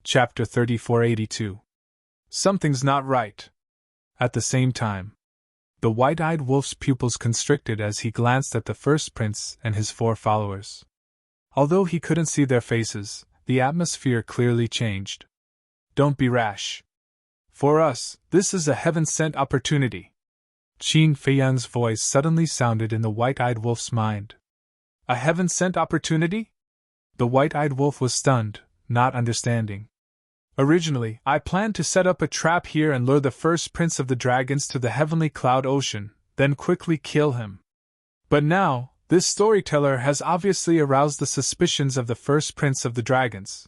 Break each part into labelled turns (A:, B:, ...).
A: Chapter 3482. Something's not right. At the same time, the white-eyed wolf's pupils constricted as he glanced at the first prince and his 4 followers. Although he couldn't see their faces, the atmosphere clearly changed. Don't be rash. For us, this is a heaven-sent opportunity. Qin Feiyang's voice suddenly sounded in the white-eyed wolf's mind. A heaven-sent opportunity? The white-eyed wolf was stunned, not understanding. Originally, I planned to set up a trap here and lure the first prince of the dragons to the heavenly cloud ocean, then quickly kill him. But now, this storyteller has obviously aroused the suspicions of the first prince of the dragons.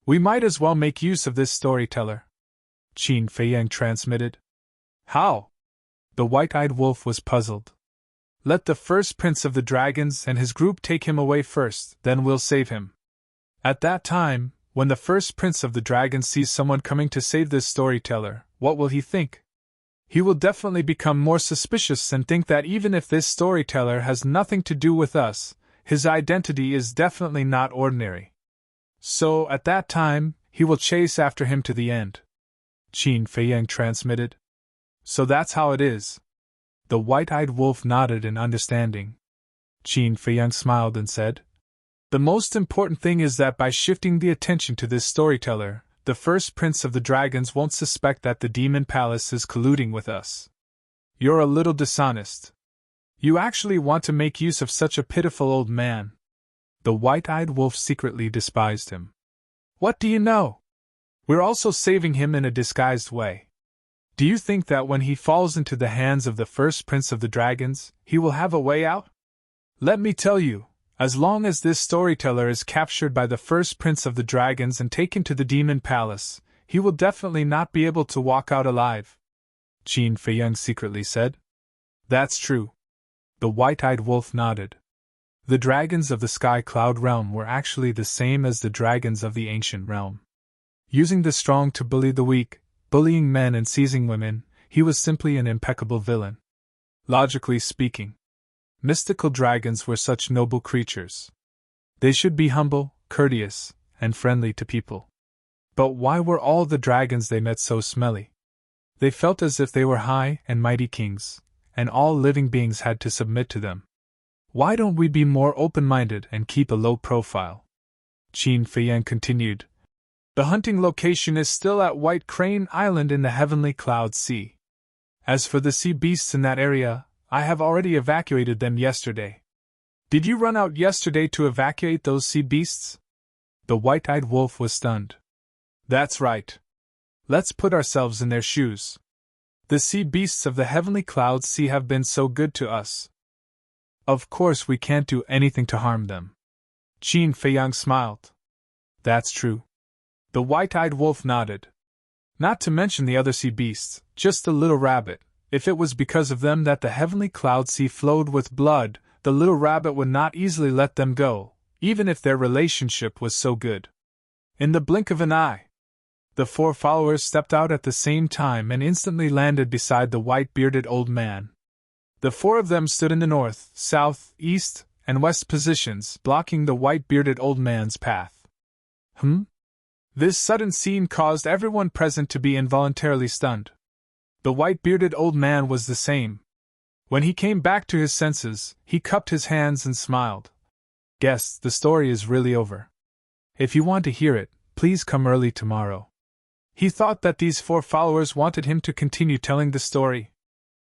A: We might as well make use of this storyteller. Qin Feiyang transmitted. How? The white-eyed wolf was puzzled. Let the first prince of the dragons and his group take him away first, then we'll save him. At that time, when the first prince of the dragons sees someone coming to save this storyteller, what will he think? He will definitely become more suspicious and think that even if this storyteller has nothing to do with us, his identity is definitely not ordinary. So, at that time, he will chase after him to the end. Qin Feiyang transmitted. So that's how it is. The white-eyed wolf nodded in understanding. Qin Feiyang smiled and said, The most important thing is that by shifting the attention to this storyteller, the first prince of the dragons won't suspect that the demon palace is colluding with us. You're a little dishonest. You actually want to make use of such a pitiful old man. The white-eyed wolf secretly despised him. What do you know? We're also saving him in a disguised way. Do you think that when he falls into the hands of the first prince of the dragons, he will have a way out? Let me tell you, as long as this storyteller is captured by the first prince of the dragons and taken to the demon palace, he will definitely not be able to walk out alive. Qin Feiyang secretly said. That's true. The white-eyed wolf nodded. The dragons of the Sky Cloud realm were actually the same as the dragons of the ancient realm. Using the strong to bully the weak, bullying men and seizing women, he was simply an impeccable villain. Logically speaking, mystical dragons were such noble creatures. They should be humble, courteous, and friendly to people. But why were all the dragons they met so smelly? They felt as if they were high and mighty kings, and all living beings had to submit to them. Why don't we be more open-minded and keep a low profile? Qin Feiyang continued. The hunting location is still at White Crane Island in the Heavenly Cloud Sea. As for the sea beasts in that area, I have already evacuated them yesterday. Did you run out yesterday to evacuate those sea beasts? The white-eyed wolf was stunned. That's right. Let's put ourselves in their shoes. The sea beasts of the Heavenly Cloud Sea have been so good to us. Of course we can't do anything to harm them. Qin Feiyang smiled. That's true. The white-eyed wolf nodded. Not to mention the other sea beasts, just the little rabbit. If it was because of them that the Heavenly Cloud Sea flowed with blood, the little rabbit would not easily let them go, even if their relationship was so good. In the blink of an eye, the 4 followers stepped out at the same time and instantly landed beside the white-bearded old man. The 4 of them stood in the north, south, east, and west positions, blocking the white-bearded old man's path. This sudden scene caused everyone present to be involuntarily stunned. The white-bearded old man was the same. When he came back to his senses, he cupped his hands and smiled. Guests, the story is really over. If you want to hear it, please come early tomorrow. He thought that these 4 followers wanted him to continue telling the story.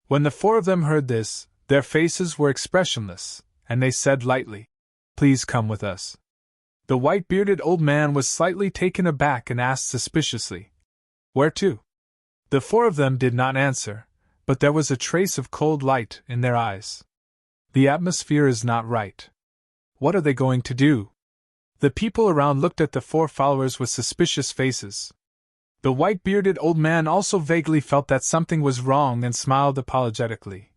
A: When the 4 of them heard this, their faces were expressionless, and they said lightly, Please come with us. The white-bearded old man was slightly taken aback and asked suspiciously, Where to? The 4 of them did not answer, but there was a trace of cold light in their eyes. The atmosphere is not right. What are they going to do? The people around looked at the 4 followers with suspicious faces. The white-bearded old man also vaguely felt that something was wrong and smiled apologetically.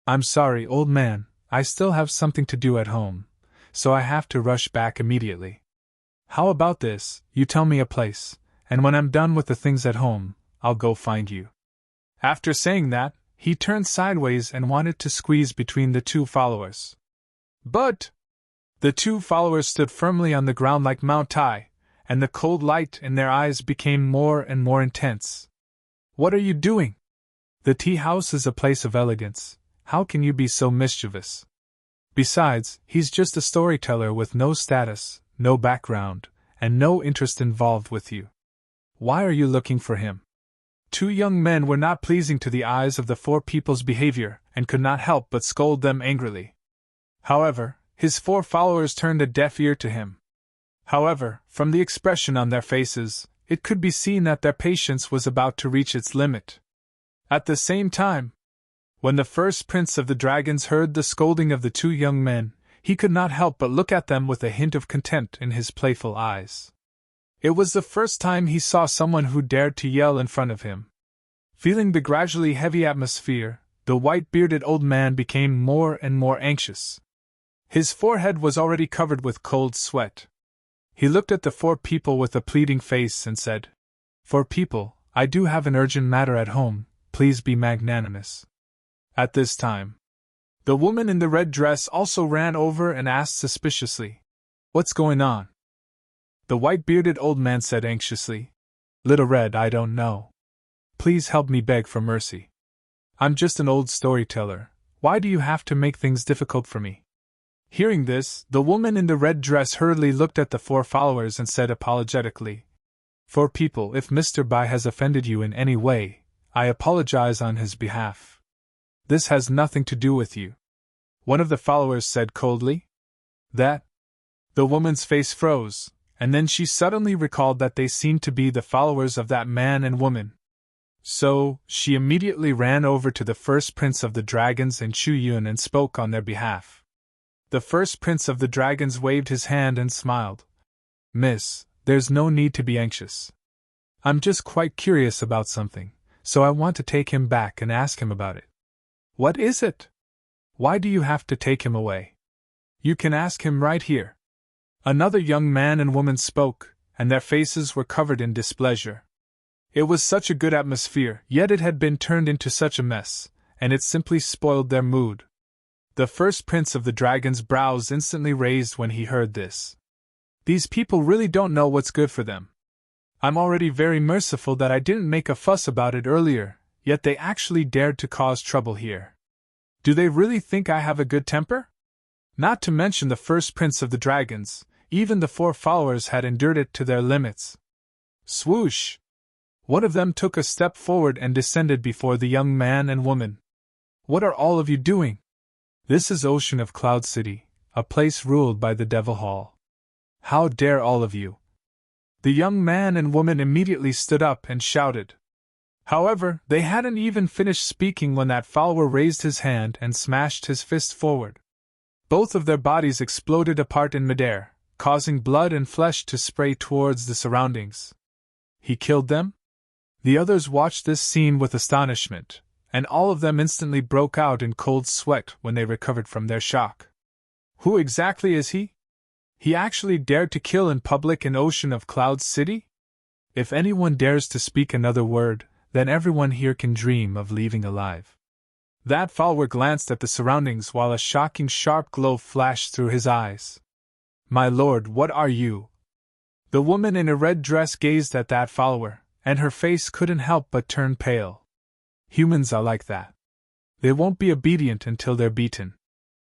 A: I'm sorry, old man, I still have something to do at home, so I have to rush back immediately. How about this, you tell me a place, and when I'm done with the things at home, I'll go find you. After saying that, he turned sideways and wanted to squeeze between the 2 followers. But the 2 followers stood firmly on the ground like Mount Tai, and the cold light in their eyes became more and more intense. "What are you doing? The tea house is a place of elegance. How can you be so mischievous? Besides, he's just a storyteller with no status, no background, and no interest involved with you. Why are you looking for him?" Two young men were not pleasing to the eyes of the four people's behavior, and could not help but scold them angrily. However, his four followers turned a deaf ear to him. However, from the expression on their faces, it could be seen that their patience was about to reach its limit. At the same time, when the first prince of the dragons heard the scolding of the two young men, he could not help but look at them with a hint of contempt in his playful eyes. It was the first time he saw someone who dared to yell in front of him. Feeling the gradually heavy atmosphere, the white-bearded old man became more and more anxious. His forehead was already covered with cold sweat. He looked at the four people with a pleading face and said, "Four people, I do have an urgent matter at home, please be magnanimous." At this time, the woman in the red dress also ran over and asked suspiciously, "What's going on?" The white-bearded old man said anxiously, "Little Red, I don't know. Please help me beg for mercy. I'm just an old storyteller. Why do you have to make things difficult for me?" Hearing this, the woman in the red dress hurriedly looked at the four followers and said apologetically, "Four people, if Mr. Bai has offended you in any way, I apologize on his behalf. This has nothing to do with you." One of the followers said coldly. "That?" The woman's face froze, and then she suddenly recalled that they seemed to be the followers of that man and woman. So, she immediately ran over to the first prince of the dragons and Chu Yun and spoke on their behalf. The first prince of the dragons waved his hand and smiled. "Miss, there's no need to be anxious. I'm just quite curious about something, so I want to take him back and ask him about it." "What is it? Why do you have to take him away? You can ask him right here." Another young man and woman spoke, and their faces were covered in displeasure. It was such a good atmosphere, yet it had been turned into such a mess, and it simply spoiled their mood. The first prince of the dragon's brows instantly raised when he heard this. "These people really don't know what's good for them. I'm already very merciful that I didn't make a fuss about it earlier, yet they actually dared to cause trouble here. Do they really think I have a good temper?" Not to mention the first prince of the dragons, even the four followers had endured it to their limits. Swoosh! One of them took a step forward and descended before the young man and woman. "What are all of you doing? This is Ocean of Cloud City, a place ruled by the Devil Hall. How dare all of you?" The young man and woman immediately stood up and shouted. However, they hadn't even finished speaking when that follower raised his hand and smashed his fist forward. Both of their bodies exploded apart in midair, causing blood and flesh to spray towards the surroundings. He killed them? The others watched this scene with astonishment, and all of them instantly broke out in cold sweat when they recovered from their shock. Who exactly is he? He actually dared to kill in public in Ocean of Cloud City? If anyone dares to speak another word, then everyone here can dream of leaving alive. That follower glanced at the surroundings while a shocking sharp glow flashed through his eyes. "My lord, what are you?" The woman in a red dress gazed at that follower, and her face couldn't help but turn pale. Humans are like that. They won't be obedient until they're beaten.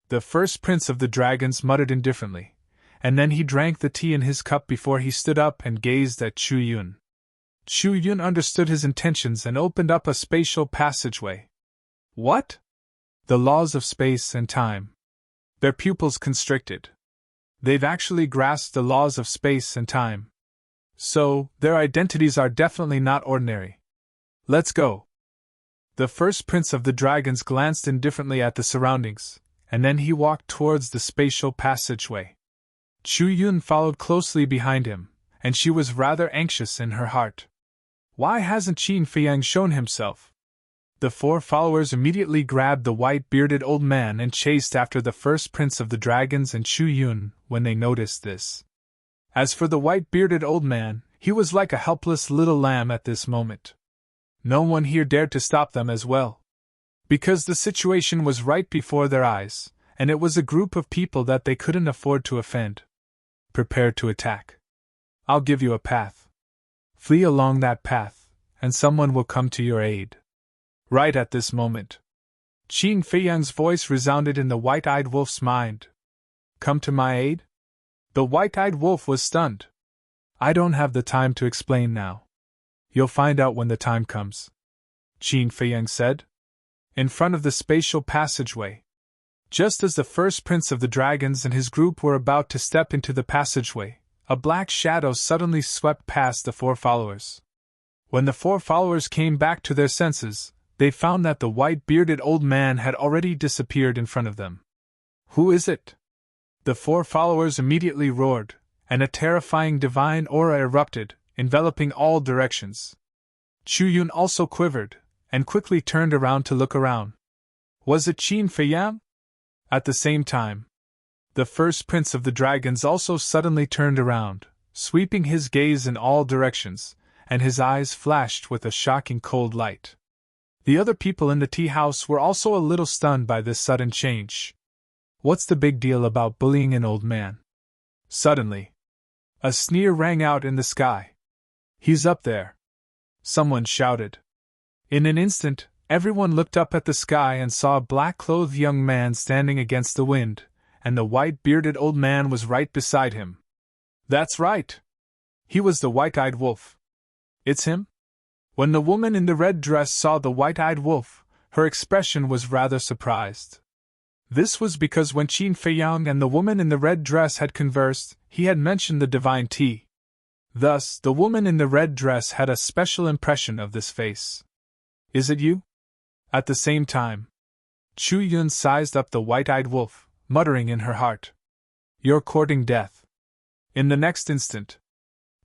A: The first prince of the dragons muttered indifferently, and then he drank the tea in his cup before he stood up and gazed at Chu Yun. Chu Yun understood his intentions and opened up a spatial passageway. What? The laws of space and time. Their pupils constricted. They've actually grasped the laws of space and time. So, their identities are definitely not ordinary. Let's go. The first prince of the dragons glanced indifferently at the surroundings, and then he walked towards the spatial passageway. Chu Yun followed closely behind him, and she was rather anxious in her heart. Why hasn't Qin Feiyang shown himself? The four followers immediately grabbed the white-bearded old man and chased after the first prince of the dragons and Chu Yun when they noticed this. As for the white-bearded old man, he was like a helpless little lamb at this moment. No one here dared to stop them as well. Because the situation was right before their eyes, and it was a group of people that they couldn't afford to offend. Prepare to attack. I'll give you a path. Flee along that path, and someone will come to your aid. Right at this moment, Qin Feiyang's voice resounded in the white-eyed wolf's mind. Come to my aid? The white-eyed wolf was stunned. I don't have the time to explain now. You'll find out when the time comes, Qin Feiyang said. In front of the spatial passageway, just as the first prince of the dragons and his group were about to step into the passageway, a black shadow suddenly swept past the four followers. When the four followers came back to their senses, they found that the white-bearded old man had already disappeared in front of them. Who is it? The four followers immediately roared, and a terrifying divine aura erupted, enveloping all directions. Chu Yun also quivered, and quickly turned around to look around. Was it Qin Feiyang? At the same time, the first prince of the dragons also suddenly turned around, sweeping his gaze in all directions, and his eyes flashed with a shocking cold light. The other people in the tea house were also a little stunned by this sudden change. What's the big deal about bullying an old man? Suddenly, a sneer rang out in the sky. He's up there! Someone shouted. In an instant, everyone looked up at the sky and saw a black-clothed young man standing against the wind, and the white-bearded old man was right beside him. That's right! He was the white-eyed wolf. It's him? When the woman in the red dress saw the white-eyed wolf, her expression was rather surprised. This was because when Qin Feiyang and the woman in the red dress had conversed, he had mentioned the divine tea. Thus, the woman in the red dress had a special impression of this face. Is it you? At the same time, Chu Yun sized up the white-eyed wolf, muttering in her heart, You're courting death. In the next instant,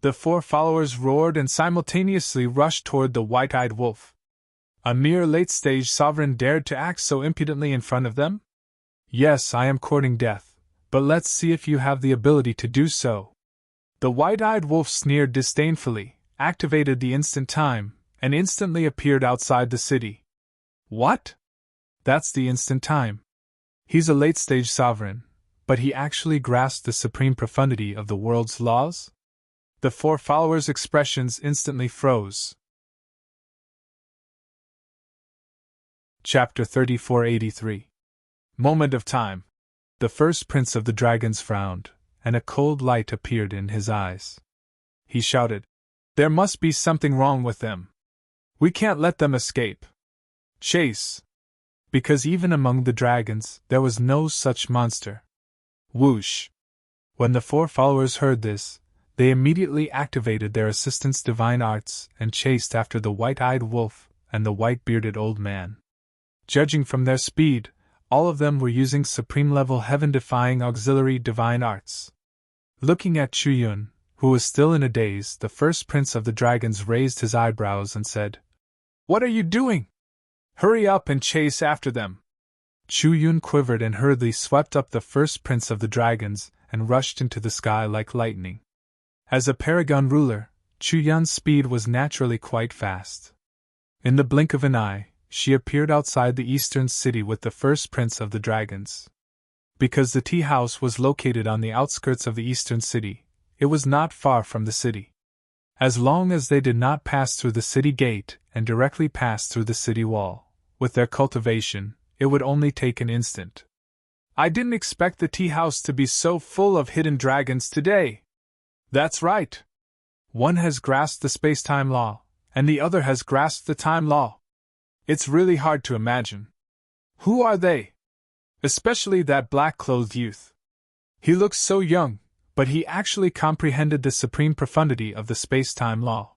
A: the four followers roared and simultaneously rushed toward the white-eyed wolf. A mere late-stage sovereign dared to act so impudently in front of them? Yes, I am courting death, but let's see if you have the ability to do so. The white-eyed wolf sneered disdainfully, activated the instant time, and instantly appeared outside the city. What? That's the instant time. He's a late-stage sovereign, but he actually grasped the supreme profundity of the world's laws? The four followers' expressions instantly froze. Chapter 3483. Moment of time. The first prince of the dragons frowned, and a cold light appeared in his eyes. He shouted, There must be something wrong with them. We can't let them escape. Chase! Because even among the dragons, there was no such monster. Whoosh! When the four followers heard this, they immediately activated their assistant's divine arts and chased after the white-eyed wolf and the white-bearded old man. Judging from their speed, all of them were using supreme-level heaven-defying auxiliary divine arts. Looking at Chu Yun, who was still in a daze, the first prince of the dragons raised his eyebrows and said, What are you doing? Hurry up and chase after them. Chu Yun quivered and hurriedly swept up the first prince of the dragons and rushed into the sky like lightning. As a paragon ruler, Chu Yun's speed was naturally quite fast. In the blink of an eye, she appeared outside the eastern city with the first prince of the dragons. Because the tea house was located on the outskirts of the eastern city, it was not far from the city. As long as they did not pass through the city gate and directly pass through the city wall, with their cultivation, it would only take an instant. I didn't expect the tea house to be so full of hidden dragons today. That's right. One has grasped the space-time law, and the other has grasped the time law. It's really hard to imagine. Who are they? Especially that black-clothed youth. He looks so young, but he actually comprehended the supreme profundity of the space-time law.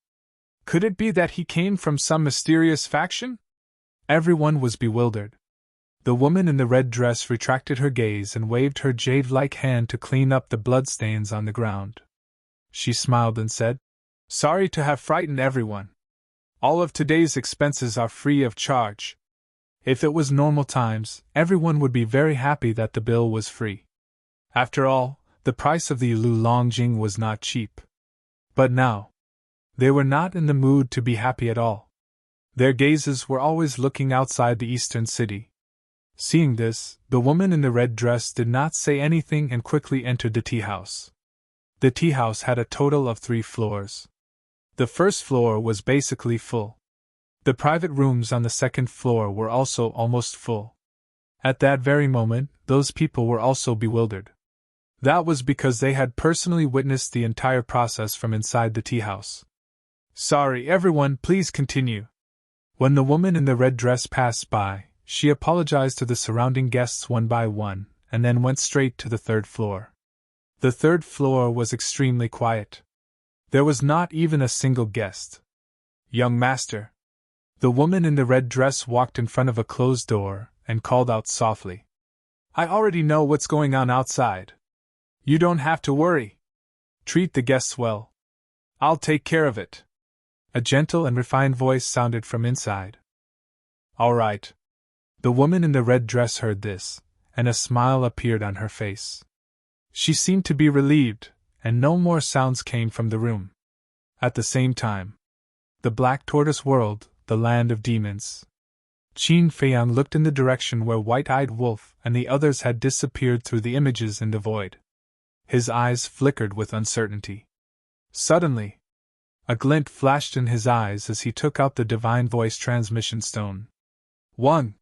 A: Could it be that he came from some mysterious faction? Everyone was bewildered. The woman in the red dress retracted her gaze and waved her jade-like hand to clean up the bloodstains on the ground. She smiled and said, Sorry to have frightened everyone. All of today's expenses are free of charge. If it was normal times, everyone would be very happy that the bill was free. After all, the price of the Lu Longjing was not cheap. But now, they were not in the mood to be happy at all. Their gazes were always looking outside the eastern city. Seeing this, the woman in the red dress did not say anything and quickly entered the tea house. The tea house had a total of 3 floors. The first floor was basically full. The private rooms on the second floor were also almost full. At that very moment, those people were also bewildered. That was because they had personally witnessed the entire process from inside the tea house. Sorry, everyone, please continue. When the woman in the red dress passed by, she apologized to the surrounding guests one by one, and then went straight to the 3rd floor. The 3rd floor was extremely quiet. There was not even a single guest. Young master. The woman in the red dress walked in front of a closed door and called out softly. I already know what's going on outside. You don't have to worry. Treat the guests well. I'll take care of it. A gentle and refined voice sounded from inside. All right. The woman in the red dress heard this, and a smile appeared on her face. She seemed to be relieved, and no more sounds came from the room. At the same time, the Black Tortoise World, the land of demons. Qin Feiyang looked in the direction where White-Eyed Wolf and the others had disappeared through the images in the void. His eyes flickered with uncertainty. Suddenly, a glint flashed in his eyes as he took out the divine voice transmission stone. 1.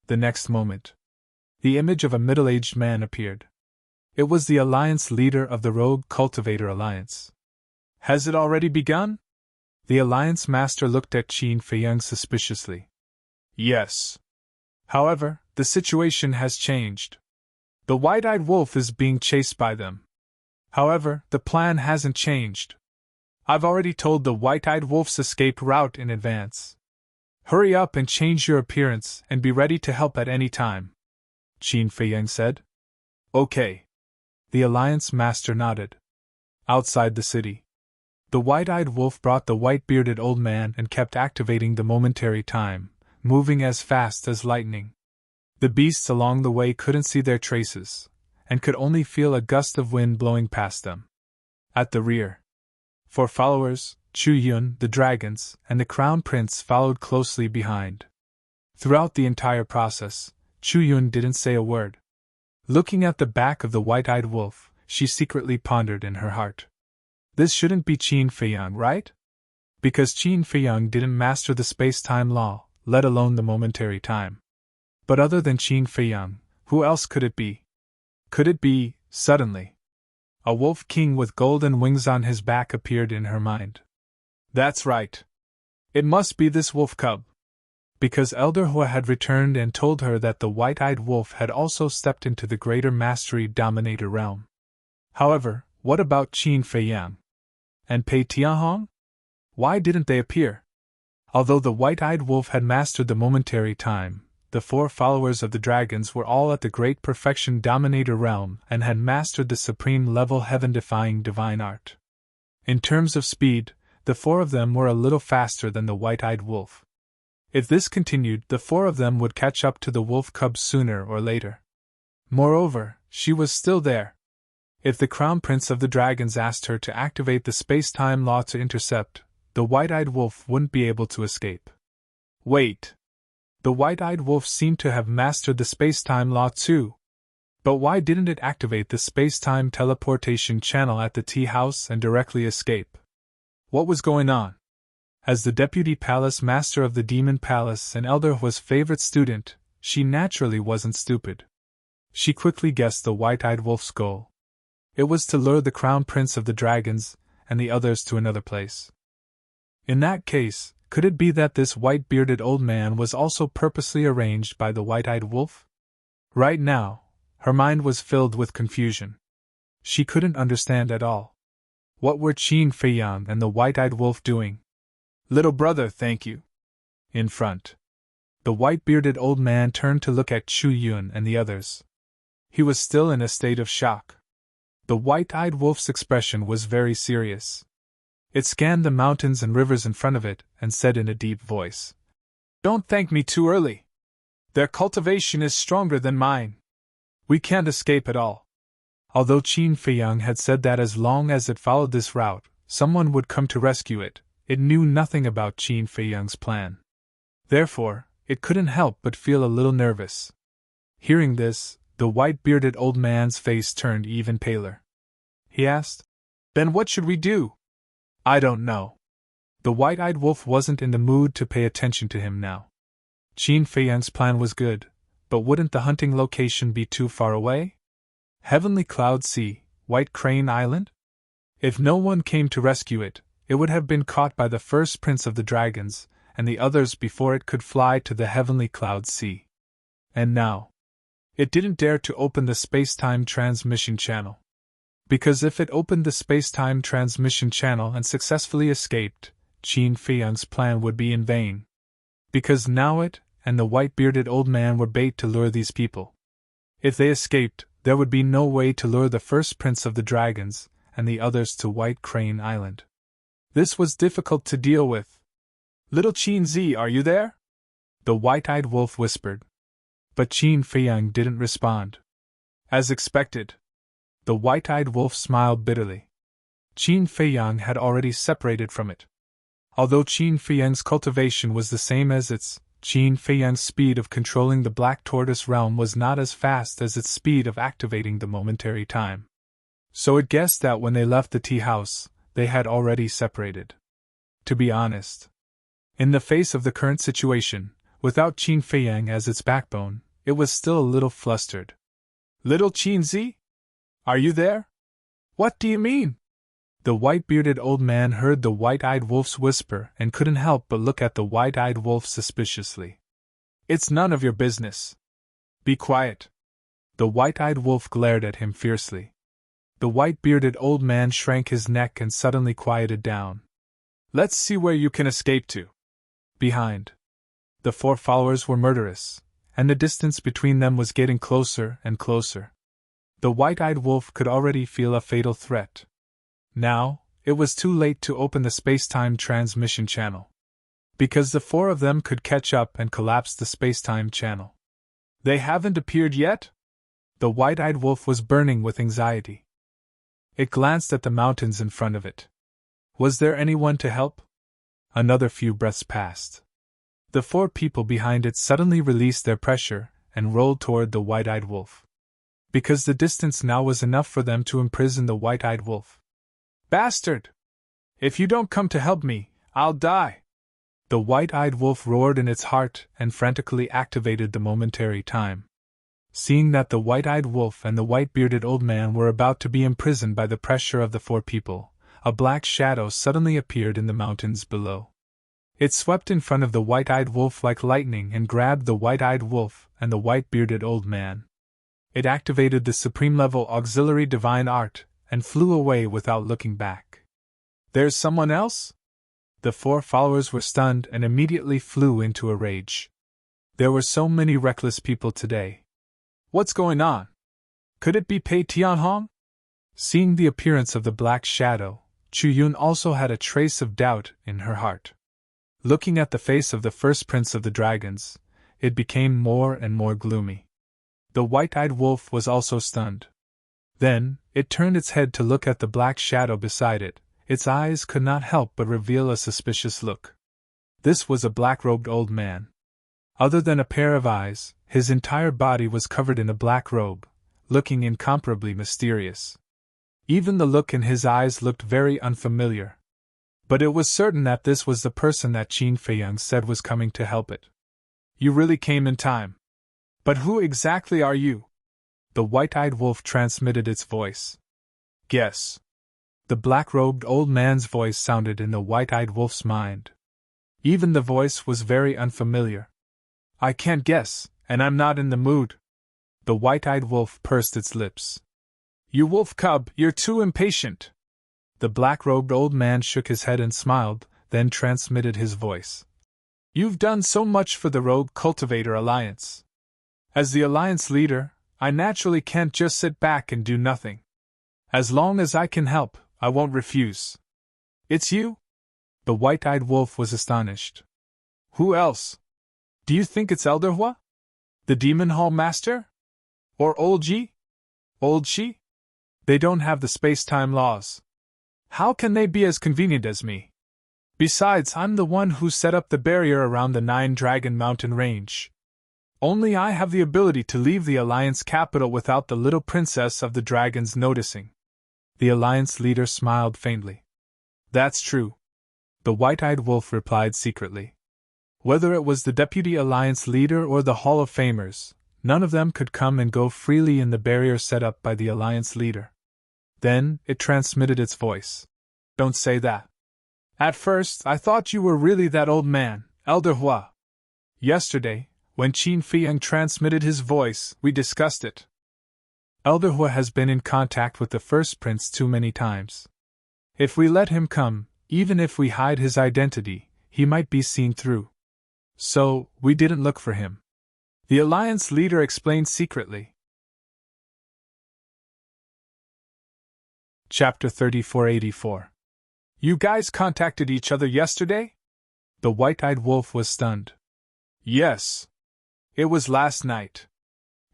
A: The next moment, the image of a middle-aged man appeared. It was the Alliance leader of the Rogue Cultivator Alliance. Has it already begun? The Alliance master looked at Qin Feiyang suspiciously. Yes. However, the situation has changed. The White-Eyed Wolf is being chased by them. However, the plan hasn't changed. I've already told the White-Eyed Wolf's escape route in advance. Hurry up and change your appearance and be ready to help at any time, Qin Feiyang said. Okay. The Alliance master nodded. Outside the city, the White-Eyed Wolf brought the white-bearded old man and kept activating the momentary time, moving as fast as lightning. The beasts along the way couldn't see their traces, and could only feel a gust of wind blowing past them. At the rear, 4 followers, Chu Yun, the dragons, and the Crown Prince followed closely behind. Throughout the entire process, Chu Yun didn't say a word. Looking at the back of the White-Eyed Wolf, she secretly pondered in her heart. This shouldn't be Qin Feiyang, right? Because Qin Feiyang didn't master the space-time law, let alone the momentary time. But other than Qin Feiyang, who else could it be? Could it be, suddenly, a wolf king with golden wings on his back appeared in her mind. That's right. It must be this wolf cub. Because Elder Hua had returned and told her that the White-Eyed Wolf had also stepped into the Greater Mastery Dominator realm. However, what about Qin Feiyang? And Pei Tianhong? Why didn't they appear? Although the White-Eyed Wolf had mastered the momentary time, the 4 followers of the dragons were all at the Great Perfection Dominator realm and had mastered the supreme-level heaven-defying divine art. In terms of speed, the 4 of them were a little faster than the White-Eyed Wolf. If this continued, the 4 of them would catch up to the wolf cub sooner or later. Moreover, she was still there. If the Crown Prince of the Dragons asked her to activate the space-time law to intercept, the White-Eyed Wolf wouldn't be able to escape. Wait. The White-Eyed Wolf seemed to have mastered the space-time law too. But why didn't it activate the space-time teleportation channel at the tea house and directly escape? What was going on? As the Deputy Palace Master of the Demon Palace and Elder Hua's favorite student, she naturally wasn't stupid. She quickly guessed the White-Eyed Wolf's goal. It was to lure the Crown Prince of the Dragons and the others to another place. In that case, could it be that this white-bearded old man was also purposely arranged by the White-Eyed Wolf? Right now, her mind was filled with confusion. She couldn't understand at all. What were Qin Feiyang and the White-Eyed Wolf doing? Little brother, thank you. In front, the white-bearded old man turned to look at Chu Yun and the others. He was still in a state of shock. The White-Eyed Wolf's expression was very serious. It scanned the mountains and rivers in front of it and said in a deep voice, "Don't thank me too early. Their cultivation is stronger than mine. We can't escape at all." Although Qin Feiyang had said that as long as it followed this route, someone would come to rescue it, it knew nothing about Qin Feiyang's plan. Therefore, it couldn't help but feel a little nervous. Hearing this, the white-bearded old man's face turned even paler. He asked, Then what should we do? I don't know. The white-eyed wolf wasn't in the mood to pay attention to him now. Qin Feiyang's plan was good, but wouldn't the hunting location be too far away? Heavenly Cloud Sea, White Crane Island? If no one came to rescue it, it would have been caught by the first prince of the dragons, and the others before it could fly to the Heavenly Cloud Sea. And now, it didn't dare to open the space-time transmission channel. Because if it opened the space-time transmission channel and successfully escaped, Qin Feiyang's plan would be in vain. Because now it and the white-bearded old man were bait to lure these people. If they escaped, there would be no way to lure the first prince of the dragons and the others to White Crane Island. This was difficult to deal with. Little Qin Zi, are you there? The white-eyed wolf whispered. But Qin Feiyang didn't respond. As expected. The white-eyed wolf smiled bitterly. Qin Feiyang had already separated from it. Although Qin Feiyang's cultivation was the same as its, Qin Feiyang's speed of controlling the Black Tortoise realm was not as fast as its speed of activating the momentary time. So it guessed that when they left the tea house, they had already separated. To be honest, in the face of the current situation, without Qin Feiyang as its backbone, it was still a little flustered. Little Qin Zi? Are you there? What do you mean? The white-bearded old man heard the white-eyed wolf's whisper and couldn't help but look at the white-eyed wolf suspiciously. It's none of your business. Be quiet. The white-eyed wolf glared at him fiercely. The white-bearded old man shrank his neck and suddenly quieted down. Let's see where you can escape to. Behind. The four followers were murderous, and the distance between them was getting closer and closer. The white-eyed wolf could already feel a fatal threat. Now, it was too late to open the space-time transmission channel. Because the four of them could catch up and collapse the space-time channel. They haven't appeared yet? The white-eyed wolf was burning with anxiety. It glanced at the mountains in front of it. Was there anyone to help? Another few breaths passed. The four people behind it suddenly released their pressure and rolled toward the white-eyed wolf. Because the distance now was enough for them to imprison the white-eyed wolf. Bastard! If you don't come to help me, I'll die! The white-eyed wolf roared in its heart and frantically activated the momentary time. Seeing that the white-eyed wolf and the white-bearded old man were about to be imprisoned by the pressure of the four people, a black shadow suddenly appeared in the mountains below. It swept in front of the white-eyed wolf like lightning and grabbed the white-eyed wolf and the white-bearded old man. It activated the supreme-level auxiliary divine art and flew away without looking back. There's someone else? The four followers were stunned and immediately flew into a rage. There were so many reckless people today. What's going on? Could it be Pei Tianhong? Seeing the appearance of the black shadow, Chu Yun also had a trace of doubt in her heart. Looking at the face of the first prince of the dragons, it became more and more gloomy. The white-eyed wolf was also stunned. Then, it turned its head to look at the black shadow beside it. Its eyes could not help but reveal a suspicious look. This was a black-robed old man. Other than a pair of eyes, his entire body was covered in a black robe, looking incomparably mysterious. Even the look in his eyes looked very unfamiliar. But it was certain that this was the person that Qin Feiyang said was coming to help it. You really came in time. But who exactly are you? The white-eyed wolf transmitted its voice. Guess. The black-robed old man's voice sounded in the white-eyed wolf's mind. Even the voice was very unfamiliar. I can't guess, and I'm not in the mood. The white-eyed wolf pursed its lips. You wolf cub, you're too impatient. The black-robed old man shook his head and smiled, then transmitted his voice. You've done so much for the Rogue Cultivator Alliance. As the Alliance leader, I naturally can't just sit back and do nothing. As long as I can help, I won't refuse. It's you? The white-eyed wolf was astonished. Who else? Do you think it's Elder Hua? The Demon Hall Master? Or Old Ji? Old Shi? They don't have the space-time laws. How can they be as convenient as me? Besides, I'm the one who set up the barrier around the Nine-Dragon Mountain Range. Only I have the ability to leave the Alliance capital without the little princess of the dragons noticing. The Alliance leader smiled faintly. That's true, the White-Eyed Wolf replied secretly. Whether it was the Deputy Alliance leader or the Hall of Famers, none of them could come and go freely in the barrier set up by the Alliance leader. Then, it transmitted its voice. Don't say that. At first, I thought you were really that old man, Elder Hua. Yesterday, when Qin Fiyang transmitted his voice, we discussed it. Elder Hua has been in contact with the first prince too many times. If we let him come, even if we hide his identity, he might be seen through. So, we didn't look for him. The Alliance leader explained secretly. Chapter 3484. You guys contacted each other yesterday? The White-Eyed Wolf was stunned. Yes. It was last night.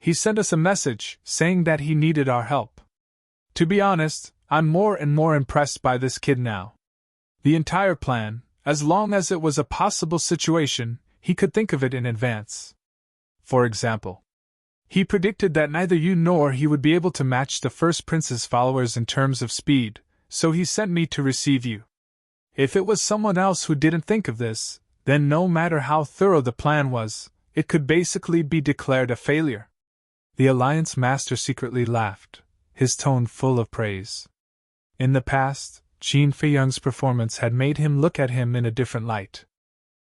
A: He sent us a message saying that he needed our help. To be honest, I'm more and more impressed by this kid now. The entire plan, as long as it was a possible situation, he could think of it in advance. For example, he predicted that neither you nor he would be able to match the first prince's followers in terms of speed, so he sent me to receive you. If it was someone else who didn't think of this, then no matter how thorough the plan was, it could basically be declared a failure. The Alliance Master secretly laughed, his tone full of praise. In the past, Qin Fiyang's performance had made him look at him in a different light.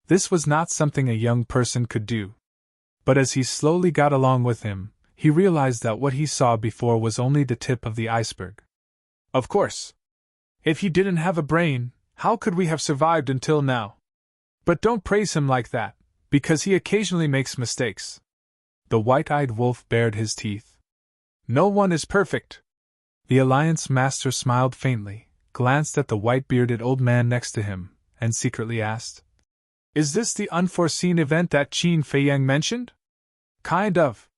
A: This was not something a young person could do. But as he slowly got along with him, he realized that what he saw before was only the tip of the iceberg. Of course. If he didn't have a brain, how could we have survived until now? But don't praise him like that, because he occasionally makes mistakes. The White-Eyed Wolf bared his teeth. No one is perfect. The Alliance Master smiled faintly, glanced at the white-bearded old man next to him, and secretly asked, Is this the unforeseen event that Qin Fiyang mentioned? Kind of.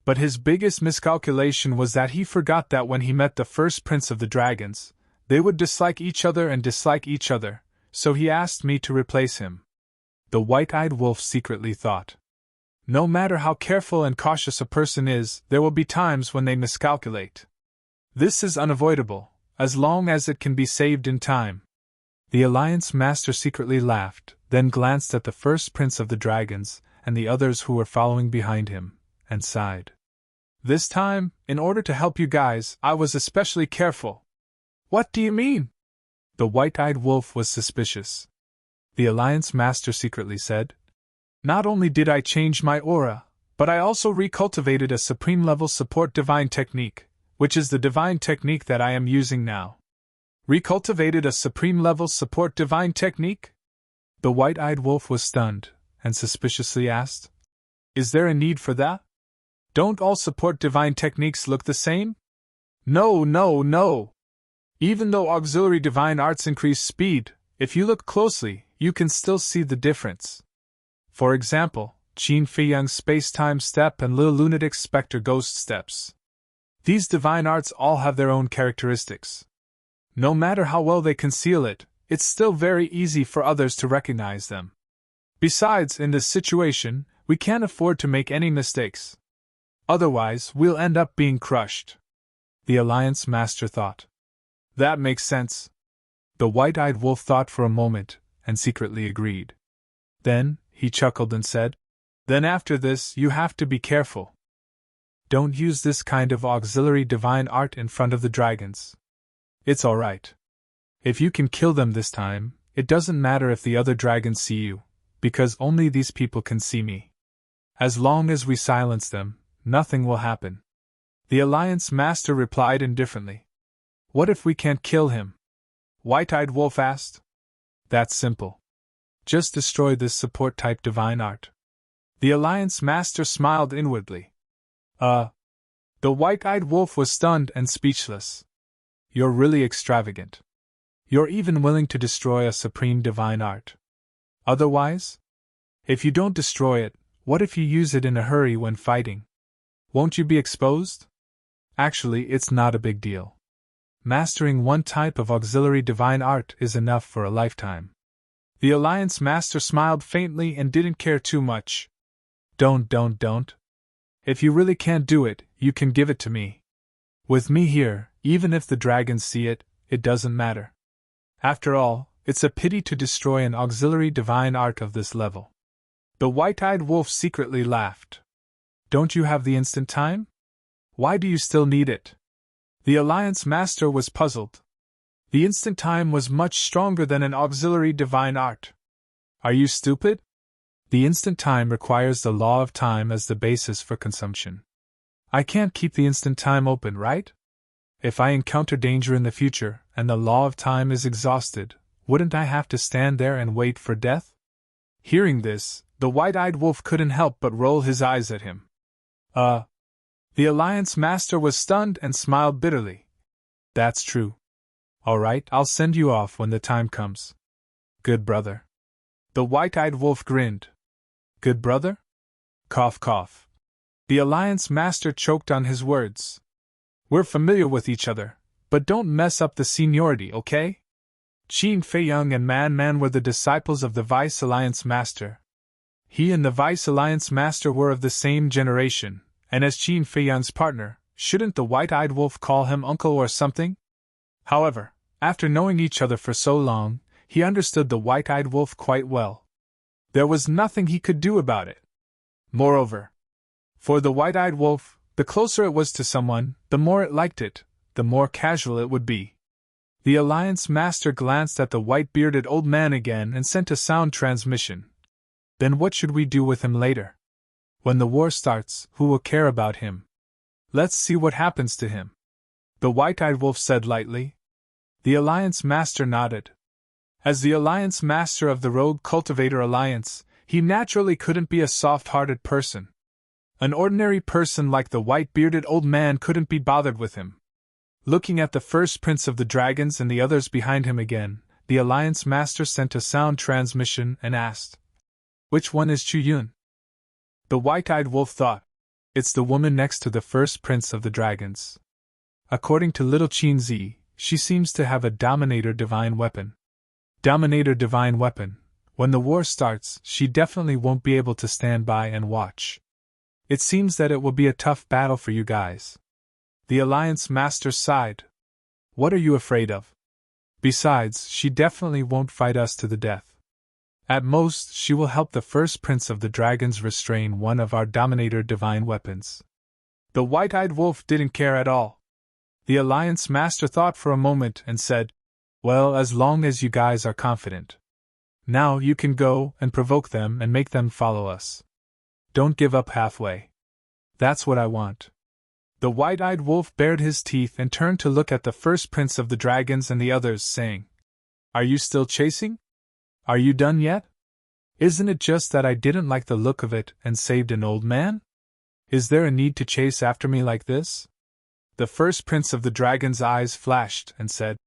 A: But his biggest miscalculation was that he forgot that when he met the first Prince of the Dragons, they would dislike each other, so he asked me to replace him. The White-Eyed Wolf secretly thought. No matter how careful and cautious a person is, there will be times when they miscalculate. This is unavoidable, as long as it can be saved in time. The Alliance Master secretly laughed, then glanced at the first Prince of the Dragons and the others who were following behind him, and sighed. This time, in order to help you guys, I was especially careful. What do you mean? The White-Eyed Wolf was suspicious. The Alliance Master secretly said, Not only did I change my aura, but I also recultivated a supreme-level support divine technique, which is the divine technique that I am using now. Recultivated a supreme-level support divine technique? The White-Eyed Wolf was stunned, and suspiciously asked, Is there a need for that? Don't all support divine techniques look the same? No. Even though auxiliary divine arts increase speed, if you look closely, you can still see the difference. For example, Qin Fiyang's space-time step and Lil Lunatic's specter ghost steps. These divine arts all have their own characteristics. No matter how well they conceal it, it's still very easy for others to recognize them. Besides, in this situation, we can't afford to make any mistakes. Otherwise, we'll end up being crushed. The Alliance Master thought. That makes sense. The White-Eyed Wolf thought for a moment, and secretly agreed. Then, he chuckled and said, Then after this, you have to be careful. Don't use this kind of auxiliary divine art in front of the dragons. It's alright. If you can kill them this time, it doesn't matter if the other dragons see you, because only these people can see me. As long as we silence them, nothing will happen. The Alliance Master replied indifferently. What if we can't kill him? White-Eyed Wolf asked. That's simple. Just destroy this support-type divine art. The Alliance Master smiled inwardly. The White-Eyed Wolf was stunned and speechless. You're really extravagant. You're even willing to destroy a supreme divine art. Otherwise? If you don't destroy it, what if you use it in a hurry when fighting? Won't you be exposed? Actually, it's not a big deal. Mastering one type of auxiliary divine art is enough for a lifetime. The Alliance Master smiled faintly and didn't care too much. Don't. If you really can't do it, you can give it to me. With me here, Even if the dragons see it, it doesn't matter. After all, it's a pity to destroy an auxiliary divine art of this level. The white-eyed wolf secretly laughed. Don't you have the instant time? Why do you still need it? The Alliance Master was puzzled. The instant time was much stronger than an auxiliary divine art. Are you stupid? The instant time requires the law of time as the basis for consumption. I can't keep the instant time open, right? If I encounter danger in the future, and the law of time is exhausted, wouldn't I have to stand there and wait for death? Hearing this, the white-eyed wolf couldn't help but roll his eyes at him. The Alliance Master was stunned and smiled bitterly. That's true. All right, I'll send you off when the time comes. Good brother. The white-eyed wolf grinned. Good brother? Cough, cough. The Alliance Master choked on his words. We're familiar with each other, but don't mess up the seniority, okay? Qin Feiyang and Man Man were the disciples of the Vice Alliance Master. He and the Vice Alliance Master were of the same generation, and as Qin Feiyang's partner, shouldn't the white-eyed wolf call him uncle or something? However, after knowing each other for so long, he understood the white-eyed wolf quite well. There was nothing he could do about it. Moreover, for the white-eyed wolf, the closer it was to someone, the more it liked it, the more casual it would be. The Alliance Master glanced at the white-bearded old man again and sent a sound transmission. Then what should we do with him later? When the war starts, who will care about him? Let's see what happens to him. The white-eyed wolf said lightly. The Alliance Master nodded. As the Alliance Master of the Rogue Cultivator Alliance, he naturally couldn't be a soft-hearted person. An ordinary person like the white-bearded old man couldn't be bothered with him. Looking at the first Prince of the Dragons and the others behind him again, the Alliance Master sent a sound transmission and asked, Which one is Chu Yun? The white-eyed wolf thought, It's the woman next to the first Prince of the Dragons. According to Little Qin Zi, she seems to have a Dominator Divine Weapon. Dominator Divine Weapon. When the war starts, she definitely won't be able to stand by and watch. It seems that it will be a tough battle for you guys. The Alliance Master sighed. What are you afraid of? Besides, she definitely won't fight us to the death. At most, she will help the first Prince of the Dragons restrain one of our Dominator Divine Weapons. The white-eyed wolf didn't care at all. The Alliance Master thought for a moment and said, Well, as long as you guys are confident. Now you can go and provoke them and make them follow us. Don't give up halfway. That's what I want. The white-eyed wolf bared his teeth and turned to look at the first Prince of the Dragons and the others, saying, Are you still chasing? Are you done yet? Isn't it just that I didn't like the look of it and saved an old man? Is there a need to chase after me like this? The first Prince of the Dragon's eyes flashed and said,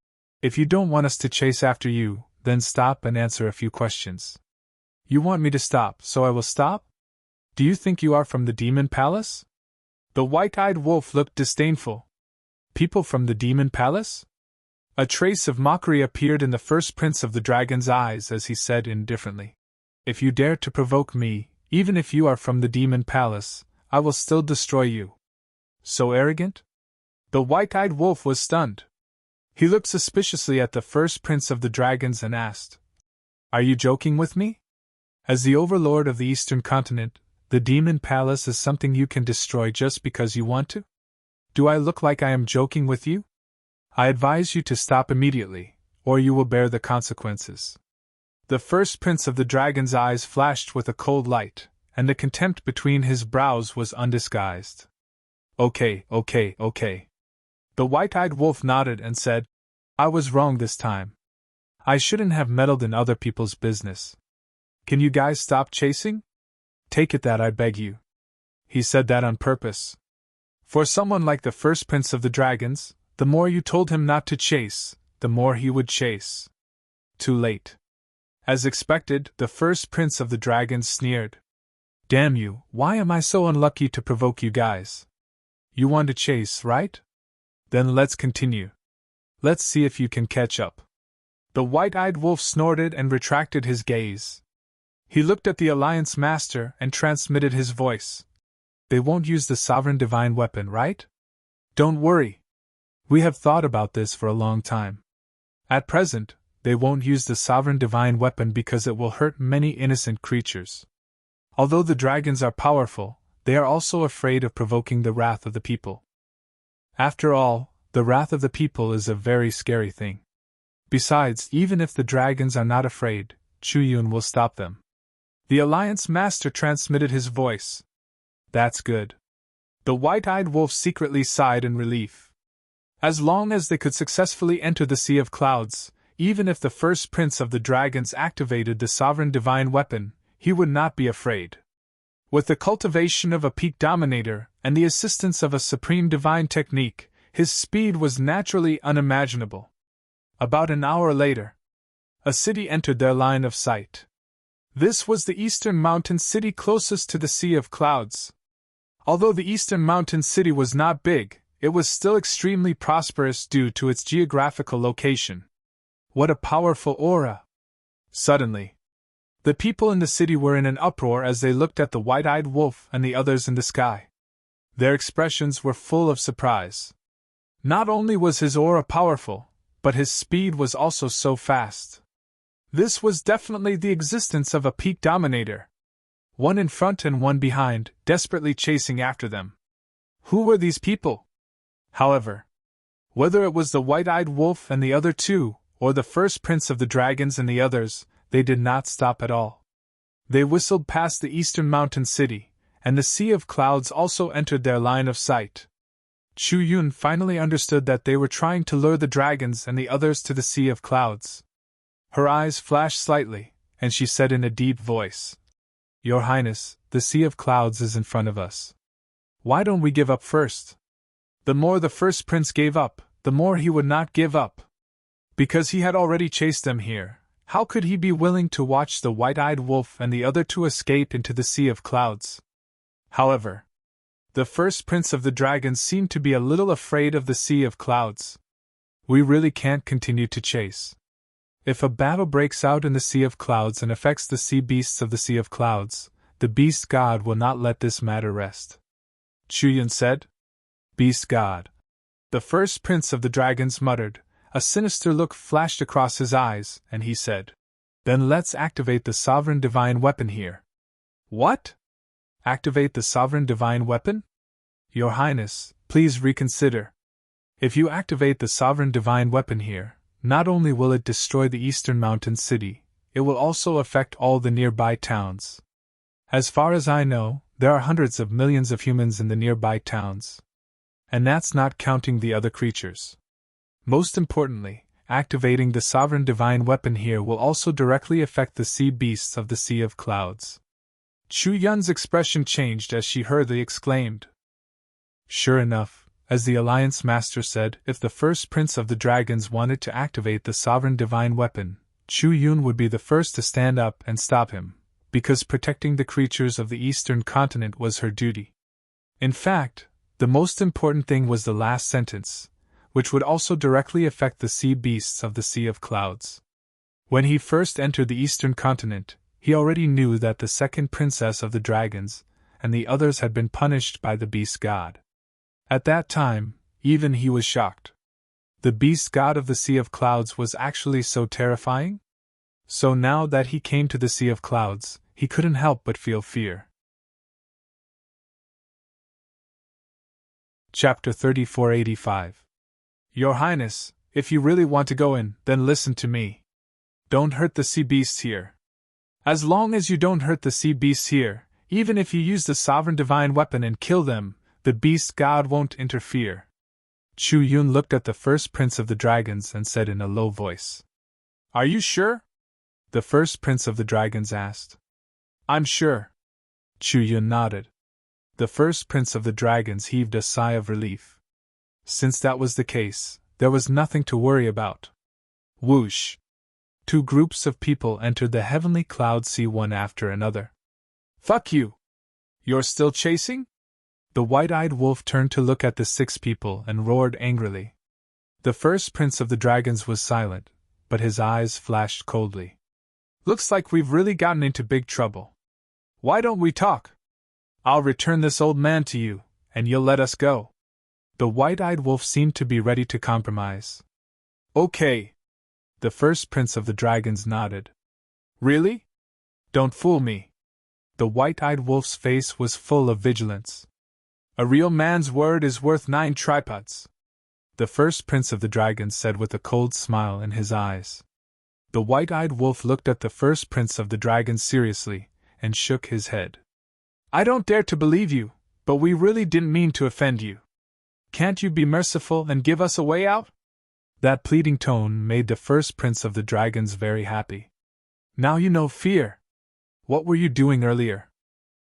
A: If you don't want us to chase after you, then stop and answer a few questions. You want me to stop, so I will stop? Do you think you are from the Demon Palace? The white-eyed wolf looked disdainful. People from the Demon Palace? A trace of mockery appeared in the first Prince of the Dragon's eyes as he said indifferently, If you dare to provoke me, even if you are from the Demon Palace, I will still destroy you. So arrogant? The white-eyed wolf was stunned. He looked suspiciously at the first Prince of the Dragons and asked, Are you joking with me? As the overlord of the Eastern Continent, the Demon Palace is something you can destroy just because you want to? Do I look like I am joking with you? I advise you to stop immediately, or you will bear the consequences. The first Prince of the Dragon's eyes flashed with a cold light, and the contempt between his brows was undisguised. Okay. The white-eyed wolf nodded and said, I was wrong this time. I shouldn't have meddled in other people's business. Can you guys stop chasing? Take it that I beg you. He said that on purpose. For someone like the first Prince of the Dragons, the more you told him not to chase, the more he would chase. Too late. As expected, the first Prince of the Dragons sneered. Damn you, why am I so unlucky to provoke you guys? You want to chase, right? Then let's continue. Let's see if you can catch up. The white-eyed wolf snorted and retracted his gaze. He looked at the Alliance Master and transmitted his voice. They won't use the Sovereign Divine Weapon, right? Don't worry. We have thought about this for a long time. At present, they won't use the sovereign divine weapon because it will hurt many innocent creatures. Although the dragons are powerful, they are also afraid of provoking the wrath of the people. After all, the wrath of the people is a very scary thing. Besides, even if the dragons are not afraid, Chuyun will stop them. The Alliance Master transmitted his voice. That's good. The white-eyed wolf secretly sighed in relief. As long as they could successfully enter the Sea of Clouds, even if the first prince of the dragons activated the sovereign divine weapon, he would not be afraid. With the cultivation of a peak dominator and the assistance of a supreme divine technique, his speed was naturally unimaginable. About an hour later, a city entered their line of sight. This was the eastern mountain city closest to the Sea of Clouds. Although the eastern mountain city was not big, it was still extremely prosperous due to its geographical location. What a powerful aura! Suddenly, the people in the city were in an uproar as they looked at the white-eyed wolf and the others in the sky. Their expressions were full of surprise. Not only was his aura powerful, but his speed was also so fast. This was definitely the existence of a peak dominator. One in front and one behind, desperately chasing after them. Who were these people? However, whether it was the white-eyed wolf and the other two, or the first prince of the dragons and the others, they did not stop at all. They whistled past the eastern mountain city, and the Sea of Clouds also entered their line of sight. Chuyun finally understood that they were trying to lure the dragons and the others to the Sea of Clouds. Her eyes flashed slightly, and she said in a deep voice, "Your Highness, the Sea of Clouds is in front of us. Why don't we give up first?" The more the first prince gave up, the more he would not give up. Because he had already chased them here, how could he be willing to watch the white-eyed wolf and the other two escape into the Sea of Clouds? However, the first prince of the dragons seemed to be a little afraid of the Sea of Clouds. We really can't continue to chase. If a battle breaks out in the Sea of Clouds and affects the sea beasts of the Sea of Clouds, the beast god will not let this matter rest. Chuyun said. Beast god. The first prince of the dragons muttered. A sinister look flashed across his eyes, and he said, "Then let's activate the sovereign divine weapon here." What? Activate the sovereign divine weapon? Your Highness, please reconsider. If you activate the sovereign divine weapon here, not only will it destroy the eastern mountain city, it will also affect all the nearby towns. As far as I know, there are hundreds of millions of humans in the nearby towns. And that's not counting the other creatures. Most importantly, activating the sovereign divine weapon here will also directly affect the sea beasts of the Sea of Clouds. Chuyun's expression changed as she hurriedly exclaimed. Sure enough, as the Alliance Master said, if the first prince of the dragons wanted to activate the sovereign divine weapon, Chuyun would be the first to stand up and stop him, because protecting the creatures of the eastern continent was her duty. In fact, the most important thing was the last sentence, which would also directly affect the sea beasts of the Sea of Clouds. When he first entered the eastern continent, he already knew that the second princess of the dragons and the others had been punished by the beast god. At that time, even he was shocked. The beast god of the Sea of Clouds was actually so terrifying? So now that he came to the Sea of Clouds, he couldn't help but feel fear. Chapter 3485. Your Highness, if you really want to go in, then listen to me. Don't hurt the sea beasts here. As long as you don't hurt the sea beasts here, even if you use the sovereign divine weapon and kill them, the beast god won't interfere. Chuyun looked at the first prince of the dragons and said in a low voice. Are you sure? The first prince of the dragons asked. I'm sure. Chuyun nodded. The first prince of the dragons heaved a sigh of relief. Since that was the case, there was nothing to worry about. Whoosh! Two groups of people entered the heavenly cloud sea one after another. Fuck you! You're still chasing? The white-eyed wolf turned to look at the 6 people and roared angrily. The first prince of the dragons was silent, but his eyes flashed coldly. Looks like we've really gotten into big trouble. Why don't we talk? I'll return this old man to you, and you'll let us go. The white-eyed wolf seemed to be ready to compromise. Okay. The first prince of the dragons nodded. Really? Don't fool me. The white-eyed wolf's face was full of vigilance. A real man's word is worth 9 tripods. The first prince of the dragons said with a cold smile in his eyes. The white-eyed wolf looked at the first prince of the dragons seriously, and shook his head. I don't dare to believe you, but we really didn't mean to offend you. Can't you be merciful and give us a way out? That pleading tone made the first prince of the dragons very happy. Now you know fear. What were you doing earlier?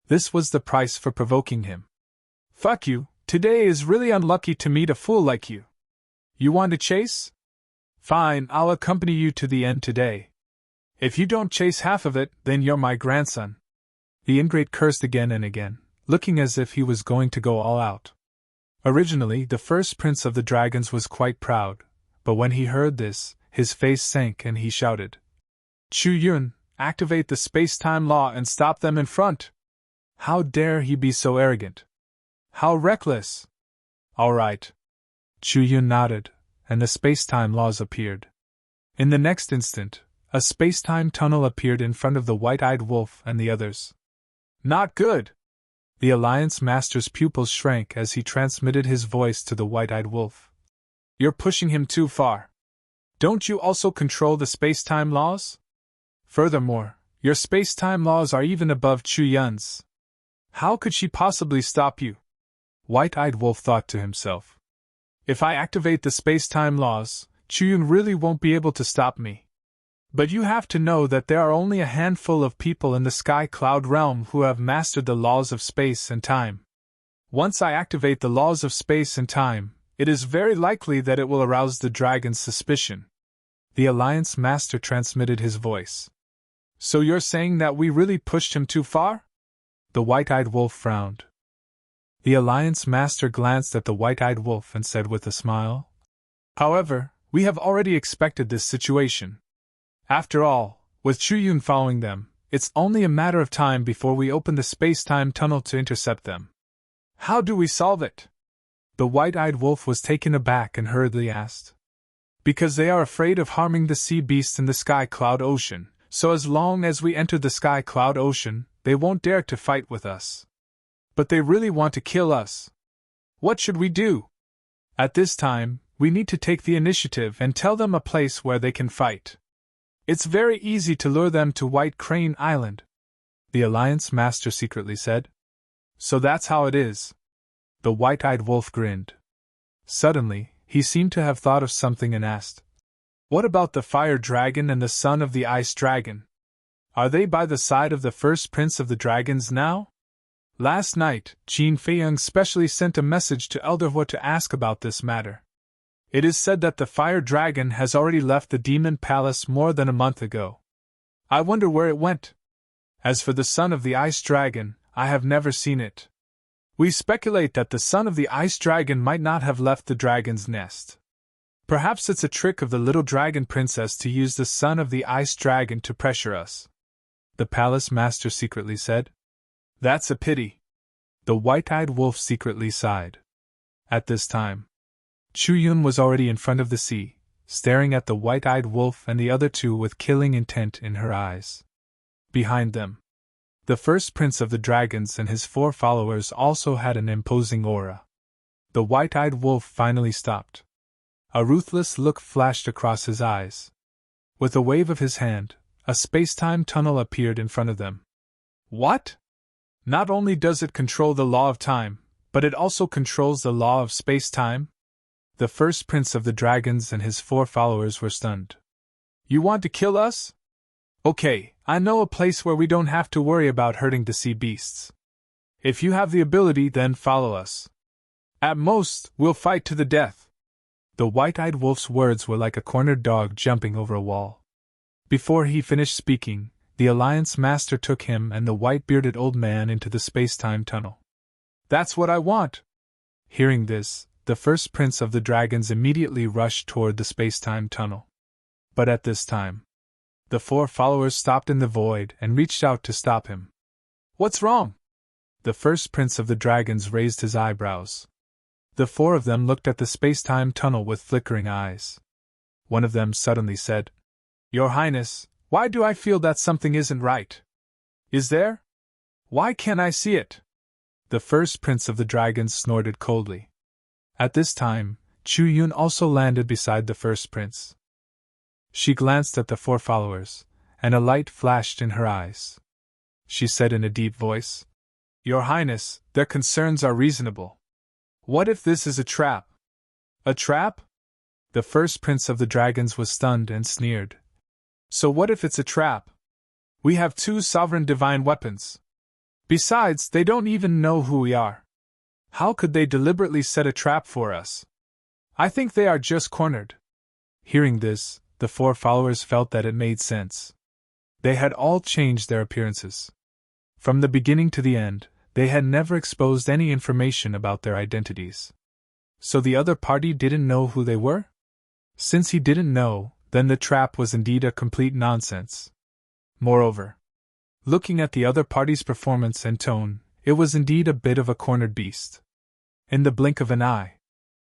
A: This was the price for provoking him. Fuck you, today is really unlucky to meet a fool like you. You want to chase? Fine, I'll accompany you to the end today. If you don't chase half of it, then you're my grandson. The ingrate cursed again and again, looking as if he was going to go all out. Originally, the first prince of the dragons was quite proud, but when he heard this, his face sank and he shouted, Chu Yun, activate the space-time law and stop them in front! How dare he be so arrogant? How reckless! All right. Chu Yun nodded, and the space-time laws appeared. In the next instant, a space-time tunnel appeared in front of the white-eyed wolf and the others. Not good! The Alliance Master's pupils shrank as he transmitted his voice to the white-eyed wolf. You're pushing him too far. Don't you also control the space-time laws? Furthermore, your space-time laws are even above Chu Yun's. How could she possibly stop you? White-eyed wolf thought to himself. If I activate the space-time laws, Chu Yun really won't be able to stop me. But you have to know that there are only a handful of people in the Sky Cloud realm who have mastered the laws of space and time. Once I activate the laws of space and time, it is very likely that it will arouse the dragon's suspicion. The Alliance Master transmitted his voice. So you're saying that we really pushed him too far? The white-eyed wolf frowned. The Alliance Master glanced at the white-eyed wolf and said with a smile, However, we have already expected this situation. After all, with Chu Yun following them, it's only a matter of time before we open the space-time tunnel to intercept them. How do we solve it? The white-eyed wolf was taken aback and hurriedly asked. Because they are afraid of harming the sea beasts in the Sky Cloud Ocean, so as long as we enter the Sky Cloud Ocean, they won't dare to fight with us. But they really want to kill us. What should we do? At this time, we need to take the initiative and tell them a place where they can fight. It's very easy to lure them to White Crane Island, the Alliance Master secretly said. So that's how it is. The white-eyed wolf grinned. Suddenly, he seemed to have thought of something and asked, What about the fire dragon and the son of the ice dragon? Are they by the side of the first prince of the dragons now? Last night, Qin Feiyang specially sent a message to Elder Hua to ask about this matter. It is said that the fire dragon has already left the demon palace more than a month ago. I wonder where it went. As for the son of the ice dragon, I have never seen it. We speculate that the son of the ice dragon might not have left the dragon's nest. Perhaps it's a trick of the little dragon princess to use the son of the ice dragon to pressure us, the palace master secretly said. That's a pity. The white-eyed wolf secretly sighed. At this time, Chu Yun was already in front of the sea, staring at the white-eyed wolf and the other two with killing intent in her eyes. Behind them, the first prince of the dragons and his 4 followers also had an imposing aura. The white-eyed wolf finally stopped. A ruthless look flashed across his eyes. With a wave of his hand, a space-time tunnel appeared in front of them. What? Not only does it control the law of time, but it also controls the law of space-time? The first prince of the dragons and his 4 followers were stunned. You want to kill us? Okay, I know a place where we don't have to worry about hurting the sea beasts. If you have the ability, then follow us. At most, we'll fight to the death. The white-eyed wolf's words were like a cornered dog jumping over a wall. Before he finished speaking, the Alliance Master took him and the white-bearded old man into the space-time tunnel. That's what I want! Hearing this, the first prince of the dragons immediately rushed toward the space-time tunnel. But at this time, the 4 followers stopped in the void and reached out to stop him. What's wrong? The first prince of the dragons raised his eyebrows. The four of them looked at the space-time tunnel with flickering eyes. One of them suddenly said, "Your Highness, why do I feel that something isn't right? Is there? Why can't I see it?" The first prince of the dragons snorted coldly. At this time, Chu Yun also landed beside the first prince. She glanced at the four followers, and a light flashed in her eyes. She said in a deep voice, "Your Highness, their concerns are reasonable. What if this is a trap?" "A trap?" The first prince of the dragons was stunned and sneered. "So what if it's a trap? We have 2 sovereign divine weapons. Besides, they don't even know who we are. How could they deliberately set a trap for us? I think they are just cornered." Hearing this, the four followers felt that it made sense. They had all changed their appearances. From the beginning to the end, they had never exposed any information about their identities. So the other party didn't know who they were? Since he didn't know, then the trap was indeed a complete nonsense. Moreover, looking at the other party's performance and tone, it was indeed a bit of a cornered beast. In the blink of an eye,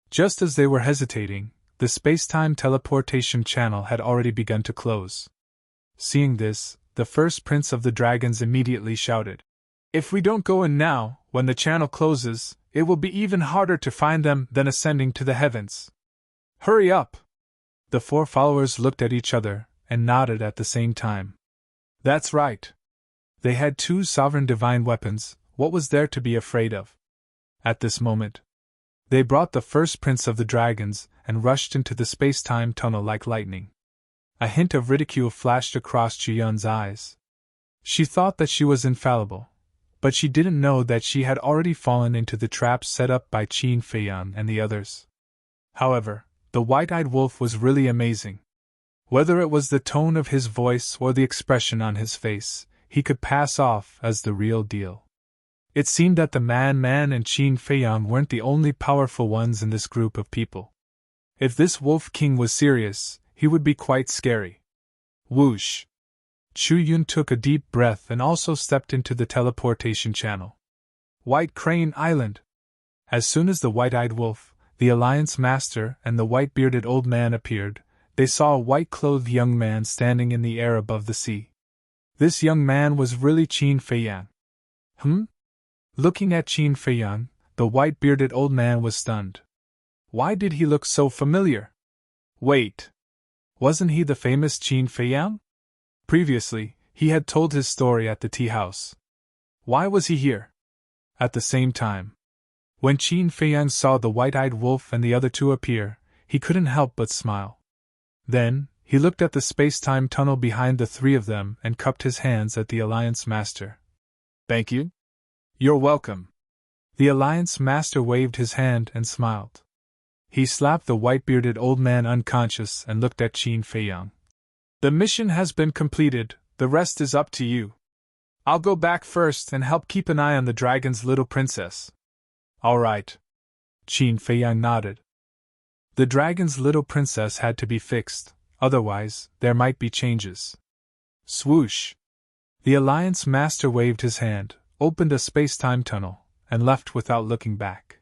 A: just as they were hesitating, the space-time teleportation channel had already begun to close. Seeing this, the first prince of the dragons immediately shouted, "If we don't go in now, when the channel closes, it will be even harder to find them than ascending to the heavens. Hurry up!" The four followers looked at each other and nodded at the same time. That's right. They had 2 sovereign divine weapons. What was there to be afraid of? At this moment, they brought the first prince of the dragons and rushed into the space-time tunnel like lightning. A hint of ridicule flashed across Chi-Yun's eyes. She thought that she was infallible, but she didn't know that she had already fallen into the trap set up by Qin Feiyan and the others. However, the white-eyed wolf was really amazing. Whether it was the tone of his voice or the expression on his face, he could pass off as the real deal. It seemed that the Man and Qin Feiyan weren't the only powerful ones in this group of people. If this Wolf King was serious, he would be quite scary. Whoosh! Chu Yun took a deep breath and also stepped into the teleportation channel. White Crane Island! As soon as the white-eyed wolf, the Alliance Master, and the white-bearded old man appeared, they saw a white-clothed young man standing in the air above the sea. This young man was really Qin Feiyan. Looking at Qin Feiyan, the white-bearded old man was stunned. Why did he look so familiar? Wait! Wasn't he the famous Qin Feiyan? Previously, he had told his story at the tea house. Why was he here? At the same time, when Qin Feiyan saw the white-eyed wolf and the other 2 appear, he couldn't help but smile. Then, he looked at the space-time tunnel behind the 3 of them and cupped his hands at the Alliance Master. "Thank you. You're welcome." The Alliance Master waved his hand and smiled. He slapped the white-bearded old man unconscious and looked at Qin Feiyan. "The mission has been completed, the rest is up to you. I'll go back first and help keep an eye on the dragon's little princess." "All right." Qin Feiyan nodded. The dragon's little princess had to be fixed, otherwise, there might be changes. Swoosh! The Alliance Master waved his hand, opened a space-time tunnel, and left without looking back.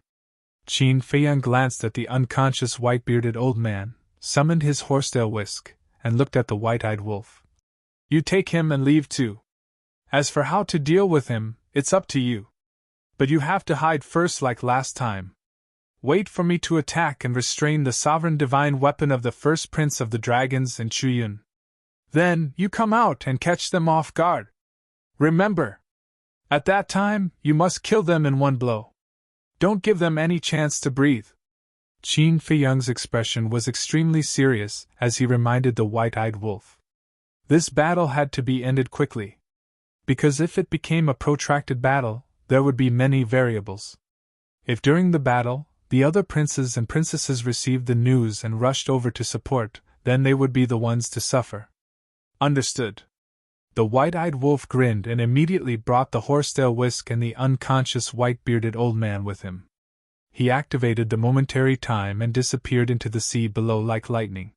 A: Qin Feiyan glanced at the unconscious white-bearded old man, summoned his horsetail whisk, and looked at the white-eyed wolf. "You take him and leave too. As for how to deal with him, it's up to you. But you have to hide first like last time. Wait for me to attack and restrain the sovereign divine weapon of the first prince of the dragons and Chu Yun. Then, you come out and catch them off guard. Remember! At that time, you must kill them in one blow. Don't give them any chance to breathe." Qin Feiyang's expression was extremely serious as he reminded the white-eyed wolf. This battle had to be ended quickly. Because if it became a protracted battle, there would be many variables. If during the battle, the other princes and princesses received the news and rushed over to support, then they would be the ones to suffer. Understood. The white-eyed wolf grinned and immediately brought the horsetail whisk and the unconscious white-bearded old man with him. He activated the momentary time and disappeared into the sea below like lightning.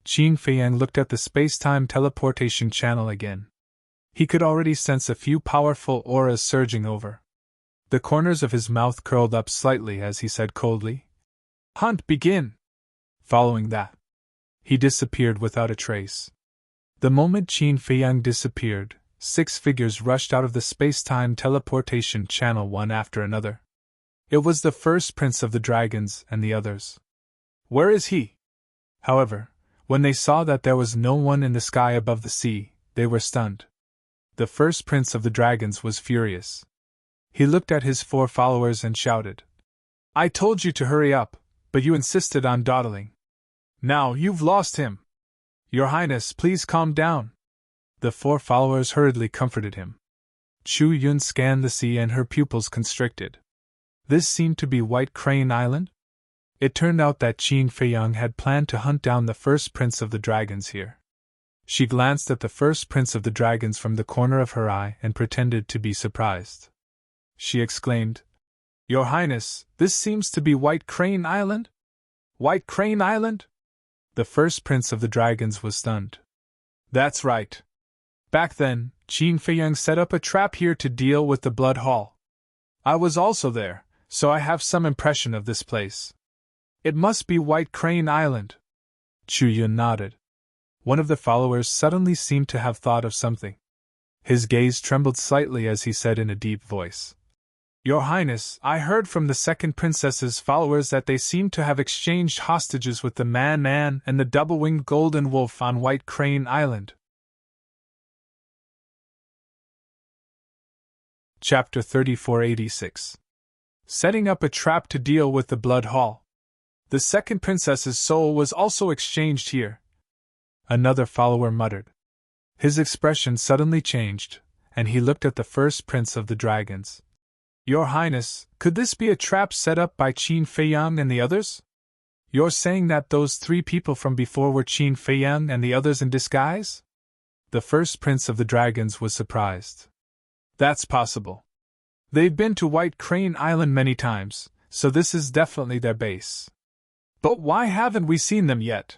A: Qin Feiyang looked at the space-time teleportation channel again. He could already sense a few powerful auras surging over. The corners of his mouth curled up slightly as he said coldly, "Hunt, begin!" Following that, he disappeared without a trace. The moment Qin Feiyang disappeared, 6 figures rushed out of the space-time teleportation channel one after another. It was the first prince of the dragons and the others. "Where is he?" However, when they saw that there was no one in the sky above the sea, they were stunned. The first prince of the dragons was furious. He looked at his 4 followers and shouted, "I told you to hurry up, but you insisted on dawdling. Now you've lost him. Your Highness, please calm down." The 4 followers hurriedly comforted him. Chu Yun scanned the sea and her pupils constricted. This seemed to be White Crane Island? It turned out that Qin Feiyang had planned to hunt down the first prince of the dragons here. She glanced at the first prince of the dragons from the corner of her eye and pretended to be surprised. She exclaimed, "Your Highness, this seems to be White Crane Island?" "White Crane Island?" The first prince of the dragons was stunned. "That's right. Back then, Qin Feiyang set up a trap here to deal with the Blood Hall. I was also there, so I have some impression of this place. It must be White Crane Island." Chu Yun nodded. One of the followers suddenly seemed to have thought of something. His gaze trembled slightly as he said in a deep voice, "Your Highness, I heard from the second princess's followers that they seem to have exchanged hostages with the man and the double-winged golden wolf on White Crane Island." Chapter 3486. Setting up a trap to deal with the Blood Hall. The second princess's soul was also exchanged here, another follower muttered. His expression suddenly changed, and he looked at the first prince of the dragons. "Your Highness, could this be a trap set up by Qin Feiyang and the others? You're saying that those 3 people from before were Qin Feiyang and the others in disguise?" The first prince of the dragons was surprised. "That's possible. They've been to White Crane Island many times, so this is definitely their base. But why haven't we seen them yet?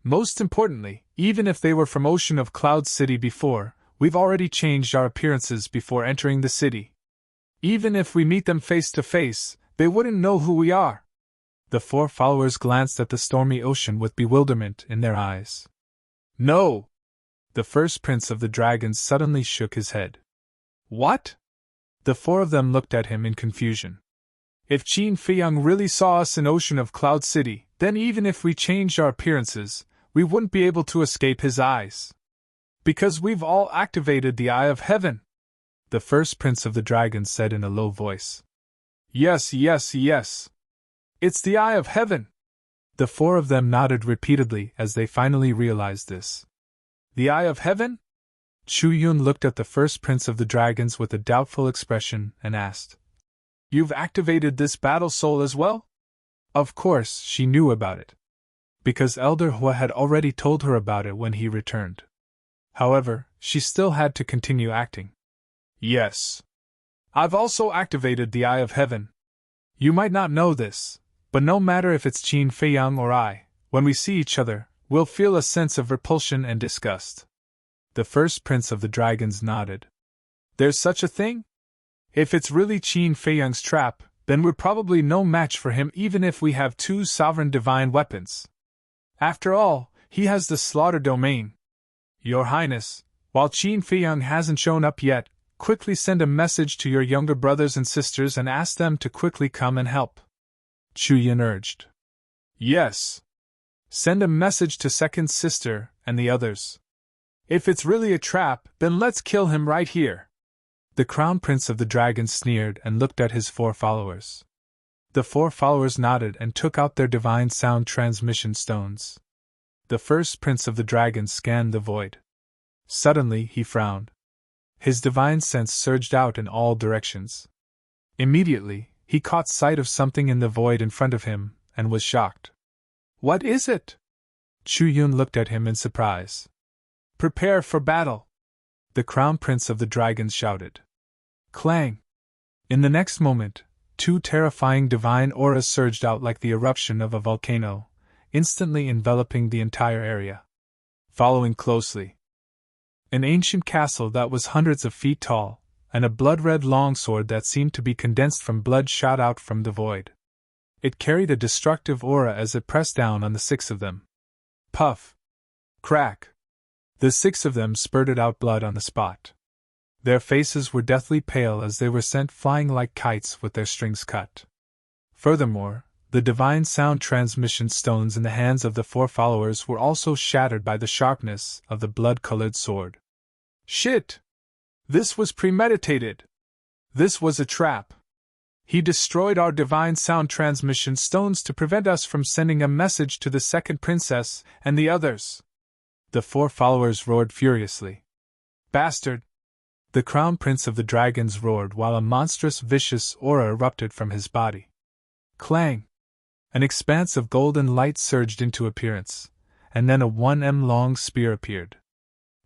A: Most importantly, even if they were from Ocean of Cloud City before, we've already changed our appearances before entering the city. Even if we meet them face to face, they wouldn't know who we are." The 4 followers glanced at the stormy ocean with bewilderment in their eyes. "No!" The first prince of the dragons suddenly shook his head. "What?" The 4 of them looked at him in confusion. "If Qin Feiyang really saw us in Ocean of Cloud City, then even if we changed our appearances, we wouldn't be able to escape his eyes. Because we've all activated the Eye of Heaven," the first prince of the dragons said in a low voice. Yes. It's the Eye of Heaven." The 4 of them nodded repeatedly as they finally realized this. "The Eye of Heaven?" Chu Yun looked at the first prince of the dragons with a doubtful expression and asked, "You've activated this battle soul as well?" Of course, she knew about it, because Elder Hua had already told her about it when he returned. However, she still had to continue acting. "Yes. I've also activated the Eye of Heaven. You might not know this, but no matter if it's Qin Feiyang or I, when we see each other, we'll feel a sense of repulsion and disgust." The first prince of the dragons nodded. "There's such a thing? If it's really Qin Feiyang's trap, then we're probably no match for him even if we have 2 sovereign divine weapons. After all, he has the slaughter domain. Your Highness, while Qin Feiyang hasn't shown up yet, quickly send a message to your younger brothers and sisters and ask them to quickly come and help," Chu Yun urged. "Yes. Send a message to second sister and the others. If it's really a trap, then let's kill him right here." The crown prince of the dragons sneered and looked at his 4 followers. The 4 followers nodded and took out their divine sound transmission stones. The first prince of the dragons scanned the void. Suddenly he frowned. His divine sense surged out in all directions. Immediately, he caught sight of something in the void in front of him, and was shocked. "What is it?" Chu Yun looked at him in surprise. "Prepare for battle!" the crown prince of the dragons shouted. Clang! In the next moment, 2 terrifying divine auras surged out like the eruption of a volcano, instantly enveloping the entire area. Following closely, an ancient castle that was hundreds of feet tall, and a blood-red longsword that seemed to be condensed from blood shot out from the void. It carried a destructive aura as it pressed down on the 6 of them. Puff! Crack! The 6 of them spurted out blood on the spot. Their faces were deathly pale as they were sent flying like kites with their strings cut. Furthermore, the divine sound transmission stones in the hands of the 4 followers were also shattered by the sharpness of the blood-colored sword. Shit! This was premeditated! This was a trap! He destroyed our divine sound transmission stones to prevent us from sending a message to the second princess and the others! The 4 followers roared furiously. Bastard! The crown prince of the dragons roared while a monstrous vicious aura erupted from his body. Clang! An expanse of golden light surged into appearance, and then a 1 m long spear appeared.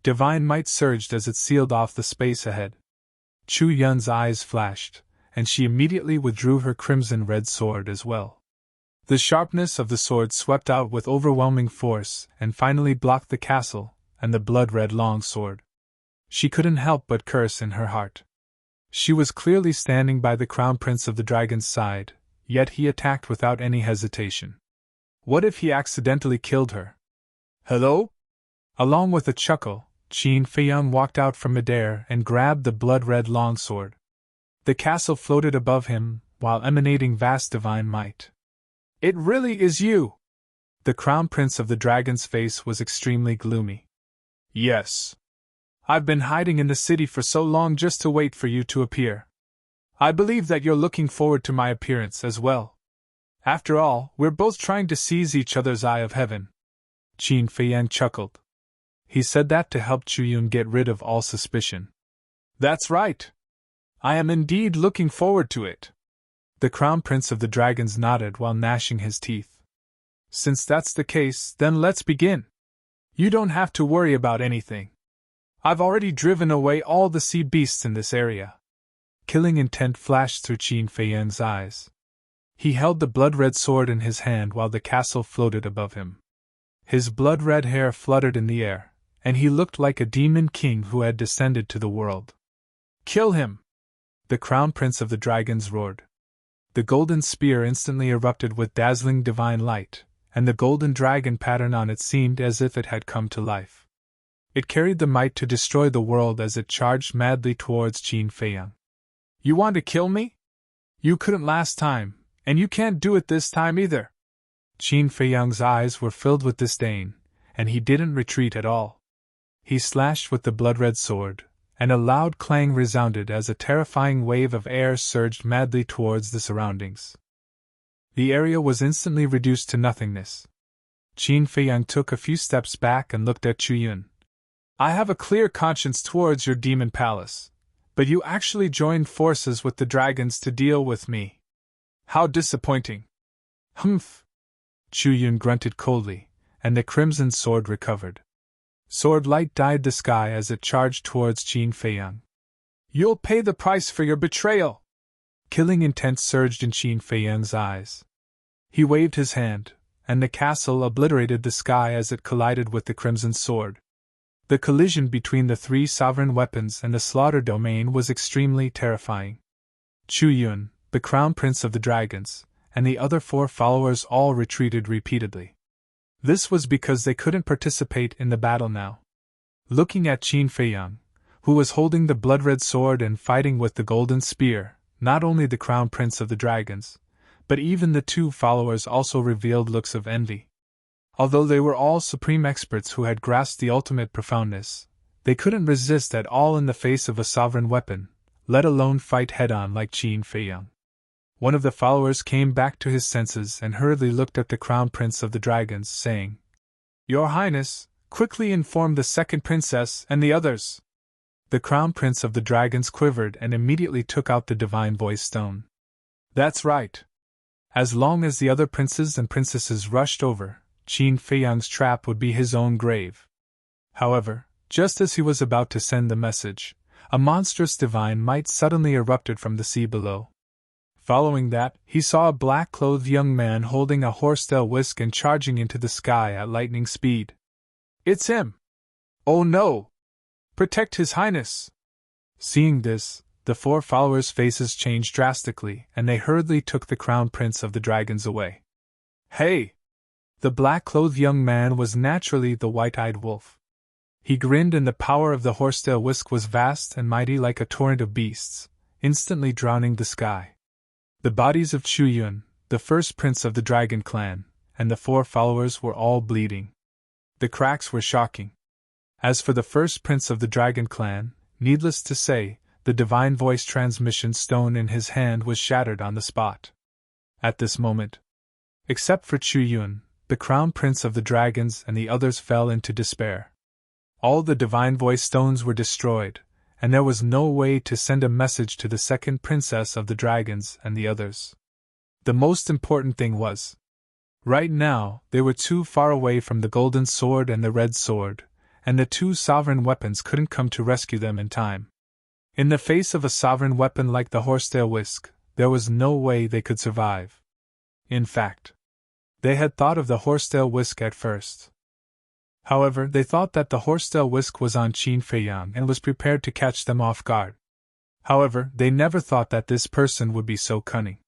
A: Divine might surged as it sealed off the space ahead. Chu Yun's eyes flashed, and she immediately withdrew her crimson red sword as well. The sharpness of the sword swept out with overwhelming force and finally blocked the castle and the blood-red long sword. She couldn't help but curse in her heart. She was clearly standing by the crown prince of the dragon's side, yet he attacked without any hesitation. What if he accidentally killed her? Hello? Along with a chuckle, Qin Feiyang walked out from midair and grabbed the blood-red longsword. The castle floated above him, while emanating vast divine might. It really is you! The crown prince of the dragon's face was extremely gloomy. Yes. I've been hiding in the city for so long just to wait for you to appear. I believe that you're looking forward to my appearance as well. After all, we're both trying to seize each other's eye of heaven. Qin Feiyang chuckled. He said that to help Chu Yun get rid of all suspicion. That's right. I am indeed looking forward to it. The crown prince of the dragons nodded while gnashing his teeth. Since that's the case, then let's begin. You don't have to worry about anything. I've already driven away all the sea beasts in this area. Killing intent flashed through Qin Feiyang's eyes. He held the blood-red sword in his hand while the castle floated above him. His blood-red hair fluttered in the air, and he looked like a demon king who had descended to the world. Kill him! The crown prince of the dragons roared. The golden spear instantly erupted with dazzling divine light, and the golden dragon pattern on it seemed as if it had come to life. It carried the might to destroy the world as it charged madly towards Qin Feiyang. You want to kill me? You couldn't last time, and you can't do it this time either. Qin Feiyang's eyes were filled with disdain, and he didn't retreat at all. He slashed with the blood-red sword, and a loud clang resounded as a terrifying wave of air surged madly towards the surroundings. The area was instantly reduced to nothingness. Qin Feiyang took a few steps back and looked at Chu Yun. I have a clear conscience towards your demon palace, but you actually joined forces with the dragons to deal with me. How disappointing. Humph! Chu Yun grunted coldly, and the crimson sword recovered. Sword light dyed the sky as it charged towards Qin Feiyang. You'll pay the price for your betrayal! Killing intent surged in Qin Feiyang's eyes. He waved his hand, and the castle obliterated the sky as it collided with the crimson sword. The collision between the 3 sovereign weapons and the slaughter domain was extremely terrifying. Chu Yun, the crown prince of the dragons, and the other 4 followers all retreated repeatedly. This was because they couldn't participate in the battle now. Looking at Qin Feiyang, who was holding the blood-red sword and fighting with the golden spear, not only the crown prince of the dragons, but even the 2 followers also revealed looks of envy. Although they were all supreme experts who had grasped the ultimate profoundness, they couldn't resist at all in the face of a sovereign weapon, let alone fight head-on like Qin Feiyang. One of the followers came back to his senses and hurriedly looked at the crown prince of the dragons, saying, Your Highness, quickly inform the second princess and the others. The crown prince of the dragons quivered and immediately took out the divine voice stone. That's right. As long as the other princes and princesses rushed over, Qin Feiyang's trap would be his own grave. However, just as he was about to send the message, a monstrous divine might suddenly erupted from the sea below. Following that, he saw a black-clothed young man holding a horse-tail whisk and charging into the sky at lightning speed. It's him! Oh no! Protect His Highness! Seeing this, the four followers' faces changed drastically, and they hurriedly took the crown prince of the dragons away. Hey! The black-clothed young man was naturally the white-eyed wolf. He grinned, and the power of the horsetail whisk was vast and mighty like a torrent of beasts, instantly drowning the sky. The bodies of Chu Yun, the first prince of the dragon clan, and the four followers were all bleeding. The cracks were shocking. As for the first prince of the dragon clan, needless to say, the divine voice transmission stone in his hand was shattered on the spot. At this moment, except for Chu Yun, the crown prince of the dragons and the others fell into despair. All the divine voice stones were destroyed, and there was no way to send a message to the second princess of the dragons and the others. The most important thing was, right now, they were too far away from the golden sword and the red sword, and the two sovereign weapons couldn't come to rescue them in time. In the face of a sovereign weapon like the horsetail whisk, there was no way they could survive. In fact, they had thought of the horsetail whisk at first. However, they thought that the horsetail whisk was on Qin Feiyang and was prepared to catch them off guard. However, they never thought that this person would be so cunning.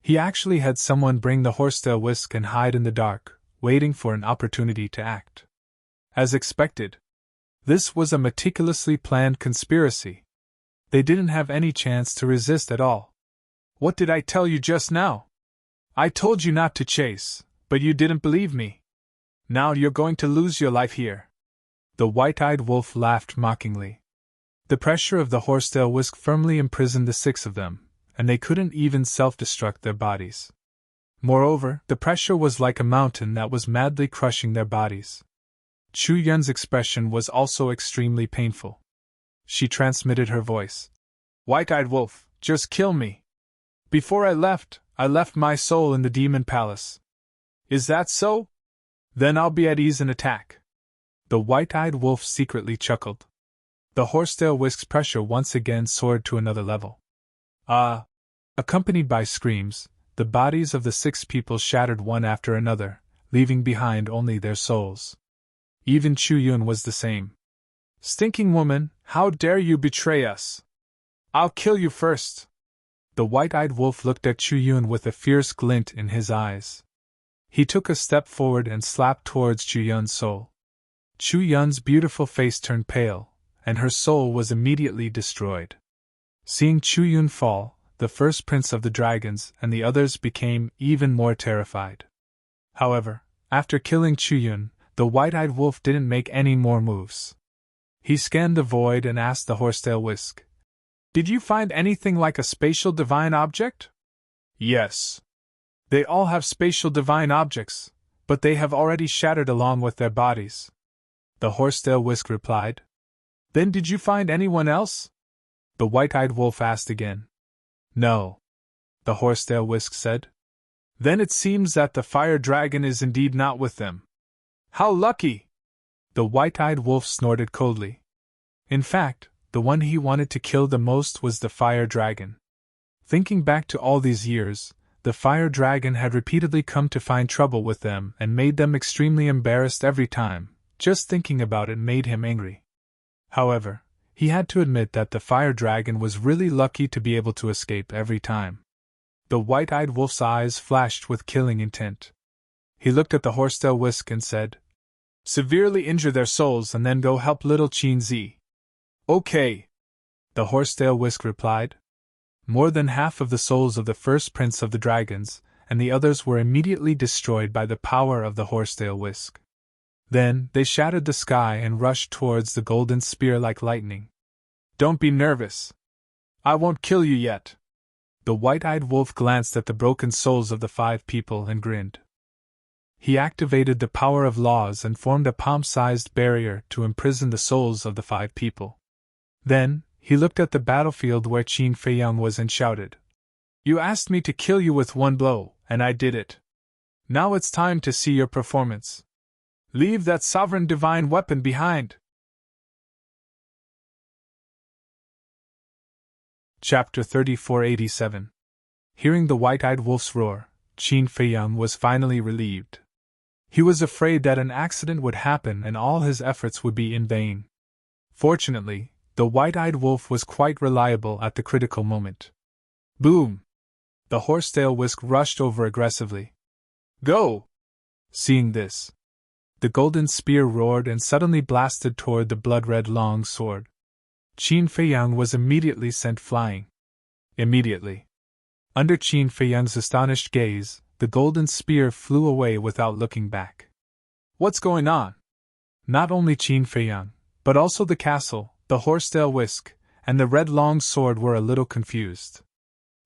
A: He actually had someone bring the horsetail whisk and hide in the dark, waiting for an opportunity to act. As expected, this was a meticulously planned conspiracy. They didn't have any chance to resist at all. What did I tell you just now? I told you not to chase, but you didn't believe me. Now you're going to lose your life here. The white-eyed wolf laughed mockingly. The pressure of the horsetail whisk firmly imprisoned the six of them, and they couldn't even self-destruct their bodies. Moreover, the pressure was like a mountain that was madly crushing their bodies. Chu Yun's expression was also extremely painful. She transmitted her voice. White-eyed wolf, just kill me. Before I left my soul in the demon palace. Is that so? Then I'll be at ease in attack. The white-eyed wolf secretly chuckled. The horsetail whisk's pressure once again soared to another level. Accompanied by screams, the bodies of the six people shattered one after another, leaving behind only their souls. Even Chu Yun was the same. Stinking woman, how dare you betray us? I'll kill you first. The white-eyed wolf looked at Chu Yun with a fierce glint in his eyes. He took a step forward and slapped towards Chu Yun's soul. Chu Yun's beautiful face turned pale, and her soul was immediately destroyed. Seeing Chu Yun fall, the first prince of the dragons and the others became even more terrified. However, after killing Chu Yun, the white-eyed wolf didn't make any more moves. He scanned the void and asked the horsetail whisk, Did you find anything like a spatial divine object? Yes. They all have spatial divine objects, but they have already shattered along with their bodies. The horsetail whisk replied. Then did you find anyone else? The white-eyed wolf asked again. No. The horsetail whisk said. Then it seems that the fire dragon is indeed not with them. How lucky! The white-eyed wolf snorted coldly. In fact, the one he wanted to kill the most was the fire dragon. Thinking back to all these years, the fire dragon had repeatedly come to find trouble with them and made them extremely embarrassed every time. Just thinking about it made him angry. However, he had to admit that the fire dragon was really lucky to be able to escape every time. The white-eyed wolf's eyes flashed with killing intent. He looked at the horsetail whisk and said, Severely injure their souls and then go help little Qin Zi. Okay. The horsetail whisk replied. More than half of the souls of the first prince of the dragons and the others were immediately destroyed by the power of the horsetail whisk. Then they shattered the sky and rushed towards the golden spear like lightning. Don't be nervous. I won't kill you yet. The white-eyed wolf glanced at the broken souls of the five people and grinned. He activated the power of laws and formed a palm-sized barrier to imprison the souls of the five people. Then, he looked at the battlefield where Qin Feiyang was and shouted, You asked me to kill you with one blow, and I did it. Now it's time to see your performance. Leave that sovereign divine weapon behind. Chapter 3487. Hearing the white-eyed wolf's roar, Qin Feiyang was finally relieved. He was afraid that an accident would happen and all his efforts would be in vain. Fortunately, the white-eyed wolf was quite reliable at the critical moment. Boom! The horsetail whisk rushed over aggressively. Go! Seeing this, the golden spear roared and suddenly blasted toward the blood-red long sword. Qin Feiyang was immediately sent flying. Immediately. Under Qin Feiyang's astonished gaze, the golden spear flew away without looking back. What's going on? Not only Qin Feiyang, but also the castle, the horsetail whisk, and the red long sword were a little confused.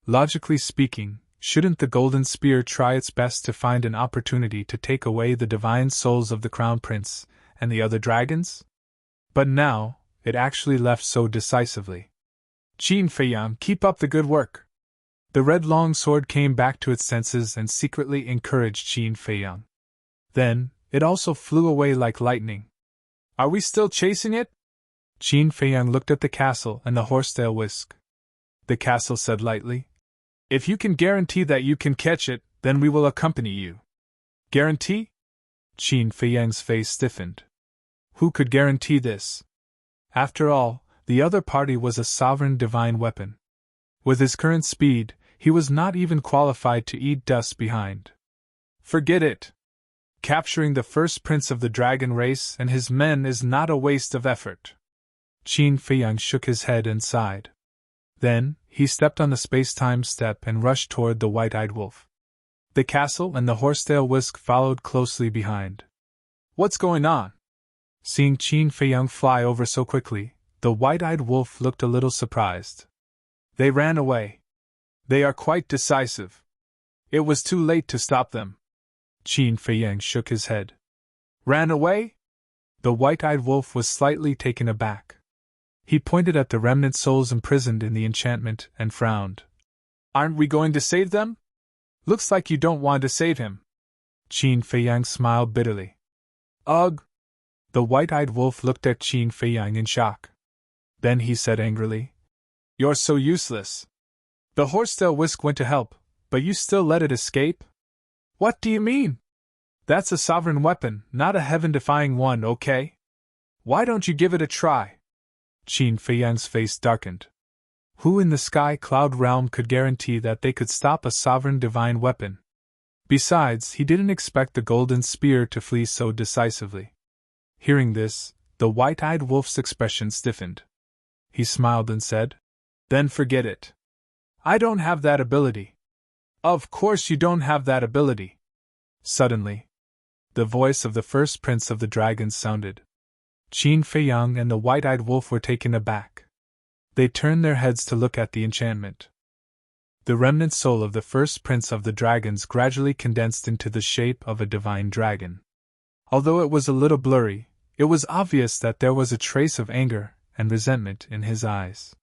A: Logically speaking, shouldn't the golden spear try its best to find an opportunity to take away the divine souls of the crown prince and the other dragons? But now, it actually left so decisively. Qin Feiyang, keep up the good work. The red long sword came back to its senses and secretly encouraged Qin Feiyang. Then, it also flew away like lightning. Are we still chasing it? Qin Feiyang looked at the castle and the horsetail whisk. The castle said lightly, if you can guarantee that you can catch it, then we will accompany you. Guarantee? Qin Feiyang's face stiffened. Who could guarantee this? After all, the other party was a sovereign divine weapon. With his current speed, he was not even qualified to eat dust behind. Forget it. Capturing the first prince of the dragon race and his men is not a waste of effort. Qin Feiyang shook his head and sighed. Then, he stepped on the space-time step and rushed toward the white-eyed wolf. The castle and the horsetail whisk followed closely behind. What's going on? Seeing Qin Feiyang fly over so quickly, the white-eyed wolf looked a little surprised. They ran away. They are quite decisive. It was too late to stop them. Qin Feiyang shook his head. Ran away? The white-eyed wolf was slightly taken aback. He pointed at the remnant souls imprisoned in the enchantment and frowned. Aren't we going to save them? Looks like you don't want to save him. Qin Feiyang smiled bitterly. Ugh! The white-eyed wolf looked at Qin Feiyang in shock. Then he said angrily, You're so useless. The horsetail whisk went to help, but you still let it escape? What do you mean? That's a sovereign weapon, not a heaven-defying one, okay? Why don't you give it a try? Qin Feiyang's face darkened. Who in the sky cloud realm could guarantee that they could stop a sovereign divine weapon? Besides, he didn't expect the golden spear to flee so decisively. Hearing this, the white-eyed wolf's expression stiffened. He smiled and said, Then forget it. I don't have that ability. Of course you don't have that ability. Suddenly, the voice of the first prince of the dragons sounded. Qin Feiyang and the white-eyed wolf were taken aback. They turned their heads to look at the enchantment. The remnant soul of the first prince of the dragons gradually condensed into the shape of a divine dragon. Although it was a little blurry, it was obvious that there was a trace of anger and resentment in his eyes.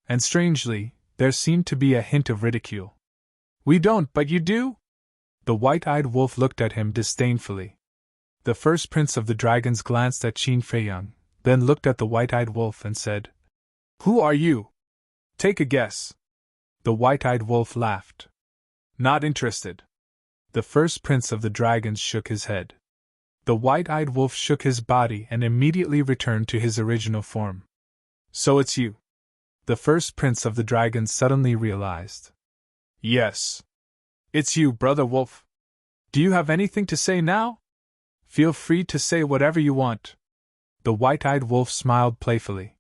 A: And strangely, there seemed to be a hint of ridicule. We don't, but you do? The white-eyed wolf looked at him disdainfully. The first prince of the dragons glanced at Qin Feiyang, then looked at the white-eyed wolf and said, Who are you? Take a guess. The white-eyed wolf laughed. Not interested. The first prince of the dragons shook his head. The white-eyed wolf shook his body and immediately returned to his original form. So it's you. The first prince of the dragons suddenly realized. Yes. It's you, brother wolf. Do you have anything to say now? Feel free to say whatever you want. The white-eyed wolf smiled playfully.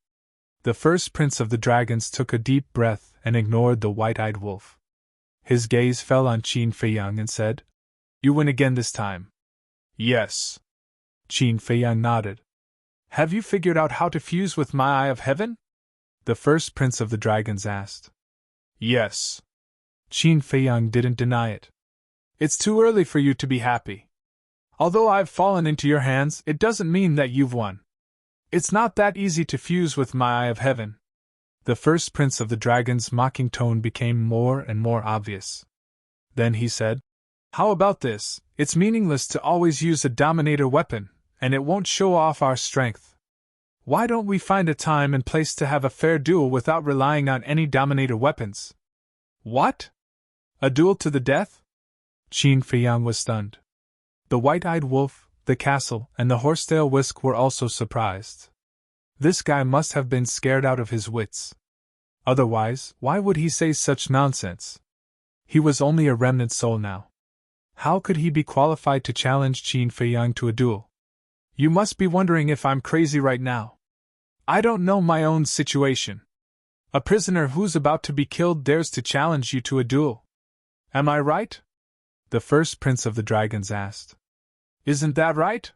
A: The first prince of the dragons took a deep breath and ignored the white-eyed wolf. His gaze fell on Qin Feiyang and said, You win again this time. Yes. Qin Feiyang nodded. Have you figured out how to fuse with my Eye of Heaven? The first prince of the dragons asked. Yes. Qin Feiyang didn't deny it. It's too early for you to be happy. Although I've fallen into your hands, it doesn't mean that you've won. It's not that easy to fuse with my Eye of Heaven. The first prince of the dragon's mocking tone became more and more obvious. Then he said, How about this? It's meaningless to always use a dominator weapon, and it won't show off our strength. Why don't we find a time and place to have a fair duel without relying on any dominator weapons? What? A duel to the death? Qin Feiyang was stunned. The white-eyed wolf, the castle, and the horsetail whisk were also surprised. This guy must have been scared out of his wits. Otherwise, why would he say such nonsense? He was only a remnant soul now. How could he be qualified to challenge Qin Feiyang to a duel? You must be wondering if I'm crazy right now. I don't know my own situation. A prisoner who's about to be killed dares to challenge you to a duel. Am I right? The first prince of the dragons asked. Isn't that right?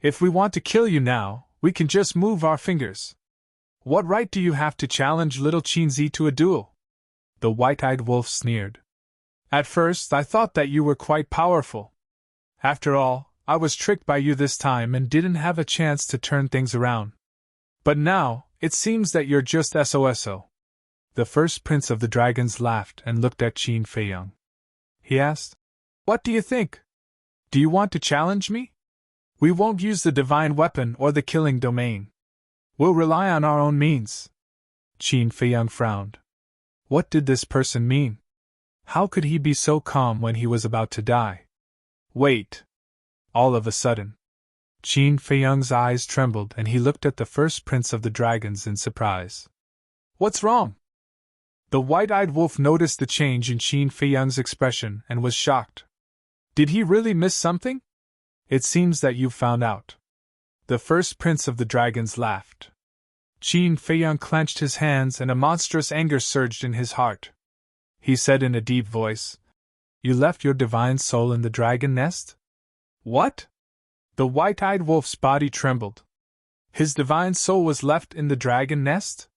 A: If we want to kill you now, we can just move our fingers. What right do you have to challenge little Qinzi to a duel? The white-eyed wolf sneered. At first I thought that you were quite powerful. After all, I was tricked by you this time and didn't have a chance to turn things around. But now, it seems that you're just SOSO. The first prince of the dragons laughed and looked at Qin Feiyang. He asked, What do you think? Do you want to challenge me? We won't use the divine weapon or the killing domain. We'll rely on our own means. Qin Feiyang frowned. What did this person mean? How could he be so calm when he was about to die? Wait. All of a sudden, Qin Feiyang's eyes trembled and he looked at the first prince of the dragons in surprise. What's wrong? The white-eyed wolf noticed the change in Qin Feiyang's expression and was shocked. Did he really miss something? It seems that you've found out. The first prince of the dragons laughed. Qin Feiyang clenched his hands and a monstrous anger surged in his heart. He said in a deep voice, You left your divine soul in the dragon nest? What? The white-eyed wolf's body trembled. His divine soul was left in the dragon nest?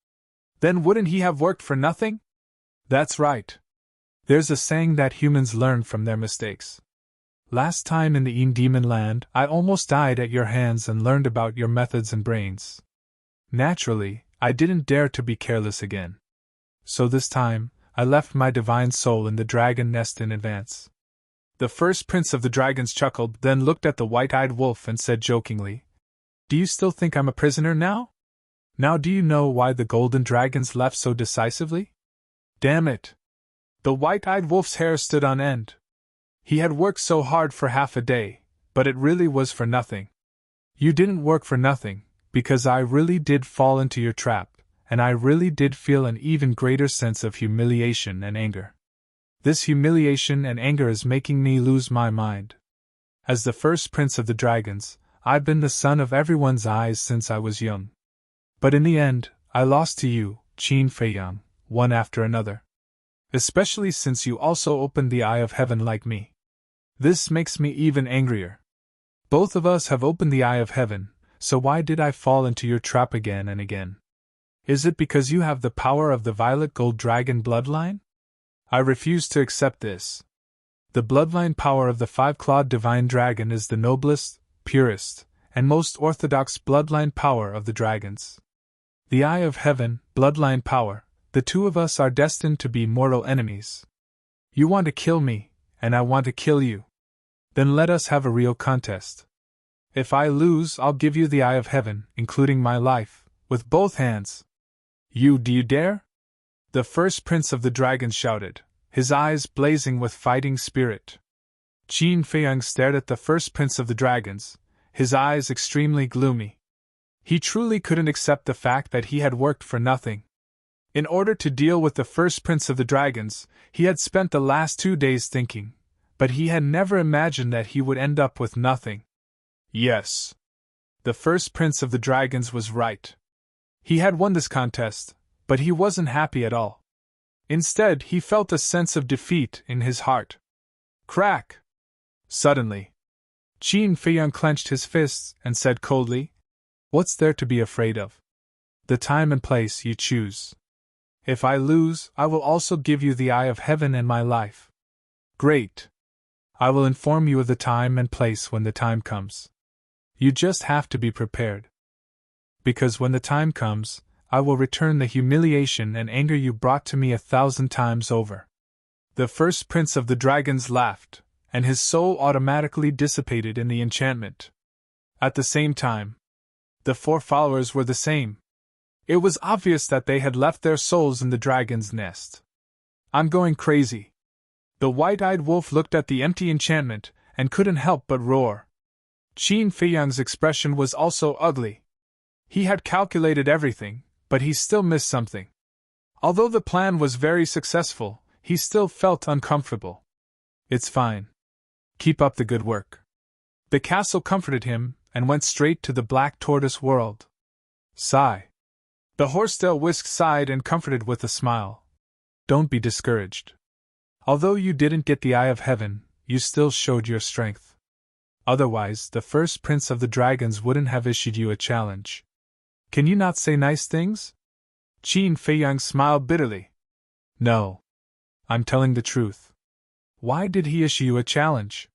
A: Then wouldn't he have worked for nothing? That's right. There's a saying that humans learn from their mistakes. Last time in the Demon Land, I almost died at your hands and learned about your methods and brains. Naturally, I didn't dare to be careless again. So this time, I left my divine soul in the dragon nest in advance. The first prince of the dragons chuckled, then looked at the white-eyed wolf and said jokingly, Do you still think I'm a prisoner now? Now do you know why the golden dragons left so decisively? Damn it! The white-eyed wolf's hair stood on end. He had worked so hard for half a day, but it really was for nothing. You didn't work for nothing, because I really did fall into your trap, and I really did feel an even greater sense of humiliation and anger. This humiliation and anger is making me lose my mind. As the first prince of the dragons, I've been the sun of everyone's eyes since I was young. But in the end, I lost to you, Qin Feiyang, one after another. Especially since you also opened the eye of heaven like me. This makes me even angrier. Both of us have opened the eye of heaven, so why did I fall into your trap again and again? Is it because you have the power of the violet gold dragon bloodline? I refuse to accept this. The bloodline power of the five-clawed divine dragon is the noblest, purest, and most orthodox bloodline power of the dragons. The eye of heaven, bloodline power, the two of us are destined to be mortal enemies. You want to kill me, and I want to kill you. Then let us have a real contest. If I lose, I'll give you the eye of heaven, including my life, with both hands. Do you dare? The first prince of the dragons shouted, his eyes blazing with fighting spirit. Qin Feiyang stared at the first prince of the dragons, his eyes extremely gloomy. He truly couldn't accept the fact that he had worked for nothing. In order to deal with the first prince of the dragons, he had spent the last 2 days thinking, but he had never imagined that he would end up with nothing. Yes. The first prince of the dragons was right. He had won this contest, but he wasn't happy at all. Instead, he felt a sense of defeat in his heart. Crack! Suddenly, Qin Feiyang clenched his fists and said coldly, What's there to be afraid of? The time and place you choose. If I lose, I will also give you the eye of heaven and my life. Great! I will inform you of the time and place when the time comes. You just have to be prepared. Because when the time comes, I will return the humiliation and anger you brought to me 1,000 times over. The first prince of the dragons laughed, and his soul automatically dissipated in the enchantment. At the same time, the 4 followers were the same. It was obvious that they had left their souls in the dragon's nest. I'm going crazy. The white-eyed wolf looked at the empty enchantment and couldn't help but roar. Qin Feiyang's expression was also ugly. He had calculated everything, but he still missed something. Although the plan was very successful, he still felt uncomfortable. It's fine. Keep up the good work. The castle comforted him, and went straight to the Black Tortoise world. Sigh. The horsetail whisk sighed and comforted with a smile. Don't be discouraged. Although you didn't get the Eye of Heaven, you still showed your strength. Otherwise, the first prince of the dragons wouldn't have issued you a challenge. Can you not say nice things? Qin Feiyang smiled bitterly. No. I'm telling the truth. Why did he issue you a challenge?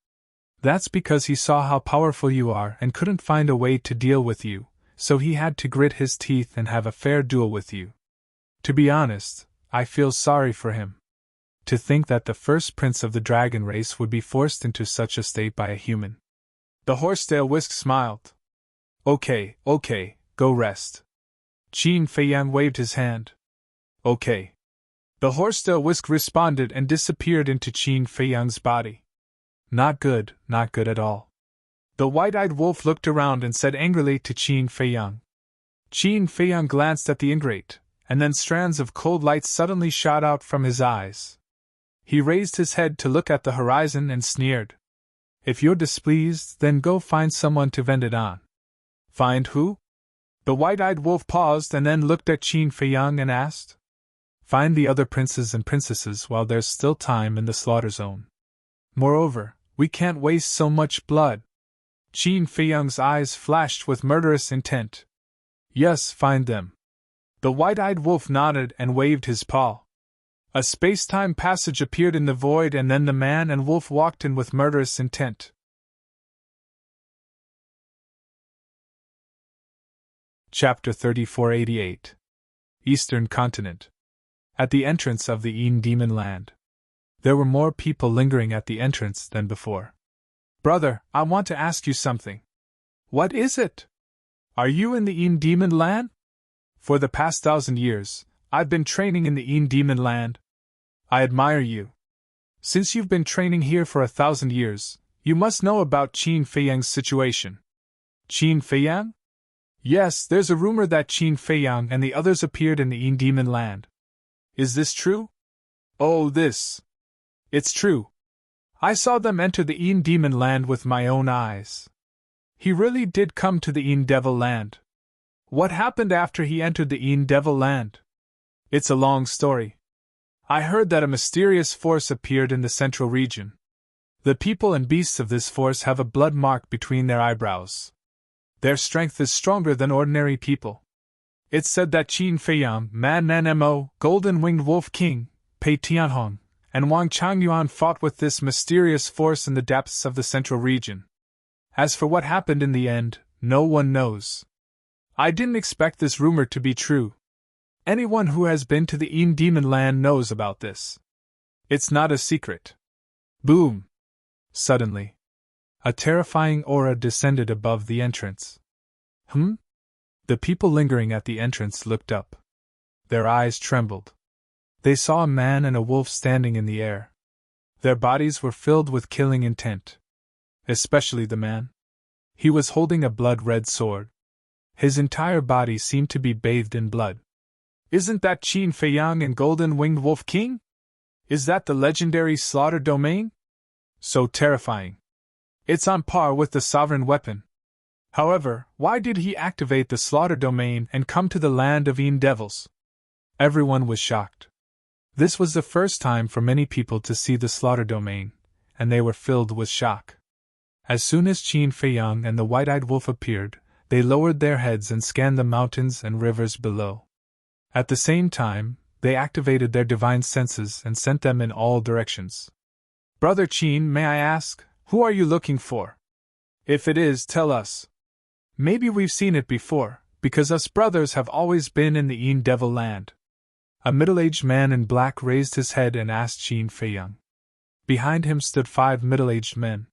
A: That's because he saw how powerful you are and couldn't find a way to deal with you, so he had to grit his teeth and have a fair duel with you. To be honest, I feel sorry for him. To think that the first prince of the dragon race would be forced into such a state by a human. The horsetail whisk smiled. Okay, go rest. Qin Feiyang waved his hand. Okay. The horsetail whisk responded and disappeared into Qin Feiyang's body. Not good at all. The white-eyed wolf looked around and said angrily to Qin Feiyang. Qin Feiyang glanced at the ingrate, and then strands of cold light suddenly shot out from his eyes. He raised his head to look at the horizon and sneered. If you're displeased, then go find someone to vent it on. Find who? The white-eyed wolf paused and then looked at Qin Feiyang and asked. Find the other princes and princesses while there's still time in the slaughter zone. Moreover, we can't waste so much blood. Qin Feiyang's eyes flashed with murderous intent. Yes, find them. The white-eyed wolf nodded and waved his paw. A space-time passage appeared in the void, and then the man and wolf walked in with murderous intent. Chapter 3488. Eastern Continent. At the entrance of the Yin Demon Land. There were more people lingering at the entrance than before. Brother, I want to ask you something. What is it? Are you in the Yin Demon Land? For the past 1,000 years, I've been training in the Yin Demon Land. I admire you. Since you've been training here for 1,000 years, you must know about Qin Feiyang's situation. Qin Feiyang? Yes, there's a rumor that Qin Feiyang and the others appeared in the Yin Demon Land. Is this true? Oh, this. It's true. I saw them enter the Yin Demon Land with my own eyes. He really did come to the Yin Devil Land. What happened after he entered the Yin Devil Land? It's a long story. I heard that a mysterious force appeared in the central region. The people and beasts of this force have a blood mark between their eyebrows. Their strength is stronger than ordinary people. It's said that Qin Feiyang, Man Nan Mo, Golden Winged Wolf King, Pei Tianhong, and Wang Changyuan fought with this mysterious force in the depths of the central region. As for what happened in the end, no one knows. I didn't expect this rumor to be true. Anyone who has been to the Yin Demon Land knows about this. It's not a secret. Boom! Suddenly, a terrifying aura descended above the entrance. The people lingering at the entrance looked up. Their eyes trembled. They saw a man and a wolf standing in the air. Their bodies were filled with killing intent. Especially the man. He was holding a blood-red sword. His entire body seemed to be bathed in blood. Isn't that Qin Feiyang and Golden Winged Wolf King? Is that the legendary slaughter domain? So terrifying. It's on par with the sovereign weapon. However, why did he activate the slaughter domain and come to the land of Yin Devils? Everyone was shocked. This was the first time for many people to see the slaughter domain, and they were filled with shock. As soon as Qin Feiyang and the white-eyed wolf appeared, they lowered their heads and scanned the mountains and rivers below. At the same time, they activated their divine senses and sent them in all directions. Brother Qin, may I ask, who are you looking for? If it is, tell us. Maybe we've seen it before, because us brothers have always been in the Yin Devil Land. A middle-aged man in black raised his head and asked Qin Feiyang. Behind him stood 5 middle-aged men.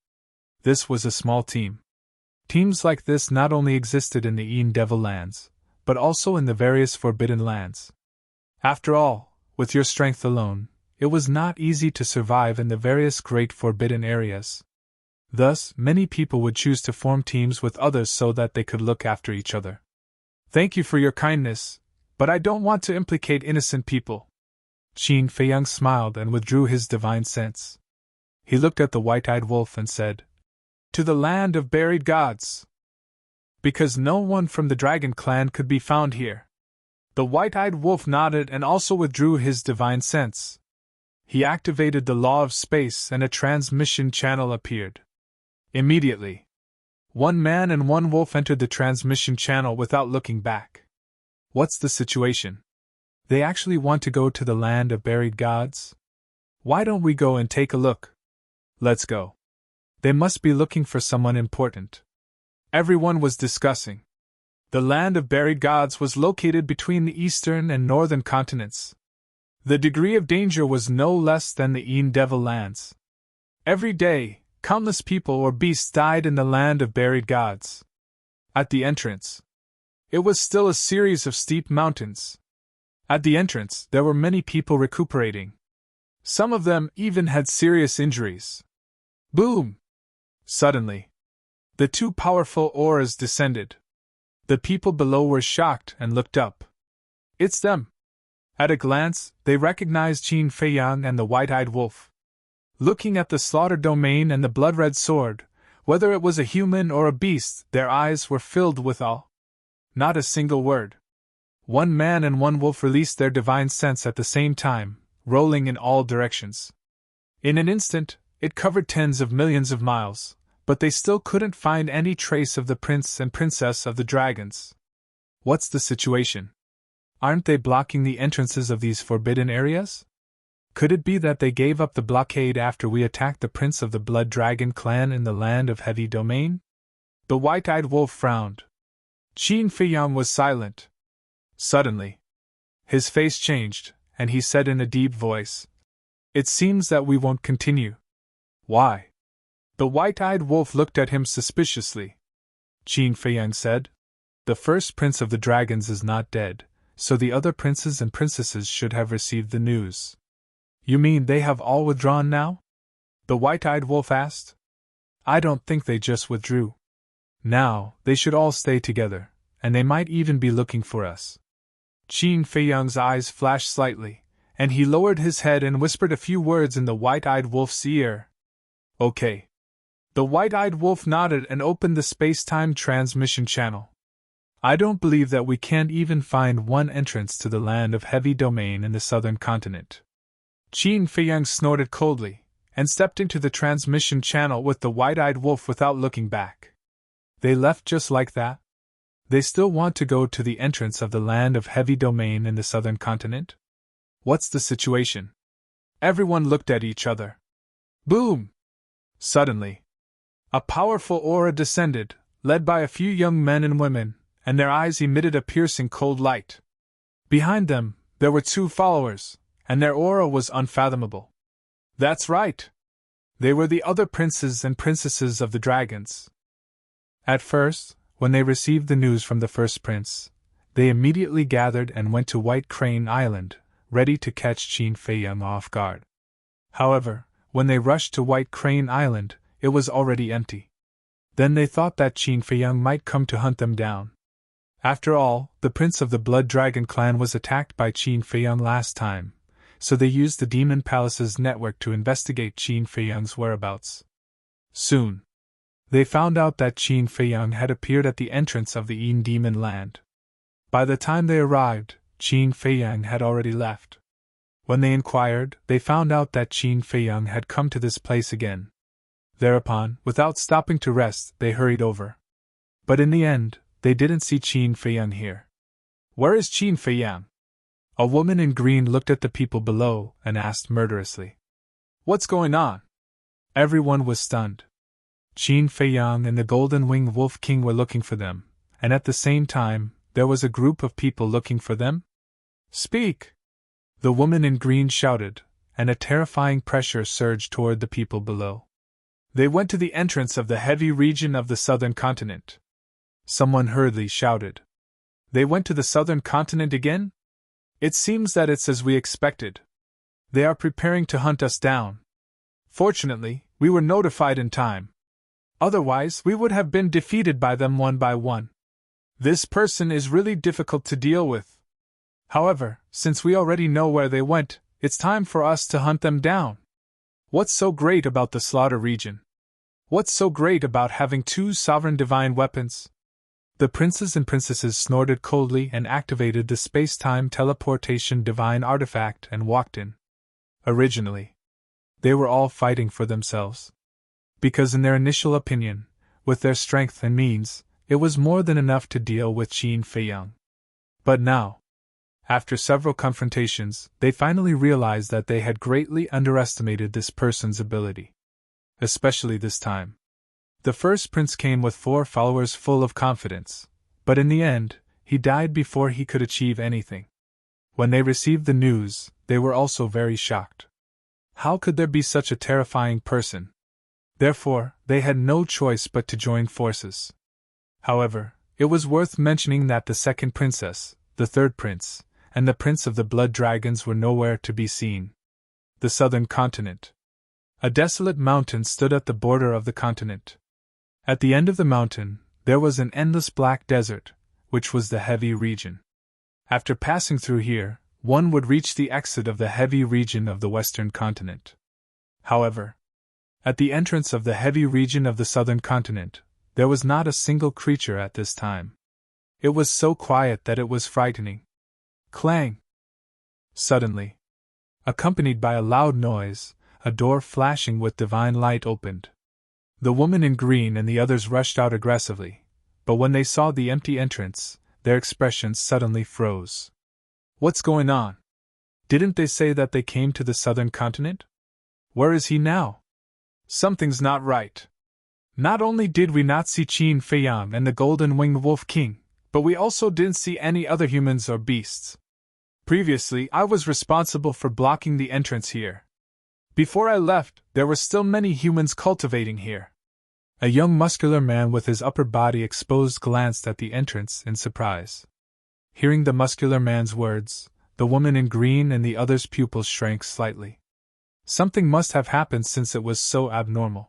A: This was a small team. Teams like this not only existed in the Yin Devil Lands, but also in the various Forbidden Lands. After all, with your strength alone, it was not easy to survive in the various great forbidden areas. Thus, many people would choose to form teams with others so that they could look after each other. Thank you for your kindness, but I don't want to implicate innocent people. Qin Feiyang smiled and withdrew his divine sense. He looked at the white-eyed wolf and said, To the land of buried gods. Because no one from the dragon clan could be found here. The white-eyed wolf nodded and also withdrew his divine sense. He activated the law of space and a transmission channel appeared. Immediately, one man and one wolf entered the transmission channel without looking back. What's the situation? They actually want to go to the land of buried gods? Why don't we go and take a look? Let's go. They must be looking for someone important. Everyone was discussing. The land of buried gods was located between the eastern and northern continents. The degree of danger was no less than the Een Devil lands. Every day, countless people or beasts died in the land of buried gods. At the entrance, it was still a series of steep mountains. At the entrance, there were many people recuperating. Some of them even had serious injuries. Boom! Suddenly, the two powerful auras descended. The people below were shocked and looked up. It's them! At a glance, they recognized Qin Feiyang and the white-eyed wolf. Looking at the slaughter domain and the blood-red sword, whether it was a human or a beast, their eyes were filled with awe. Not a single word. One man and one wolf released their divine sense at the same time, rolling in all directions. In an instant, it covered tens of millions of miles, but they still couldn't find any trace of the prince and princess of the dragons. What's the situation? Aren't they blocking the entrances of these forbidden areas? Could it be that they gave up the blockade after we attacked the prince of the Blood Dragon clan in the land of Heavy Domain? The white-eyed wolf frowned. Qin Feiyang was silent. Suddenly, his face changed, and he said in a deep voice, It seems that we won't continue. Why? The white-eyed wolf looked at him suspiciously. Qin Feiyang said, The first prince of the dragons is not dead, so the other princes and princesses should have received the news. You mean they have all withdrawn now? The white-eyed wolf asked. I don't think they just withdrew. Now, they should all stay together, and they might even be looking for us. Qin Feiyang's eyes flashed slightly, and he lowered his head and whispered a few words in the white-eyed wolf's ear. Okay. The white-eyed wolf nodded and opened the space-time transmission channel. I don't believe that we can't even find one entrance to the land of Heavy Domain in the southern continent. Qin Feiyang snorted coldly, and stepped into the transmission channel with the white-eyed wolf without looking back. They left just like that? They still want to go to the entrance of the land of Heavy Domain in the southern continent? What's the situation? Everyone looked at each other. Boom! Suddenly, a powerful aura descended, led by a few young men and women, and their eyes emitted a piercing cold light. Behind them, there were two followers, and their aura was unfathomable. That's right! They were the other princes and princesses of the dragons. At first, when they received the news from the first prince, they immediately gathered and went to White Crane Island, ready to catch Qin Feiyang off guard. However, when they rushed to White Crane Island, it was already empty. Then they thought that Qin Feiyang might come to hunt them down. After all, the prince of the Blood Dragon clan was attacked by Qin Feiyang last time, so they used the Demon Palace's network to investigate Qin Feiyang's whereabouts. Soon, they found out that Qin Feiyang had appeared at the entrance of the Een Demon Land. By the time they arrived, Qin Feiyang had already left. When they inquired, they found out that Qin Feiyang had come to this place again. Thereupon, without stopping to rest, they hurried over. But in the end, they didn't see Qin Feiyang here. Where is Qin Feiyang? A woman in green looked at the people below and asked murderously. What's going on? Everyone was stunned. Qin Feiyang and the Golden-Winged Wolf King were looking for them, and at the same time, there was a group of people looking for them? Speak! The woman in green shouted, and a terrifying pressure surged toward the people below. They went to the entrance of the heavy region of the southern continent. Someone hurriedly shouted. They went to the southern continent again? It seems that it's as we expected. They are preparing to hunt us down. Fortunately, we were notified in time. Otherwise, we would have been defeated by them one by one. This person is really difficult to deal with. However, since we already know where they went, it's time for us to hunt them down. What's so great about the slaughter region? What's so great about having two sovereign divine weapons? The princes and princesses snorted coldly and activated the space-time teleportation divine artifact and walked in. Originally, they were all fighting for themselves. Because in their initial opinion, with their strength and means, it was more than enough to deal with Qin Feiyang. But now, after several confrontations, they finally realized that they had greatly underestimated this person's ability. Especially this time. The first prince came with 4 followers full of confidence, but in the end, he died before he could achieve anything. When they received the news, they were also very shocked. How could there be such a terrifying person? Therefore, they had no choice but to join forces. However, it was worth mentioning that the second princess, the third prince, and the prince of the blood dragons were nowhere to be seen. The southern continent. A desolate mountain stood at the border of the continent. At the end of the mountain, there was an endless black desert, which was the heavy region. After passing through here, one would reach the exit of the heavy region of the western continent. However, at the entrance of the heavy region of the southern continent, there was not a single creature at this time. It was so quiet that it was frightening. Clang! Suddenly, accompanied by a loud noise, a door flashing with divine light opened. The woman in green and the others rushed out aggressively, but when they saw the empty entrance, their expressions suddenly froze. What's going on? Didn't they say that they came to the southern continent? Where is he now? Something's not right. Not only did we not see Qin Feiyang and the golden-winged wolf king, but we also didn't see any other humans or beasts. Previously, I was responsible for blocking the entrance here. Before I left, there were still many humans cultivating here. A young muscular man with his upper body exposed glanced at the entrance in surprise. Hearing the muscular man's words, the woman in green and the other's pupils shrank slightly. Something must have happened since it was so abnormal.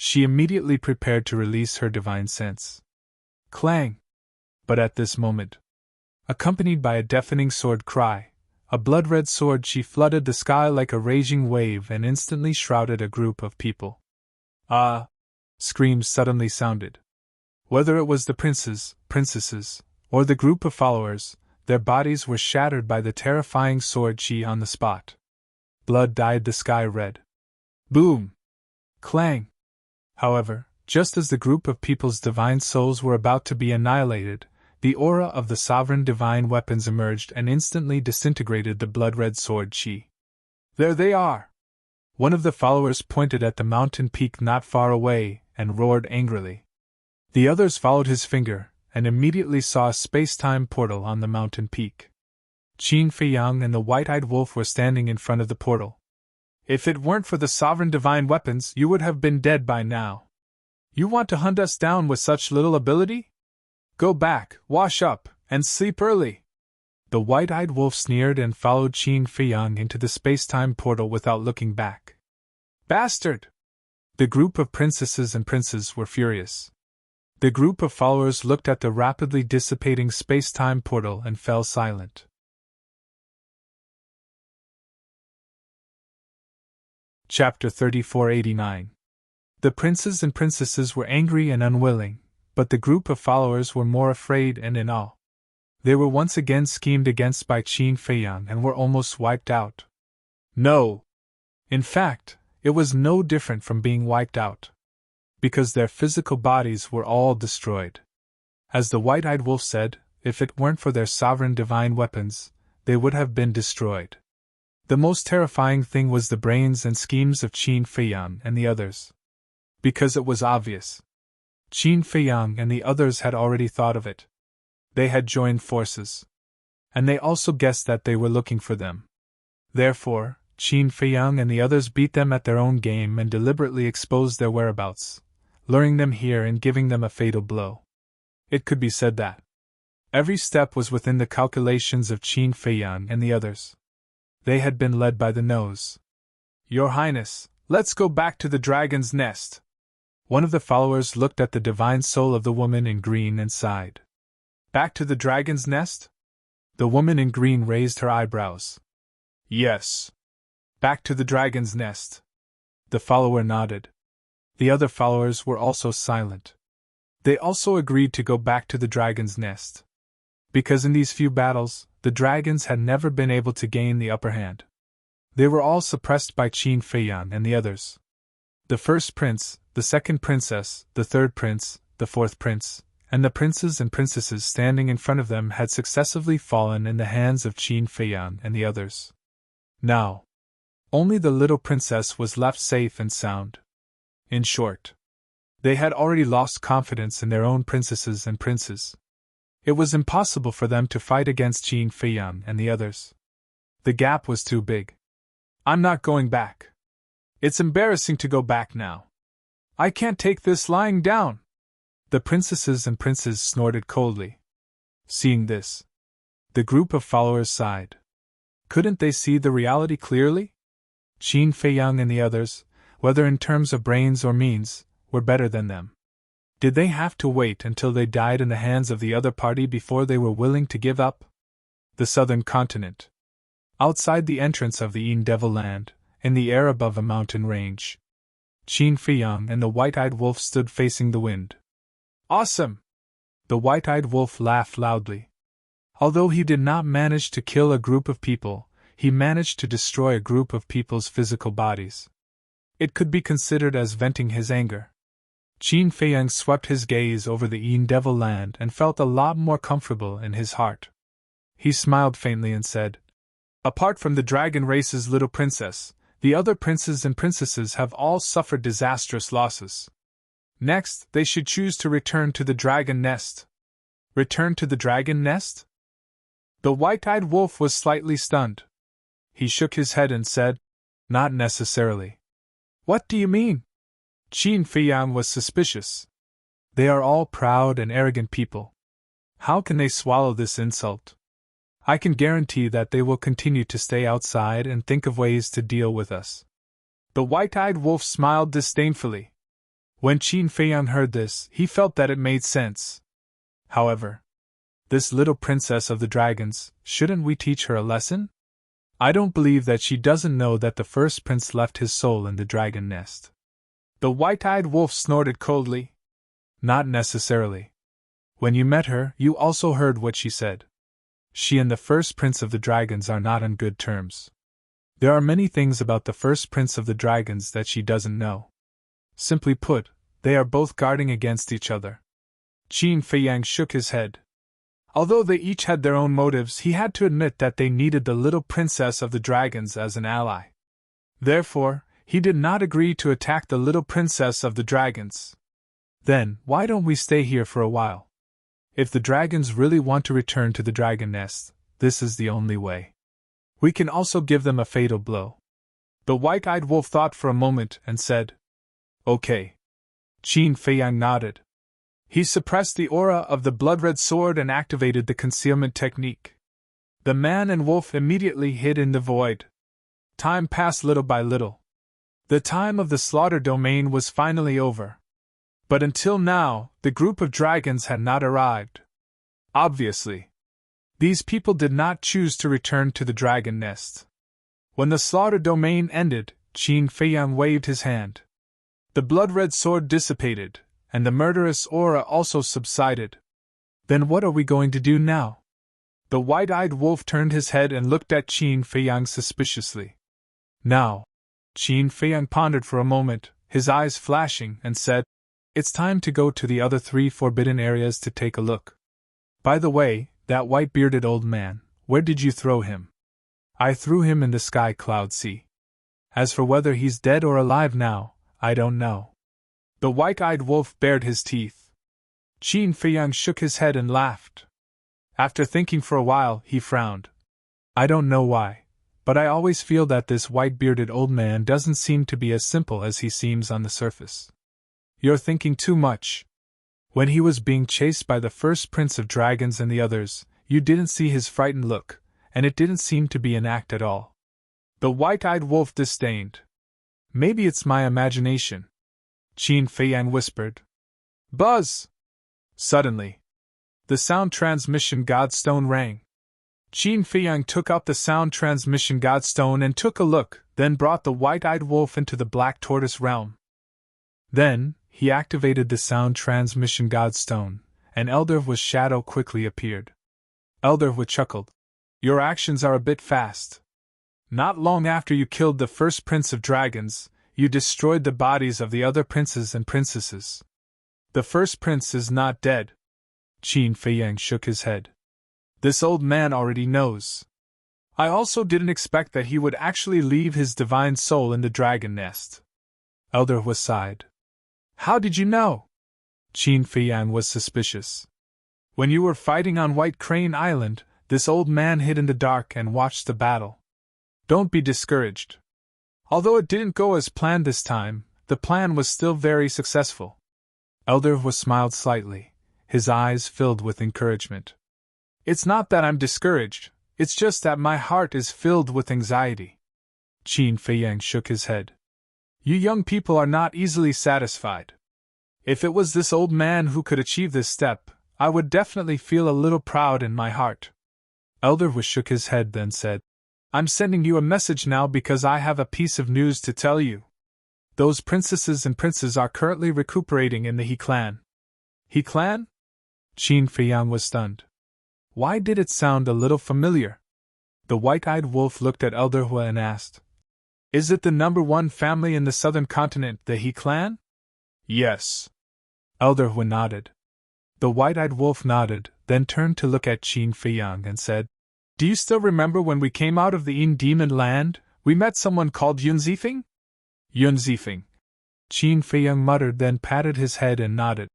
A: She immediately prepared to release her divine sense. Clang! But at this moment, accompanied by a deafening sword cry, a blood-red sword, she flooded the sky like a raging wave and instantly shrouded a group of people. Ah! Screams suddenly sounded. Whether it was the princes, princesses, or the group of followers, their bodies were shattered by the terrifying sword chi on the spot. Blood dyed the sky red. Boom! Clang! However, just as the group of people's divine souls were about to be annihilated, the aura of the sovereign divine weapons emerged and instantly disintegrated the blood-red sword chi. There they are! One of the followers pointed at the mountain peak not far away and roared angrily. The others followed his finger and immediately saw a space-time portal on the mountain peak. Qin Feiyang and the white-eyed wolf were standing in front of the portal. If it weren't for the sovereign divine weapons, you would have been dead by now. You want to hunt us down with such little ability? Go back, wash up, and sleep early. The white-eyed wolf sneered and followed Qin Feiyang into the space-time portal without looking back. Bastard! The group of princesses and princes were furious. The group of followers looked at the rapidly dissipating space-time portal and fell silent. Chapter 3489. The princes and princesses were angry and unwilling, but the group of followers were more afraid and in awe. They were once again schemed against by Qin Feiyang and were almost wiped out. No! In fact, it was no different from being wiped out. Because their physical bodies were all destroyed. As the white-eyed wolf said, if it weren't for their sovereign divine weapons, they would have been destroyed. The most terrifying thing was the brains and schemes of Qin Feiyang and the others. Because it was obvious. Qin Feiyang and the others had already thought of it. They had joined forces. And they also guessed that they were looking for them. Therefore, Qin Feiyang and the others beat them at their own game and deliberately exposed their whereabouts, luring them here and giving them a fatal blow. It could be said that every step was within the calculations of Qin Feiyang and the others. They had been led by the nose. Your Highness, let's go back to the dragon's nest. One of the followers looked at the divine soul of the woman in green and sighed. Back to the dragon's nest? The woman in green raised her eyebrows. Yes. Back to the dragon's nest. The follower nodded. The other followers were also silent. They also agreed to go back to the dragon's nest. Because in these few battles, the dragons had never been able to gain the upper hand. They were all suppressed by Qin Feiyang and the others. The first prince, the second princess, the third prince, the fourth prince, and the princes and princesses standing in front of them had successively fallen in the hands of Qin Feiyang and the others. Now, only the little princess was left safe and sound. In short, they had already lost confidence in their own princesses and princes. It was impossible for them to fight against Qin Feiyang and the others. The gap was too big. I'm not going back. It's embarrassing to go back now. I can't take this lying down. The princesses and princes snorted coldly. Seeing this, the group of followers sighed. Couldn't they see the reality clearly? Qin Feiyang and the others, whether in terms of brains or means, were better than them. Did they have to wait until they died in the hands of the other party before they were willing to give up? The southern continent. Outside the entrance of the Devil Land, in the air above a mountain range, Qin Feiyang and the white-eyed wolf stood facing the wind. Awesome! The white-eyed wolf laughed loudly. Although he did not manage to kill a group of people, he managed to destroy a group of people's physical bodies. It could be considered as venting his anger. Qin Feiyang swept his gaze over the Devil Land and felt a lot more comfortable in his heart. He smiled faintly and said, Apart from the dragon race's little princess, the other princes and princesses have all suffered disastrous losses. Next, they should choose to return to the dragon nest. Return to the dragon nest? The white-eyed wolf was slightly stunned. He shook his head and said, Not necessarily. What do you mean? Qin Feiyang was suspicious. They are all proud and arrogant people. How can they swallow this insult? I can guarantee that they will continue to stay outside and think of ways to deal with us. The white-eyed wolf smiled disdainfully. When Qin Feiyang heard this, he felt that it made sense. However, this little princess of the dragons, shouldn't we teach her a lesson? I don't believe that she doesn't know that the first prince left his soul in the dragon nest. The white-eyed wolf snorted coldly. Not necessarily. When you met her, you also heard what she said. She and the first prince of the dragons are not on good terms. There are many things about the first prince of the dragons that she doesn't know. Simply put, they are both guarding against each other. Qin Feiyang shook his head. Although they each had their own motives, he had to admit that they needed the little princess of the dragons as an ally. Therefore, he did not agree to attack the little princess of the dragons. Then, why don't we stay here for a while? If the dragons really want to return to the dragon nest, this is the only way. We can also give them a fatal blow. The white-eyed wolf thought for a moment and said, Okay. Qin Feiyang nodded. He suppressed the aura of the blood-red sword and activated the concealment technique. The man and wolf immediately hid in the void. Time passed little by little. The time of the slaughter domain was finally over. But until now, the group of dragons had not arrived. Obviously, these people did not choose to return to the dragon nest. When the slaughter domain ended, Qin Feiyang waved his hand. The blood-red sword dissipated, and the murderous aura also subsided. Then what are we going to do now? The white-eyed wolf turned his head and looked at Qin Feiyang suspiciously. Now, Qin Feiyang pondered for a moment, his eyes flashing, and said, It's time to go to the other 3 forbidden areas to take a look. By the way, that white-bearded old man, where did you throw him? I threw him in the sky cloud sea. As for whether he's dead or alive now, I don't know. The white-eyed wolf bared his teeth. Qin Feiyang shook his head and laughed. After thinking for a while, he frowned. I don't know why, but I always feel that this white-bearded old man doesn't seem to be as simple as he seems on the surface. You're thinking too much. When he was being chased by the first prince of dragons and the others, you didn't see his frightened look, and it didn't seem to be an act at all. The white-eyed wolf disdained. Maybe it's my imagination, Qin Feiyang whispered. Buzz! Suddenly, the sound transmission godstone rang. Qin Feiyang took out the sound transmission godstone and took a look, then brought the white-eyed wolf into the black tortoise realm. Then, he activated the sound transmission godstone, and Elderwood's shadow quickly appeared. Elderwood chuckled. Your actions are a bit fast. Not long after you killed the first prince of dragons, you destroyed the bodies of the other princes and princesses. The first prince is not dead. Qin Feiyang shook his head. This old man already knows. I also didn't expect that he would actually leave his divine soul in the dragon nest. Elderwood sighed. How did you know? Qin Feiyang was suspicious. When you were fighting on White Crane Island, this old man hid in the dark and watched the battle. Don't be discouraged. Although it didn't go as planned this time, the plan was still very successful. Elderwood smiled slightly, his eyes filled with encouragement. It's not that I'm discouraged, it's just that my heart is filled with anxiety. Qin Feiyang shook his head. You young people are not easily satisfied. If it was this old man who could achieve this step, I would definitely feel a little proud in my heart. Elderwood shook his head then said, I'm sending you a message now because I have a piece of news to tell you. Those princesses and princes are currently recuperating in the He clan. He clan? Qin Feiyang was stunned. Why did it sound a little familiar? The white-eyed wolf looked at Elderwood and asked, Is it the number one family in the southern continent, the He clan? Yes. Elderwood nodded. The white-eyed wolf nodded, then turned to look at Qin Feiyang and said, Do you still remember when we came out of the Yin Demon Land, we met someone called Yun Zifeng? Yun Zifeng. Qin Feiyang muttered, then patted his head and nodded.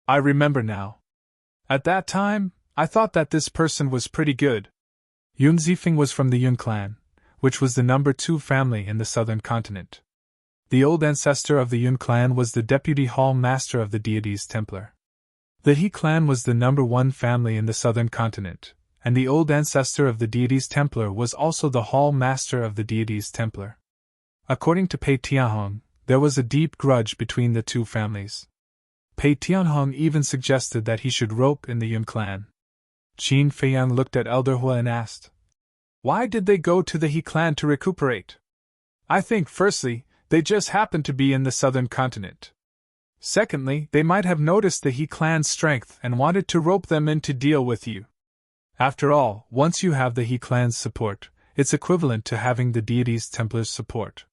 A: I remember now. At that time, I thought that this person was pretty good. Yun Zifeng was from the Yun clan, which was the number 2 family in the southern continent. The old ancestor of the Yun clan was the deputy hall master of the deities Templar. The He clan was the number 1 family in the southern continent, and the old ancestor of the deities Templar was also the hall master of the deities Templar. According to Pei Tianhong, there was a deep grudge between the 2 families. Pei Tianhong even suggested that he should rope in the Yun clan. Qin Feiyang looked at Elderwood and asked, Why did they go to the He clan to recuperate? I think, firstly, they just happened to be in the southern continent. Secondly, they might have noticed the He clan's strength and wanted to rope them in to deal with you. After all, once you have the He clan's support, it's equivalent to having the deities Templar's support.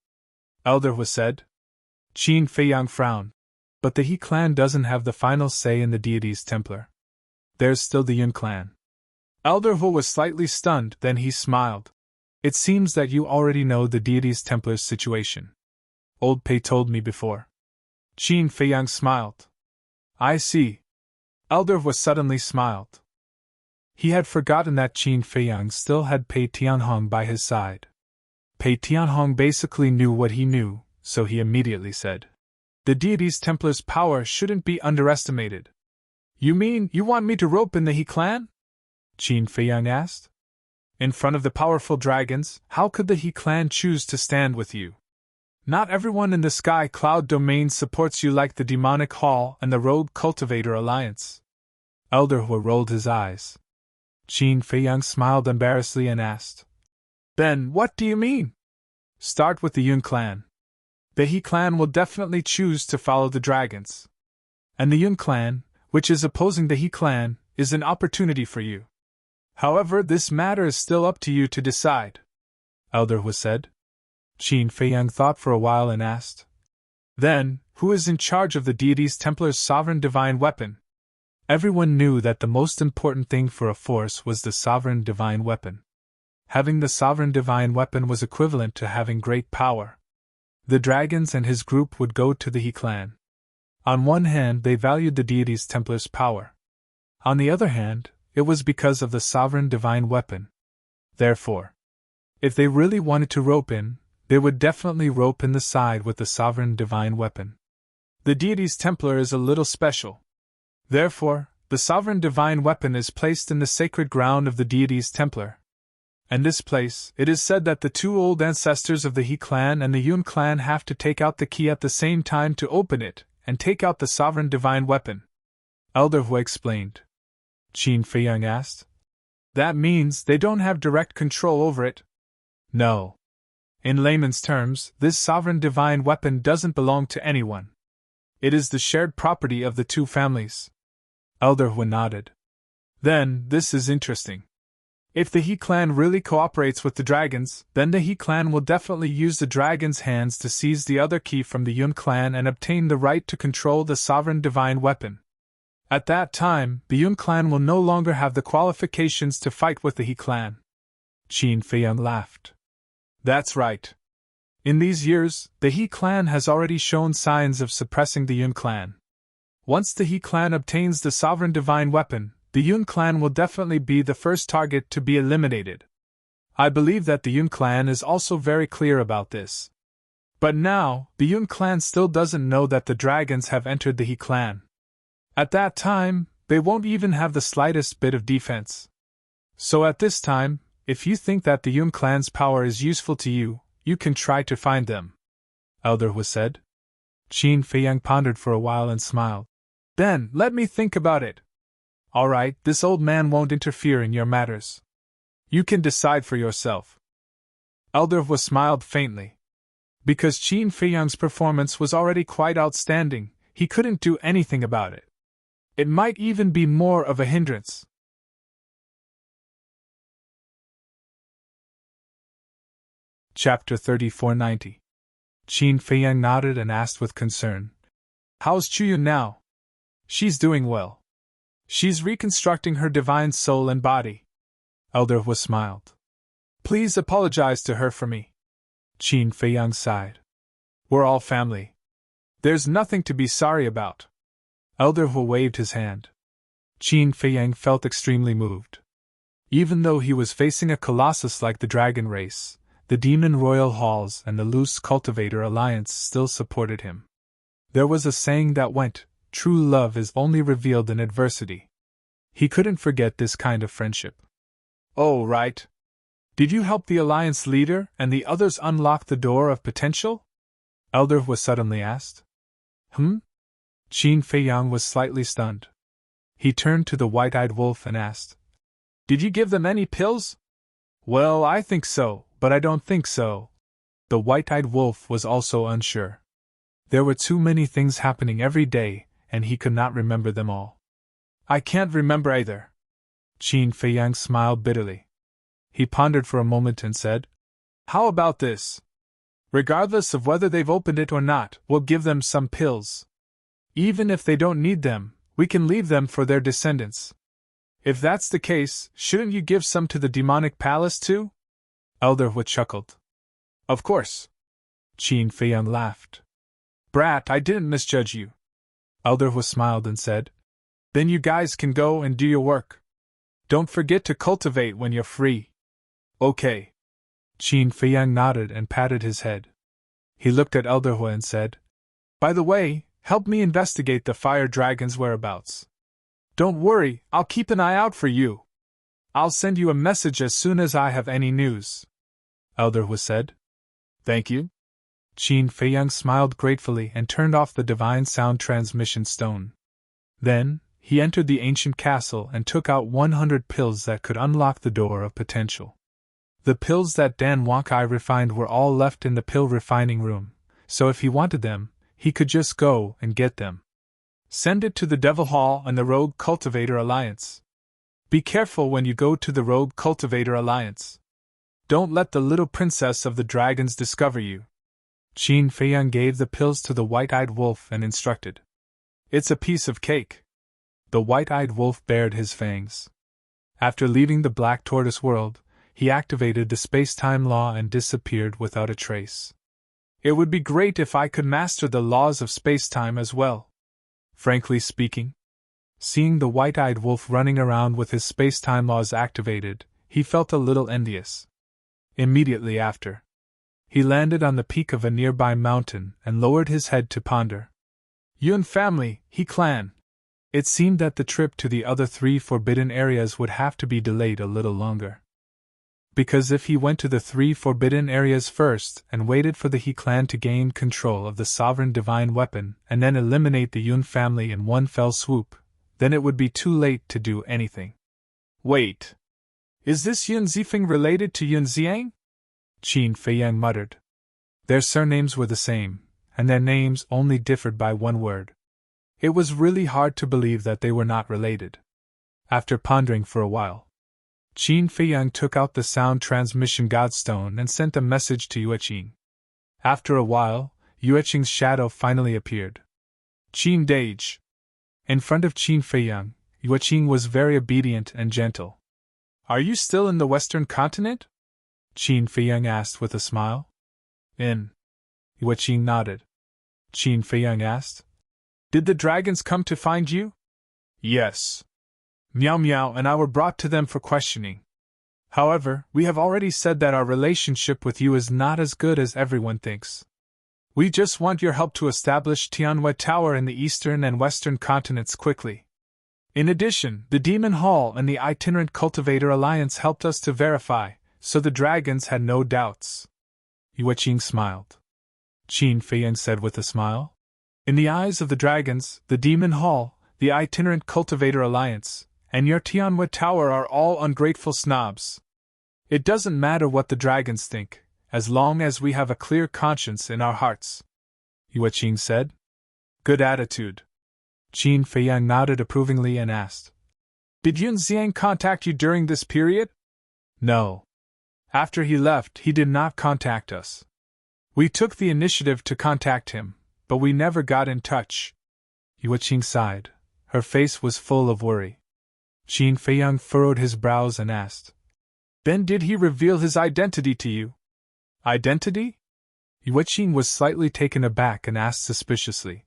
A: Elderwood said. Qin Feiyang frowned. But the He clan doesn't have the final say in the deities Templar. There's still the Yun clan. Elderwood was slightly stunned, then he smiled. It seems that you already know the deities Templar's situation. Old Pei told me before. Qin Feiyang smiled. I see. Elderwood suddenly smiled. He had forgotten that Qin Feiyang still had Pei Tianhong by his side. Pei Tianhong basically knew what he knew, so he immediately said, The deities Templar's power shouldn't be underestimated. You mean you want me to rope in the He clan? Qin Feiyang asked. In front of the powerful dragons, how could the He clan choose to stand with you? Not everyone in the Sky Cloud domain supports you like the Demonic Hall and the Rogue Cultivator Alliance. Elderwood rolled his eyes. Qin Feiyang smiled embarrassedly and asked, Then what do you mean? Start with the Yun clan. The He clan will definitely choose to follow the dragons. And the Yun clan, which is opposing the He clan, is an opportunity for you. However, this matter is still up to you to decide. Elderwood said. Qin Feiyang thought for a while and asked, Then, who is in charge of the deities Templar's sovereign divine weapon? Everyone knew that the most important thing for a force was the sovereign divine weapon. Having the sovereign divine weapon was equivalent to having great power. The dragons and his group would go to the He clan. On one hand, they valued the deities Templar's power. On the other hand, it was because of the sovereign divine weapon. Therefore, if they really wanted to rope in, they would definitely rope in the side with the sovereign divine weapon. The deities Templar is a little special. Therefore, the sovereign divine weapon is placed in the sacred ground of the deities Templar. And this place, it is said that the 2 old ancestors of the He clan and the Yun clan have to take out the key at the same time to open it, and take out the sovereign divine weapon. Elderwood explained. Qin Feiyang asked. That means they don't have direct control over it? No. In layman's terms, this sovereign divine weapon doesn't belong to anyone. It is the shared property of the two families. Elder Hu nodded. Then, this is interesting. If the He clan really cooperates with the dragons, then the He clan will definitely use the dragon's hands to seize the other key from the Yun clan and obtain the right to control the sovereign divine weapon. At that time, the Yun clan will no longer have the qualifications to fight with the He clan. Qin Feiyang laughed. That's right. In these years, the He clan has already shown signs of suppressing the Yun clan. Once the He clan obtains the sovereign divine weapon, the Yun clan will definitely be the first target to be eliminated. I believe that the Yun clan is also very clear about this. But now, the Yun clan still doesn't know that the dragons have entered the He clan. At that time, they won't even have the slightest bit of defense. So at this time, if you think that the Yun clan's power is useful to you, you can try to find them. Elder Hu said. Qin Feiyang pondered for a while and smiled. Then, let me think about it. All right, this old man won't interfere in your matters. You can decide for yourself. Elder Hu smiled faintly. Because Qin Feiyang's performance was already quite outstanding, he couldn't do anything about it. It might even be more of a hindrance. Chapter 3490. Qin Feiyang nodded and asked with concern. How's Chuyun now? She's doing well. She's reconstructing her divine soul and body. Elder Hu smiled. Please apologize to her for me. Qin Feiyang sighed. We're all family. There's nothing to be sorry about. Elder Hu waved his hand. Qin Feiyang felt extremely moved. Even though he was facing a colossus like the dragon race, the demon royal halls and the loose cultivator alliance still supported him. There was a saying that went, true love is only revealed in adversity. He couldn't forget this kind of friendship. Oh, right. Did you help the alliance leader and the others unlock the door of potential? Elder Hu suddenly asked. Qin Feiyang was slightly stunned. He turned to the white-eyed wolf and asked, Did you give them any pills? Well, I think so, but I don't think so. The white-eyed wolf was also unsure. There were too many things happening every day, and he could not remember them all. I can't remember either. Qin Feiyang smiled bitterly. He pondered for a moment and said, How about this? Regardless of whether they've opened it or not, we'll give them some pills. Even if they don't need them, we can leave them for their descendants. If that's the case, shouldn't you give some to the demonic palace too? Elder Hu chuckled. Of course. Qin Feiyang laughed. Brat, I didn't misjudge you. Elder Hu smiled and said, Then you guys can go and do your work. Don't forget to cultivate when you're free. Okay. Qin Feiyang nodded and patted his head. He looked at Elder Hu and said, By the way, help me investigate the fire dragon's whereabouts. Don't worry, I'll keep an eye out for you. I'll send you a message as soon as I have any news. Elder Hu said. Thank you. Qin Feiyang smiled gratefully and turned off the divine sound transmission stone. Then, he entered the ancient castle and took out 100 pills that could unlock the door of potential. The pills that Dan Wonkai refined were all left in the pill refining room, so if he wanted them, he could just go and get them. Send it to the Devil Hall and the Rogue Cultivator Alliance. Be careful when you go to the Rogue Cultivator Alliance. Don't let the little princess of the dragons discover you. Qin Feiyang gave the pills to the white-eyed wolf and instructed. It's a piece of cake. The white-eyed wolf bared his fangs. After leaving the Black Tortoise world, he activated the space-time law and disappeared without a trace. It would be great if I could master the laws of space-time as well. Frankly speaking, seeing the white-eyed wolf running around with his space-time laws activated, he felt a little envious. Immediately after, he landed on the peak of a nearby mountain and lowered his head to ponder. Yun family, He clan. It seemed that the trip to the other 3 forbidden areas would have to be delayed a little longer. Because if he went to the 3 forbidden areas first and waited for the He clan to gain control of the sovereign divine weapon and then eliminate the Yun family in one fell swoop, then it would be too late to do anything. Wait. Is this Yun Zifeng related to Yun Ziang? Qin Feiyang muttered. Their surnames were the same, and their names only differed by one word. It was really hard to believe that they were not related. After pondering for a while, Qin Feiyang took out the sound transmission godstone and sent a message to Yueqing. After a while, Yueqing's shadow finally appeared. Qin Dage. In front of Qin Feiyang, Yueqing was very obedient and gentle. Are you still in the Western continent? Qin Feiyang asked with a smile. In. Yueqing nodded. Qin Feiyang asked. Did the dragons come to find you? Yes. Miao Miao and I were brought to them for questioning. However, we have already said that our relationship with you is not as good as everyone thinks. We just want your help to establish Tianhui Tower in the eastern and western continents quickly. In addition, the Demon Hall and the Itinerant Cultivator Alliance helped us to verify, so the dragons had no doubts. Yueqing smiled. Qin Feiyang said with a smile. In the eyes of the dragons, the Demon Hall, the Itinerant Cultivator Alliance, and your Tianhui Tower are all ungrateful snobs. It doesn't matter what the dragons think, as long as we have a clear conscience in our hearts. Yueqing said. Good attitude. Qin Feiyang nodded approvingly and asked. Did Yun Xiang contact you during this period? No. After he left, he did not contact us. We took the initiative to contact him, but we never got in touch. Yueqing sighed. Her face was full of worry. Qin Feiyang furrowed his brows and asked. Then did he reveal his identity to you? Identity? Yueqing was slightly taken aback and asked suspiciously.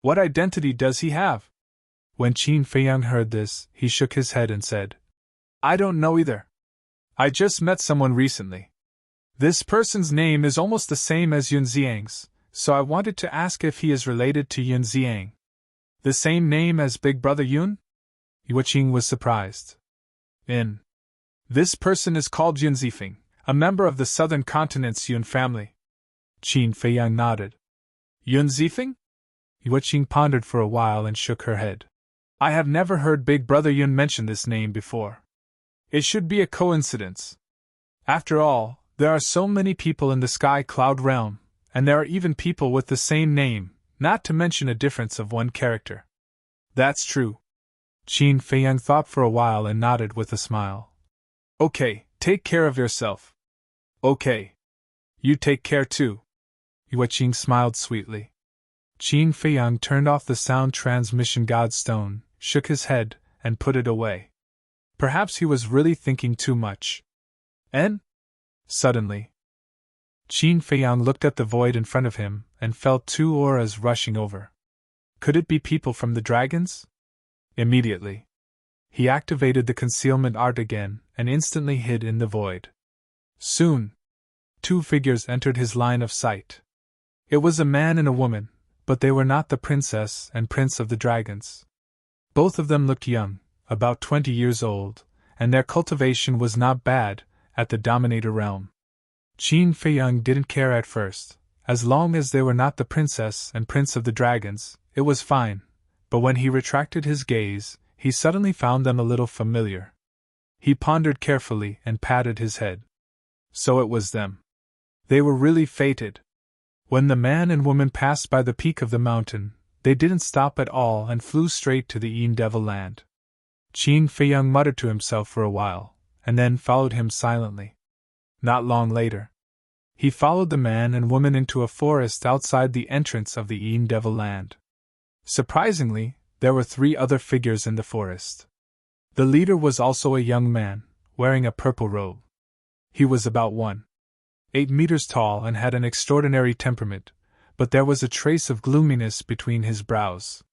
A: What identity does he have? When Qin Feiyang heard this, he shook his head and said. I don't know either. I just met someone recently. This person's name is almost the same as Yun Xiang's, so I wanted to ask if he is related to Yun Xiang. The same name as Big Brother Yun? Yueqing was surprised. This person is called Yun Zifeng, a member of the Southern Continent's Yun family. Qin Feiyang nodded. Yun Zifeng? Yueqing pondered for a while and shook her head. I have never heard Big Brother Yun mention this name before. It should be a coincidence. After all, there are so many people in the Sky Cloud realm, and there are even people with the same name, not to mention a difference of one character. That's true. Qin Feiyang thought for a while and nodded with a smile. Okay, take care of yourself. Okay. You take care too. Yueqing smiled sweetly. Qin Feiyang turned off the sound transmission godstone, shook his head, and put it away. Perhaps he was really thinking too much. Suddenly, Qin Feiyang looked at the void in front of him and felt two auras rushing over. Could it be people from the dragons? Immediately, he activated the concealment art again and instantly hid in the void. Soon, two figures entered his line of sight. It was a man and a woman, but they were not the princess and prince of the dragons. Both of them looked young, about 20 years old, and their cultivation was not bad at the Dominator realm. Qin Feiyang didn't care at first. As long as they were not the princess and prince of the dragons, it was fine, but when he retracted his gaze, he suddenly found them a little familiar. He pondered carefully and patted his head. So it was them. They were really fated. When the man and woman passed by the peak of the mountain, they didn't stop at all and flew straight to the Yin Devil land. Qin Feiyang muttered to himself for a while, and then followed him silently. Not long later, he followed the man and woman into a forest outside the entrance of the Yin Devil land. Surprisingly, there were 3 other figures in the forest. The leader was also a young man, wearing a purple robe. He was about 1.8 meters tall and had an extraordinary temperament, but there was a trace of gloominess between his brows.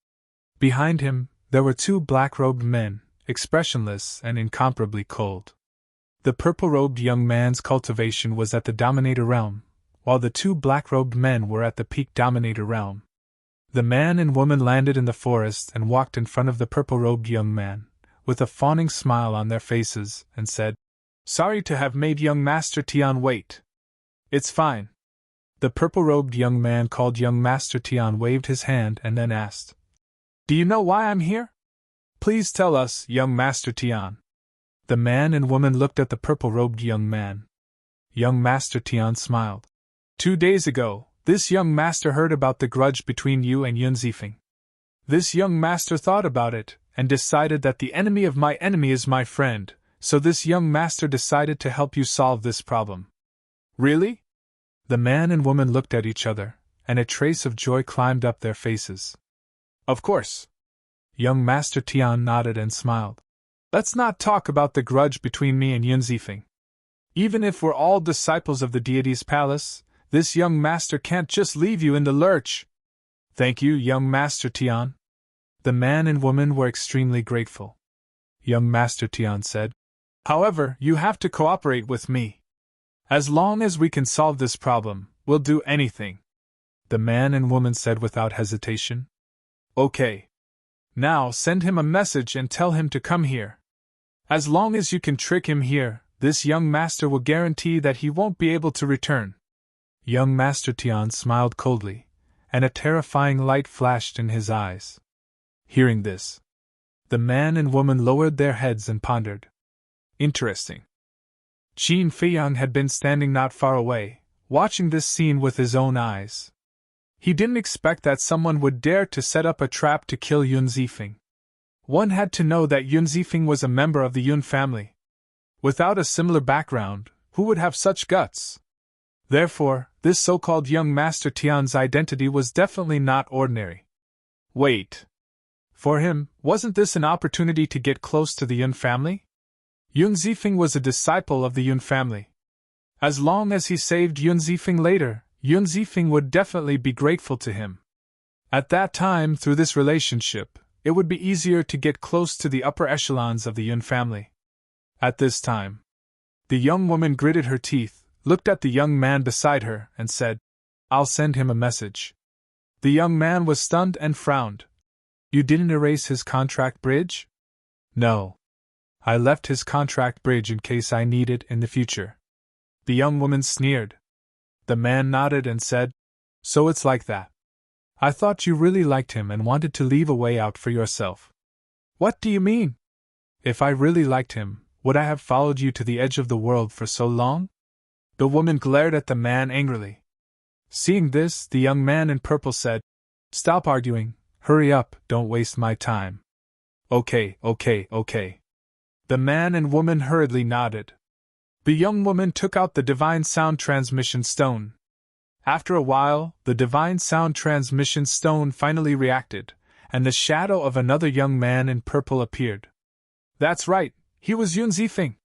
A: Behind him, there were 2 black-robed men, expressionless and incomparably cold. The purple-robed young man's cultivation was at the Dominator realm, while the 2 black-robed men were at the peak Dominator realm. The man and woman landed in the forest and walked in front of the purple-robed young man, with a fawning smile on their faces, and said, Sorry to have made young Master Tian wait. It's fine. The purple-robed young man called young Master Tian waved his hand and then asked, Do you know why I'm here? Please tell us, young Master Tian. The man and woman looked at the purple-robed young man. Young Master Tian smiled. 2 days ago, this young master heard about the grudge between you and Yun Zifeng. This young master thought about it, and decided that the enemy of my enemy is my friend, so this young master decided to help you solve this problem. Really? The man and woman looked at each other, and a trace of joy climbed up their faces. Of course. Young Master Tian nodded and smiled. Let's not talk about the grudge between me and Yun Zifeng. Even if we're all disciples of the deity's palace, this young master can't just leave you in the lurch. Thank you, young Master Tian. The man and woman were extremely grateful. Young Master Tian said, However, you have to cooperate with me. As long as we can solve this problem, we'll do anything. The man and woman said without hesitation. Okay. Now send him a message and tell him to come here. As long as you can trick him here, this young master will guarantee that he won't be able to return. Young Master Tian smiled coldly, and a terrifying light flashed in his eyes. Hearing this, the man and woman lowered their heads and pondered. Interesting. Qin Feiyang had been standing not far away, watching this scene with his own eyes. He didn't expect that someone would dare to set up a trap to kill Yun Zifeng. One had to know that Yun Zifeng was a member of the Yun family. Without a similar background, who would have such guts? Therefore, this so-called young Master Tian's identity was definitely not ordinary. Wait. For him, wasn't this an opportunity to get close to the Yun family? Yun Zifeng was a disciple of the Yun family. As long as he saved Yun Zifeng later, Yun Zifeng would definitely be grateful to him. At that time, through this relationship, it would be easier to get close to the upper echelons of the Yun family. At this time, the young woman gritted her teeth, looked at the young man beside her, and said, I'll send him a message. The young man was stunned and frowned. You didn't erase his contract bridge? No. I left his contract bridge in case I need it in the future. The young woman sneered. The man nodded and said, So it's like that. I thought you really liked him and wanted to leave a way out for yourself. What do you mean? If I really liked him, would I have followed you to the edge of the world for so long? The woman glared at the man angrily. Seeing this, the young man in purple said, Stop arguing, hurry up, don't waste my time. Okay. The man and woman hurriedly nodded. The young woman took out the divine sound transmission stone. After a while, the divine sound transmission stone finally reacted, and the shadow of another young man in purple appeared. That's right, he was Yun Zifeng.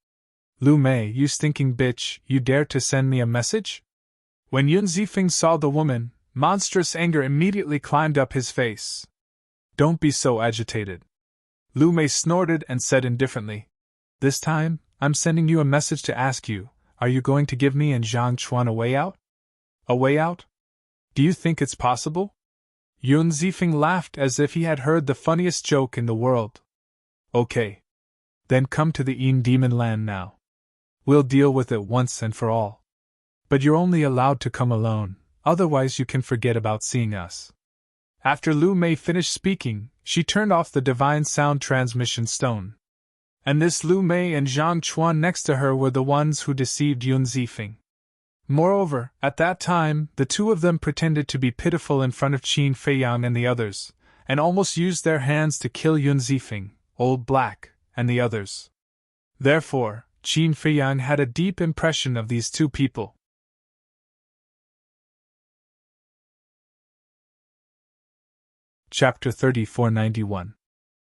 A: Lu Mei, you stinking bitch, you dare to send me a message? When Yun Zifeng saw the woman, monstrous anger immediately climbed up his face. Don't be so agitated. Lu Mei snorted and said indifferently, This time, I'm sending you a message to ask you, are you going to give me and Zhang Chuan a way out? A way out? Do you think it's possible? Yun Zifeng laughed as if he had heard the funniest joke in the world. Okay. Then come to the Yin Demon Land now. We'll deal with it once and for all. But you're only allowed to come alone, otherwise you can forget about seeing us. After Lu Mei finished speaking, she turned off the divine sound transmission stone. And this Lu Mei and Zhang Chuan next to her were the ones who deceived Yun Zifeng. Moreover, at that time, the two of them pretended to be pitiful in front of Qin Feiyang and the others, and almost used their hands to kill Yun Zifeng, Old Black, and the others. Therefore, Qin Feiyang had a deep impression of these two people. Chapter 3491.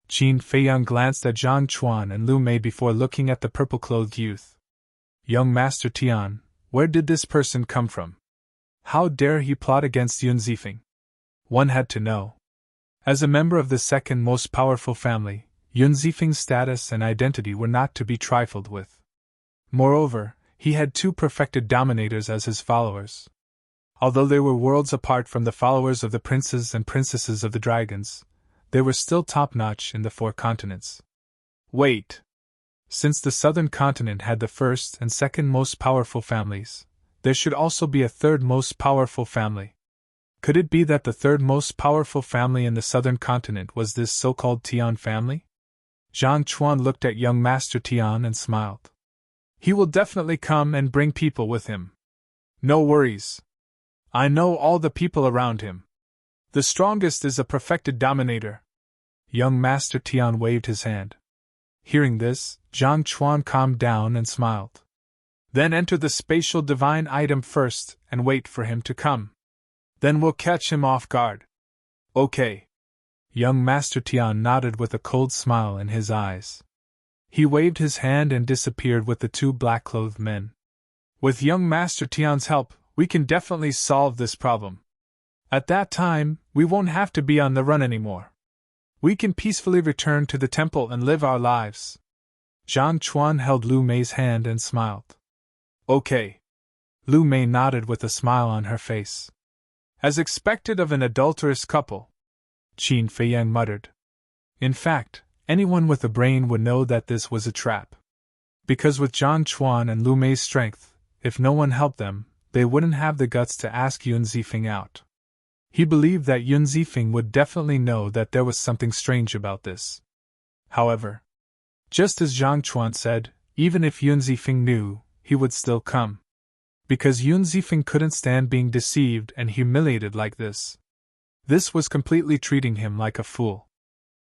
A: Qin Feiyang glanced at Zhang Chuan and Lu Mei before looking at the purple-clothed youth. Young Master Tian, where did this person come from? How dare he plot against Yun Zifeng? One had to know. As a member of the second most powerful family, Yun Zifeng's status and identity were not to be trifled with. Moreover, he had two perfected dominators as his followers. Although they were worlds apart from the followers of the princes and princesses of the dragons, they were still top-notch in the 4 continents. Wait! Since the southern continent had the first and second most powerful families, there should also be a third most powerful family. Could it be that the third most powerful family in the southern continent was this so-called Tian family? Zhang Chuan looked at young Master Tian and smiled. He will definitely come and bring people with him. No worries. I know all the people around him. The strongest is a perfected dominator. Young Master Tian waved his hand. Hearing this, Zhang Chuan calmed down and smiled. Then enter the spatial divine item first and wait for him to come. Then we'll catch him off guard. Okay. Young Master Tian nodded with a cold smile in his eyes. He waved his hand and disappeared with the two black-clothed men. With young Master Tian's help, we can definitely solve this problem. At that time, we won't have to be on the run anymore. We can peacefully return to the temple and live our lives. Zhang Chuan held Lu Mei's hand and smiled. Okay. Lu Mei nodded with a smile on her face. As expected of an adulterous couple, Qin Feiyang muttered. In fact, anyone with a brain would know that this was a trap. Because with Zhang Chuan and Lu Mei's strength, if no one helped them, they wouldn't have the guts to ask Yun Zifeng out. He believed that Yun Zifeng would definitely know that there was something strange about this. However, just as Zhang Chuan said, even if Yun Zifeng knew, he would still come. Because Yun Zifeng couldn't stand being deceived and humiliated like this. This was completely treating him like a fool.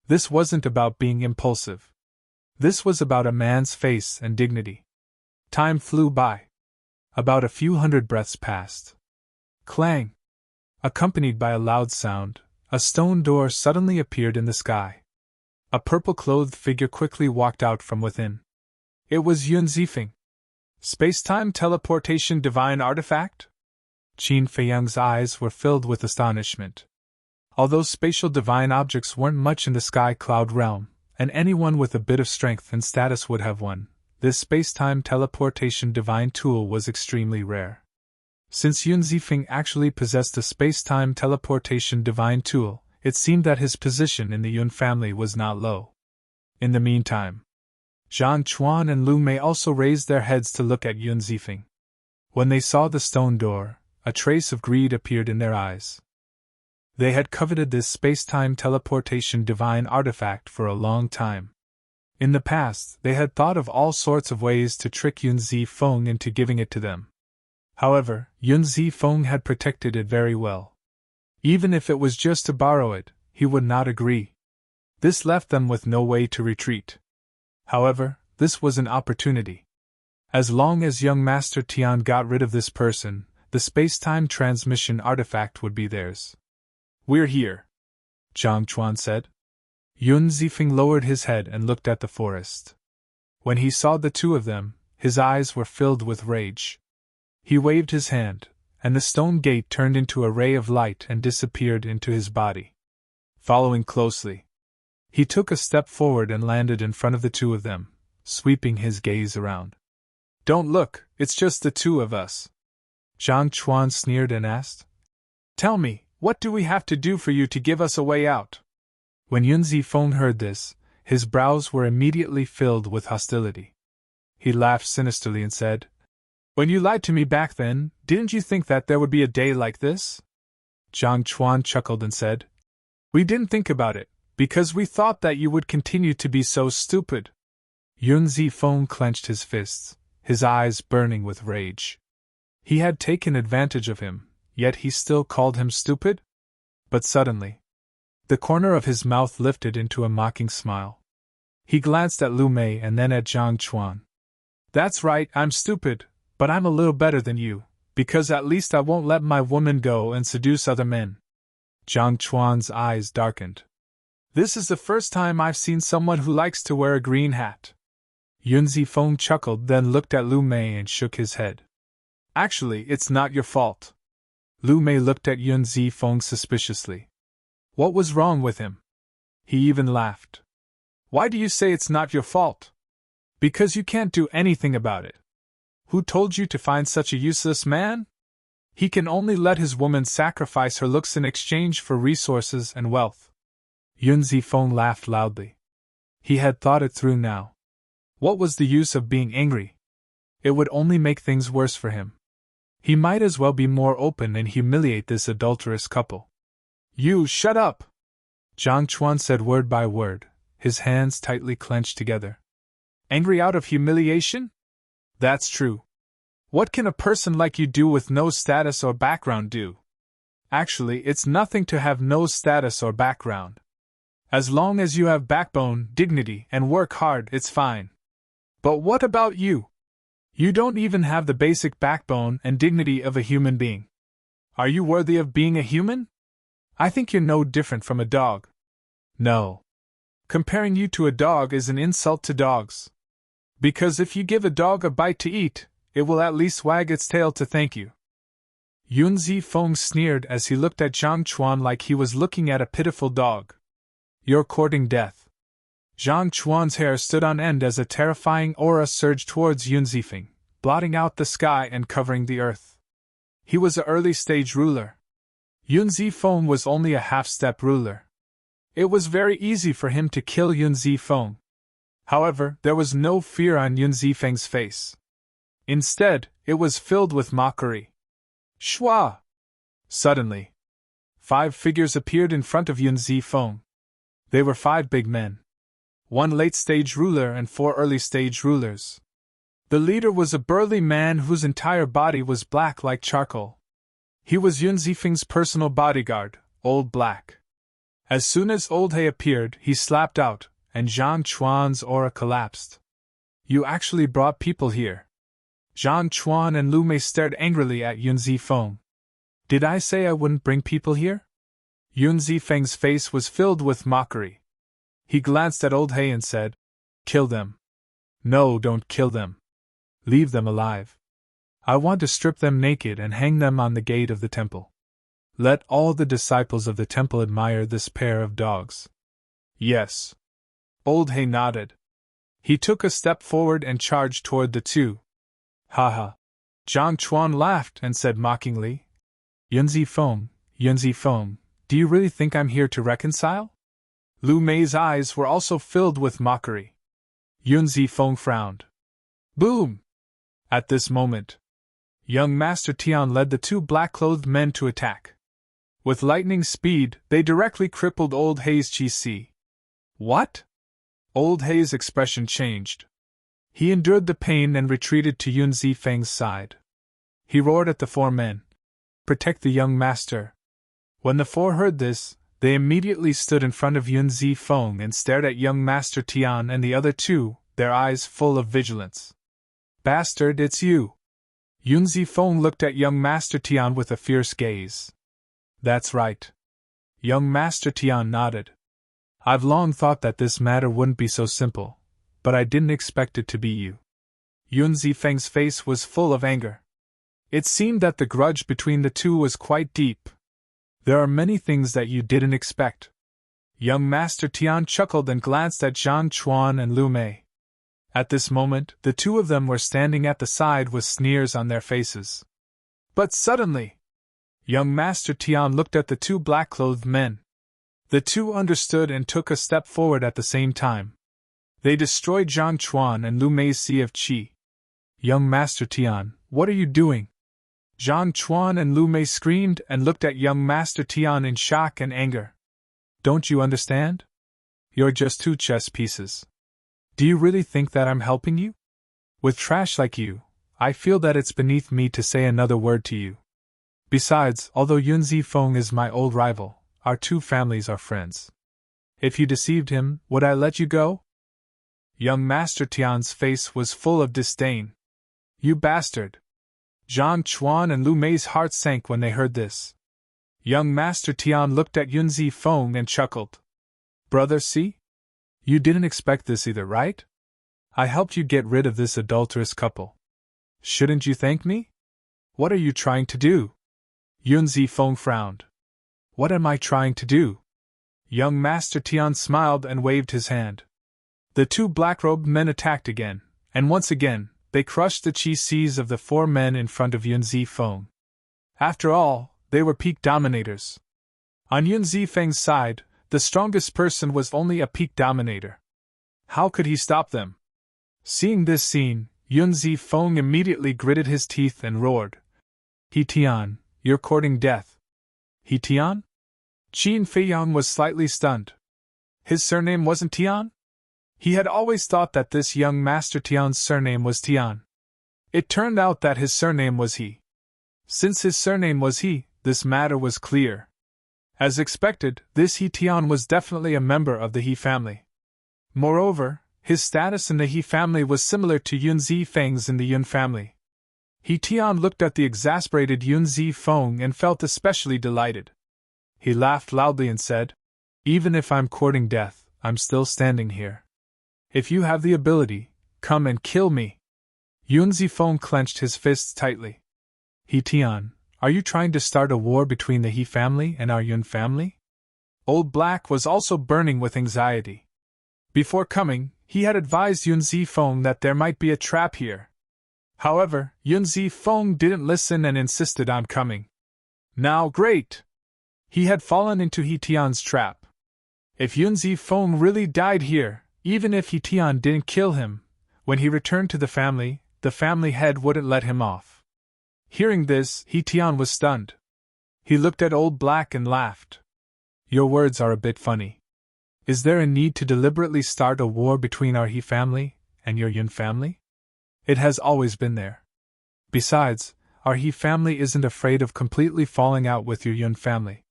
A: This wasn't about being impulsive. This was about a man's face and dignity. Time flew by. About a few hundred breaths passed. Clang! Accompanied by a loud sound, a stone door suddenly appeared in the sky. A purple-clothed figure quickly walked out from within. It was Yun Zifeng. Space-time teleportation divine artifact? Qin Feiyang's eyes were filled with astonishment. Although spatial divine objects weren't much in the sky cloud realm, and anyone with a bit of strength and status would have one, this space-time teleportation divine tool was extremely rare. Since Yun Zifeng actually possessed a space-time teleportation divine tool, it seemed that his position in the Yun family was not low. In the meantime, Zhang Chuan and Lu Mei also raised their heads to look at Yun Zifeng. When they saw the stone door, a trace of greed appeared in their eyes. They had coveted this space-time teleportation divine artifact for a long time. In the past, they had thought of all sorts of ways to trick Yun Zifeng into giving it to them. However, Yun Zifeng had protected it very well. Even if it was just to borrow it, he would not agree. This left them with no way to retreat. However, this was an opportunity. As long as young Master Tian got rid of this person, the space-time transmission artifact would be theirs. We're here, Zhang Chuan said. Yun Zifeng lowered his head and looked at the forest. When he saw the two of them, his eyes were filled with rage. He waved his hand, and the stone gate turned into a ray of light and disappeared into his body. Following closely, he took a step forward and landed in front of the two of them, sweeping his gaze around. Don't look, it's just the two of us. Zhang Chuan sneered and asked. Tell me, what do we have to do for you to give us a way out? When Yun Zifeng heard this, his brows were immediately filled with hostility. He laughed sinisterly and said, When you lied to me back then, didn't you think that there would be a day like this? Zhang Chuan chuckled and said, We didn't think about it, because we thought that you would continue to be so stupid. Yun Zifeng clenched his fists, his eyes burning with rage. He had taken advantage of him, yet he still called him stupid? But suddenly, the corner of his mouth lifted into a mocking smile. He glanced at Lu Mei and then at Zhang Chuan. That's right, I'm stupid, but I'm a little better than you, because at least I won't let my woman go and seduce other men. Zhang Chuan's eyes darkened. This is the first time I've seen someone who likes to wear a green hat. Yun Zifeng chuckled, then looked at Lu Mei and shook his head. Actually, it's not your fault. Lu Mei looked at Yun Zifeng suspiciously. What was wrong with him? He even laughed. Why do you say it's not your fault? Because you can't do anything about it. Who told you to find such a useless man? He can only let his woman sacrifice her looks in exchange for resources and wealth. Yun Zifeng laughed loudly. He had thought it through now. What was the use of being angry? It would only make things worse for him. He might as well be more open and humiliate this adulterous couple. You shut up! Zhang Chuan said word by word, his hands tightly clenched together. Angry out of humiliation? That's true. What can a person like you do with no status or background do? Actually, it's nothing to have no status or background. As long as you have backbone, dignity, and work hard, it's fine. But what about you? You don't even have the basic backbone and dignity of a human being. Are you worthy of being a human? I think you're no different from a dog. No. Comparing you to a dog is an insult to dogs. Because if you give a dog a bite to eat, it will at least wag its tail to thank you. Yun Zifeng sneered as he looked at Zhang Chuan like he was looking at a pitiful dog. You're courting death. Zhang Chuan's hair stood on end as a terrifying aura surged towards Yun Zifeng, blotting out the sky and covering the earth. He was an early-stage ruler. Yun Zifeng was only a half-step ruler. It was very easy for him to kill Yun Zifeng. However, there was no fear on Yun Zifeng's face. Instead, it was filled with mockery. Shua! Suddenly, 5 figures appeared in front of Yun Zifeng. They were 5 big men. 1 late-stage ruler and 4 early-stage rulers. The leader was a burly man whose entire body was black like charcoal. He was Yun Zifeng's personal bodyguard, Old Black. As soon as Old He appeared, he slapped out, and Zhang Chuan's aura collapsed. You actually brought people here. Zhang Chuan and Lu Mei stared angrily at Yun Zifeng. Did I say I wouldn't bring people here? Yun Zifeng's face was filled with mockery. He glanced at Old He and said, Kill them. No, don't kill them. Leave them alive. I want to strip them naked and hang them on the gate of the temple. Let all the disciples of the temple admire this pair of dogs. Yes. Old He nodded. He took a step forward and charged toward the 2. Haha. Zhang Chuan laughed and said mockingly, Yun Zifeng, do you really think I'm here to reconcile? Lu Mei's eyes were also filled with mockery. Yun Zifeng frowned. Boom! At this moment, young Master Tian led the 2 black-clothed men to attack. With lightning speed, they directly crippled Old He's Qi. What? Old He's expression changed. He endured the pain and retreated to Yun Zifeng's side. He roared at the 4 men. Protect the young master. When the 4 heard this, they immediately stood in front of Yun Zifeng and stared at young Master Tian and the other 2, their eyes full of vigilance. Bastard, it's you! Yun Zifeng looked at young Master Tian with a fierce gaze. That's right. Young Master Tian nodded. I've long thought that this matter wouldn't be so simple, but I didn't expect it to be you. Yun Zifeng's face was full of anger. It seemed that the grudge between the 2 was quite deep. There are many things that you didn't expect. Young Master Tian chuckled and glanced at Zhang Chuan and Lu Mei. At this moment, the 2 of them were standing at the side with sneers on their faces. But suddenly, young Master Tian looked at the 2 black-clothed men. The 2 understood and took a step forward at the same time. They destroyed Zhang Chuan and Lu Mei's Sea of Qi. Young Master Tian, what are you doing? Zhang Chuan and Lu Mei screamed and looked at young Master Tian in shock and anger. Don't you understand? You're just 2 chess pieces. Do you really think that I'm helping you? With trash like you, I feel that it's beneath me to say another word to you. Besides, although Yun Zifeng is my old rival, our 2 families are friends. If you deceived him, would I let you go? Young Master Tian's face was full of disdain. You bastard! Zhang Chuan and Lu Mei's hearts sank when they heard this. Young Master Tian looked at Yun Zifeng and chuckled. Brother, see? You didn't expect this either, right? I helped you get rid of this adulterous couple. Shouldn't you thank me? What are you trying to do? Yun Zifeng frowned. What am I trying to do? Young Master Tian smiled and waved his hand. The 2 black-robed men attacked again, and once again, they crushed the Qi Cs of the 4 men in front of Yun Zifeng. After all, they were peak dominators. On Yun Zifeng's side, the strongest person was only a peak dominator. How could he stop them? Seeing this scene, Yun Zifeng immediately gritted his teeth and roared. He Tian, you're courting death. He Tian? Qin Feiyang was slightly stunned. His surname wasn't Tian? He had always thought that this young Master Tian's surname was Tian. It turned out that his surname was He. Since his surname was He, this matter was clear. As expected, this He Tian was definitely a member of the He family. Moreover, his status in the He family was similar to Yun Zifeng's in the Yun family. He Tian looked at the exasperated Yun Zifeng and felt especially delighted. He laughed loudly and said, "Even if I'm courting death, I'm still standing here. If you have the ability, come and kill me." Yun Zifeng clenched his fists tightly. "He Tian, are you trying to start a war between the He family and our Yun family?" Old Black was also burning with anxiety. Before coming, he had advised Yun Zifeng that there might be a trap here. However, Yun Zifeng didn't listen and insisted on coming. Now great! He had fallen into He Tian's trap. If Yun Zifeng really died here, even if He Tian didn't kill him, when he returned to the family head wouldn't let him off. Hearing this, He Tian was stunned. He looked at Old Black and laughed. "Your words are a bit funny. Is there a need to deliberately start a war between our He family and your Yun family? It has always been there. Besides, our He family isn't afraid of completely falling out with your Yun family."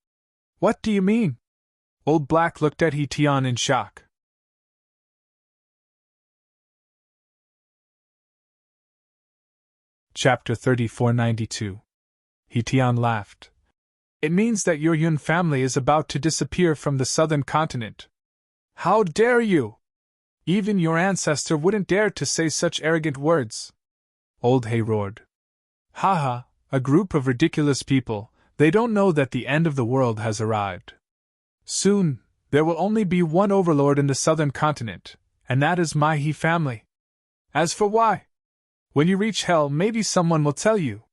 A: "What do you mean?" Old Black looked at He Tian in shock. Chapter 3492. He Tian laughed. "It means that your Yun family is about to disappear from the southern continent. How dare you! Even your ancestor wouldn't dare to say such arrogant words." Old He roared. "Haha, a group of ridiculous people, they don't know that the end of the world has arrived. Soon, there will only be one overlord in the southern continent, and that is my He family. As for why, when you reach hell maybe someone will tell you."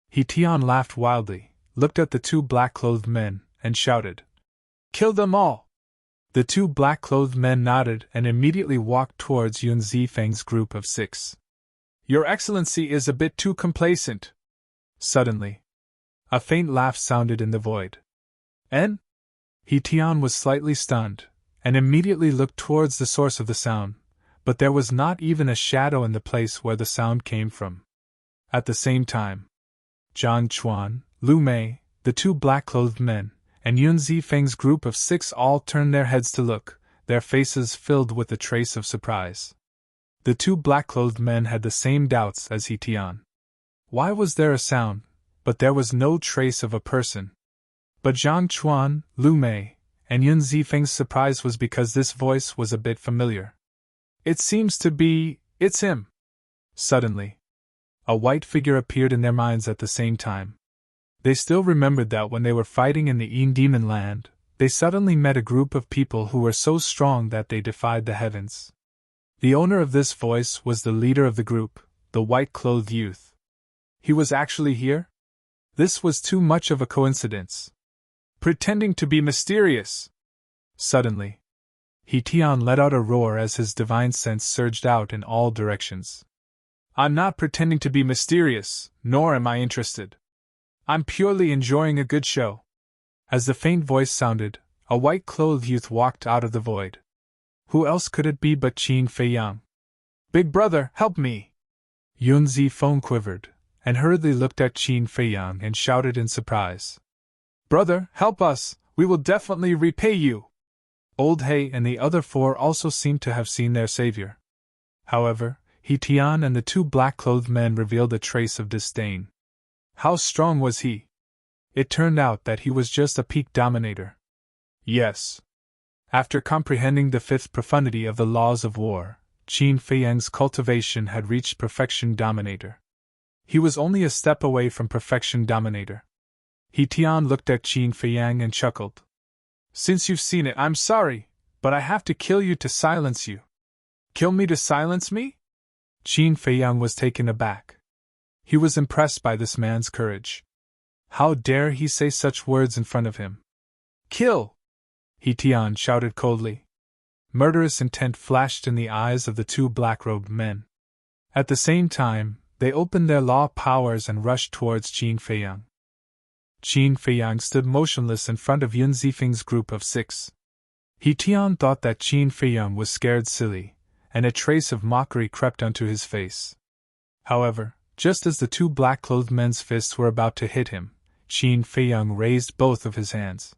A: He Tian laughed wildly, looked at the two black-clothed men, and shouted, "Kill them all!" The two black-clothed men nodded and immediately walked towards Yun Zifeng's group of 6. "Your Excellency is a bit too complacent." Suddenly, a faint laugh sounded in the void. "En?" He Tian was slightly stunned, and immediately looked towards the source of the sound, but there was not even a shadow in the place where the sound came from. At the same time, Zhang Chuan, Lu Mei, the two black-clothed men, and Yun Zifeng's group of 6 all turned their heads to look, their faces filled with a trace of surprise. The two black-clothed men had the same doubts as He Tian. Why was there a sound, but there was no trace of a person? But Zhang Chuan, Lu Mei, and Yun Zifeng's surprise was because this voice was a bit familiar. "It seems to be, it's him." Suddenly, a white figure appeared in their minds at the same time. They still remembered that when they were fighting in the Yin Demon Land, they suddenly met a group of people who were so strong that they defied the heavens. The owner of this voice was the leader of the group, the white-clothed youth. He was actually here? This was too much of a coincidence. Pretending to be mysterious. Suddenly, He Tian let out a roar as his divine sense surged out in all directions. "I'm not pretending to be mysterious, nor am I interested. I'm purely enjoying a good show." As the faint voice sounded, a white-clothed youth walked out of the void. Who else could it be but Qin Feiyang? "Big brother, help me!" Yun Zifeng quivered, and hurriedly looked at Qin Feiyang and shouted in surprise. "Brother, help us, we will definitely repay you!" Old He and the other 4 also seemed to have seen their savior. However, He Tian and the two black-clothed men revealed a trace of disdain. How strong was he? It turned out that he was just a peak dominator. Yes. After comprehending the 5th profundity of the laws of war, Qin Feiyang's cultivation had reached perfection dominator. He was only a step away from perfection dominator. He Tian looked at Qin Feiyang and chuckled. "Since you've seen it, I'm sorry, but I have to kill you to silence you." "Kill me to silence me?" Qin Feiyang was taken aback. He was impressed by this man's courage. How dare he say such words in front of him? "Kill!" He Tian shouted coldly. Murderous intent flashed in the eyes of the two black-robed men. At the same time, they opened their law powers and rushed towards Qin Feiyang. Qin Feiyang stood motionless in front of Yun Zifeng's group of 6. He Tian thought that Qin Feiyang was scared silly, and a trace of mockery crept onto his face. However, just as the two black-clothed men's fists were about to hit him, Qin Feiyang raised both of his hands.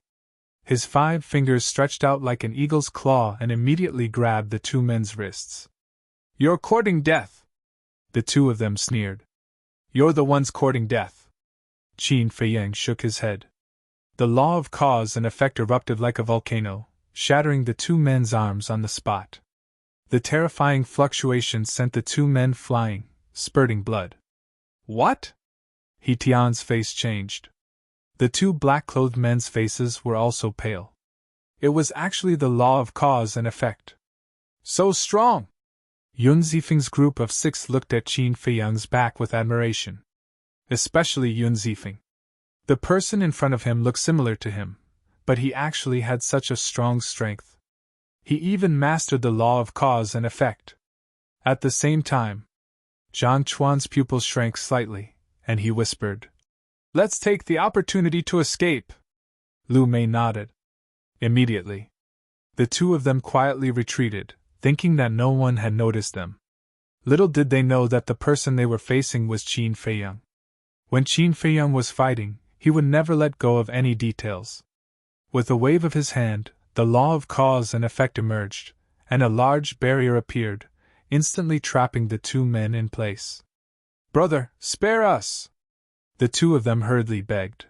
A: His 5 fingers stretched out like an eagle's claw and immediately grabbed the two men's wrists. "You're courting death!" the two of them sneered. "You're the ones courting death." Qin Feiyang shook his head. The law of cause and effect erupted like a volcano, shattering the two men's arms on the spot. The terrifying fluctuation sent the two men flying, spurting blood. "What?" He Tian's face changed. The two black-clothed men's faces were also pale. It was actually the law of cause and effect. "So strong!" Yun Zifeng's group of 6 looked at Qin Feiyang's back with admiration. Especially Yun Zifeng. The person in front of him looked similar to him, but he actually had such a strong strength. He even mastered the law of cause and effect. At the same time, Zhang Chuan's pupils shrank slightly, and he whispered, "Let's take the opportunity to escape." Lu Mei nodded. Immediately, the two of them quietly retreated, thinking that no one had noticed them. Little did they know that the person they were facing was Qin Feiyang. When Qin Feiyang was fighting, he would never let go of any details. With a wave of his hand, the law of cause and effect emerged, and a large barrier appeared, instantly trapping the two men in place. "Brother, spare us!" the two of them hurriedly begged.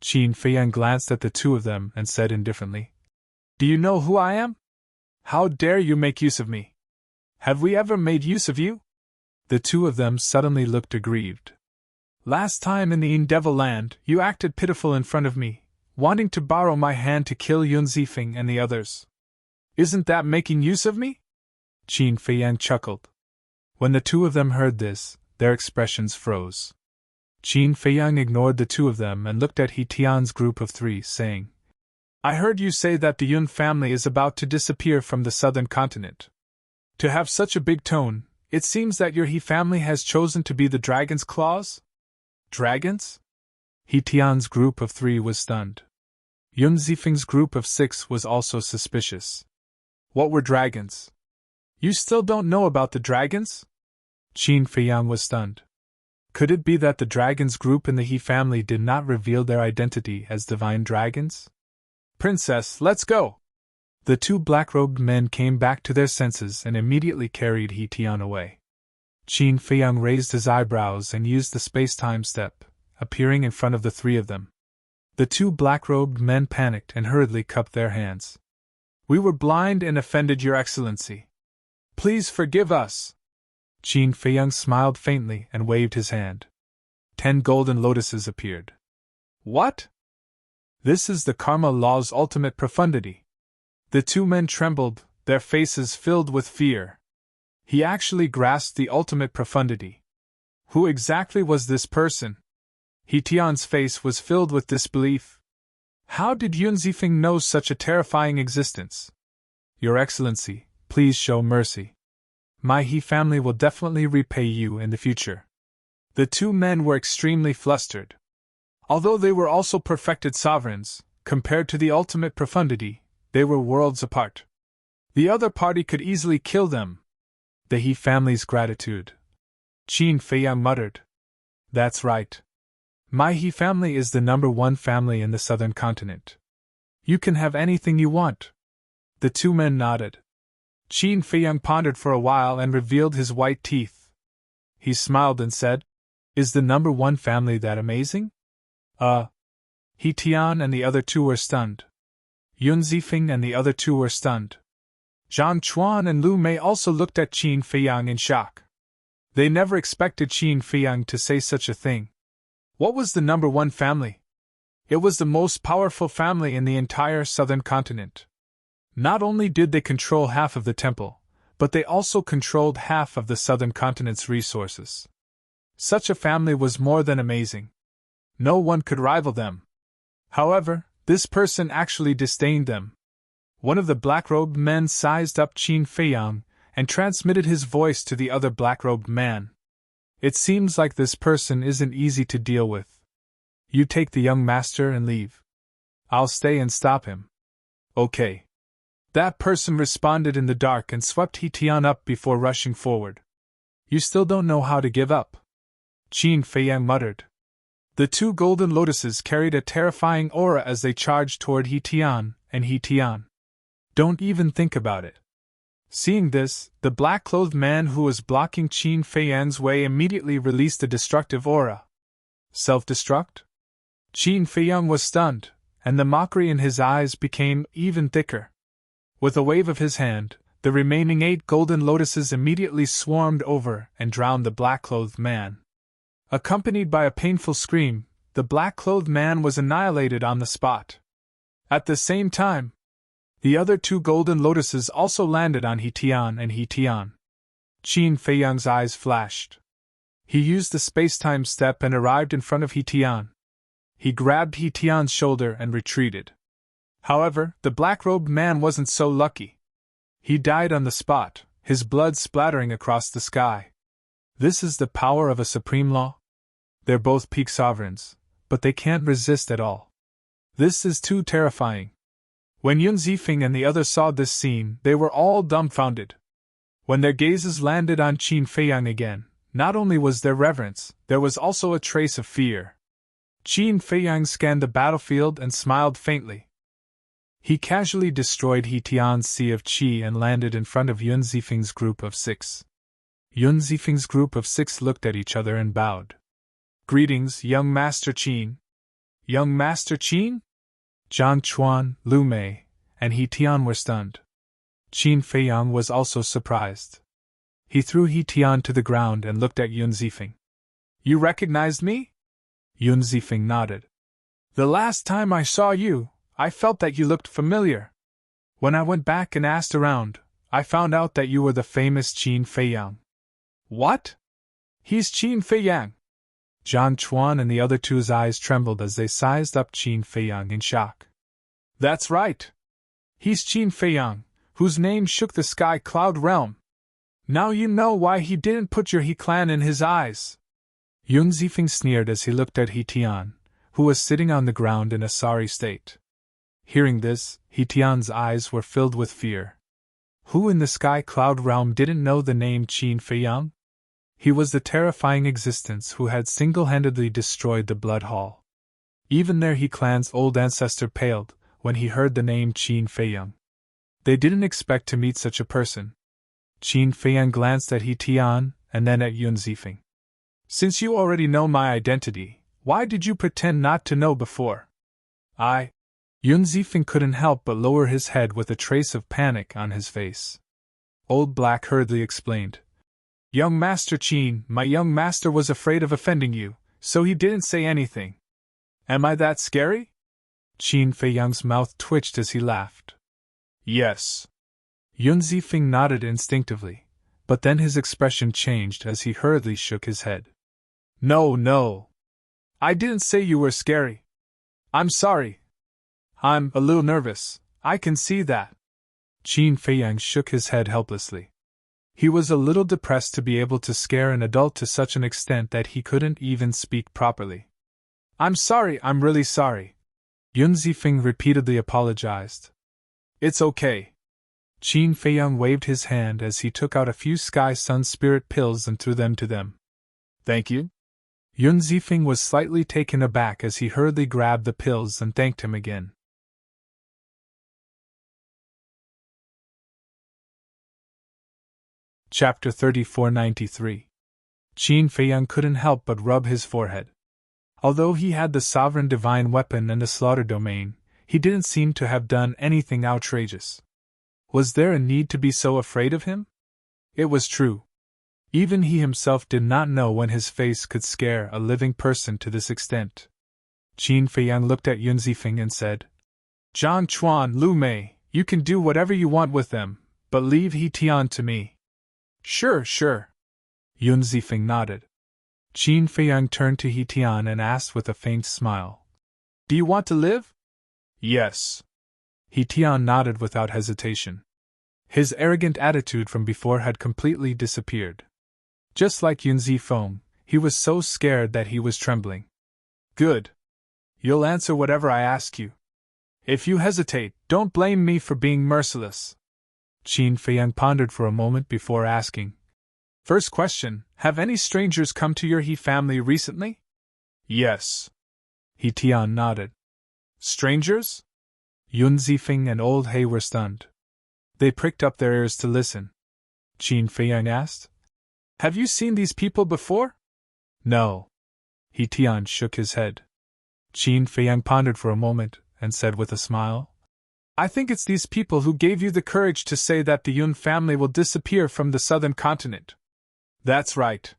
A: Qin Feiyang glanced at the two of them and said indifferently, "Do you know who I am? How dare you make use of me? Have we ever made use of you?" The two of them suddenly looked aggrieved. "Last time in the Devil Land, you acted pitiful in front of me, wanting to borrow my hand to kill Yun Zifeng and the others. Isn't that making use of me?" Qin Feiyang chuckled. When the two of them heard this, their expressions froze. Qin Feiyang ignored the two of them and looked at He Tian's group of 3, saying, "I heard you say that the Yun family is about to disappear from the southern continent. To have such a big tone, it seems that your He family has chosen to be the Dragon's Claws?" "Dragons?" He Tian's group of 3 was stunned. Yun Zifeng's group of 6 was also suspicious. What were dragons? You still don't know about the dragons? Qin Feiyang was stunned. Could it be that the dragons group in the He family did not reveal their identity as divine dragons? "Princess, let's go!" The two black-robed men came back to their senses and immediately carried He Tian away. Qin Feiyang raised his eyebrows and used the space-time step, appearing in front of the 3 of them. The two black-robed men panicked and hurriedly cupped their hands. "We were blind and offended, Your Excellency. Please forgive us." Qin Feiyang smiled faintly and waved his hand. 10 golden lotuses appeared. "What?" "This is the Karma Law's ultimate profundity." The two men trembled, their faces filled with fear. He actually grasped the ultimate profundity. Who exactly was this person? He Tian's face was filled with disbelief. How did Yun Zifeng know such a terrifying existence? "Your Excellency, please show mercy. My He family will definitely repay you in the future." The two men were extremely flustered. Although they were also perfected sovereigns, compared to the ultimate profundity, they were worlds apart. The other party could easily kill them. The He family's gratitude. Qin Feiyang muttered. "That's right. My He family is the #1 family in the southern continent. You can have anything you want." The two men nodded. Qin Feiyang pondered for a while and revealed his white teeth. He smiled and said, "Is the #1 family that amazing?" He Tian and the other 2 were stunned. Yun Zifeng and the other 2 were stunned. Zhang Chuan and Lu Mei also looked at Qin Feiyang in shock. They never expected Qin Feiyang to say such a thing. What was the #1 family? It was the most powerful family in the entire southern continent. Not only did they control half of the temple, but they also controlled half of the southern continent's resources. Such a family was more than amazing. No one could rival them. However, this person actually disdained them. One of the black-robed men sized up Qin Feiyang and transmitted his voice to the other black-robed man. "It seems like this person isn't easy to deal with. You take the young master and leave. I'll stay and stop him." "Okay." That person responded in the dark and swept He Tian up before rushing forward. You still don't know how to give up, Qin Feiyang muttered. The two golden lotuses carried a terrifying aura as they charged toward He Tian, and He Tian. Don't even think about it. Seeing this, the black-clothed man who was blocking Qin Feiyang's way immediately released a destructive aura. Self-destruct? Qin Feiyang was stunned, and the mockery in his eyes became even thicker. With a wave of his hand, the remaining 8 golden lotuses immediately swarmed over and drowned the black-clothed man. Accompanied by a painful scream, the black-clothed man was annihilated on the spot. At the same time, the other 2 golden lotuses also landed on He Tian and He Tian. Qin Feiyang's eyes flashed. He used the space-time step and arrived in front of He Tian. He grabbed He Tian's shoulder and retreated. However, the black-robed man wasn't so lucky. He died on the spot, his blood splattering across the sky. This is the power of a supreme law? They're both peak sovereigns, but they can't resist at all. This is too terrifying. When Yun Zifeng and the others saw this scene, they were all dumbfounded. When their gazes landed on Qin Feiyang again, not only was there reverence, there was also a trace of fear. Qin Feiyang scanned the battlefield and smiled faintly. He casually destroyed He Tian's sea of qi and landed in front of Yun Zifeng's group of 6. Yun Zifeng's group of 6 looked at each other and bowed. Greetings, young Master Qin. Young Master Qin? Zhang Chuan, Lu Mei, and He Tian were stunned. Qin Feiyang was also surprised. He threw He Tian to the ground and looked at Yun Zifeng. You recognized me? Yun Zifeng nodded. The last time I saw you, I felt that you looked familiar. When I went back and asked around, I found out that you were the famous Qin Feiyang. What? He's Qin Feiyang. Zhang Chuan and the other 2's eyes trembled as they sized up Qin Feiyang in shock. That's right. He's Qin Feiyang, whose name shook the sky cloud realm. Now you know why he didn't put your He clan in his eyes. Yun Zifeng sneered as he looked at He Tian, who was sitting on the ground in a sorry state. Hearing this, He Tian's eyes were filled with fear. Who in the sky cloud realm didn't know the name Qin Feiyang? He was the terrifying existence who had single-handedly destroyed the Blood Hall. Even their He clan's old ancestor paled when he heard the name Qin Feiyang. They didn't expect to meet such a person. Qin Feiyang glanced at He Tian and then at Yun Zifeng. Since you already know my identity, why did you pretend not to know before? Yun Zifeng couldn't help but lower his head with a trace of panic on his face. Old Black hurriedly explained. Young Master Qin, my young master was afraid of offending you, so he didn't say anything. Am I that scary? Qin Feiyang's mouth twitched as he laughed. Yes. Yun Zifeng nodded instinctively, but then his expression changed as he hurriedly shook his head. No. I didn't say you were scary. I'm sorry. I'm a little nervous, I can see that. Qin Feiyang shook his head helplessly. He was a little depressed to be able to scare an adult to such an extent that he couldn't even speak properly. I'm sorry, I'm really sorry. Yun Zifeng repeatedly apologized. It's okay. Qin Feiyang waved his hand as he took out a few Sky Sun Spirit pills and threw them to them. Thank you? Yun Zifeng was slightly taken aback as he hurriedly grabbed the pills and thanked him again. Chapter 3493. Qin Feiyang couldn't help but rub his forehead. Although he had the sovereign divine weapon and the slaughter domain, he didn't seem to have done anything outrageous. Was there a need to be so afraid of him? It was true. Even he himself did not know when his face could scare a living person to this extent. Qin Feiyang looked at Yun Zifeng and said, Zhang Chuan, Lu Mei, you can do whatever you want with them, but leave He Tian to me. Sure. Yun Zifeng nodded. Qin Feiyang turned to He Tian and asked with a faint smile, Do you want to live? Yes. He Tian nodded without hesitation. His arrogant attitude from before had completely disappeared. Just like Yun Zifeng, he was so scared that he was trembling. Good. You'll answer whatever I ask you. If you hesitate, don't blame me for being merciless. Qin Feiyang pondered for a moment before asking. First question, have any strangers come to your He family recently? Yes. He Tian nodded. Strangers? Yun Zifeng and Old He were stunned. They pricked up their ears to listen. Qin Feiyang asked. Have you seen these people before? No. He Tian shook his head. Qin Feiyang pondered for a moment and said with a smile, I think it's these people who gave you the courage to say that the Yun family will disappear from the southern continent. That's right.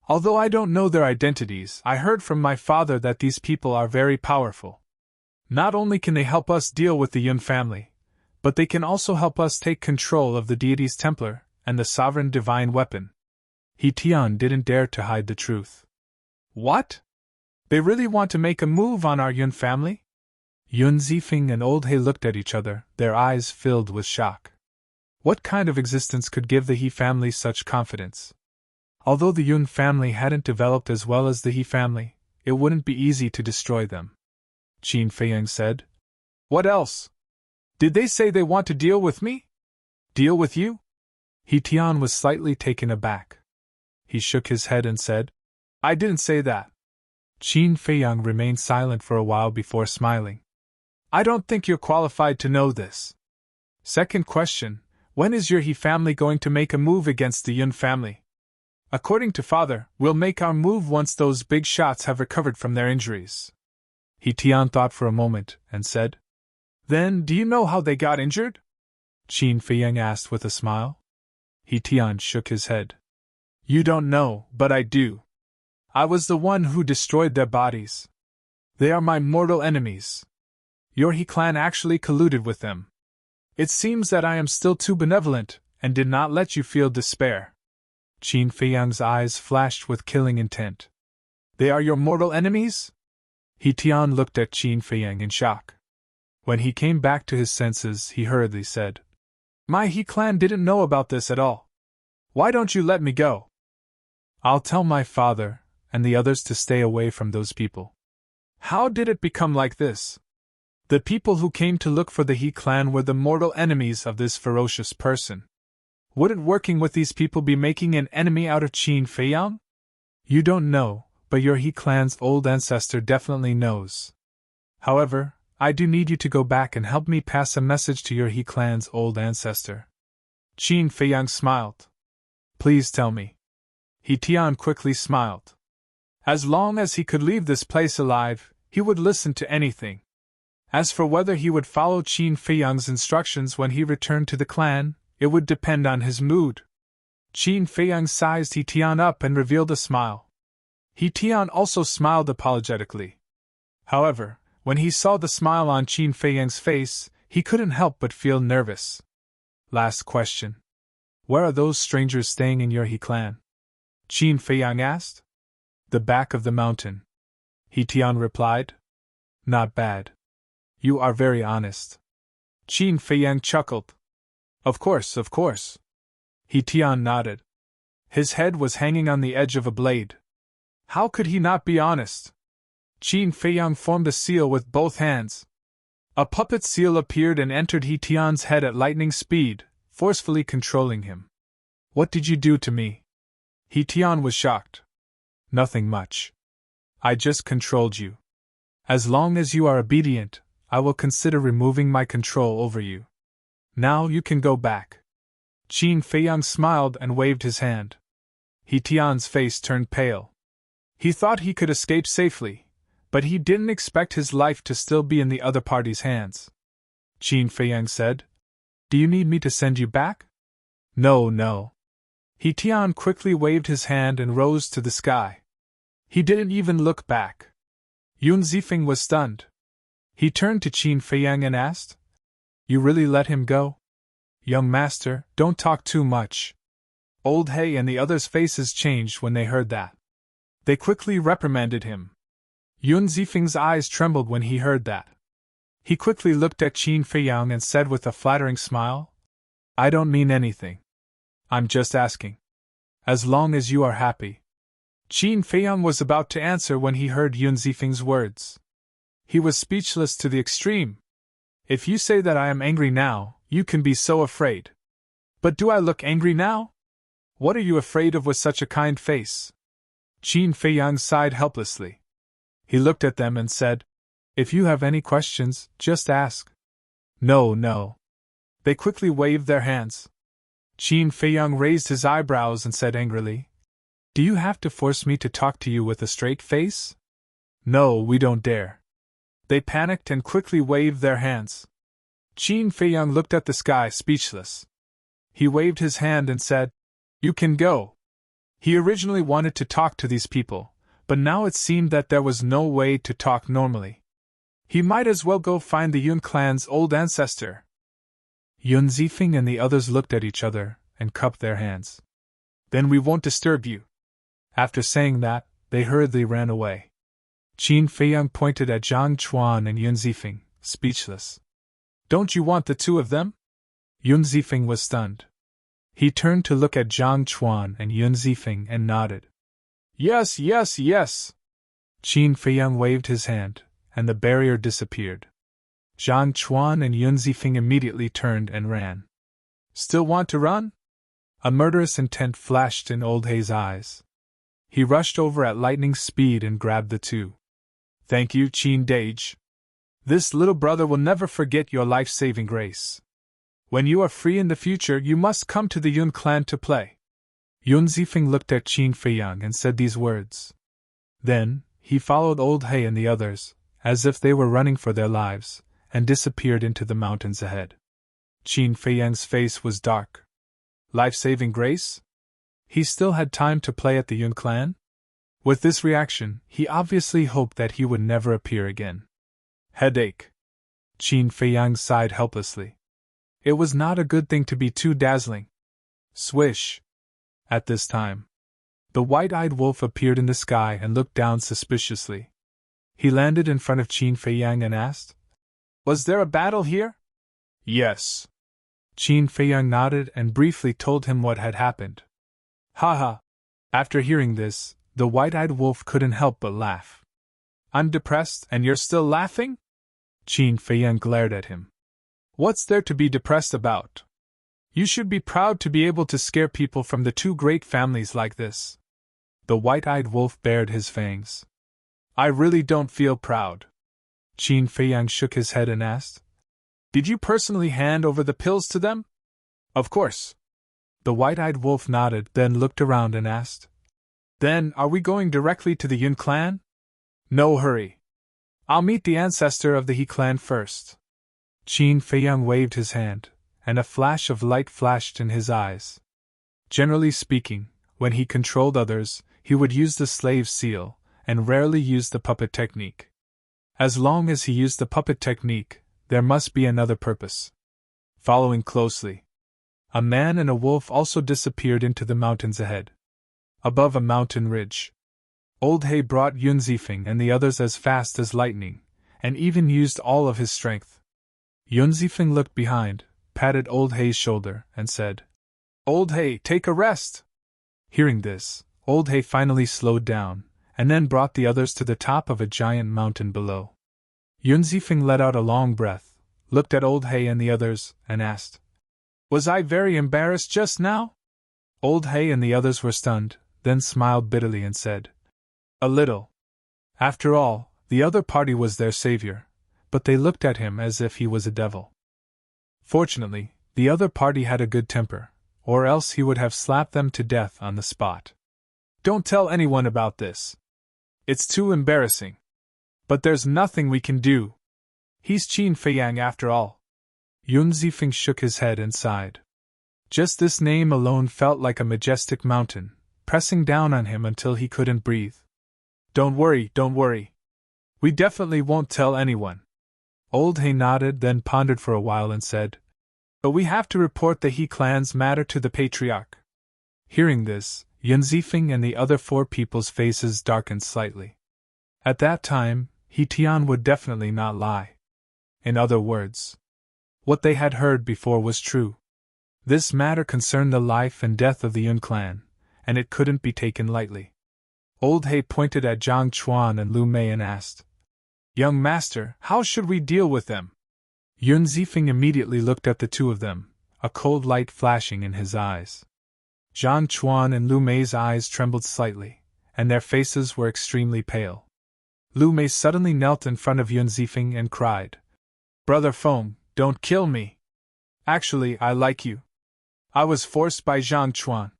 A: Although I don't know their identities, I heard from my father that these people are very powerful. Not only can they help us deal with the Yun family, but they can also help us take control of the deity's Templar and the sovereign divine weapon. He Tian didn't dare to hide the truth. What? They really want to make a move on our Yun family? Yun Zifeng and Old He looked at each other, their eyes filled with shock. What kind of existence could give the He family such confidence? Although the Yun family hadn't developed as well as the He family, it wouldn't be easy to destroy them. Qin Feiyang said. What else? Did they say they want to deal with me? Deal with you? He Tian was slightly taken aback. He shook his head and said, I didn't say that. Qin Feiyang remained silent for a while before smiling. I don't think you're qualified to know this. Second question, when is your He family going to make a move against the Yun family? According to father, we'll make our move once those big shots have recovered from their injuries. He Tian thought for a moment and said, Then, do you know how they got injured? Qin Feiyang asked with a smile. He Tian shook his head. You don't know, but I do. I was the one who destroyed their bodies. They are my mortal enemies. Your He clan actually colluded with them. It seems that I am still too benevolent, and did not let you feel despair. Qin Feiyang's eyes flashed with killing intent. They are your mortal enemies? He Tian looked at Qin Feiyang in shock. When he came back to his senses, he hurriedly said, My He clan didn't know about this at all. Why don't you let me go? I'll tell my father and the others to stay away from those people. How did it become like this? The people who came to look for the He clan were the mortal enemies of this ferocious person. Wouldn't working with these people be making an enemy out of Qin Feiyang? You don't know, but your He clan's old ancestor definitely knows. However, I do need you to go back and help me pass a message to your He clan's old ancestor. Qin Feiyang smiled. Please tell me. He Tian quickly smiled. As long as he could leave this place alive, he would listen to anything. As for whether he would follow Qin Feiyang's instructions when he returned to the clan, it would depend on his mood. Qin Feiyang sized He Tian up and revealed a smile. He Tian also smiled apologetically. However, when he saw the smile on Qin Feiyang's face, he couldn't help but feel nervous. Last question. Where are those strangers staying in your He clan? Qin Feiyang asked. The back of the mountain. He Tian replied. Not bad. You are very honest. Qin Feiyang chuckled. Of course. He Tian nodded. His head was hanging on the edge of a blade. How could he not be honest? Qin Feiyang formed a seal with both hands. A puppet seal appeared and entered He Tian's head at lightning speed, forcefully controlling him. What did you do to me? He Tian was shocked. Nothing much. I just controlled you. As long as you are obedient, I will consider removing my control over you. Now you can go back. Qin Feiyang smiled and waved his hand. He Tian's face turned pale. He thought he could escape safely, but he didn't expect his life to still be in the other party's hands. Qin Feiyang said, Do you need me to send you back? No. He Tian quickly waved his hand and rose to the sky. He didn't even look back. Yun Zifeng was stunned. He turned to Qin Feiyang and asked, You really let him go? Young master, don't talk too much. Old He and the others' faces changed when they heard that. They quickly reprimanded him. Yun Zifeng's eyes trembled when he heard that. He quickly looked at Qin Feiyang and said with a flattering smile, I don't mean anything. I'm just asking. As long as you are happy. Qin Feiyang was about to answer when he heard Yun Zifeng's words. He was speechless to the extreme. If you say that I am angry now, you can be so afraid. But do I look angry now? What are you afraid of with such a kind face? Qin Feiyang sighed helplessly. He looked at them and said, If you have any questions, just ask. No, no. They quickly waved their hands. Qin Feiyang raised his eyebrows and said angrily, Do you have to force me to talk to you with a straight face? No, we don't dare. They panicked and quickly waved their hands. Qin Feiyang looked at the sky speechless. He waved his hand and said, You can go. He originally wanted to talk to these people, but now it seemed that there was no way to talk normally. He might as well go find the Yun clan's old ancestor. Yun Zifeng and the others looked at each other and cupped their hands. Then we won't disturb you. After saying that, they hurriedly ran away. Qin Feiyang pointed at Zhang Chuan and Yun Zifeng, speechless. Don't you want the two of them? Yun Zifeng was stunned. He turned to look at Zhang Chuan and Yun Zifeng and nodded. Yes, yes, yes. Qin Feiyang waved his hand, and the barrier disappeared. Zhang Chuan and Yun Zifeng immediately turned and ran. Still want to run? A murderous intent flashed in Old Hei's eyes. He rushed over at lightning speed and grabbed the two. Thank you, Qin Dage. This little brother will never forget your life-saving grace. When you are free in the future, you must come to the Yun clan to play. Yun Zifeng looked at Qin Feiyang and said these words. Then, he followed Old Hei and the others, as if they were running for their lives, and disappeared into the mountains ahead. Qin Feiyang's face was dark. Life-saving grace? He still had time to play at the Yun clan? With this reaction, he obviously hoped that he would never appear again. Headache. Qin Feiyang sighed helplessly. It was not a good thing to be too dazzling. Swish. At this time, the white-eyed wolf appeared in the sky and looked down suspiciously. He landed in front of Qin Feiyang and asked, Was there a battle here? Yes. Qin Feiyang nodded and briefly told him what had happened. Haha. After hearing this, the white-eyed wolf couldn't help but laugh. I'm depressed and you're still laughing? Qin Feiyang glared at him. What's there to be depressed about? You should be proud to be able to scare people from the two great families like this. The white-eyed wolf bared his fangs. I really don't feel proud. Qin Feiyang shook his head and asked, Did you personally hand over the pills to them? Of course. The white-eyed wolf nodded, then looked around and asked, Then, are we going directly to the Yun clan? No hurry. I'll meet the ancestor of the He clan first. Qin Feiyang waved his hand, and a flash of light flashed in his eyes. Generally speaking, when he controlled others, he would use the slave seal, and rarely use the puppet technique. As long as he used the puppet technique, there must be another purpose. Following closely, a man and a wolf also disappeared into the mountains ahead. Above a mountain ridge, Old Hei brought Yun Zifeng and the others as fast as lightning, and even used all of his strength. Yun Zifeng looked behind, patted Old Hei's shoulder, and said, Old Hei, take a rest! Hearing this, Old Hei finally slowed down, and then brought the others to the top of a giant mountain below. Yun Zifeng let out a long breath, looked at Old Hei and the others, and asked, Was I very embarrassed just now? Old Hei and the others were stunned, then smiled bitterly and said, A little. After all, the other party was their savior, but they looked at him as if he was a devil. Fortunately, the other party had a good temper, or else he would have slapped them to death on the spot. Don't tell anyone about this. It's too embarrassing. But there's nothing we can do. He's Qin Feiyang after all. Yun Zifeng shook his head and sighed. Just this name alone felt like a majestic mountain, pressing down on him until he couldn't breathe. Don't worry, don't worry. We definitely won't tell anyone. Old Hei nodded, then pondered for a while and said, But we have to report the He clan's matter to the patriarch. Hearing this, Yun Zifeng and the other four people's faces darkened slightly. At that time, He Tian would definitely not lie. In other words, what they had heard before was true. This matter concerned the life and death of the Yun clan, and it couldn't be taken lightly. Old Hei pointed at Zhang Chuan and Lu Mei and asked, Young master, how should we deal with them? Yun Zifeng immediately looked at the two of them, a cold light flashing in his eyes. Zhang Chuan and Lu Mei's eyes trembled slightly, and their faces were extremely pale. Lu Mei suddenly knelt in front of Yun Zifeng and cried, "Brother Feng, don't kill me. Actually, I like you. I was forced by Zhang Chuan.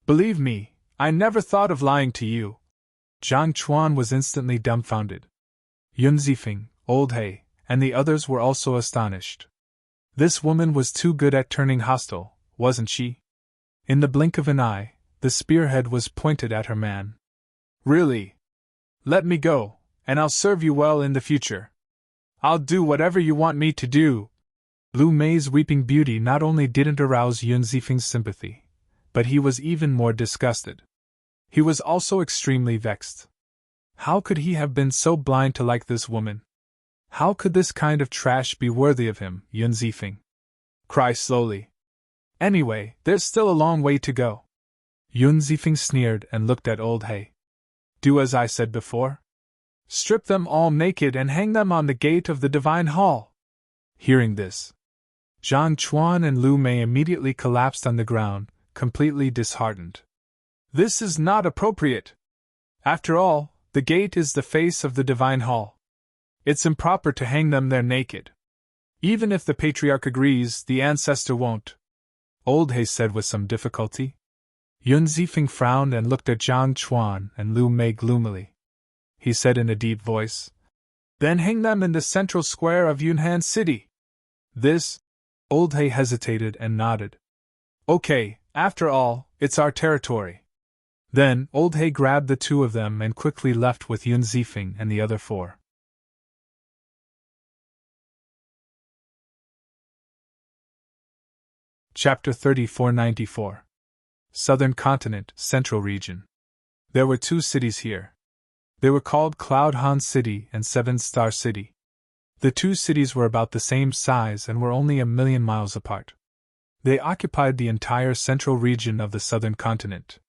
A: Believe me, I never thought of lying to you." Zhang Chuan was instantly dumbfounded. Yun Zifeng, Old He, and the others were also astonished. This woman was too good at turning hostile, wasn't she? In the blink of an eye, the spearhead was pointed at her man. "Really? Let me go, and I'll serve you well in the future. I'll do whatever you want me to do." Lu Mei's weeping beauty not only didn't arouse Yun Zifeng's sympathy, but he was even more disgusted. He was also extremely vexed. How could he have been so blind to like this woman? How could this kind of trash be worthy of him, Yun Zifeng? Cry slowly. Anyway, there's still a long way to go. Yun Zifeng sneered and looked at Old He. Do as I said before. Strip them all naked and hang them on the gate of the Divine Hall. Hearing this, Zhang Chuan and Lu Mei immediately collapsed on the ground, completely disheartened. This is not appropriate. After all, the gate is the face of the Divine Hall. It's improper to hang them there naked. Even if the Patriarch agrees, the ancestor won't. Old He said with some difficulty. Yun Zifeng frowned and looked at Zhang Chuan and Lu Mei gloomily. He said in a deep voice, "Then hang them in the central square of Yunhan City." This? Old He hesitated and nodded. Okay, after all, it's our territory. Then Old He grabbed the two of them and quickly left with Yun Zifeng and the other four. Chapter 3494. Southern Continent, Central Region. There were two cities here. They were called Cloud Han City and Seven Star City. The two cities were about the same size and were only 1,000,000 miles apart. They occupied the entire central region of the southern continent.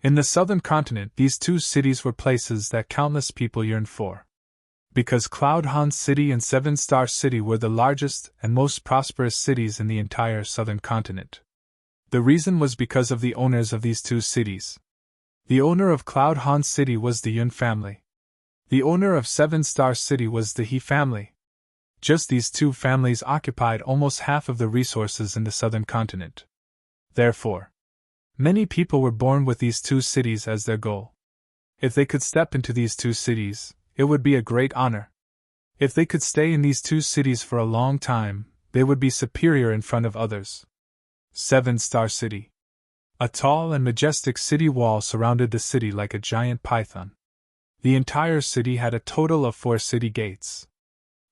A: In the southern continent, these two cities were places that countless people yearned for. Because Cloud Han City and Seven Star City were the largest and most prosperous cities in the entire southern continent. The reason was because of the owners of these two cities. The owner of Cloud Han City was the Yun family. The owner of Seven Star City was the He family. Just these two families occupied almost half of the resources in the southern continent. Therefore, many people were born with these two cities as their goal. If they could step into these two cities, it would be a great honor. If they could stay in these two cities for a long time, they would be superior in front of others. Seven Star City. A tall and majestic city wall surrounded the city like a giant python. The entire city had a total of 4 city gates.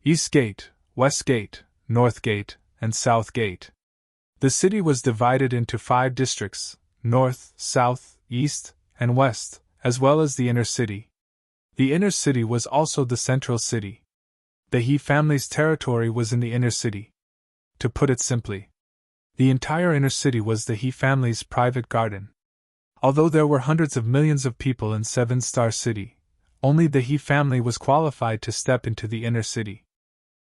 A: East Gate, West Gate, North Gate, and South Gate. The city was divided into 5 districts, North, South, East, and West, as well as the inner city. The inner city was also the central city. The He family's territory was in the inner city. To put it simply, the entire inner city was the He family's private garden. Although there were hundreds of millions of people in Seven Star City, only the He family was qualified to step into the inner city.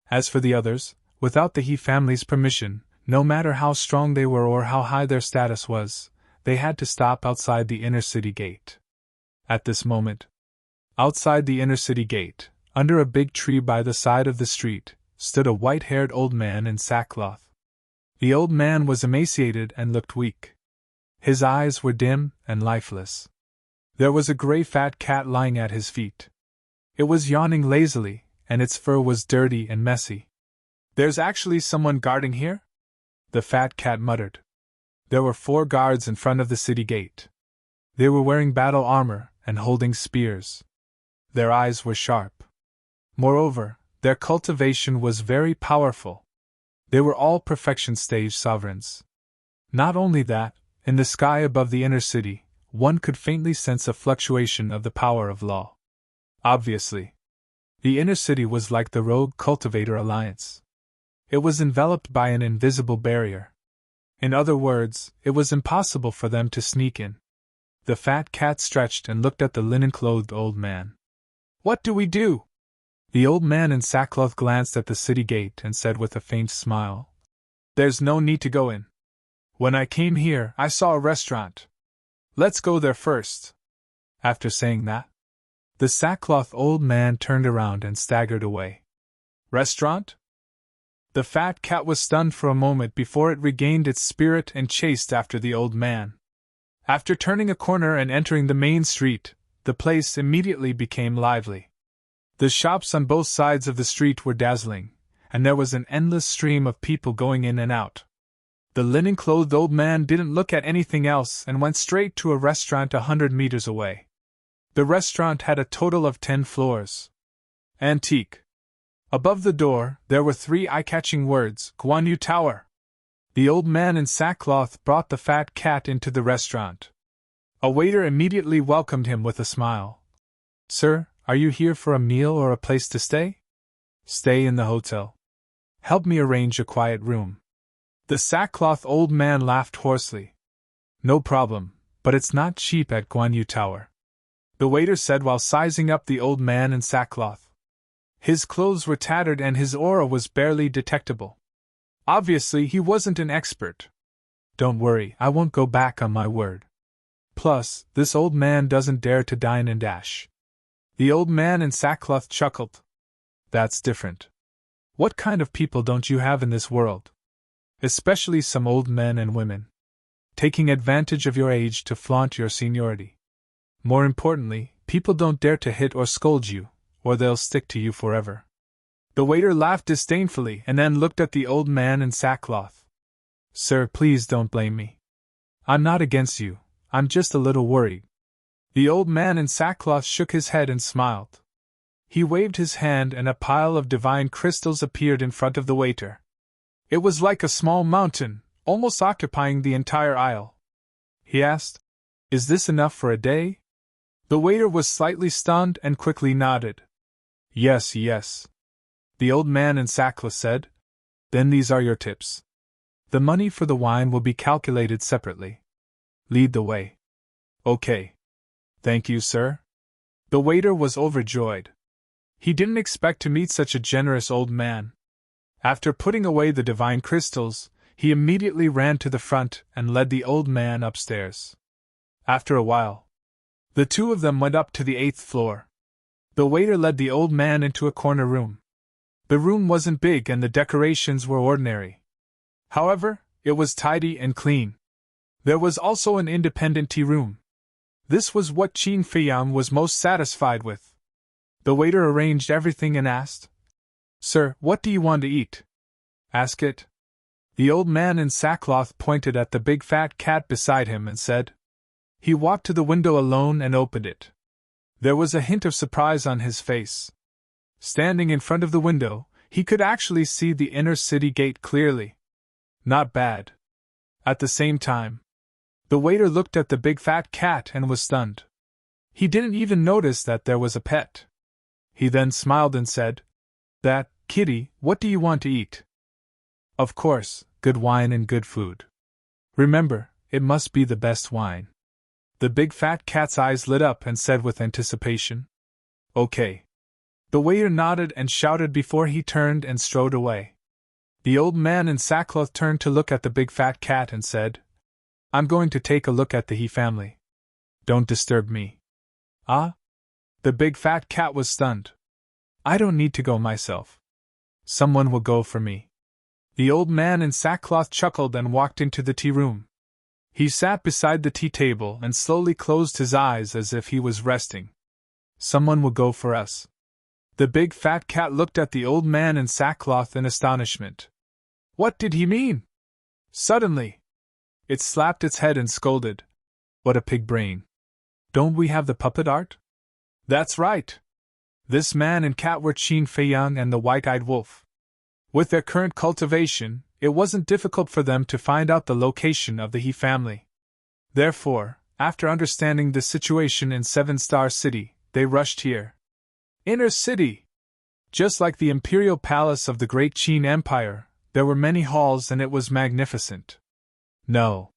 A: As for the others, without the He family's permission, no matter how strong they were or how high their status was, they had to stop outside the inner city gate. At this moment, outside the inner city gate, under a big tree by the side of the street, stood a white-haired old man in sackcloth. The old man was emaciated and looked weak. His eyes were dim and lifeless. There was a gray fat cat lying at his feet. It was yawning lazily, and its fur was dirty and messy. "There's actually someone guarding here?" the fat cat muttered. There were 4 guards in front of the city gate. They were wearing battle armor and holding spears. Their eyes were sharp. Moreover, their cultivation was very powerful. They were all perfection stage sovereigns. Not only that, in the sky above the inner city, one could faintly sense a fluctuation of the power of law. Obviously, the inner city was like the Rogue Cultivator Alliance. It was enveloped by an invisible barrier. In other words, it was impossible for them to sneak in. The fat cat stretched and looked at the linen-clothed old man. "What do we do?" The old man in sackcloth glanced at the city gate and said with a faint smile, "There's no need to go in. When I came here, I saw a restaurant. Let's go there first." After saying that, the sackcloth old man turned around and staggered away. Restaurant? The fat cat was stunned for a moment before it regained its spirit and chased after the old man. After turning a corner and entering the main street, the place immediately became lively. The shops on both sides of the street were dazzling, and there was an endless stream of people going in and out. The linen-clothed old man didn't look at anything else and went straight to a restaurant 100 meters away. The restaurant had a total of 10 floors. Antique. Above the door, there were 3 eye-catching words, Guan Yu Tower. The old man in sackcloth brought the fat cat into the restaurant. A waiter immediately welcomed him with a smile. "Sir, are you here for a meal or a place to stay?" "Stay in the hotel. Help me arrange a quiet room." The sackcloth old man laughed hoarsely. "No problem, but it's not cheap at Guan Yu Tower," the waiter said while sizing up the old man in sackcloth. His clothes were tattered and his aura was barely detectable. Obviously, he wasn't an expert. "Don't worry, I won't go back on my word. Plus, this old man doesn't dare to dine and dash." The old man in sackcloth chuckled. "That's different. What kind of people don't you have in this world? Especially some old men and women, taking advantage of your age to flaunt your seniority. More importantly, people don't dare to hit or scold you, or they'll stick to you forever." The waiter laughed disdainfully and then looked at the old man in sackcloth. "Sir, please don't blame me. I'm not against you, I'm just a little worried." The old man in sackcloth shook his head and smiled. He waved his hand and a pile of divine crystals appeared in front of the waiter. It was like a small mountain, almost occupying the entire aisle. He asked, "Is this enough for a day?" The waiter was slightly stunned and quickly nodded. "Yes, yes." The old man in sackcloth said, "Then these are your tips. The money for the wine will be calculated separately. Lead the way." "Okay. Thank you, sir." The waiter was overjoyed. He didn't expect to meet such a generous old man. After putting away the divine crystals, he immediately ran to the front and led the old man upstairs. After a while, the two of them went up to the 8th floor. The waiter led the old man into a corner room. The room wasn't big and the decorations were ordinary. However, it was tidy and clean. There was also an independent tea room. This was what Qin Feiyang was most satisfied with. The waiter arranged everything and asked, "Sir, what do you want to eat?" "Ask it." The old man in sackcloth pointed at the big fat cat beside him and said. He walked to the window alone and opened it. There was a hint of surprise on his face. Standing in front of the window, he could actually see the inner city gate clearly. Not bad. At the same time, the waiter looked at the big fat cat and was stunned. He didn't even notice that there was a pet. He then smiled and said, "That, kitty, what do you want to eat?" "Of course, good wine and good food. Remember, it must be the best wine." The big fat cat's eyes lit up and said with anticipation, "Okay." The waiter nodded and shouted before he turned and strode away. The old man in sackcloth turned to look at the big fat cat and said, "I'm going to take a look at the He family. Don't disturb me." "Ah?" The big fat cat was stunned. "I don't need to go myself. Someone will go for me." The old man in sackcloth chuckled and walked into the tea room. He sat beside the tea table and slowly closed his eyes as if he was resting. "Someone will go for us." The big fat cat looked at the old man in sackcloth in astonishment. What did he mean? Suddenly, it slapped its head and scolded, "What a pig brain! Don't we have the puppet art?" That's right. This man and cat were Qin Feiyang and the white-eyed wolf. With their current cultivation, it wasn't difficult for them to find out the location of the He family. Therefore, after understanding the situation in Seven Star City, they rushed here. Inner City! Just like the imperial palace of the great Qin Empire, there were many halls and it was magnificent. No.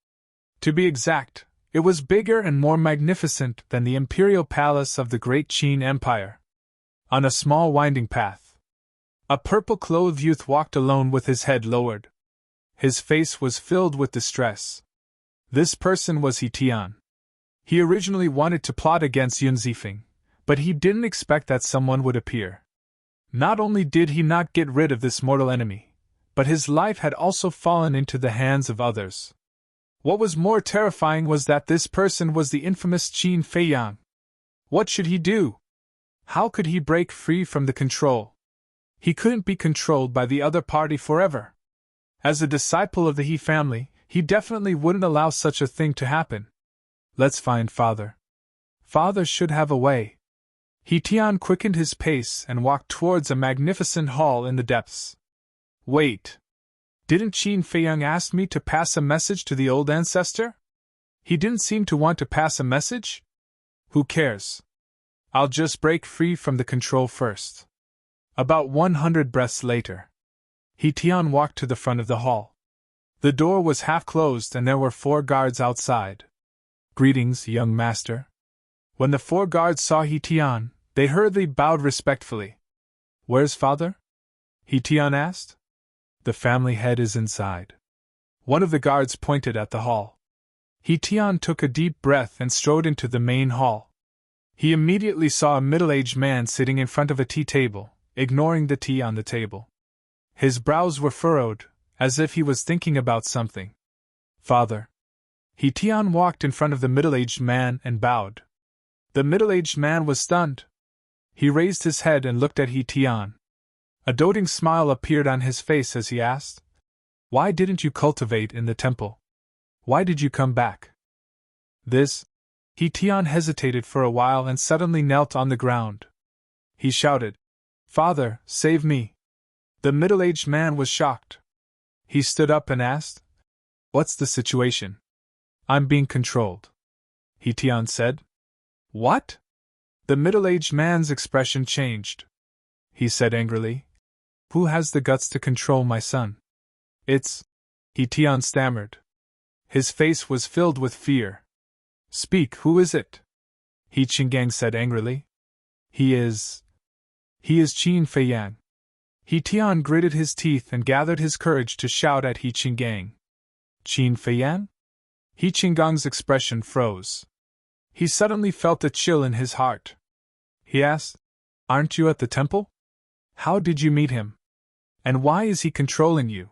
A: To be exact, it was bigger and more magnificent than the imperial palace of the great Qin Empire. On a small winding path, a purple-clothed youth walked alone with his head lowered. His face was filled with distress. This person was He Tian. He originally wanted to plot against Yun Zifeng, but he didn't expect that someone would appear. Not only did he not get rid of this mortal enemy, but his life had also fallen into the hands of others. What was more terrifying was that this person was the infamous Qin Feiyang. What should he do? How could he break free from the control? He couldn't be controlled by the other party forever. As a disciple of the He family, he definitely wouldn't allow such a thing to happen. Let's find Father. Father should have a way. He Tian quickened his pace and walked towards a magnificent hall in the depths. Wait. Didn't Qin Feiyang ask me to pass a message to the old ancestor? He didn't seem to want to pass a message? Who cares? I'll just break free from the control first. About 100 breaths later, He Tian walked to the front of the hall. The door was half closed and there were 4 guards outside. Greetings, young master. When the 4 guards saw He Tian, they hurriedly bowed respectfully. Where's Father? He Tian asked. The family head is inside. One of the guards pointed at the hall. He Tian took a deep breath and strode into the main hall. He immediately saw a middle-aged man sitting in front of a tea table, ignoring the tea on the table. His brows were furrowed, as if he was thinking about something. Father. He Tian walked in front of the middle-aged man and bowed. The middle-aged man was stunned. He raised his head and looked at He Tian. A doting smile appeared on his face as he asked, Why didn't you cultivate in the temple? Why did you come back? This? He Tian hesitated for a while and suddenly knelt on the ground. He shouted, Father, save me. The middle-aged man was shocked. He stood up and asked, What's the situation? I'm being controlled. He Tian said. What? The middle-aged man's expression changed. He said angrily, Who has the guts to control my son? It's... He Tian stammered. His face was filled with fear. Speak, who is it? He Qinggang said angrily. He is Qin Feiyang. He Tian gritted his teeth and gathered his courage to shout at He Qinggang. Qin Feiyang? He Qinggang's expression froze. He suddenly felt a chill in his heart. He asked, Aren't you at the temple? How did you meet him? And why is he controlling you?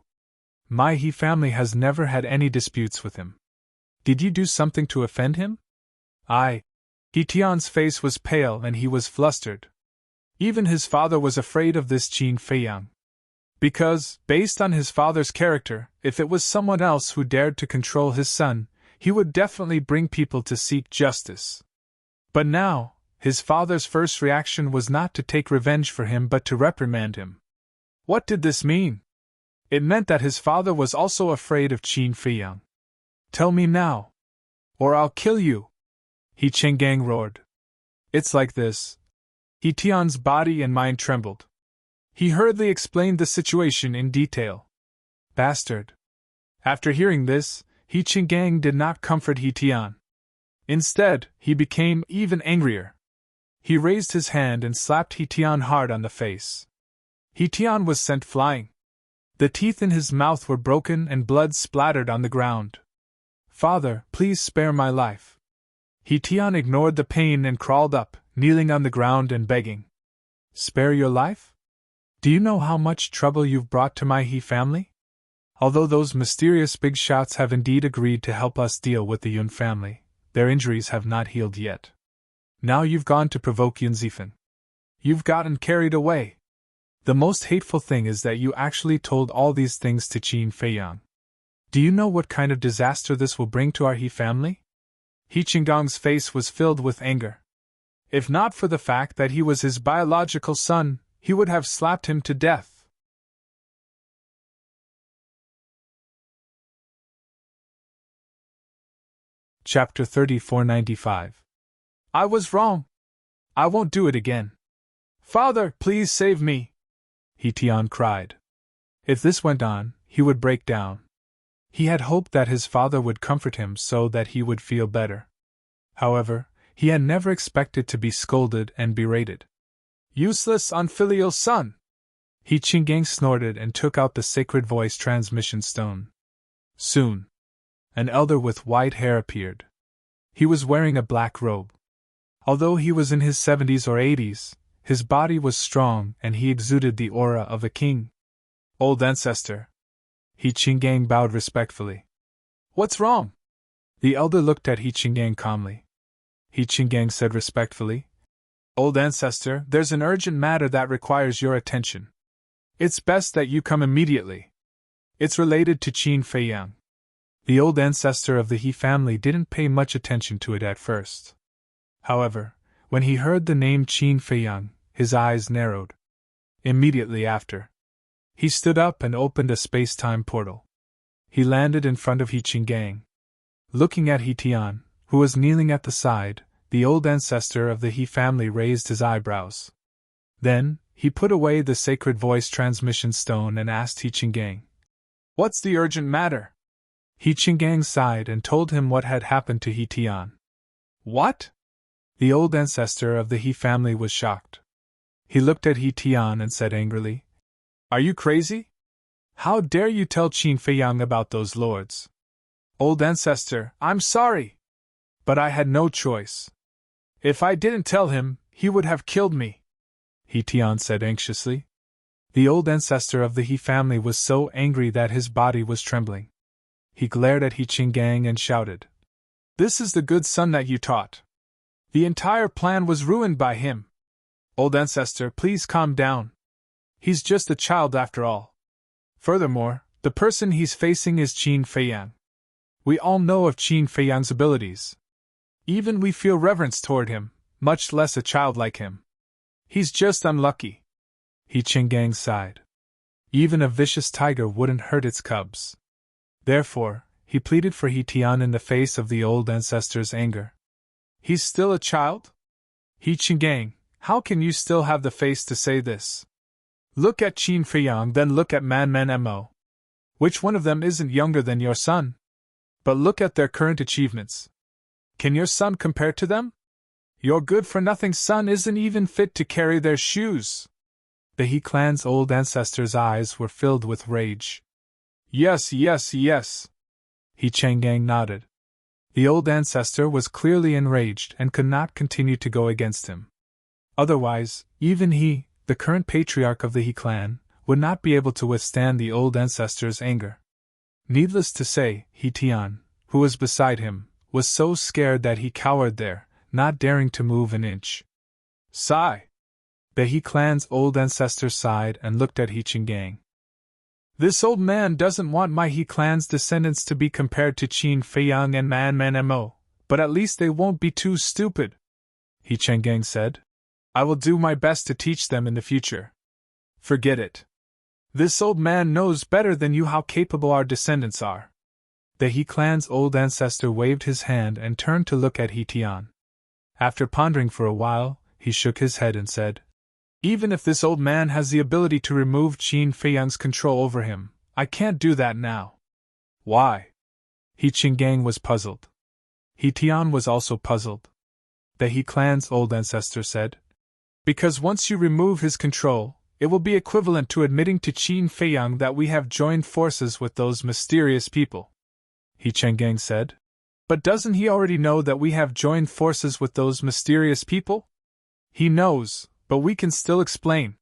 A: My He family has never had any disputes with him. Did you do something to offend him? He Tian's face was pale and he was flustered. Even his father was afraid of this Qin Feiyang. Because, based on his father's character, if it was someone else who dared to control his son, he would definitely bring people to seek justice. But now, his father's first reaction was not to take revenge for him but to reprimand him. What did this mean? It meant that his father was also afraid of Qin Feiyang. Tell me now, or I'll kill you! He Qinggang roared. It's like this. He Tian's body and mind trembled. He hurriedly explained the situation in detail. Bastard! After hearing this, He Qinggang did not comfort He Tian. Instead, he became even angrier. He raised his hand and slapped He Tian hard on the face. He Tian was sent flying. The teeth in his mouth were broken and blood splattered on the ground. Father, please spare my life. He Tian ignored the pain and crawled up, kneeling on the ground and begging. Spare your life? Do you know how much trouble you've brought to my He family? Although those mysterious big shots have indeed agreed to help us deal with the Yun family, their injuries have not healed yet. Now you've gone to provoke Yun Zifeng. You've gotten carried away. The most hateful thing is that you actually told all these things to Qin Feiyang. Do you know what kind of disaster this will bring to our He family? He Qinggang's face was filled with anger. If not for the fact that he was his biological son, he would have slapped him to death. Chapter 3495. I was wrong. I won't do it again. Father, please save me! He Tian cried. If this went on, he would break down. He had hoped that his father would comfort him so that he would feel better. However, he had never expected to be scolded and berated. Useless unfilial son! He Chingang snorted and took out the sacred voice transmission stone. Soon, an elder with white hair appeared. He was wearing a black robe. Although he was in his 70s or 80s, his body was strong and he exuded the aura of a king. Old ancestor. He Chingang bowed respectfully. What's wrong? The elder looked at He Chingang calmly. He Chingang said respectfully, Old ancestor, there's an urgent matter that requires your attention. It's best that you come immediately. It's related to Qin Feiyang. The old ancestor of the He family didn't pay much attention to it at first. However, when he heard the name Qin Feiyang, his eyes narrowed. Immediately after, he stood up and opened a space-time portal. He landed in front of He Chingang. Looking at He Tian, who was kneeling at the side, the old ancestor of the He family raised his eyebrows. Then, he put away the sacred voice transmission stone and asked He Chingang, What's the urgent matter? He Chingang sighed and told him what had happened to He Tian. What? The old ancestor of the He family was shocked. He looked at He Tian and said angrily, Are you crazy? How dare you tell Qin Feiyang about those lords? Old ancestor, I'm sorry. But I had no choice. If I didn't tell him, he would have killed me, He Tian said anxiously. The old ancestor of the He family was so angry that his body was trembling. He glared at He Chingang and shouted, This is the good son that you taught. The entire plan was ruined by him. Old ancestor, please calm down. He's just a child after all. Furthermore, the person he's facing is Qin Feiyang. We all know of Qin Feiyang's abilities. Even we feel reverence toward him, much less a child like him. He's just unlucky. He Chingang sighed. Even a vicious tiger wouldn't hurt its cubs. Therefore, he pleaded for He Tian in the face of the old ancestor's anger. He's still a child? He Chingang, how can you still have the face to say this? Look at Qin Feiyang, then look at Man Mo. Which one of them isn't younger than your son? But look at their current achievements. Can your son compare to them? Your good-for-nothing son isn't even fit to carry their shoes. The He clan's old ancestor's eyes were filled with rage. Yes. He Chingang nodded. The old ancestor was clearly enraged and could not continue to go against him. Otherwise, even he, the current patriarch of the He clan, would not be able to withstand the old ancestor's anger. Needless to say, He Tian, who was beside him, was so scared that he cowered there, not daring to move an inch. Sigh. The He clan's old ancestor sighed and looked at He Chingang. This old man doesn't want my He clan's descendants to be compared to Qin Feiyang and Man Mo, but at least they won't be too stupid, He Chingang said. I will do my best to teach them in the future. Forget it. This old man knows better than you how capable our descendants are. The He clan's old ancestor waved his hand and turned to look at He Tian. After pondering for a while, he shook his head and said, Even if this old man has the ability to remove Qin Feiyang's control over him, I can't do that now. Why? He Chingang was puzzled. He Tian was also puzzled. The He clan's old ancestor said, Because once you remove his control, it will be equivalent to admitting to Qin Feiyang that we have joined forces with those mysterious people. He Chingang said, But doesn't he already know that we have joined forces with those mysterious people? He knows, but we can still explain.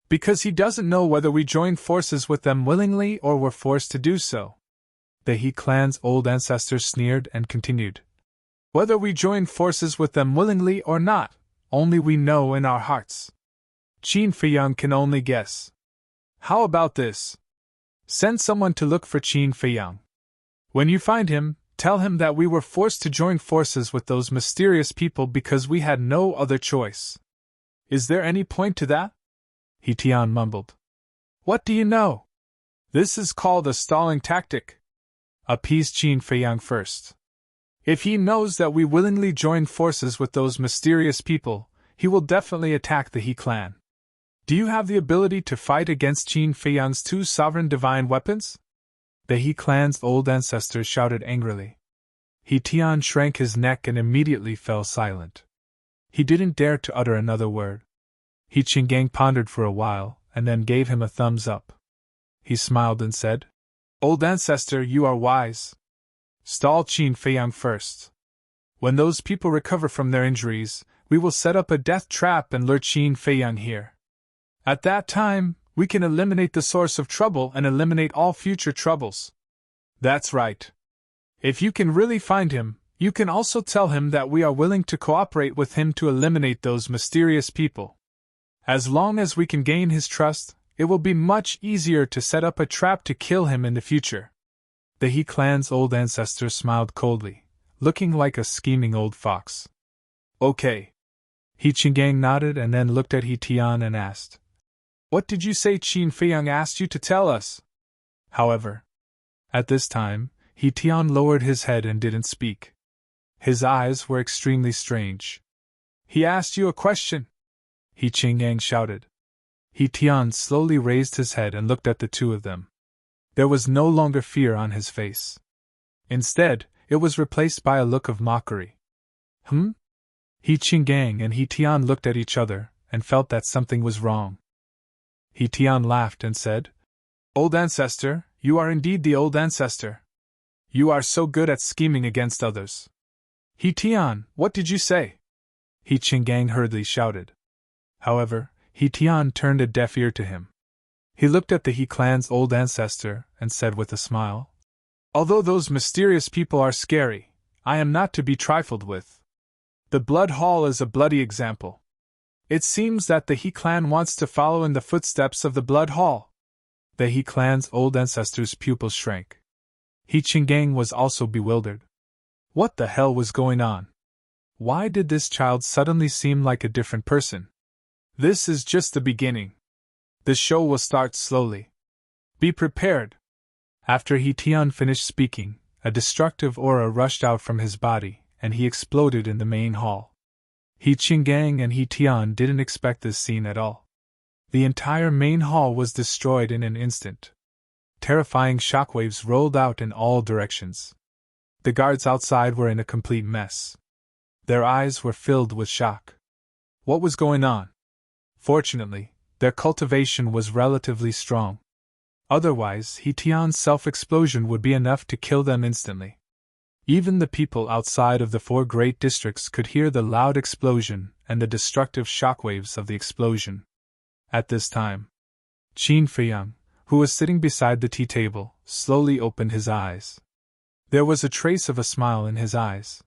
A: Because he doesn't know whether we joined forces with them willingly or were forced to do so. The He clan's old ancestor sneered and continued, Whether we joined forces with them willingly or not, only we know in our hearts. Qin Feiyang can only guess. How about this? Send someone to look for Qin Feiyang. When you find him, tell him that we were forced to join forces with those mysterious people because we had no other choice. Is there any point to that? He Tian mumbled. What do you know? This is called a stalling tactic. Appease Qin Feiyang first. If he knows that we willingly joined forces with those mysterious people, he will definitely attack the He clan. Do you have the ability to fight against Qin Feiyang's 2 sovereign divine weapons? The He clan's old ancestor shouted angrily. He Tian shrank his neck and immediately fell silent. He didn't dare to utter another word. He Qinggang pondered for a while, and then gave him a thumbs up. He smiled and said, "Old ancestor, you are wise. Stall Qin Feiyang first. When those people recover from their injuries, we will set up a death trap and lure Qin Feiyang here. At that time, we can eliminate the source of trouble and eliminate all future troubles." "That's right. If you can really find him, you can also tell him that we are willing to cooperate with him to eliminate those mysterious people. As long as we can gain his trust, it will be much easier to set up a trap to kill him in the future." The He clan's old ancestor smiled coldly, looking like a scheming old fox. "Okay." He Qinggang nodded and then looked at He Tian and asked, "What did you say Qin Feiyang asked you to tell us?" However, at this time, He Tian lowered his head and didn't speak. His eyes were extremely strange. "He asked you a question?" He Qinggang shouted. He Tian slowly raised his head and looked at the two of them. There was no longer fear on his face. Instead, it was replaced by a look of mockery. He Qinggang and He Tian looked at each other and felt that something was wrong. He Tian laughed and said, "Old ancestor, you are indeed the old ancestor. You are so good at scheming against others." "He Tian, what did you say?" He Qinggang hurriedly shouted. However, He Tian turned a deaf ear to him. He looked at the He clan's old ancestor and said with a smile, "Although those mysterious people are scary, I am not to be trifled with. The Blood Hall is a bloody example. It seems that the He clan wants to follow in the footsteps of the Blood Hall." The He clan's old ancestor's pupils shrank. He Qinggang was also bewildered. What the hell was going on? Why did this child suddenly seem like a different person? This is just the beginning. The show will start slowly. Be prepared. After He Tian finished speaking, a destructive aura rushed out from his body, and he exploded in the main hall. He Qinggang and He Tian didn't expect this scene at all. The entire main hall was destroyed in an instant. Terrifying shockwaves rolled out in all directions. The guards outside were in a complete mess. Their eyes were filled with shock. What was going on? Fortunately, their cultivation was relatively strong. Otherwise, He Tian's self-explosion would be enough to kill them instantly. Even the people outside of the 4 great districts could hear the loud explosion and the destructive shockwaves of the explosion. At this time, Qin Feiyang, who was sitting beside the tea table, slowly opened his eyes. There was a trace of a smile in his eyes.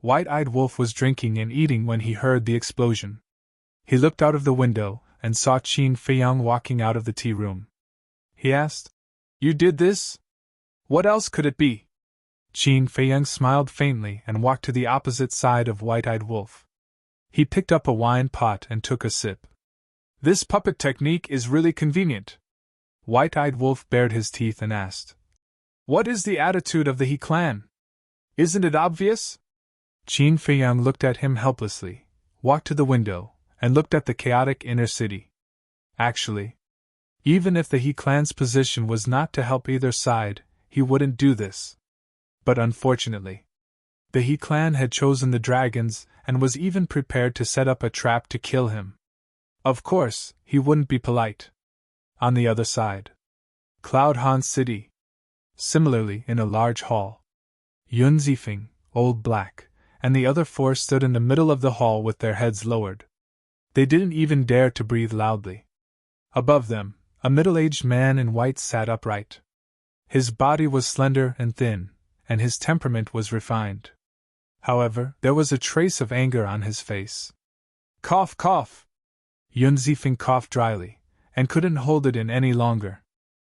A: White-eyed Wolf was drinking and eating when he heard the explosion. He looked out of the window and saw Qin Feiyang walking out of the tea room. He asked, "You did this? What else could it be?" Qin Feiyang smiled faintly and walked to the opposite side of White-eyed Wolf. He picked up a wine pot and took a sip. "This puppet technique is really convenient." White-eyed Wolf bared his teeth and asked, "What is the attitude of the He clan? Isn't it obvious?" Qin Feiyang looked at him helplessly, walked to the window, and looked at the chaotic inner city. Actually, even if the He clan's position was not to help either side, he wouldn't do this. But unfortunately, the He clan had chosen the dragons and was even prepared to set up a trap to kill him. Of course, he wouldn't be polite. On the other side, Cloud Han City. Similarly, in a large hall, Yun Zifeng, Old Black, and the other 4 stood in the middle of the hall with their heads lowered. They didn't even dare to breathe loudly. Above them, a middle-aged man in white sat upright. His body was slender and thin, and his temperament was refined. However, there was a trace of anger on his face. "Cough, cough!" Yun Zifeng coughed dryly, and couldn't hold it in any longer.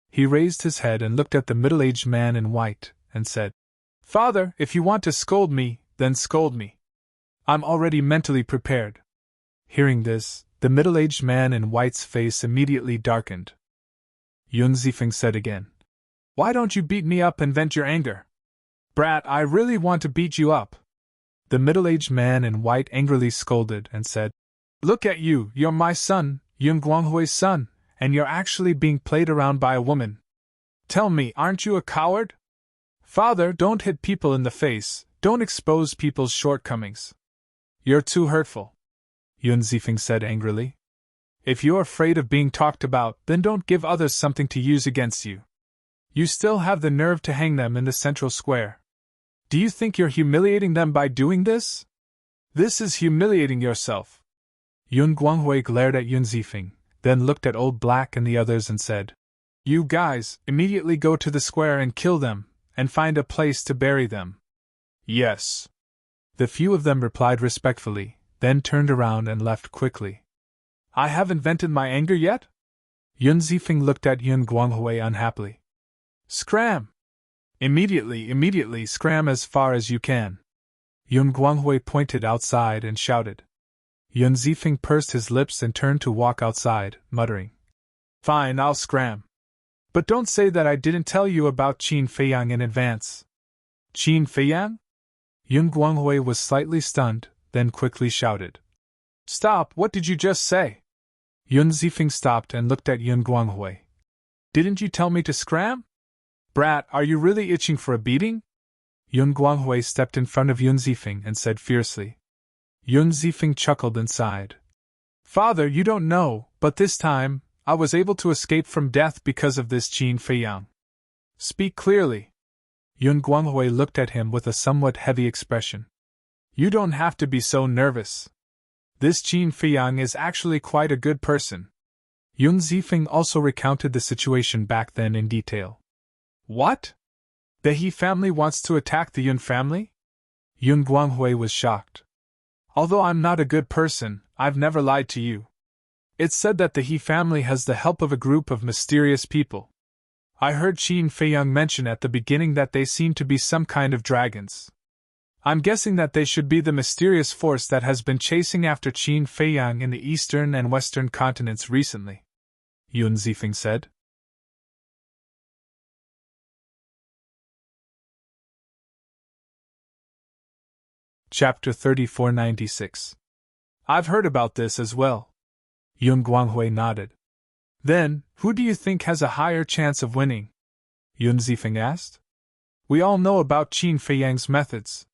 A: He raised his head and looked at the middle-aged man in white, and said, "Father, if you want to scold me, then scold me. I'm already mentally prepared." Hearing this, the middle-aged man in white's face immediately darkened. Yun Zifeng said again, "Why don't you beat me up and vent your anger?" "Brat, I really want to beat you up." The middle-aged man in white angrily scolded and said, "Look at you, you're my son, Yun Guanghui's son, and you're actually being played around by a woman. Tell me, aren't you a coward? Father, don't hit people in the face, don't expose people's shortcomings. You're too hurtful," Yun Zifeng said angrily. If you're afraid of being talked about, then don't give others something to use against you. You still have the nerve to hang them in the central square. Do you think you're humiliating them by doing this? This is humiliating yourself. Yun Guanghui glared at Yun Zifeng, then looked at Old Black and the others and said, You guys, immediately go to the square and kill them, and find a place to bury them. Yes. The few of them replied respectfully, then turned around and left quickly. I haven't vented my anger yet? Yun Zifeng looked at Yun Guanghui unhappily. Scram! Immediately scram as far as you can. Yun Guanghui pointed outside and shouted. Yun Zifeng pursed his lips and turned to walk outside, muttering. Fine, I'll scram. But don't say that I didn't tell you about Qin Feiyang in advance. Qin Feiyang? Yun Guanghui was slightly stunned, then quickly shouted. Stop, what did you just say? Yun Zifeng stopped and looked at Yun Guanghui. Didn't you tell me to scram? Brat, are you really itching for a beating? Yun Guanghui stepped in front of Yun Zifeng and said fiercely. Yun Zifeng chuckled and sighed. Father, you don't know, but this time, I was able to escape from death because of this Qin Feiyang. Speak clearly. Yun Guanghui looked at him with a somewhat heavy expression. You don't have to be so nervous. This Qin Feiyang is actually quite a good person. Yun Zifeng also recounted the situation back then in detail. What? The He family wants to attack the Yun family? Yun Guanghui was shocked. Although I'm not a good person, I've never lied to you. It's said that the He family has the help of a group of mysterious people. I heard Qin Feiyang mention at the beginning that they seem to be some kind of dragons. I'm guessing that they should be the mysterious force that has been chasing after Qin Feiyang in the eastern and western continents recently, Yun Zifeng said. Chapter 3496. I've heard about this as well. Yun Guanghui nodded. Then, who do you think has a higher chance of winning? Yun Zifeng asked. We all know about Qin Feiyang's methods.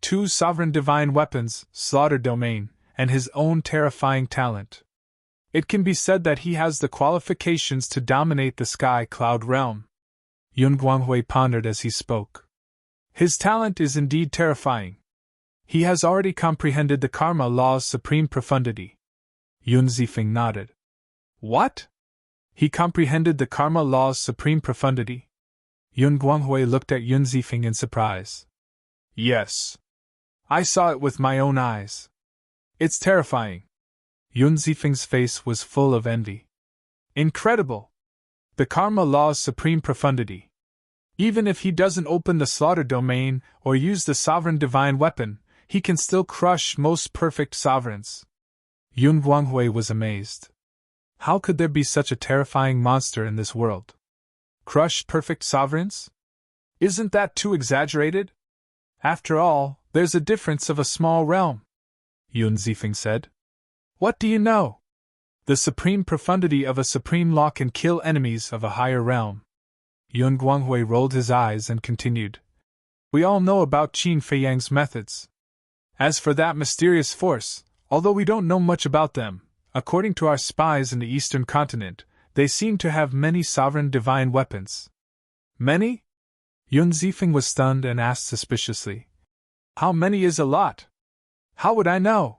A: 2 sovereign divine weapons, slaughter domain, and his own terrifying talent. It can be said that he has the qualifications to dominate the sky cloud realm. Yun Guanghui pondered as he spoke. His talent is indeed terrifying. He has already comprehended the karma law's supreme profundity. Yun Zifeng nodded. What? He comprehended the karma law's supreme profundity? Yun Guanghui looked at Yun Zifeng in surprise. Yes. I saw it with my own eyes. It's terrifying. Yun Zifeng's face was full of envy. Incredible! The karma law's supreme profundity. Even if he doesn't open the slaughter domain or use the sovereign divine weapon, he can still crush most perfect sovereigns. Yun Guanghui was amazed. How could there be such a terrifying monster in this world? Crush perfect sovereigns? Isn't that too exaggerated? After all, there's a difference of a small realm, Yun Zifeng said. What do you know? The supreme profundity of a supreme law can kill enemies of a higher realm. Yun Guanghui rolled his eyes and continued. We all know about Qin Feiyang's methods. As for that mysterious force, although we don't know much about them, according to our spies in the eastern continent, they seem to have many sovereign divine weapons. Many? Yun Zifeng was stunned and asked suspiciously. How many is a lot? How would I know?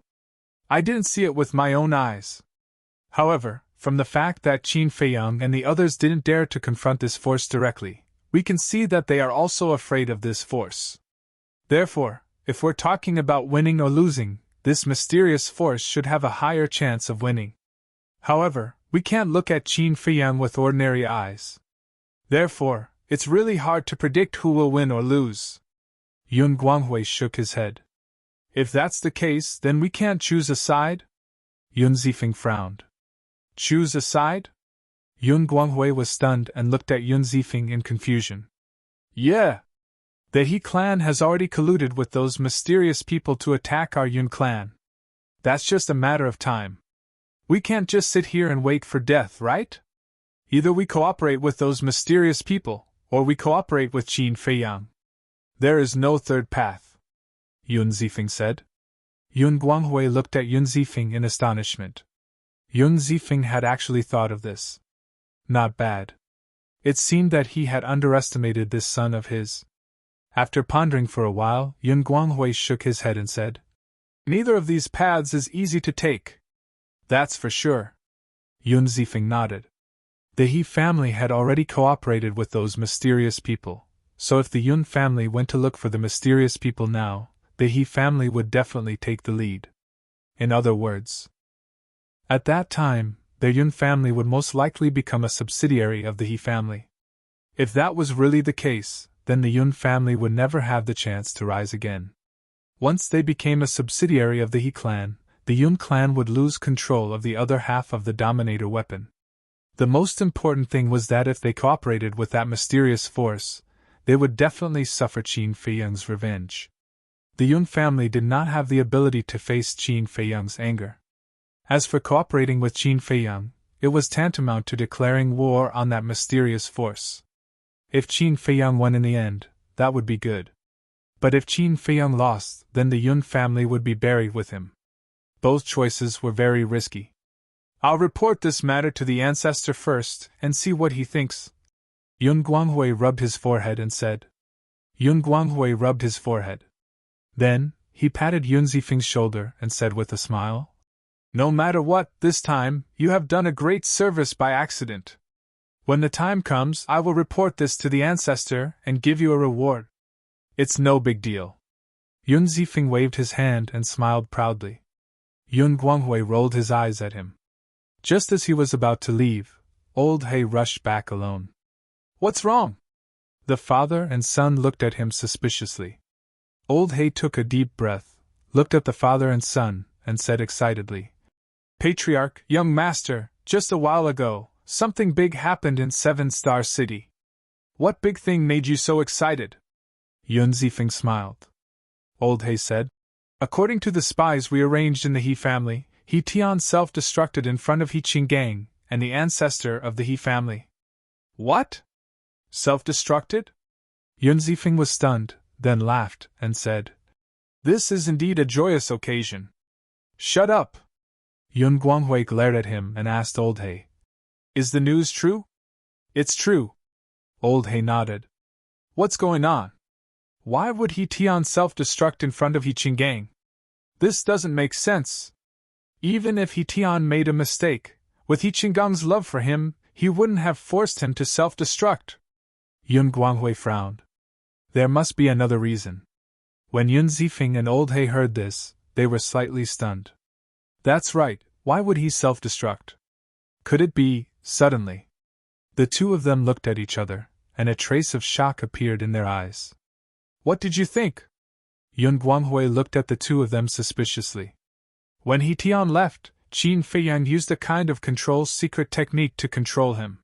A: I didn't see it with my own eyes. However, from the fact that Qin Feiyang and the others didn't dare to confront this force directly, we can see that they are also afraid of this force. Therefore, if we're talking about winning or losing, this mysterious force should have a higher chance of winning. However, we can't look at Qin Feiyang with ordinary eyes. Therefore, it's really hard to predict who will win or lose. Yun Guanghui shook his head. If that's the case, then we can't choose a side? Yun Zifeng frowned. Choose a side? Yun Guanghui was stunned and looked at Yun Zifeng in confusion. Yeah. The He clan has already colluded with those mysterious people to attack our Yun clan. That's just a matter of time. We can't just sit here and wait for death, right? Either we cooperate with those mysterious people, or we cooperate with Qin Feiyang. There is no third path, Yun Zifeng said. Yun Guanghui looked at Yun Zifeng in astonishment. Yun Zifeng had actually thought of this. Not bad. It seemed that he had underestimated this son of his. After pondering for a while, Yun Guanghui shook his head and said, "Neither of these paths is easy to take. That's for sure." Yun Zifeng nodded. The He family had already cooperated with those mysterious people, so if the Yun family went to look for the mysterious people now, the He family would definitely take the lead. In other words, at that time, the Yun family would most likely become a subsidiary of the He family. If that was really the case, then the Yun family would never have the chance to rise again. Once they became a subsidiary of the He clan, the Yun clan would lose control of the other half of the Dominator weapon. The most important thing was that if they cooperated with that mysterious force, they would definitely suffer Qin Feiyang's revenge. The Yun family did not have the ability to face Qin Feiyang's anger. As for cooperating with Qin Feiyang, it was tantamount to declaring war on that mysterious force. If Qin Feiyang won in the end, that would be good. But if Qin Feiyang lost, then the Yun family would be buried with him. Both choices were very risky. "I'll report this matter to the ancestor first and see what he thinks." Yun Guanghui rubbed his forehead and said. Then, he patted Yun Zifeng's shoulder and said with a smile, "No matter what, this time, you have done a great service by accident. When the time comes, I will report this to the ancestor and give you a reward. It's no big deal." Yun Zifeng waved his hand and smiled proudly. Yun Guanghui rolled his eyes at him. Just as he was about to leave, Old He rushed back alone. "What's wrong?" The father and son looked at him suspiciously. Old He took a deep breath, looked at the father and son, and said excitedly, "Patriarch, young master, just a while ago, something big happened in Seven Star City. What big thing made you so excited?" Yun Zifeng smiled. Old He said, "According to the spies we arranged in the He family, He Tian self-destructed in front of He Qinggang and the ancestor of the He family." "What? Self-destructed?" Yun Zifeng was stunned, then laughed and said, "This is indeed a joyous occasion." "Shut up!" Yun Guanghui glared at him and asked Old He, "Is the news true?" "It's true." Old He nodded. "What's going on? Why would He Tian self-destruct in front of He Qinggang? This doesn't make sense. Even if He Tian made a mistake, with He Qinggang's love for him, he wouldn't have forced him to self-destruct." Yun Guanghui frowned. There must be another reason. When Yun Zifeng and Old He heard this, they were slightly stunned. That's right, why would he self-destruct? Could it be, suddenly? The two of them looked at each other, and a trace of shock appeared in their eyes. "What did you think?" Yun Guanghui looked at the two of them suspiciously. "When He Tian left, Qin Feiyang used a kind of control secret technique to control him.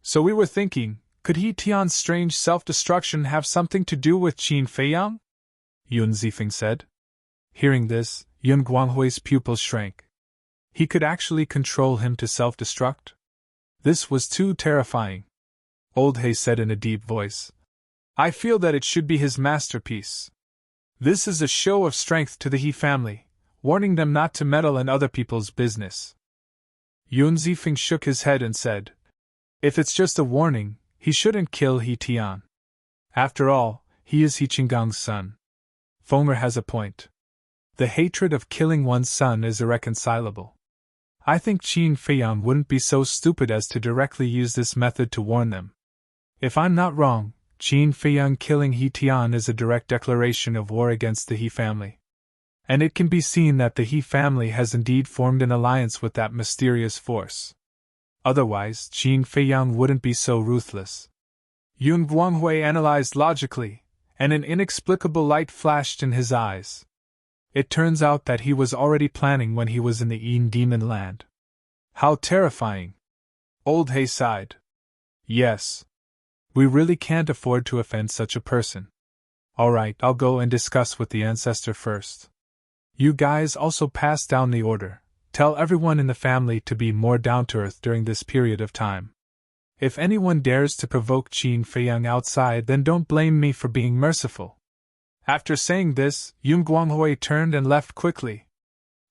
A: So we were thinking, could He Tian's strange self-destruction have something to do with Qin Feiyang?" Yun Zifeng said. Hearing this, Yun Guanghui's pupils shrank. He could actually control him to self-destruct? This was too terrifying. Old He said in a deep voice, "I feel that it should be his masterpiece. This is a show of strength to the He family, warning them not to meddle in other people's business." Yun Zifeng shook his head and said, "If it's just a warning, he shouldn't kill He Tian. After all, he is He Qinggang's son." Fonger has a point. The hatred of killing one's son is irreconcilable. I think Qin Feiyang wouldn't be so stupid as to directly use this method to warn them. If I'm not wrong, Qin Feiyang killing He Tian is a direct declaration of war against the He family. And it can be seen that the He family has indeed formed an alliance with that mysterious force. Otherwise, Qin Feiyang wouldn't be so ruthless. Yun Guanghui analyzed logically, and an inexplicable light flashed in his eyes. It turns out that he was already planning when he was in the Yin Demon Land. How terrifying! Old He sighed. Yes. We really can't afford to offend such a person. Alright, I'll go and discuss with the ancestor first. You guys also pass down the order. Tell everyone in the family to be more down-to-earth during this period of time. If anyone dares to provoke Qin Feiyang outside, then don't blame me for being merciful. After saying this, Yun Guanghui turned and left quickly.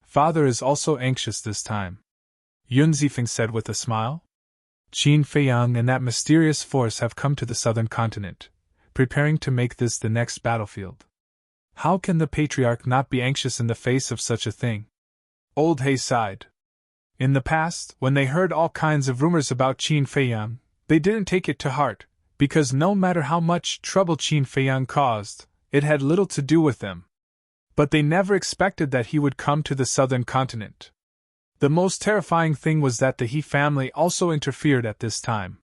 A: Father is also anxious this time. Yun Zifeng said with a smile. Qin Feiyang and that mysterious force have come to the southern continent, preparing to make this the next battlefield. How can the patriarch not be anxious in the face of such a thing? Old He sighed. In the past, when they heard all kinds of rumors about Qin Feiyang, they didn't take it to heart, because no matter how much trouble Qin Feiyang caused, it had little to do with them. But they never expected that he would come to the southern continent. The most terrifying thing was that the He family also interfered at this time.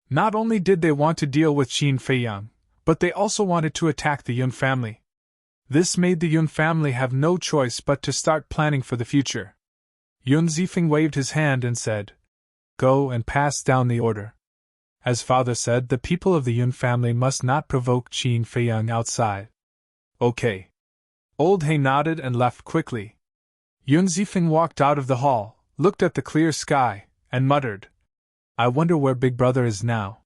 A: Not only did they want to deal with Qin Feiyang, but they also wanted to attack the Yun family. This made the Yun family have no choice but to start planning for the future. Yun Zifeng waved his hand and said, "Go and pass down the order. As father said, the people of the Yun family must not provoke Qin Feiyang outside." "Okay." Old He nodded and left quickly. Yun Zifeng walked out of the hall, looked at the clear sky, and muttered, "I wonder where Big Brother is now.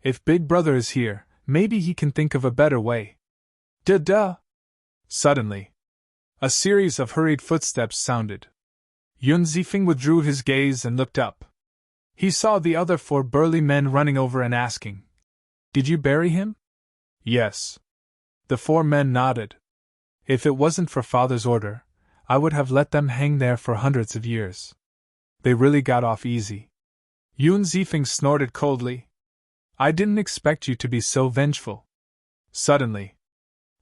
A: If Big Brother is here, maybe he can think of a better way." Duh. Suddenly, a series of hurried footsteps sounded. Yun Zifeng withdrew his gaze and looked up. He saw the other 4 burly men running over and asking, "Did you bury him?" "Yes." The 4 men nodded. "If it wasn't for father's order, I would have let them hang there for hundreds of years. They really got off easy." Yun Zifeng snorted coldly. "I didn't expect you to be so vengeful." Suddenly,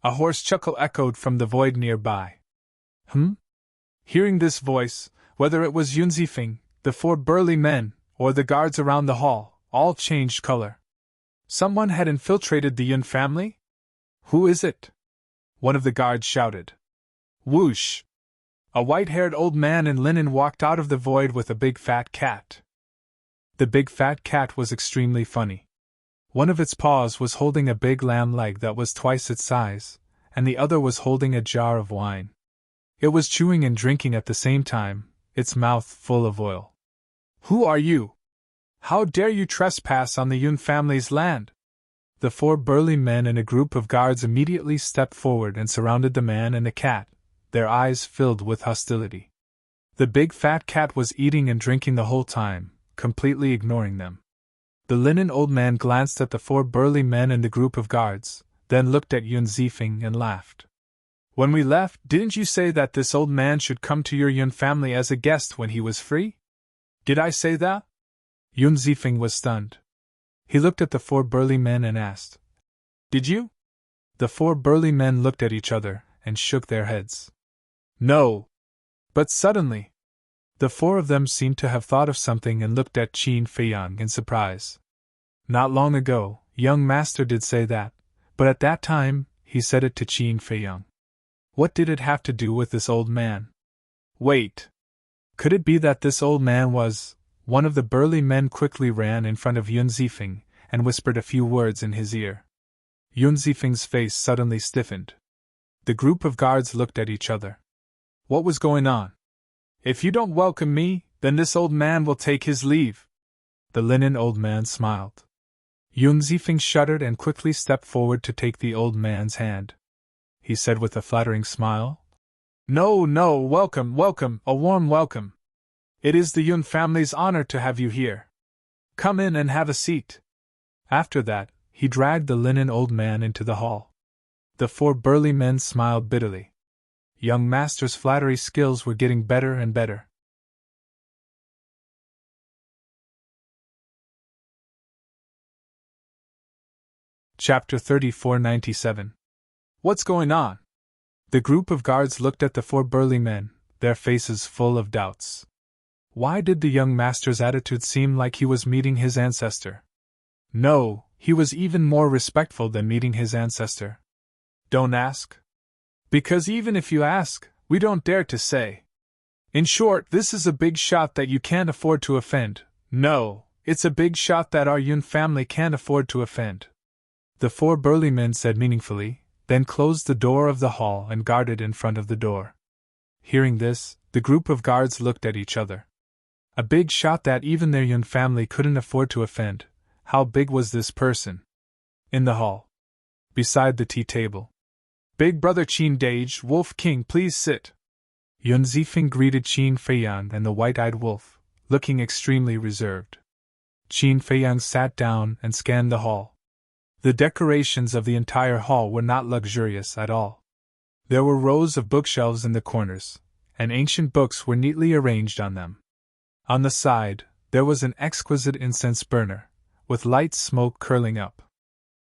A: a hoarse chuckle echoed from the void nearby. Hearing this voice, whether it was Yun Zifeng, the 4 burly men, or the guards around the hall, all changed color. Someone had infiltrated the Yun family? "Who is it?" one of the guards shouted. Whoosh! A white-haired old man in linen walked out of the void with a big fat cat. The big fat cat was extremely funny. One of its paws was holding a big lamb leg that was twice its size, and the other was holding a jar of wine. It was chewing and drinking at the same time, its mouth full of oil. "Who are you? How dare you trespass on the Yun family's land?" The 4 burly men and a group of guards immediately stepped forward and surrounded the man and the cat, their eyes filled with hostility. The big fat cat was eating and drinking the whole time, completely ignoring them. The linen old man glanced at the 4 burly men and the group of guards, then looked at Yun Zifeng and laughed. "When we left, didn't you say that this old man should come to your Yun family as a guest when he was free?" "Did I say that?" Yun Zifeng was stunned. He looked at the 4 burly men and asked, "Did you?" The 4 burly men looked at each other and shook their heads. "No." But suddenly, the 4 of them seemed to have thought of something and looked at Qin Feiyang in surprise. Not long ago, young master did say that, but at that time, he said it to Qin Feiyang. What did it have to do with this old man? Wait. Could it be that this old man was... One of the burly men quickly ran in front of Yun Zifeng and whispered a few words in his ear. Yun Zifeng's face suddenly stiffened. The group of guards looked at each other. What was going on? "If you don't welcome me, then this old man will take his leave." The linen old man smiled. Yun Zifeng shuddered and quickly stepped forward to take the old man's hand. He said with a flattering smile, No, welcome, a warm welcome. It is the Yun family's honor to have you here. Come in and have a seat." After that, he dragged the linen old man into the hall. The 4 burly men smiled bitterly. Young master's flattery skills were getting better and better. Chapter 3497. What's going on? The group of guards looked at the 4 burly men, their faces full of doubts. Why did the young master's attitude seem like he was meeting his ancestor? No, he was even more respectful than meeting his ancestor. Don't ask? Because even if you ask, we don't dare to say. In short, this is a big shot that you can't afford to offend. No, it's a big shot that our Yun family can't afford to offend. The 4 burly men said meaningfully, then closed the door of the hall and guarded in front of the door. Hearing this, the group of guards looked at each other. A big shot that even their Yun family couldn't afford to offend. How big was this person? In the hall, beside the tea table. Big brother Qin Dage, Wolf King, please sit. Yun Zifeng greeted Qin Feiyang and the white-eyed wolf, looking extremely reserved. Qin Feiyang sat down and scanned the hall. The decorations of the entire hall were not luxurious at all. There were rows of bookshelves in the corners, and ancient books were neatly arranged on them. On the side, there was an exquisite incense burner, with light smoke curling up.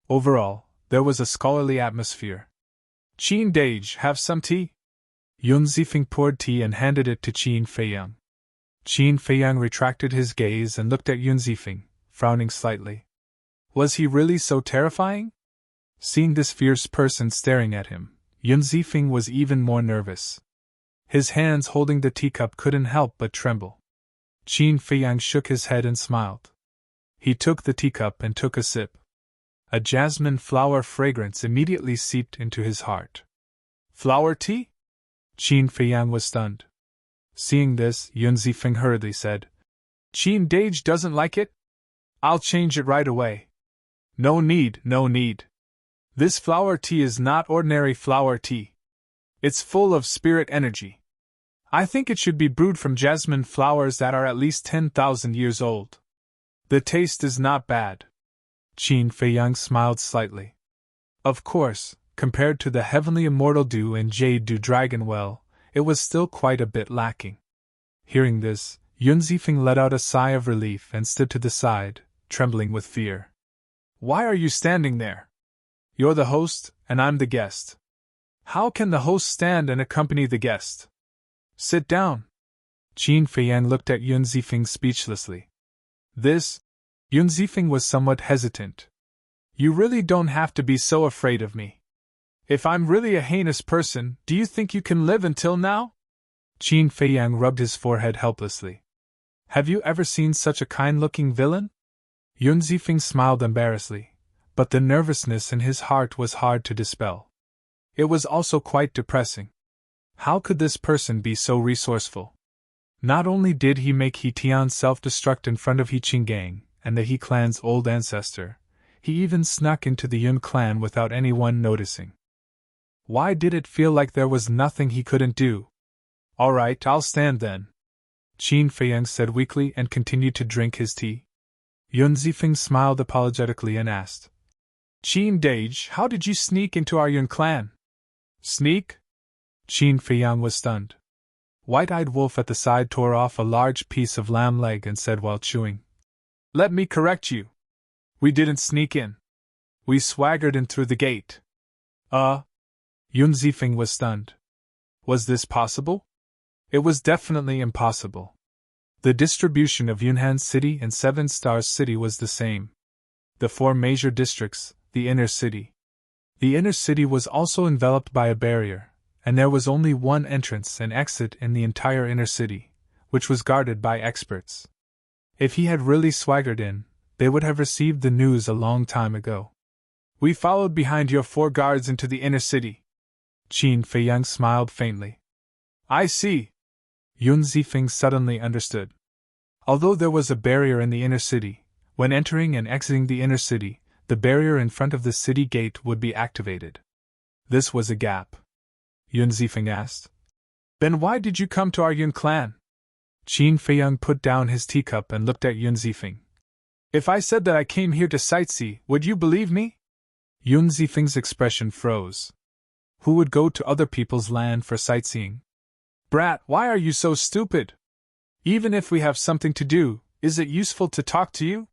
A: Overall, there was a scholarly atmosphere. Qin Dage, have some tea? Yun Zifeng poured tea and handed it to Qin Feiyang. Qin Feiyang retracted his gaze and looked at Yun Zifeng, frowning slightly. Was he really so terrifying? Seeing this fierce person staring at him, Yun Zifeng was even more nervous. His hands holding the teacup couldn't help but tremble. Qin Feiyang shook his head and smiled. He took the teacup and took a sip. A jasmine flower fragrance immediately seeped into his heart. Flower tea? Qin Feiyang was stunned. Seeing this, Yun Zifeng hurriedly said, Qin Dage doesn't like it? I'll change it right away. No need, no need. This flower tea is not ordinary flower tea. It's full of spirit energy. I think it should be brewed from jasmine flowers that are at least 10,000 years old. The taste is not bad. Qin Feiyang smiled slightly. Of course, compared to the heavenly immortal dew and jade dew dragon well, it was still quite a bit lacking. Hearing this, Yun Zifeng let out a sigh of relief and stood to the side, trembling with fear. Why are you standing there? You're the host, and I'm the guest. How can the host stand and accompany the guest? Sit down. Qin Feiyang looked at Yun Zifeng speechlessly. Yun Zifeng was somewhat hesitant. You really don't have to be so afraid of me. If I'm really a heinous person, do you think you can live until now? Qin Feiyang rubbed his forehead helplessly. Have you ever seen such a kind-looking villain? Yun Zifeng smiled embarrassedly, but the nervousness in his heart was hard to dispel. It was also quite depressing. How could this person be so resourceful? Not only did he make He Tian self-destruct in front of He Qinggang and the He clan's old ancestor, he even snuck into the Yun clan without anyone noticing. Why did it feel like there was nothing he couldn't do? All right, I'll stand then, Qin Feiyang said weakly and continued to drink his tea. Yun Zifeng smiled apologetically and asked, Qin Dage, how did you sneak into our Yun clan? Sneak? Qin Feiyang was stunned. White-eyed Wolf at the side tore off a large piece of lamb leg and said while chewing, Let me correct you. We didn't sneak in. We swaggered in through the gate. Yun Zifeng was stunned. Was this possible? It was definitely impossible. The distribution of Yunnan City and Seven Stars City was the same. The four major districts, the inner city. The inner city was also enveloped by a barrier, and there was only one entrance and exit in the entire inner city, which was guarded by experts. If he had really swaggered in, they would have received the news a long time ago. We followed behind your 4 guards into the inner city. Qin Feiyang smiled faintly. I see. Yun Zifeng suddenly understood. Although there was a barrier in the inner city, when entering and exiting the inner city, the barrier in front of the city gate would be activated. This was a gap. Yun Zifeng asked. Then why did you come to our Yun clan? Qin Feiyang put down his teacup and looked at Yun Zifeng. If I said that I came here to sightsee, would you believe me? Yun Zifeng's expression froze. Who would go to other people's land for sightseeing? Brat, why are you so stupid? Even if we have something to do, is it useful to talk to you?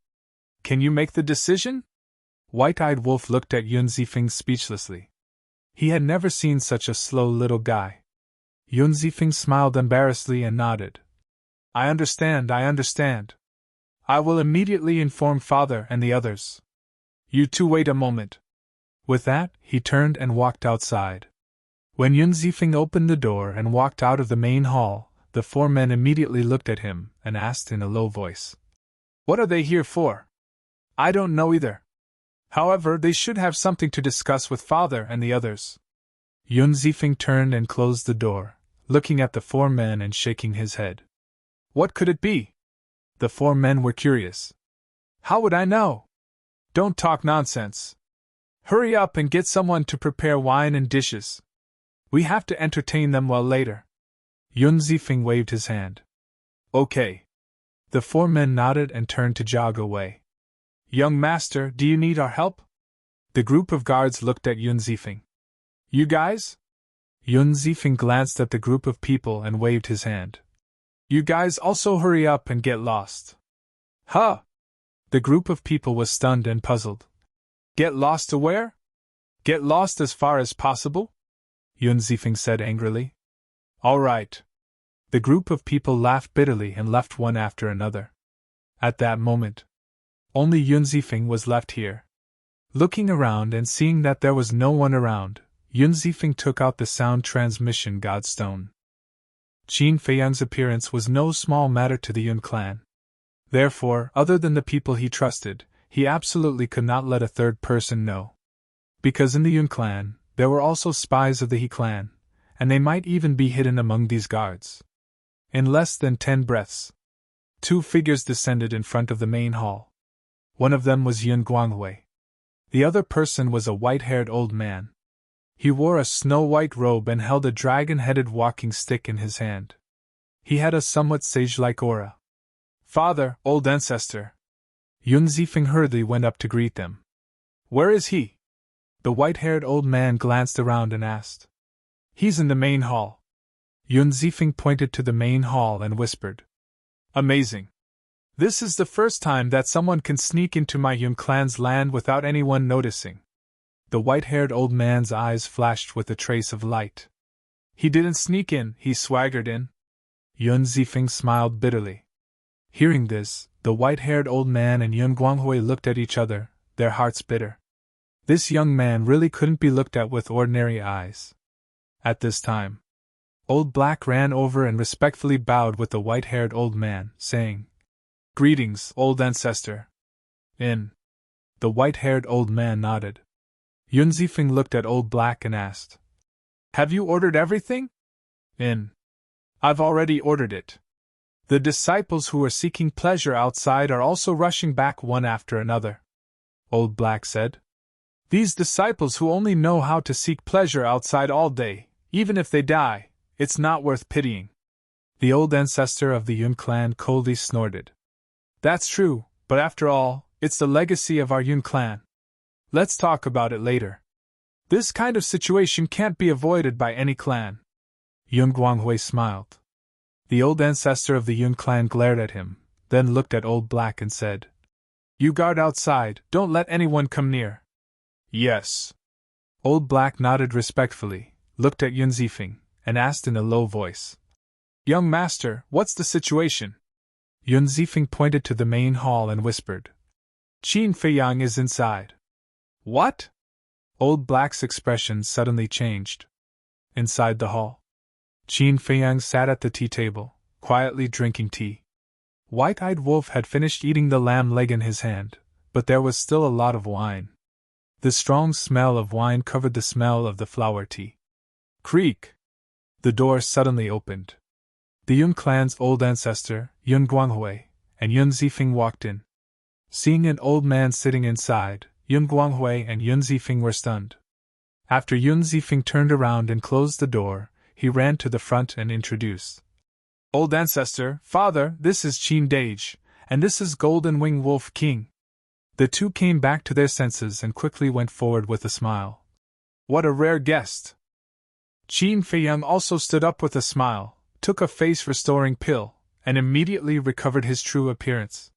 A: Can you make the decision? White-eyed Wolf looked at Yun Zifeng speechlessly. He had never seen such a slow little guy. Yun Zifeng smiled embarrassedly and nodded. I understand. I will immediately inform father and the others. You two wait a moment. With that, he turned and walked outside. When Yun Zifeng opened the door and walked out of the main hall, the 4 men immediately looked at him and asked in a low voice, What are they here for? I don't know either. However, they should have something to discuss with father and the others. Yun Zifeng turned and closed the door, looking at the 4 men and shaking his head. What could it be? The 4 men were curious. How would I know? Don't talk nonsense. Hurry up and get someone to prepare wine and dishes. We have to entertain them well later. Yun Zifeng waved his hand. Okay. The 4 men nodded and turned to jog away. Young master, do you need our help? The group of guards looked at Yun Zifeng. You guys? Yun Zifeng glanced at the group of people and waved his hand. You guys also hurry up and get lost. Huh? The group of people was stunned and puzzled. Get lost to where? Get lost as far as possible? Yun Zifeng said angrily. All right. The group of people laughed bitterly and left one after another. At that moment, only Yun Zifeng was left here. Looking around and seeing that there was no one around, Yun Zifeng took out the sound transmission godstone. Qin Feiyang's appearance was no small matter to the Yun clan. Therefore, other than the people he trusted, he absolutely could not let a third person know. Because in the Yun clan, there were also spies of the He clan, and they might even be hidden among these guards. In less than 10 breaths, 2 figures descended in front of the main hall. One of them was Yun Guanghui. The other person was a white-haired old man. He wore a snow-white robe and held a dragon-headed walking stick in his hand. He had a somewhat sage-like aura. Father, old ancestor. Yun Zifeng hurriedly went up to greet them. Where is he? The white-haired old man glanced around and asked. He's in the main hall. Yun Zifeng pointed to the main hall and whispered. Amazing. This is the first time that someone can sneak into my Yun clan's land without anyone noticing. The white-haired old man's eyes flashed with a trace of light. He didn't sneak in, he swaggered in. Yun Zifeng smiled bitterly. Hearing this, the white-haired old man and Yun Guanghui looked at each other, their hearts bitter. This young man really couldn't be looked at with ordinary eyes. At this time, Old Black ran over and respectfully bowed with the white-haired old man, saying, Greetings, old ancestor. In. The white-haired old man nodded. Yun Zifeng looked at Old Black and asked, Have you ordered everything? In. I've already ordered it. The disciples who are seeking pleasure outside are also rushing back one after another. Old Black said. These disciples who only know how to seek pleasure outside all day, even if they die, it's not worth pitying. The old ancestor of the Yun clan coldly snorted. That's true, but after all, it's the legacy of our Yun clan. Let's talk about it later. This kind of situation can't be avoided by any clan. Yun Guanghui smiled. The old ancestor of the Yun clan glared at him, then looked at Old Black and said, You guard outside, don't let anyone come near. Yes. Old Black nodded respectfully, looked at Yun Zifeng, and asked in a low voice, Young master, what's the situation? Yun Zifeng pointed to the main hall and whispered, Qin Feiyang is inside. What? Old Black's expression suddenly changed. Inside the hall, Qin Feiyang sat at the tea table, quietly drinking tea. White-eyed Wolf had finished eating the lamb leg in his hand, but there was still a lot of wine. The strong smell of wine covered the smell of the flower tea. Creak! The door suddenly opened. The Yun clan's old ancestor, Yun Guanghui, and Yun Zifeng walked in. Seeing an old man sitting inside, Yun Guanghui and Yun Zifeng were stunned. After Yun Zifeng turned around and closed the door, he ran to the front and introduced. Old ancestor, father, this is Qin Dage, and this is Golden Wing Wolf King. The two came back to their senses and quickly went forward with a smile. What a rare guest! Qin Feiyang also stood up with a smile, took a face-restoring pill, and immediately recovered his true appearance.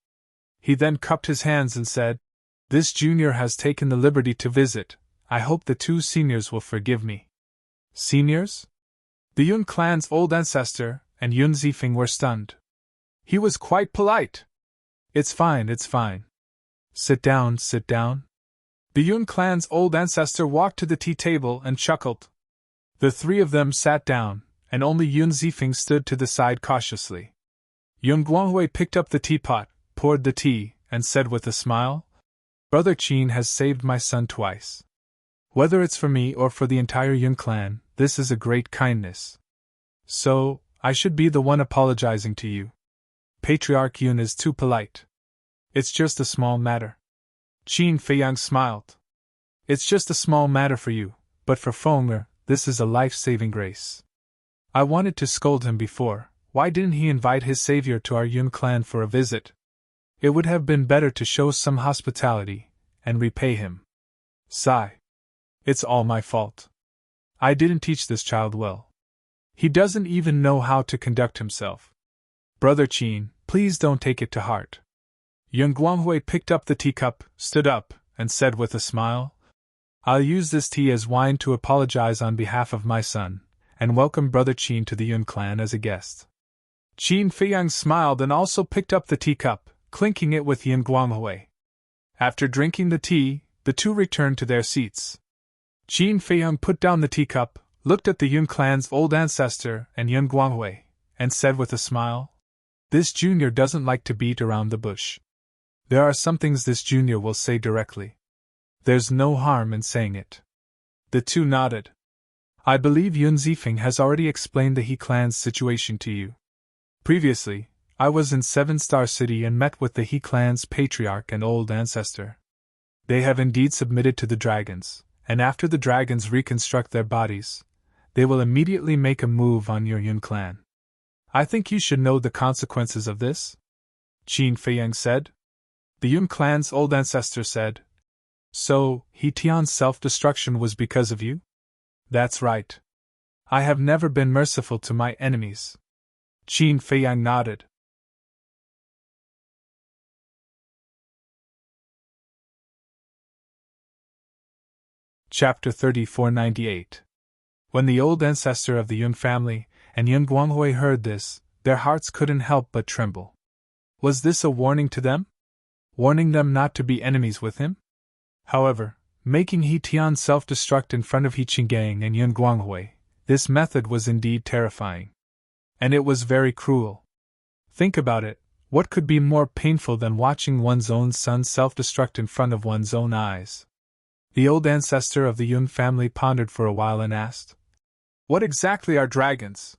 A: He then cupped his hands and said, This junior has taken the liberty to visit. I hope the 2 seniors will forgive me. Seniors? The Yun clan's old ancestor and Yun Zifeng were stunned. He was quite polite. It's fine, it's fine. Sit down, sit down. The Yun clan's old ancestor walked to the tea table and chuckled. The 3 of them sat down, and only Yun Zifeng stood to the side cautiously. Yun Guanghui picked up the teapot, poured the tea, and said with a smile, Brother Qin has saved my son twice. Whether it's for me or for the entire Yun clan, this is a great kindness. So, I should be the one apologizing to you. Patriarch Yun is too polite. It's just a small matter. Qin Feiyang smiled. It's just a small matter for you, but for Feng'er, this is a life-saving grace. I wanted to scold him before, Why didn't he invite his savior to our Yun clan for a visit? It would have been better to show some hospitality and repay him. Sigh. It's all my fault. I didn't teach this child well. He doesn't even know how to conduct himself. Brother Qin, please don't take it to heart. Yun Guanghui picked up the teacup, stood up, and said with a smile, I'll use this tea as wine to apologize on behalf of my son, and welcome Brother Qin to the Yun clan as a guest. Qin Feiyang smiled and also picked up the teacup, clinking it with Yun Guanghui. After drinking the tea, the two returned to their seats. Qin Feiyang put down the teacup, looked at the Yun clan's old ancestor and Yun Guanghui, and said with a smile, This junior doesn't like to beat around the bush. There are some things this junior will say directly. There's no harm in saying it. The two nodded. I believe Yun Zifeng has already explained the He clan's situation to you. Previously, I was in Seven Star City and met with the He clan's patriarch and old ancestor. They have indeed submitted to the dragons, and after the dragons reconstruct their bodies, they will immediately make a move on your Yun clan. I think you should know the consequences of this, Qin Feiyang said. The Yun clan's old ancestor said, So, He Tian's self-destruction was because of you? That's right. I have never been merciful to my enemies. Qin Feiyang nodded. Chapter 3498. When the old ancestor of the Yun family and Yun Guanghui heard this, their hearts couldn't help but tremble. Was this a warning to them? Warning them not to be enemies with him? However, making He Tian self-destruct in front of He Qinggang and Yun Guanghui, this method was indeed terrifying. And it was very cruel. Think about it, what could be more painful than watching one's own son self-destruct in front of one's own eyes? The old ancestor of the Yun family pondered for a while and asked, What exactly are dragons?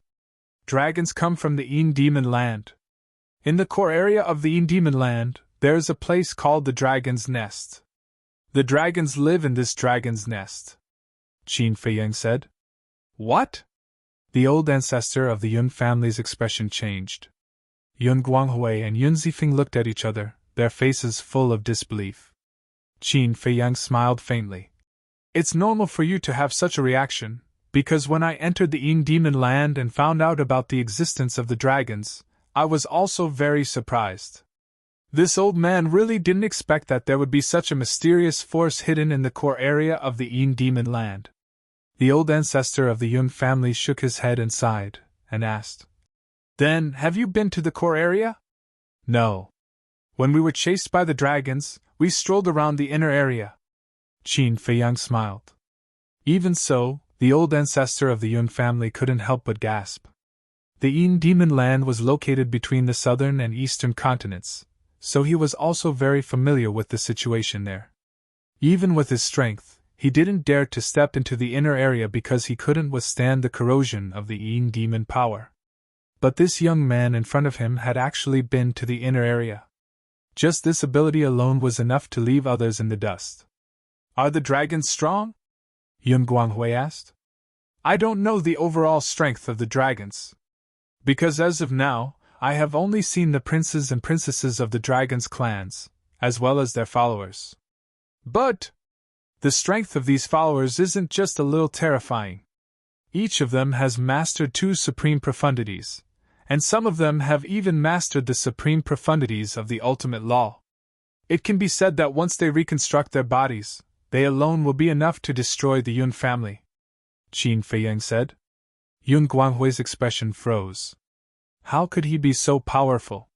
A: Dragons come from the Yin Demon Land. In the core area of the Yin Demon Land, there is a place called the Dragon's Nest. The dragons live in this dragon's nest, Qin Feiyang said. What? The old ancestor of the Yun family's expression changed. Yun Guanghui and Yun Zifeng looked at each other, their faces full of disbelief. Qin Feiyang smiled faintly. It's normal for you to have such a reaction, because when I entered the Yin Demon Land and found out about the existence of the dragons, I was also very surprised. This old man really didn't expect that there would be such a mysterious force hidden in the core area of the Yin Demon Land. The old ancestor of the Yun family shook his head and sighed, and asked, Then, have you been to the core area? No. When we were chased by the dragons, we strolled around the inner area. Qin Feiyang smiled. Even so, the old ancestor of the Yun family couldn't help but gasp. The Yin Demon Land was located between the southern and eastern continents, so he was also very familiar with the situation there. Even with his strength, he didn't dare to step into the inner area because he couldn't withstand the corrosion of the Yin demon power. But this young man in front of him had actually been to the inner area. Just this ability alone was enough to leave others in the dust. Are the dragons strong? Yun Guanghui asked. I don't know the overall strength of the dragons. Because as of now, I have only seen the princes and princesses of the dragons' clans, as well as their followers. But the strength of these followers isn't just a little terrifying. Each of them has mastered 2 supreme profundities, and some of them have even mastered the supreme profundities of the ultimate law. It can be said that once they reconstruct their bodies, they alone will be enough to destroy the Yun family, Qin Feiyang said. Yun Guanghui's expression froze. How could he be so powerful?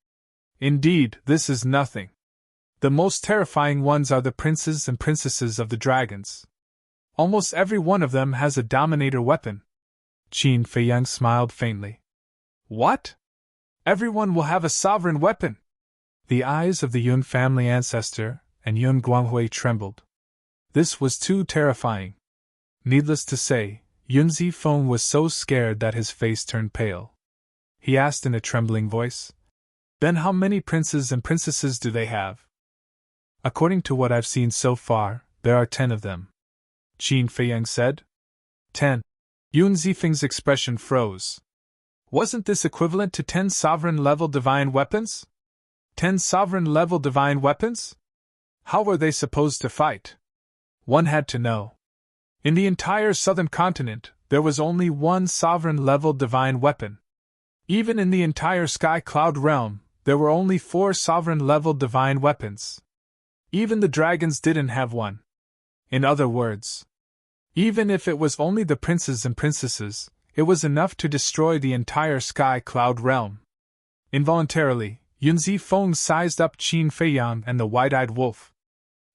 A: Indeed, this is nothing. The most terrifying ones are the princes and princesses of the dragons. Almost every one of them has a dominator weapon. Qin Feiyang smiled faintly. What? Everyone will have a sovereign weapon? The eyes of the Yun family ancestor and Yun Guanghui trembled. This was too terrifying. Needless to say, Yun Zifeng was so scared that his face turned pale. He asked in a trembling voice, Then how many princes and princesses do they have? According to what I've seen so far, there are 10 of them, Qin Feiyang said. 10. Yun Zifeng's expression froze. Wasn't this equivalent to 10 sovereign-level divine weapons? 10 sovereign-level divine weapons? How were they supposed to fight? One had to know. In the entire southern continent, there was only one sovereign-level divine weapon. Even in the entire Sky Cloud realm, there were only 4 sovereign-level divine weapons. Even the dragons didn't have one. In other words, even if it was only the princes and princesses, it was enough to destroy the entire Sky Cloud realm. Involuntarily, Yun Zifeng sized up Qin Feiyang and the White-Eyed Wolf.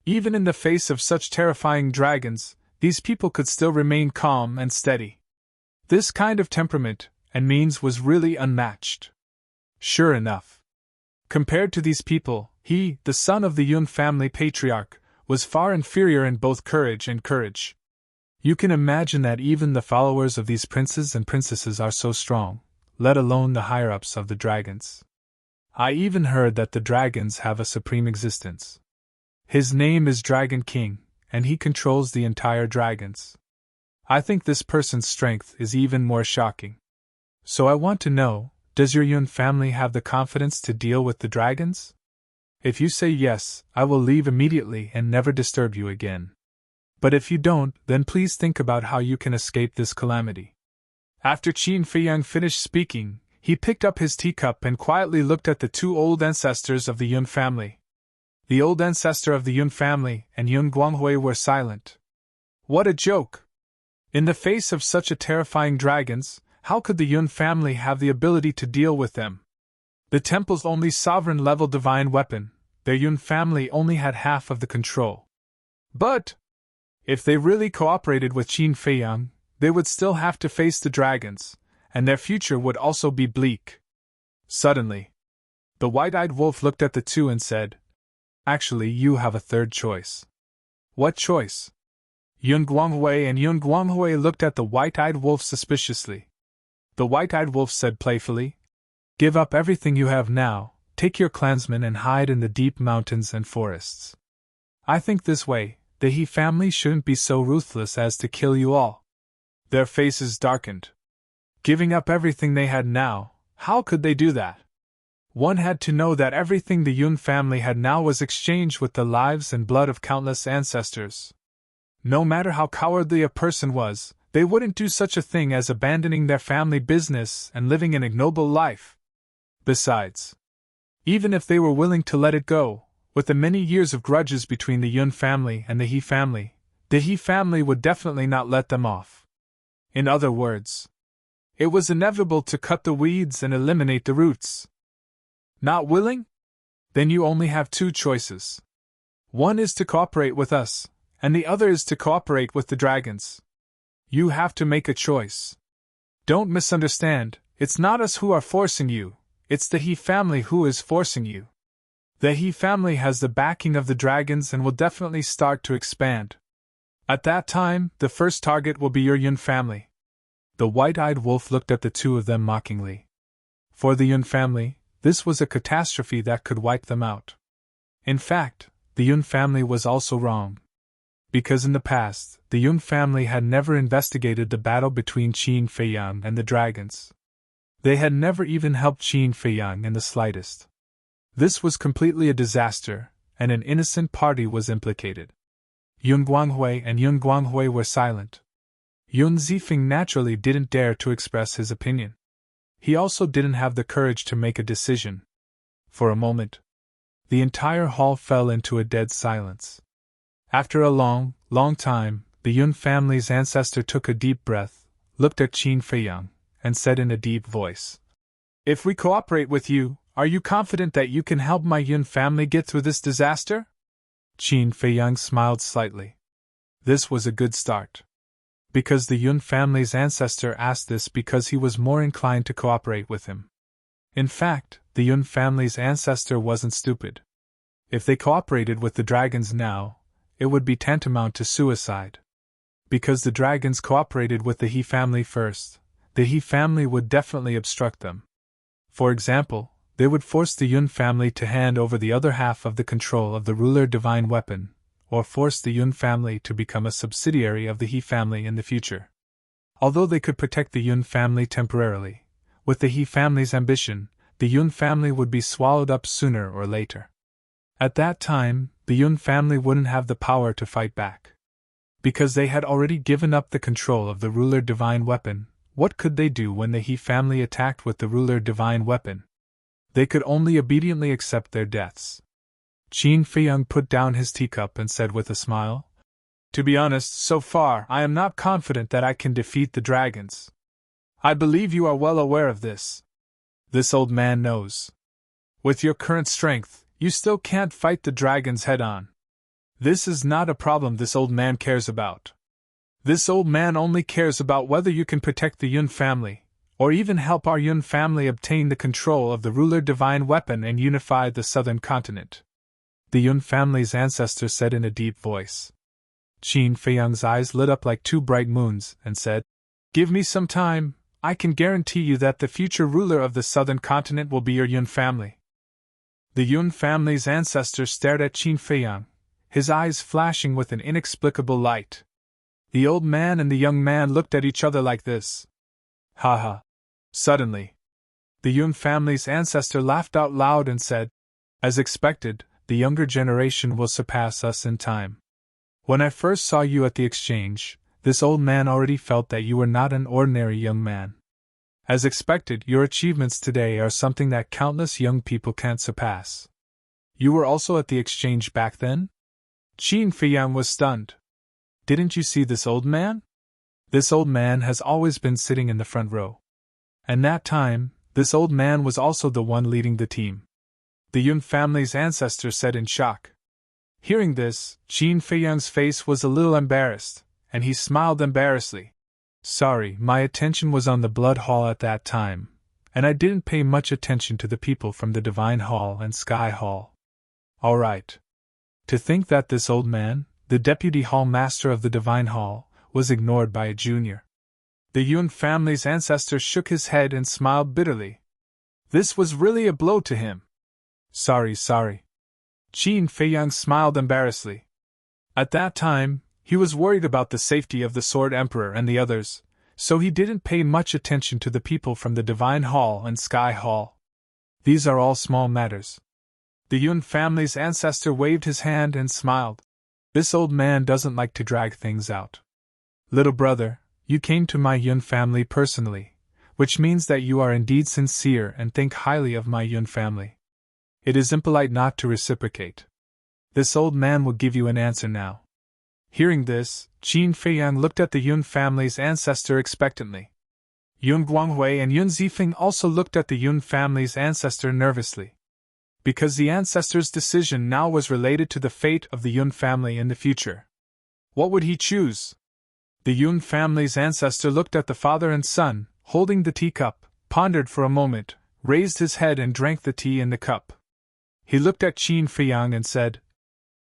A: Even in the face of such terrifying dragons, these people could still remain calm and steady. This kind of temperament and means was really unmatched. Sure enough. Compared to these people, he, the son of the Yun family patriarch, was far inferior in both courage and courage. You can imagine that even the followers of these princes and princesses are so strong, let alone the higher-ups of the dragons. I even heard that the dragons have a supreme existence. His name is Dragon King, and he controls the entire dragons. I think this person's strength is even more shocking. So I want to know, does your Yun family have the confidence to deal with the dragons? If you say yes, I will leave immediately and never disturb you again. But if you don't, then please think about how you can escape this calamity. After Qin Feiyang finished speaking, he picked up his teacup and quietly looked at the 2 old ancestors of the Yun family. The old ancestor of the Yun family and Yun Guanghui were silent. What a joke! In the face of such a terrifying dragons, how could the Yun family have the ability to deal with them? The temple's only sovereign-level divine weapon, their Yun family only had half of the control. But if they really cooperated with Qin Feiyang, they would still have to face the dragons, and their future would also be bleak. Suddenly, the White-Eyed Wolf looked at the 2 and said, "Actually, you have a third choice." "What choice?" Yun Guanghui and Yun Guanghui looked at the White-Eyed Wolf suspiciously. The White-Eyed Wolf said playfully, "Give up everything you have now, take your clansmen and hide in the deep mountains and forests. I think this way, the He family shouldn't be so ruthless as to kill you all." Their faces darkened. Giving up everything they had now, how could they do that? One had to know that everything the Yun family had now was exchanged with the lives and blood of countless ancestors. No matter how cowardly a person was, they wouldn't do such a thing as abandoning their family business and living an ignoble life. Besides, even if they were willing to let it go, with the many years of grudges between the Yun family and the He family would definitely not let them off. In other words, it was inevitable to cut the weeds and eliminate the roots. Not willing? Then you only have 2 choices. One is to cooperate with us, and the other is to cooperate with the dragons. You have to make a choice. Don't misunderstand, it's not us who are forcing you, it's the He family who is forcing you. The He family has the backing of the dragons and will definitely start to expand. At that time, the first target will be your Yun family. The White-Eyed Wolf looked at the 2 of them mockingly. For the Yun family, this was a catastrophe that could wipe them out. In fact, the Yun family was also wrong. Because in the past, the Yun family had never investigated the battle between Qin Feiyang and the dragons. They had never even helped Qin Feiyang in the slightest. This was completely a disaster, and an innocent party was implicated. Yun Guanghui and Yun Guanghui were silent. Yun Zifeng naturally didn't dare to express his opinion. He also didn't have the courage to make a decision. For a moment, the entire hall fell into a dead silence. After a long, long time, the Yun family's ancestor took a deep breath, looked at Qin Feiyang, and said in a deep voice, "If we cooperate with you, are you confident that you can help my Yun family get through this disaster?" Qin Feiyang smiled slightly. This was a good start. Because the Yun family's ancestor asked this because he was more inclined to cooperate with him. In fact, the Yun family's ancestor wasn't stupid. If they cooperated with the dragons now, it would be tantamount to suicide. Because the dragons cooperated with the He family first, the He family would definitely obstruct them. For example, they would force the Yun family to hand over the other half of the control of the ruler divine weapon, or force the Yun family to become a subsidiary of the He family in the future. Although they could protect the Yun family temporarily, with the He family's ambition, the Yun family would be swallowed up sooner or later. At that time, the Yun family wouldn't have the power to fight back. Because they had already given up the control of the ruler divine weapon, what could they do when the He family attacked with the ruler divine weapon? They could only obediently accept their deaths. Qin Feiyang put down his teacup and said with a smile, "To be honest, so far I am not confident that I can defeat the dragons. I believe you are well aware of this. This old man knows. With your current strength, you still can't fight the dragons head-on. This is not a problem this old man cares about. This old man only cares about whether you can protect the Yun family, or even help our Yun family obtain the control of the ruler divine weapon and unify the southern continent," the Yun family's ancestor said in a deep voice. Qin Feiyang's eyes lit up like two bright moons and said, "Give me some time. I can guarantee you that the future ruler of the southern continent will be your Yun family." The Yun family's ancestor stared at Qin Feiyang, his eyes flashing with an inexplicable light. The old man and the young man looked at each other like this. Ha ha. Suddenly, the Yun family's ancestor laughed out loud and said, "As expected, the younger generation will surpass us in time. When I first saw you at the exchange, this old man already felt that you were not an ordinary young man. As expected, your achievements today are something that countless young people can't surpass. You were also at the exchange back then?" Qin Feiyang was stunned. "Didn't you see this old man? This old man has always been sitting in the front row. And that time, this old man was also the one leading the team," the Yun family's ancestor said in shock. Hearing this, Qin Feiyang's face was a little embarrassed, and he smiled embarrassedly. "Sorry, my attention was on the Blood Hall at that time, and I didn't pay much attention to the people from the Divine Hall and Sky Hall." "All right." To think that this old man, the Deputy Hall Master of the Divine Hall, was ignored by a junior. The Yun family's ancestor shook his head and smiled bitterly. This was really a blow to him. Sorry. Qin Feiyang smiled embarrassedly. At that time, he was worried about the safety of the Sword Emperor and the others, so he didn't pay much attention to the people from the Divine Hall and Sky Hall. These are all small matters. The Yun family's ancestor waved his hand and smiled. This old man doesn't like to drag things out. Little brother, you came to my Yun family personally, which means that you are indeed sincere and think highly of my Yun family. It is impolite not to reciprocate. This old man will give you an answer now." Hearing this, Qin Feiyang looked at the Yun family's ancestor expectantly. Yun Guanghui and Yun Zifeng also looked at the Yun family's ancestor nervously. Because the ancestor's decision now was related to the fate of the Yun family in the future. What would he choose? The Yun family's ancestor looked at the father and son, holding the teacup, pondered for a moment, raised his head and drank the tea in the cup. He looked at Qin Feiyang and said,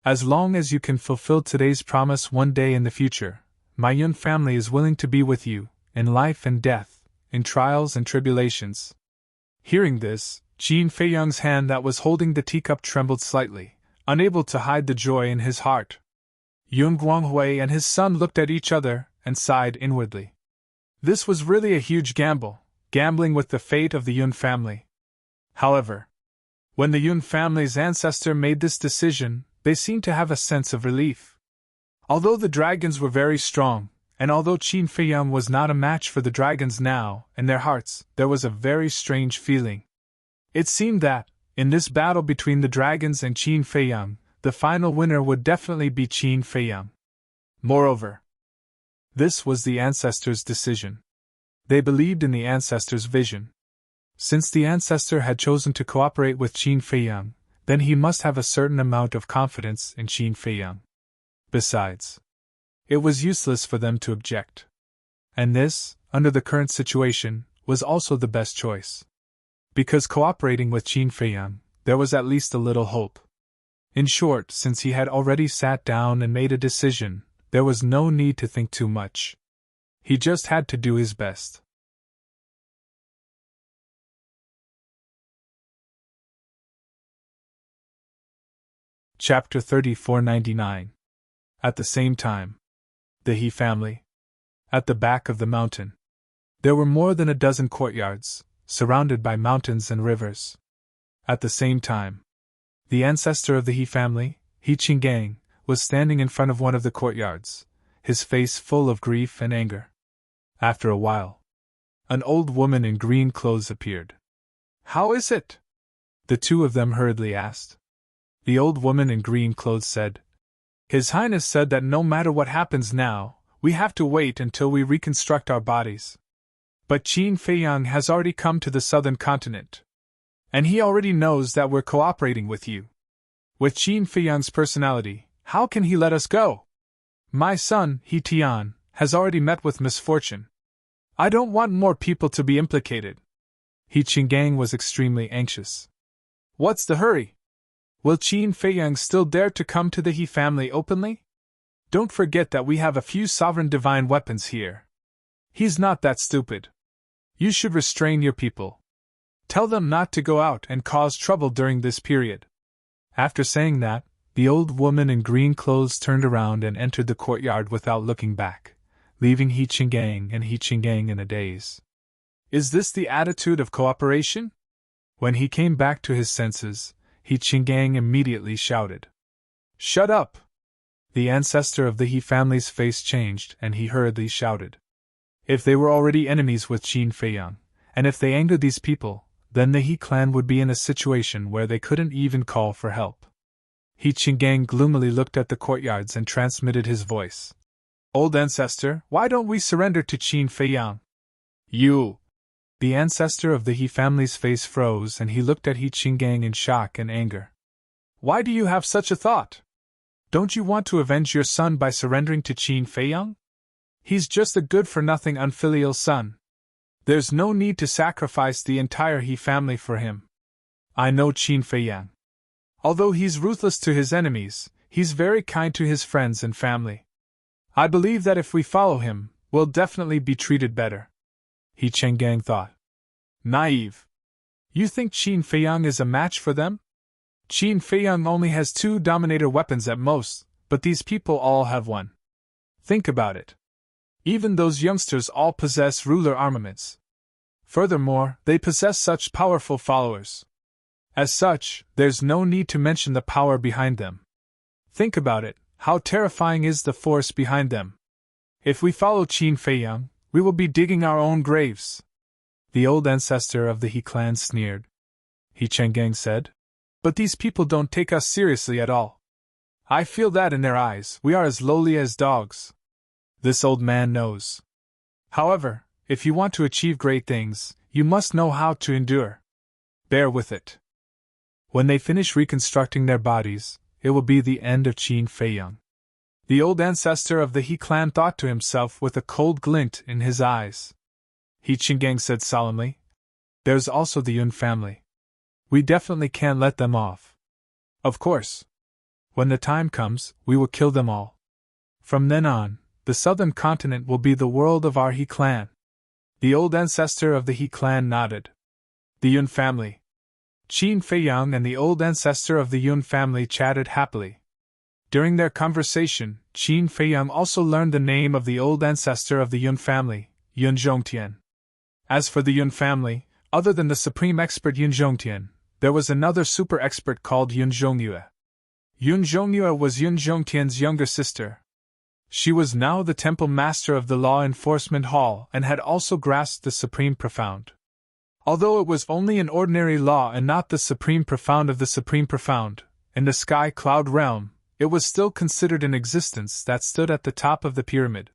A: "As long as you can fulfill today's promise one day in the future, my Yun family is willing to be with you, in life and death, in trials and tribulations." Hearing this, Qin Feiyang's hand that was holding the teacup trembled slightly, unable to hide the joy in his heart. Yun Guanghui and his son looked at each other and sighed inwardly. This was really a huge gamble, gambling with the fate of the Yun family. However, when the Yun family's ancestor made this decision, they seemed to have a sense of relief. Although the dragons were very strong, and although Qin Feiyang was not a match for the dragons now, in their hearts, there was a very strange feeling. It seemed that, in this battle between the dragons and Qin Feiyang, the final winner would definitely be Qin Feiyang. Moreover, this was the ancestors' decision. They believed in the ancestors' vision. Since the ancestor had chosen to cooperate with Qin Feiyang, then he must have a certain amount of confidence in Qin Feiyang. Besides, it was useless for them to object. And this, under the current situation, was also the best choice. Because cooperating with Qin Feiyang, there was at least a little hope. In short, since he had already sat down and made a decision, there was no need to think too much. He just had to do his best. Chapter 3499. At the same time. The He family. At the back of the mountain. There were more than a dozen courtyards, surrounded by mountains and rivers. At the same time, the ancestor of the He family, He Qinggang, was standing in front of one of the courtyards, his face full of grief and anger. After a while, an old woman in green clothes appeared. "How is it?" the two of them hurriedly asked. The old woman in green clothes said, "His Highness said that no matter what happens now, we have to wait until we reconstruct our bodies. But Qin Feiyang has already come to the southern continent. And he already knows that we're cooperating with you. With Qin Feiyang's personality, how can he let us go? My son, He Tian, has already met with misfortune. I don't want more people to be implicated." He Qinggang was extremely anxious. "What's the hurry? Will Qin Feiyang still dare to come to the He family openly? Don't forget that we have a few sovereign divine weapons here. He's not that stupid. You should restrain your people. Tell them not to go out and cause trouble during this period." After saying that, the old woman in green clothes turned around and entered the courtyard without looking back, leaving He Qinggang and He Qinggang in a daze. Is this the attitude of cooperation? When he came back to his senses, He Qinggang immediately shouted, "Shut up!" The ancestor of the He family's face changed and he hurriedly shouted. If they were already enemies with Qin Feiyang, and if they angered these people, then the He clan would be in a situation where they couldn't even call for help. He Qinggang gloomily looked at the courtyards and transmitted his voice. "Old ancestor, why don't we surrender to Qin Feiyang?" "You!" The ancestor of the He family's face froze and he looked at He Qinggang in shock and anger. "Why do you have such a thought? Don't you want to avenge your son by surrendering to Qin Feiyang? He's just a good-for-nothing unfilial son. There's no need to sacrifice the entire He family for him. I know Qin Feiyang. Although he's ruthless to his enemies, he's very kind to his friends and family. I believe that if we follow him, we'll definitely be treated better." He Qinggang thought. Naive. You think Qin Feiyang is a match for them? Qin Feiyang only has 2 dominator weapons at most, but these people all have 1. Think about it. Even those youngsters all possess ruler armaments. Furthermore, they possess such powerful followers. As such, there's no need to mention the power behind them. Think about it, how terrifying is the force behind them. If we follow Qin Feiyang, we will be digging our own graves. The old ancestor of the He clan sneered. He Qinggang said, "But these people don't take us seriously at all. I feel that in their eyes we are as lowly as dogs. This old man knows. However, if you want to achieve great things, you must know how to endure. Bear with it. When they finish reconstructing their bodies, it will be the end of Qin Feiyang." The old ancestor of the He clan thought to himself with a cold glint in his eyes. He Qinggang said solemnly, "There's also the Yun family. We definitely can't let them off. Of course. When the time comes, we will kill them all. From then on, the southern continent will be the world of our He clan." The old ancestor of the He clan nodded. The Yun family. Qin Feiyang and the old ancestor of the Yun family chatted happily. During their conversation, Qin Feiyang also learned the name of the old ancestor of the Yun family, Yun Zhongtian. As for the Yun family, other than the supreme expert Yun Zhongtian, there was another super expert called Yun Zhongyue. Yun Zhongyue was Yun Zhongtian's younger sister. She was now the temple master of the law enforcement hall and had also grasped the supreme profound. Although it was only an ordinary law and not the supreme profound of the supreme profound, in the sky cloud realm, it was still considered an existence that stood at the top of the pyramid.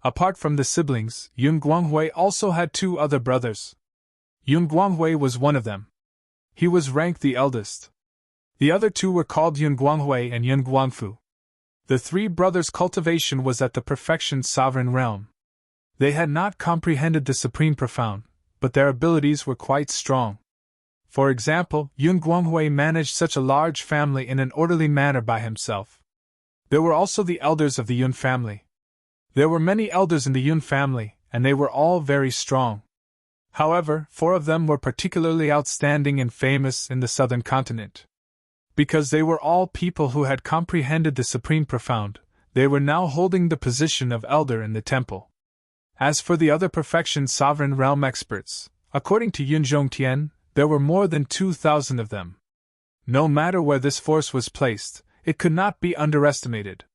A: Apart from the siblings, Yun Guanghui also had 2 other brothers. Yun Guanghui was one of them. He was ranked the eldest. The other 2 were called Yun Guanghui and Yun Guangfu. The 3 brothers' cultivation was at the perfection sovereign realm. They had not comprehended the supreme profound, but their abilities were quite strong. For example, Yun Guanghui managed such a large family in an orderly manner by himself. There were also the elders of the Yun family. There were many elders in the Yun family, and they were all very strong. However, 4 of them were particularly outstanding and famous in the southern continent. Because they were all people who had comprehended the supreme profound, they were now holding the position of elder in the temple. As for the other perfection sovereign realm experts, According to Yun Zhongtian, there were more than 2,000 of them. No matter where this force was placed, it could not be underestimated.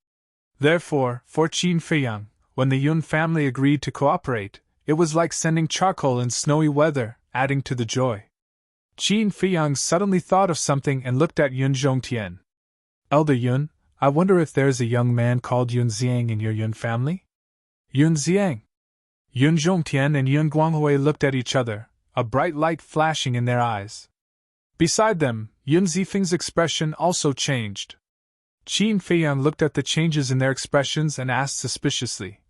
A: Therefore, for Qin Feiyang, when the Yun family agreed to cooperate, it was like sending charcoal in snowy weather, adding to the joy. Qin Feiyang suddenly thought of something and looked at Yun Zhongtian. Elder Yun, I wonder if there's a young man called Yun Xiang in your Yun family? Yun Xiang. Yun Zhongtian and Yun Guanghui looked at each other, a bright light flashing in their eyes. Beside them, Yun Zifeng's expression also changed. Qin Feiyang looked at the changes in their expressions and asked suspiciously,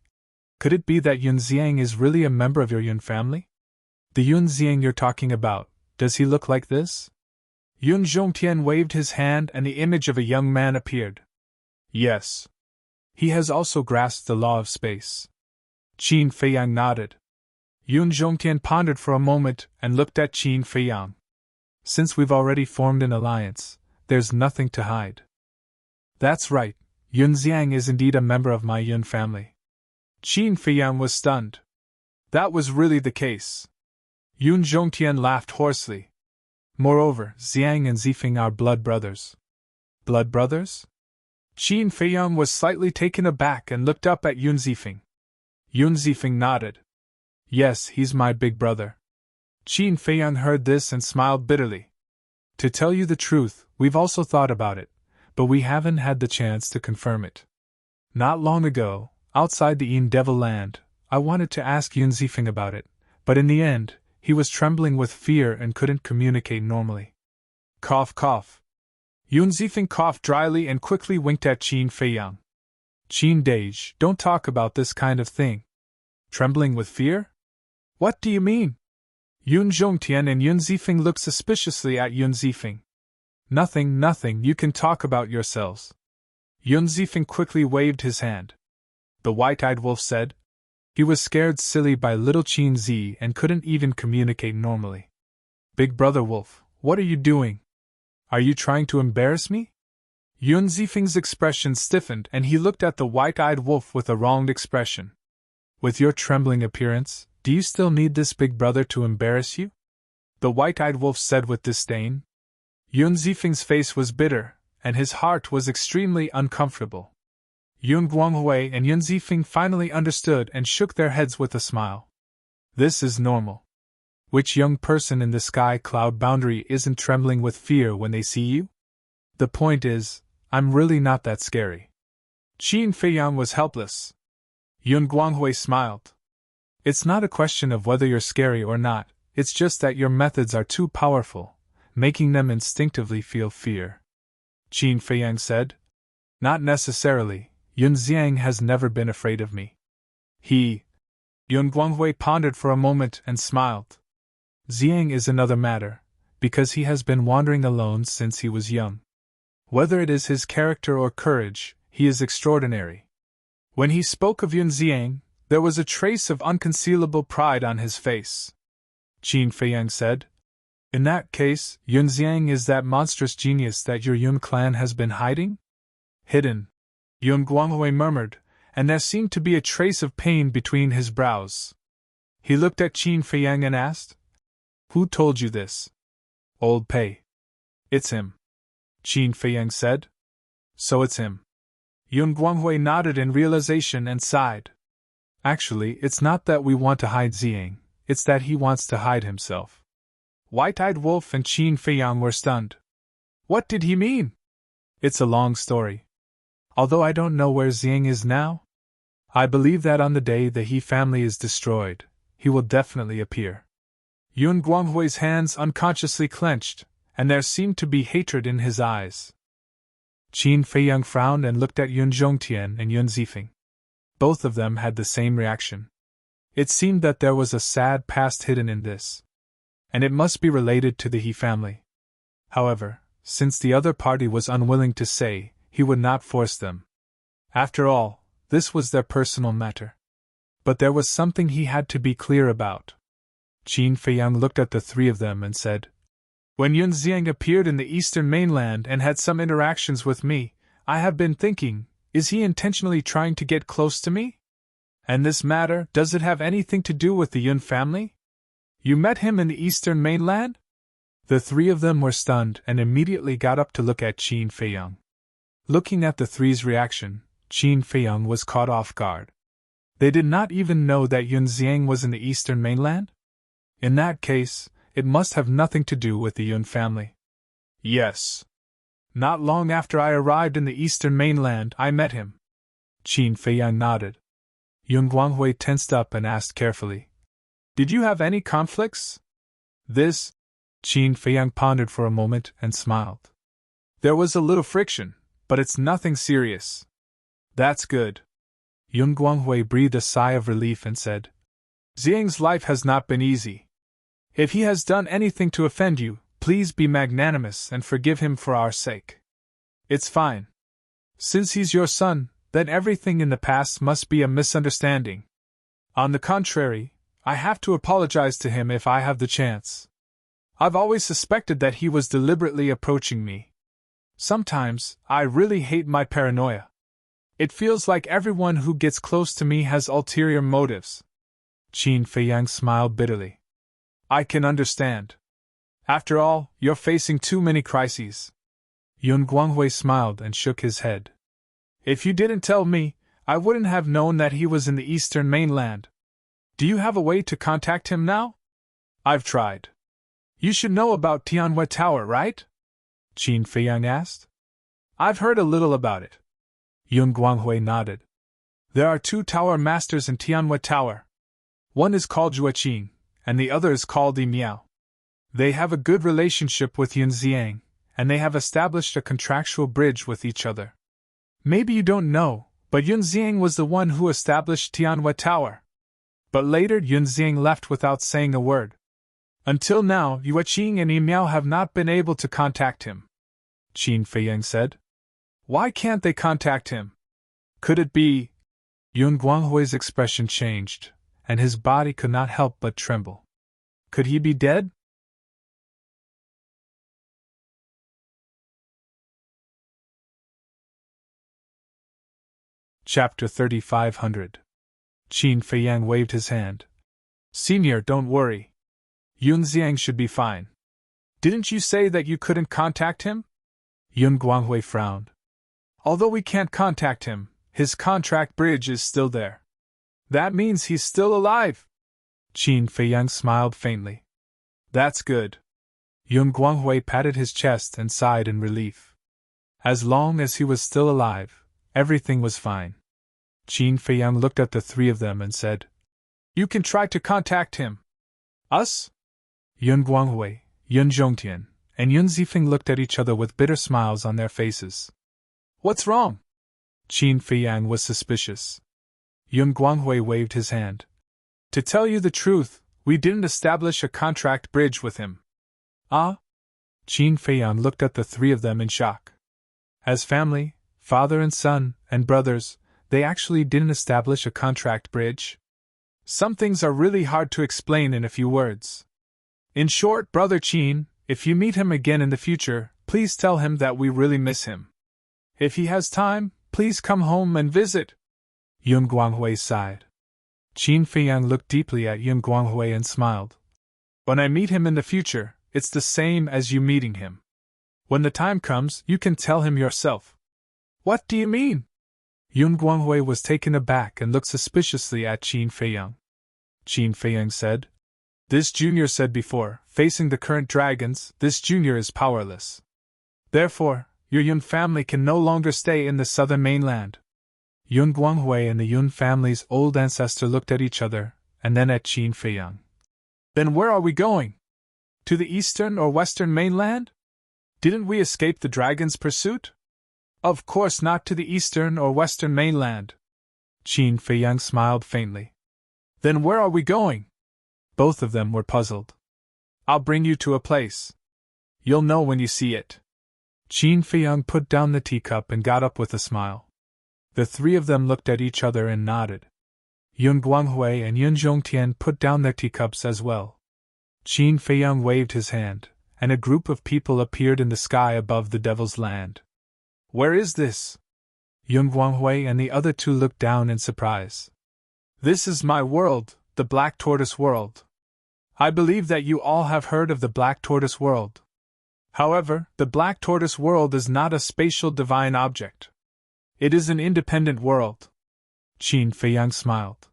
A: could it be that Yun Xiang is really a member of your Yun family? The Yun Xiang you're talking about, does he look like this? Yun Zhongtian waved his hand and the image of a young man appeared. Yes. He has also grasped the law of space. Qin Feiyang nodded. Yun Zhongtian pondered for a moment and looked at Qin Feiyang. Since we've already formed an alliance, there's nothing to hide. That's right, Yun Xiang is indeed a member of my Yun family. Qin Feiyang was stunned. That was really the case. Yun Zhongtian laughed hoarsely. Moreover, Xiang and Zifeng are blood brothers. Blood brothers? Qin Feiyang was slightly taken aback and looked up at Yun Zifeng. Yun Zifeng nodded. Yes, he's my big brother. Qin Feiyang heard this and smiled bitterly. To tell you the truth, we've also thought about it, but we haven't had the chance to confirm it. Not long ago, outside the Yin Devil Land, I wanted to ask Yun Zifeng about it, but in the end, he was trembling with fear and couldn't communicate normally. Cough, cough. Yun Zifeng coughed dryly and quickly winked at Qin Feiyang. Qin Dage, don't talk about this kind of thing. Trembling with fear? What do you mean? Yun Zhongtian and Yun Zifeng looked suspiciously at Yun Zifeng. Nothing, nothing, you can talk about yourselves. Yun Zifeng quickly waved his hand. The white-eyed wolf said. He was scared silly by little Qin Zi and couldn't even communicate normally. Big brother wolf, what are you doing? Are you trying to embarrass me? Yun Zifeng's expression stiffened and he looked at the white-eyed wolf with a wronged expression. With your trembling appearance, do you still need this big brother to embarrass you? The white-eyed wolf said with disdain. Yun Zifeng's face was bitter, and his heart was extremely uncomfortable. Yun Guanghui and Yun Zifeng finally understood and shook their heads with a smile. This is normal. Which young person in the sky cloud boundary isn't trembling with fear when they see you? The point is, I'm really not that scary. Qin Feiyang was helpless. Yun Guanghui smiled. It's not a question of whether you're scary or not, it's just that your methods are too powerful, making them instinctively feel fear. Qin Feiyang said. Not necessarily, Yun Xiang has never been afraid of me. Yun Guanghui pondered for a moment and smiled. Xiang is another matter, because he has been wandering alone since he was young. Whether it is his character or courage, he is extraordinary. When he spoke of Yun Xiang, there was a trace of unconcealable pride on his face. Qin Feiyang said. In that case, Yun Xiang is that monstrous genius that your Yun clan has been hiding? Hidden, Yun Guanghui murmured, and there seemed to be a trace of pain between his brows. He looked at Qin Feiyang and asked, Who told you this? Old Pei. It's him. Qin Feiyang said. So it's him. Yun Guanghui nodded in realization and sighed. Actually, it's not that we want to hide Xiang, it's that he wants to hide himself. White-eyed Wolf and Qin Feiyang were stunned. What did he mean? It's a long story. Although I don't know where Xiang is now, I believe that on the day the He family is destroyed, he will definitely appear. Yun Guanghui's hands unconsciously clenched, and there seemed to be hatred in his eyes. Qin Feiyang frowned and looked at Yun Zhongtian and Yun Zifeng. Both of them had the same reaction. It seemed that there was a sad past hidden in this, and it must be related to the He family. However, since the other party was unwilling to say, he would not force them. After all, this was their personal matter. But there was something he had to be clear about. Qin Feiyang looked at the three of them and said, When Yun Xiang appeared in the eastern mainland and had some interactions with me, I have been thinking, is he intentionally trying to get close to me? And this matter, does it have anything to do with the Yun family? You met him in the eastern mainland? The three of them were stunned and immediately got up to look at Qin Feiyang. Looking at the three's reaction, Qin Feiyang was caught off guard. They did not even know that Yun Xiang was in the eastern mainland? In that case, it must have nothing to do with the Yun family. Yes. Not long after I arrived in the eastern mainland, I met him. Qin Feiyang nodded. Yun Guanghui tensed up and asked carefully, Did you have any conflicts? This? Qin Feiyang pondered for a moment and smiled. There was a little friction, but it's nothing serious. That's good. Yun Guanghui breathed a sigh of relief and said, Xiang's life has not been easy. If he has done anything to offend you, please be magnanimous and forgive him for our sake. It's fine. Since he's your son, then everything in the past must be a misunderstanding. On the contrary, I have to apologize to him if I have the chance. I've always suspected that he was deliberately approaching me. Sometimes, I really hate my paranoia. It feels like everyone who gets close to me has ulterior motives. Qin Feiyang smiled bitterly. I can understand. After all, you're facing too many crises. Yun Guanghui smiled and shook his head. If you didn't tell me, I wouldn't have known that he was in the eastern mainland. Do you have a way to contact him now? I've tried. You should know about Tianhua Tower, right? Qin Feiyang asked. I've heard a little about it. Yun Guanghui nodded. There are 2 tower masters in Tianhua Tower. One is called Jueqing, and the other is called Yi Miao. They have a good relationship with Yun Xiang, and they have established a contractual bridge with each other. Maybe you don't know, but Yun Xiang was the one who established Tianhua Tower. But later Yun Xiang left without saying a word. Until now, Jueqing and Yi Miao have not been able to contact him. Qin Feiyang said. Why can't they contact him? Could it be? Yun Guanghui's expression changed, and his body could not help but tremble. Could he be dead? Chapter 3500. Qin Feiyang waved his hand. Senior, don't worry. Yun Xiang should be fine. Didn't you say that you couldn't contact him? Yun Guanghui frowned. Although we can't contact him, his contract bridge is still there. That means he's still alive. Qin Feiyang smiled faintly. That's good. Yun Guanghui patted his chest and sighed in relief. As long as he was still alive, everything was fine. Qin Feiyang looked at the three of them and said, You can try to contact him. Us? Yun Guanghui, Yun Zhongtian, and Yun Zifeng looked at each other with bitter smiles on their faces. What's wrong? Qin Feiyang was suspicious. Yun Guanghui waved his hand. To tell you the truth, we didn't establish a contract bridge with him. Ah? Qin Feiyang looked at the three of them in shock. As family, father and son, and brothers, they actually didn't establish a contract bridge? Some things are really hard to explain in a few words. In short, Brother Qin, if you meet him again in the future, please tell him that we really miss him. If he has time, please come home and visit. Yun Guanghui sighed. Qin Feiyang looked deeply at Yun Guanghui and smiled. When I meet him in the future, it's the same as you meeting him. When the time comes, you can tell him yourself. What do you mean? Yun Guanghui was taken aback and looked suspiciously at Qin Feiyang. Qin Feiyang said, This junior said before, facing the current dragons, this junior is powerless. Therefore, your Yun family can no longer stay in the southern mainland. Yun Guanghui and the Yun family's old ancestor looked at each other, and then at Qin Feiyang. Then where are we going? To the eastern or western mainland? Didn't we escape the dragon's pursuit? Of course not to the eastern or western mainland. Qin Feiyang smiled faintly. Then where are we going? Both of them were puzzled. I'll bring you to a place. You'll know when you see it. Qin Feiyang put down the teacup and got up with a smile. The three of them looked at each other and nodded. Yun Guanghui and Yun Zhongtian put down their teacups as well. Qin Feiyang waved his hand, and a group of people appeared in the sky above the Devil's Land. Where is this? Yun Guanghui and the other two looked down in surprise. This is my world, the Black Tortoise world. I believe that you all have heard of the Black Tortoise world. However, the Black Tortoise world is not a spatial divine object. It is an independent world. Qin Feiyang smiled.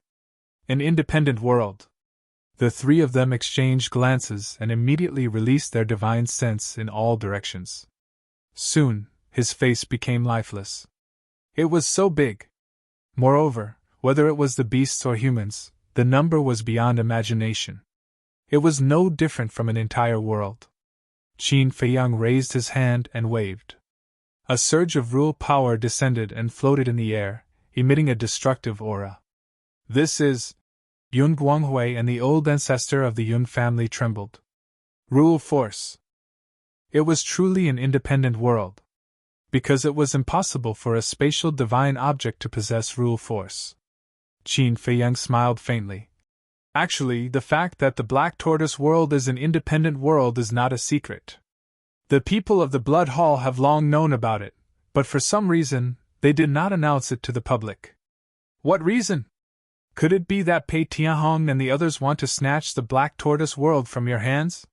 A: An independent world. The three of them exchanged glances and immediately released their divine sense in all directions. Soon, his face became lifeless. It was so big. Moreover, whether it was the beasts or humans, the number was beyond imagination. It was no different from an entire world. Qin Feiyang raised his hand and waved. A surge of rule power descended and floated in the air, emitting a destructive aura. This is... Yun Guanghui and the old ancestor of the Yun family trembled. Rule force. It was truly an independent world. Because it was impossible for a spatial divine object to possess rule force. Qin Feiyang smiled faintly. Actually, the fact that the Black Tortoise world is an independent world is not a secret. The people of the Blood Hall have long known about it, but for some reason, they did not announce it to the public. What reason? Could it be that Pei Tianhong and the others want to snatch the Black Tortoise world from your hands?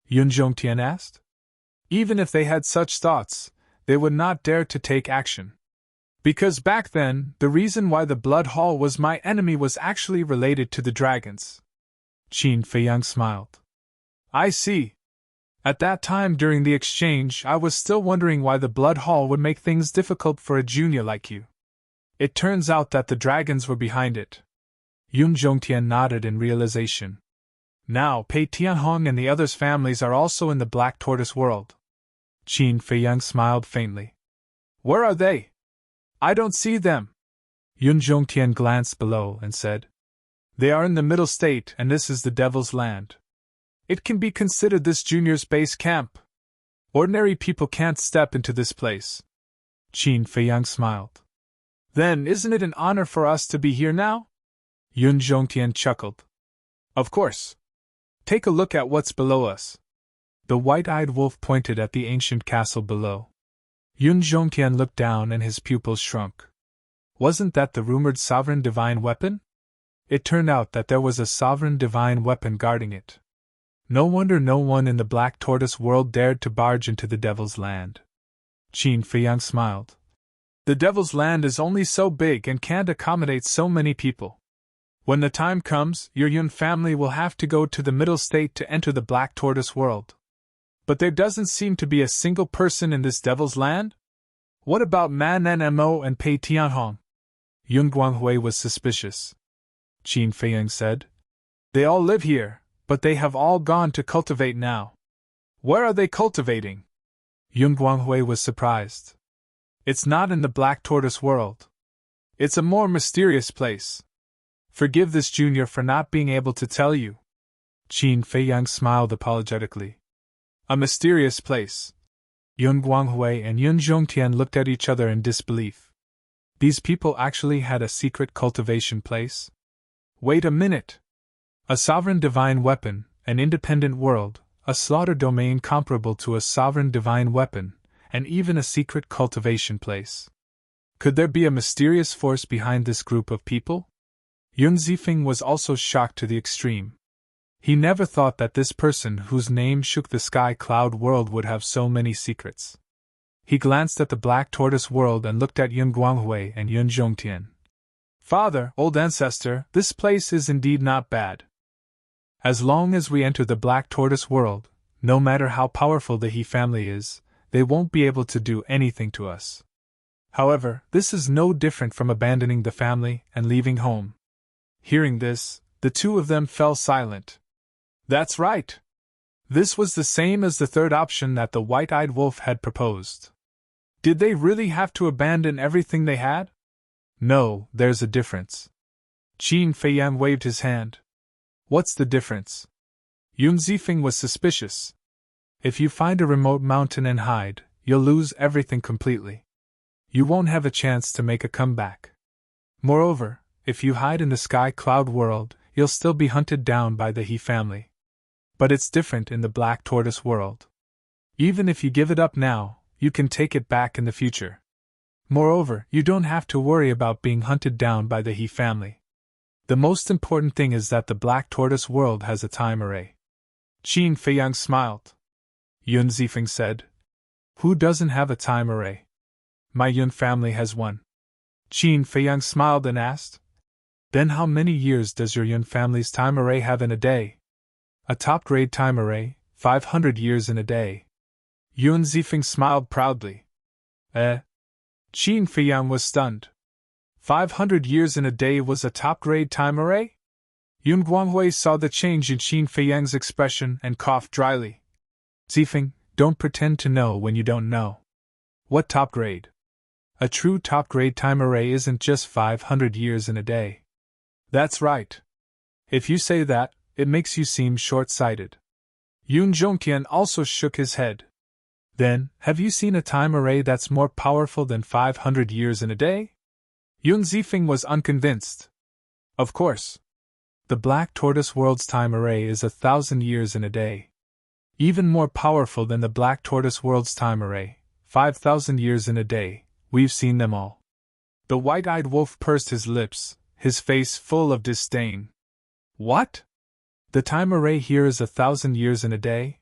A: Yun Zhongtian asked. Even if they had such thoughts, they would not dare to take action. Because back then, the reason why the Blood Hall was my enemy was actually related to the dragons. Qin Feiyang smiled. I see. At that time during the exchange, I was still wondering why the Blood Hall would make things difficult for a junior like you. It turns out that the dragons were behind it. Yun Zhongtian nodded in realization. Now, Pei Tianhong and the others' families are also in the Black Tortoise world. Qin Feiyang smiled faintly. Where are they? I don't see them. Yun Zhongtian glanced below and said, They are in the middle state and this is the Devil's Land. It can be considered this junior's base camp. Ordinary people can't step into this place. Qin Feiyang smiled. Then isn't it an honor for us to be here now? Yun Zhongtian chuckled. Of course. Take a look at what's below us. The white-eyed wolf pointed at the ancient castle below. Yun Zhongtian looked down and his pupils shrunk. Wasn't that the rumored sovereign divine weapon? It turned out that there was a sovereign divine weapon guarding it. No wonder no one in the Black Tortoise world dared to barge into the Devil's Land. Qin Feiyang smiled. The Devil's Land is only so big and can't accommodate so many people. When the time comes, your Yun family will have to go to the middle state to enter the Black Tortoise world. But there doesn't seem to be a single person in this Devil's Land? What about Man Nmo and Pei Tianhong? Yun Guanghui was suspicious. Qin Feiyang said. They all live here, but they have all gone to cultivate now. Where are they cultivating? Yun Guanghui was surprised. It's not in the Black Tortoise world. It's a more mysterious place. Forgive this junior for not being able to tell you. Qin Feiyang smiled apologetically. A mysterious place. Yun Guanghui and Yun Zhongtian looked at each other in disbelief. These people actually had a secret cultivation place? Wait a minute. A sovereign divine weapon, an independent world, a slaughter domain comparable to a sovereign divine weapon, and even a secret cultivation place. Could there be a mysterious force behind this group of people? Yun Zifeng was also shocked to the extreme. He never thought that this person whose name shook the sky cloud world would have so many secrets. He glanced at the Black Tortoise world and looked at Yun Guanghui and Yun Zhongtian. Father, old ancestor, this place is indeed not bad. As long as we enter the Black Tortoise world, no matter how powerful the He family is, they won't be able to do anything to us. However, this is no different from abandoning the family and leaving home. Hearing this, the two of them fell silent. That's right. This was the same as the third option that the white-eyed wolf had proposed. Did they really have to abandon everything they had? No, there's a difference. Qin Feiyang waved his hand. What's the difference? Yun Zifeng was suspicious. If you find a remote mountain and hide, you'll lose everything completely. You won't have a chance to make a comeback. Moreover, if you hide in the sky cloud world, you'll still be hunted down by the He family. But it's different in the Black Tortoise world. Even if you give it up now, you can take it back in the future. Moreover, you don't have to worry about being hunted down by the He family. The most important thing is that the black tortoise world has a time array. Qin Feiyang smiled. Yun Zifeng said, "Who doesn't have a time array? My Yun family has one." Qin Feiyang smiled and asked, "Then how many years does your Yun family's time array have in a day?" "A top-grade time array, 500 years in a day." Yun Zifeng smiled proudly. Qin Feiyang was stunned. 500 years in a day was a top-grade time array? Yun Guanghui saw the change in Qin Feiyang's expression and coughed dryly. "Zifeng, don't pretend to know when you don't know. What top grade? A true top grade time array isn't just 500 years in a day." "That's right. If you say that, it makes you seem short-sighted." Yun Zhongtian also shook his head. "Then, have you seen a time array that's more powerful than 500 years in a day?" Yun Zifeng was unconvinced. "Of course. The Black Tortoise World's time array is 1,000 years in a day. Even more powerful than the Black Tortoise World's time array, 5,000 years in a day. We've seen them all." The white-eyed wolf pursed his lips, his face full of disdain. "What? The time array here is 1,000 years in a day?"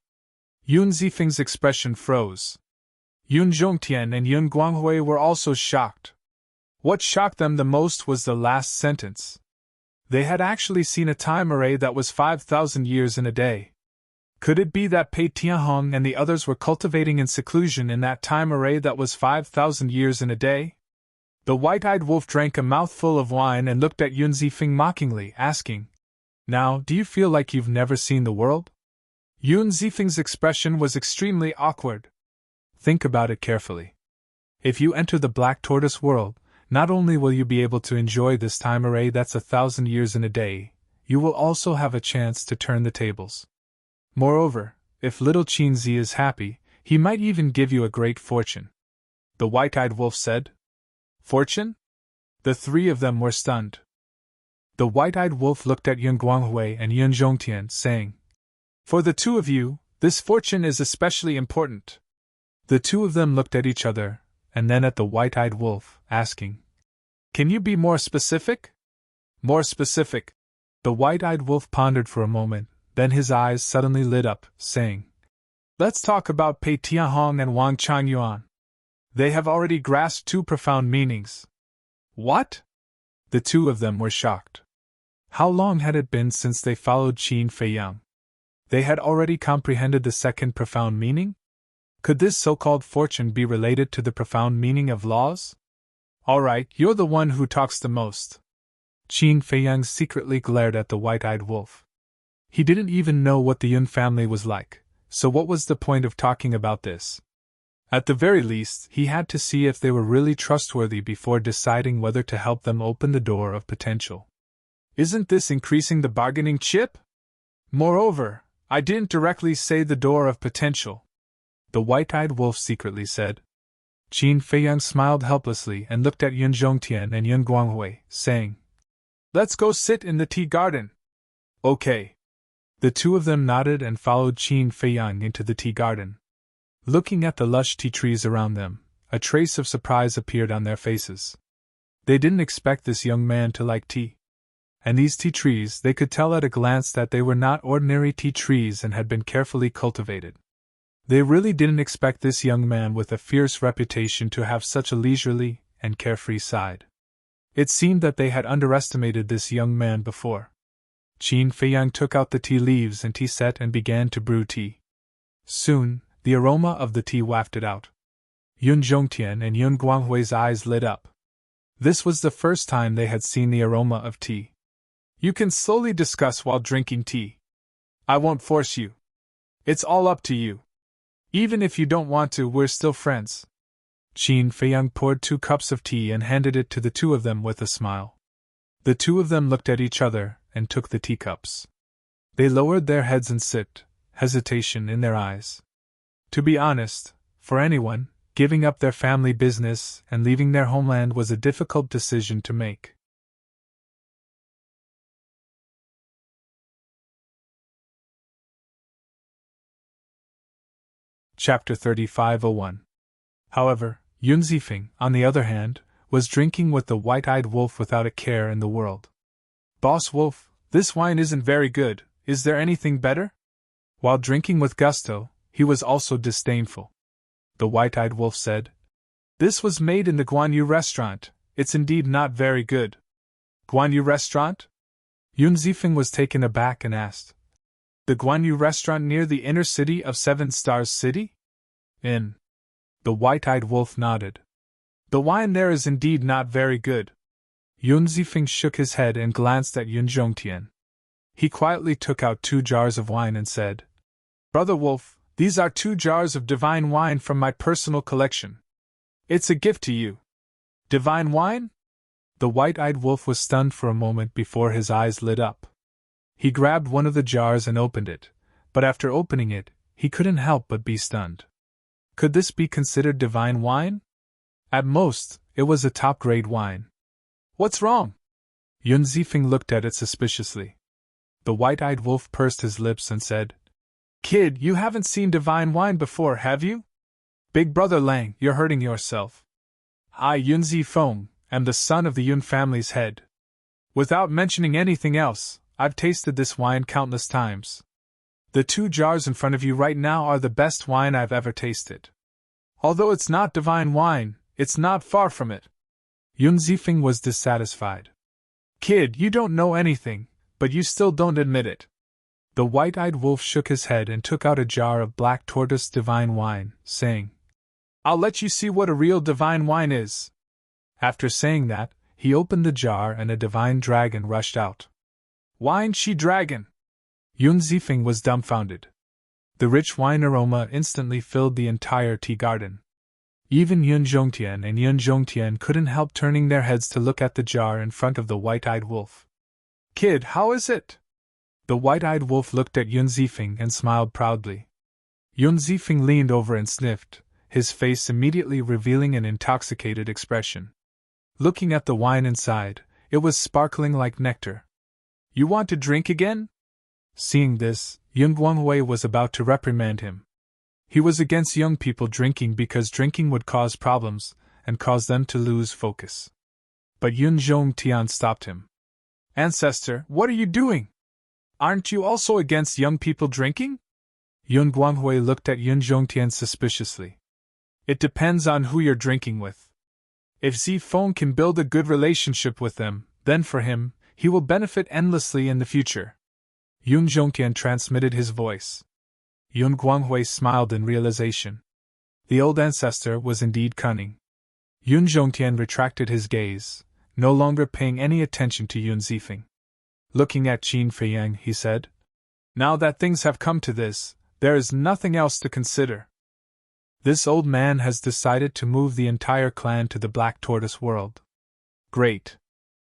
A: Yun Zifeng's expression froze. Yun Zhongtian and Yun Guanghui were also shocked. What shocked them the most was the last sentence. They had actually seen a time array that was 5,000 years in a day. Could it be that Pei Tianhong and the others were cultivating in seclusion in that time array that was 5,000 years in a day? The white-eyed wolf drank a mouthful of wine and looked at Yun Zifeng mockingly, asking, "Now, do you feel like you've never seen the world?" Yun Zifeng's expression was extremely awkward. "Think about it carefully. If you enter the Black Tortoise world, not only will you be able to enjoy this time array that's 1,000 years in a day, you will also have a chance to turn the tables. Moreover, if little Qinzi is happy, he might even give you a great fortune." The white-eyed wolf said. "Fortune?" The three of them were stunned. The white-eyed wolf looked at Yun Guanghui and Yun Zhongtian, saying, "For the two of you, this fortune is especially important." The two of them looked at each other, and then at the white-eyed wolf, asking, "Can you be more specific?" "More specific." The white-eyed wolf pondered for a moment, then his eyes suddenly lit up, saying, "Let's talk about Pei Tianhong and Wang Changyuan. They have already grasped two profound meanings." "What?" The two of them were shocked. How long had it been since they followed Qin Feiyang? They had already comprehended the second profound meaning? Could this so-called fortune be related to the profound meaning of laws? "All right, you're the one who talks the most." Qin Feiyang secretly glared at the white-eyed wolf. He didn't even know what the Yun family was like, so what was the point of talking about this? At the very least, he had to see if they were really trustworthy before deciding whether to help them open the door of potential. Isn't this increasing the bargaining chip? Moreover, I didn't directly say the door of potential, the white-eyed wolf secretly said. Qin Feiyang smiled helplessly and looked at Yun Zhongtian and Yun Guanghui, saying, "Let's go sit in the tea garden." "Okay." The two of them nodded and followed Qin Feiyang into the tea garden. Looking at the lush tea trees around them, a trace of surprise appeared on their faces. They didn't expect this young man to like tea. And these tea trees, they could tell at a glance that they were not ordinary tea trees and had been carefully cultivated. They really didn't expect this young man with a fierce reputation to have such a leisurely and carefree side. It seemed that they had underestimated this young man before. Qin Feiyang took out the tea leaves and tea set and began to brew tea. Soon, the aroma of the tea wafted out. Yun Zhongtian and Yun Guanghui's eyes lit up. This was the first time they had seen the aroma of tea. "You can slowly discuss while drinking tea. I won't force you. It's all up to you. Even if you don't want to, we're still friends." Qin Feiyang poured 2 cups of tea and handed it to the two of them with a smile. The two of them looked at each other and took the teacups. They lowered their heads and sipped, hesitation in their eyes. To be honest, for anyone, giving up their family business and leaving their homeland was a difficult decision to make. Chapter 3501. However, Yun Zifeng, on the other hand, was drinking with the white-eyed wolf without a care in the world. Boss Wolf, this wine isn't very good, is there anything better? While drinking with gusto, he was also disdainful. The white-eyed wolf said, This was made in the Guan Yu restaurant, it's indeed not very good. Guan Yu restaurant? Yun Zifeng was taken aback and asked, The Guan Yu restaurant near the inner city of Seven Stars City? In. The white-eyed wolf nodded. The wine there is indeed not very good. Yun Zifeng shook his head and glanced at Yun Zhongtian. He quietly took out 2 jars of wine and said, Brother Wolf, these are 2 jars of divine wine from my personal collection. It's a gift to you. Divine wine? The white-eyed wolf was stunned for a moment before his eyes lit up. He grabbed one of the jars and opened it, but after opening it, he couldn't help but be stunned. Could this be considered divine wine? At most, it was a top-grade wine. What's wrong? Yun Zifeng looked at it suspiciously. The white-eyed wolf pursed his lips and said, Kid, you haven't seen divine wine before, have you? Big brother Lang, you're hurting yourself. I, Yun Zifeng, am the son of the Yun family's head. Without mentioning anything else, I've tasted this wine countless times. The 2 jars in front of you right now are the best wine I've ever tasted. Although it's not divine wine, it's not far from it. Yun Zifeng was dissatisfied. Kid, you don't know anything, but you still don't admit it. The white-eyed wolf shook his head and took out a jar of black tortoise divine wine, saying, I'll let you see what a real divine wine is. After saying that, he opened the jar and a divine dragon rushed out. Wine she-dragon! Yun Zifeng was dumbfounded. The rich wine aroma instantly filled the entire tea garden. Even Yun Zhongtian and Yun Zhongtian couldn't help turning their heads to look at the jar in front of the white-eyed wolf. Kid, how is it? The white-eyed wolf looked at Yun Zifeng and smiled proudly. Yun Zifeng leaned over and sniffed, his face immediately revealing an intoxicated expression. Looking at the wine inside, it was sparkling like nectar. You want to drink again? Seeing this, Yun Guanghui was about to reprimand him. He was against young people drinking because drinking would cause problems and cause them to lose focus. But Yun Zhongtian stopped him. Ancestor, what are you doing? Aren't you also against young people drinking? Yun Guanghui looked at Yun Zhongtian suspiciously. It depends on who you're drinking with. If Zifeng can build a good relationship with them, then for him, he will benefit endlessly in the future. Yun Zhongtian transmitted his voice. Yun Guanghui smiled in realization. The old ancestor was indeed cunning. Yun Zhongtian retracted his gaze, no longer paying any attention to Yun Zifeng. Looking at Qin Feiyang, he said, Now that things have come to this, there is nothing else to consider. This old man has decided to move the entire clan to the Black Tortoise world. Great.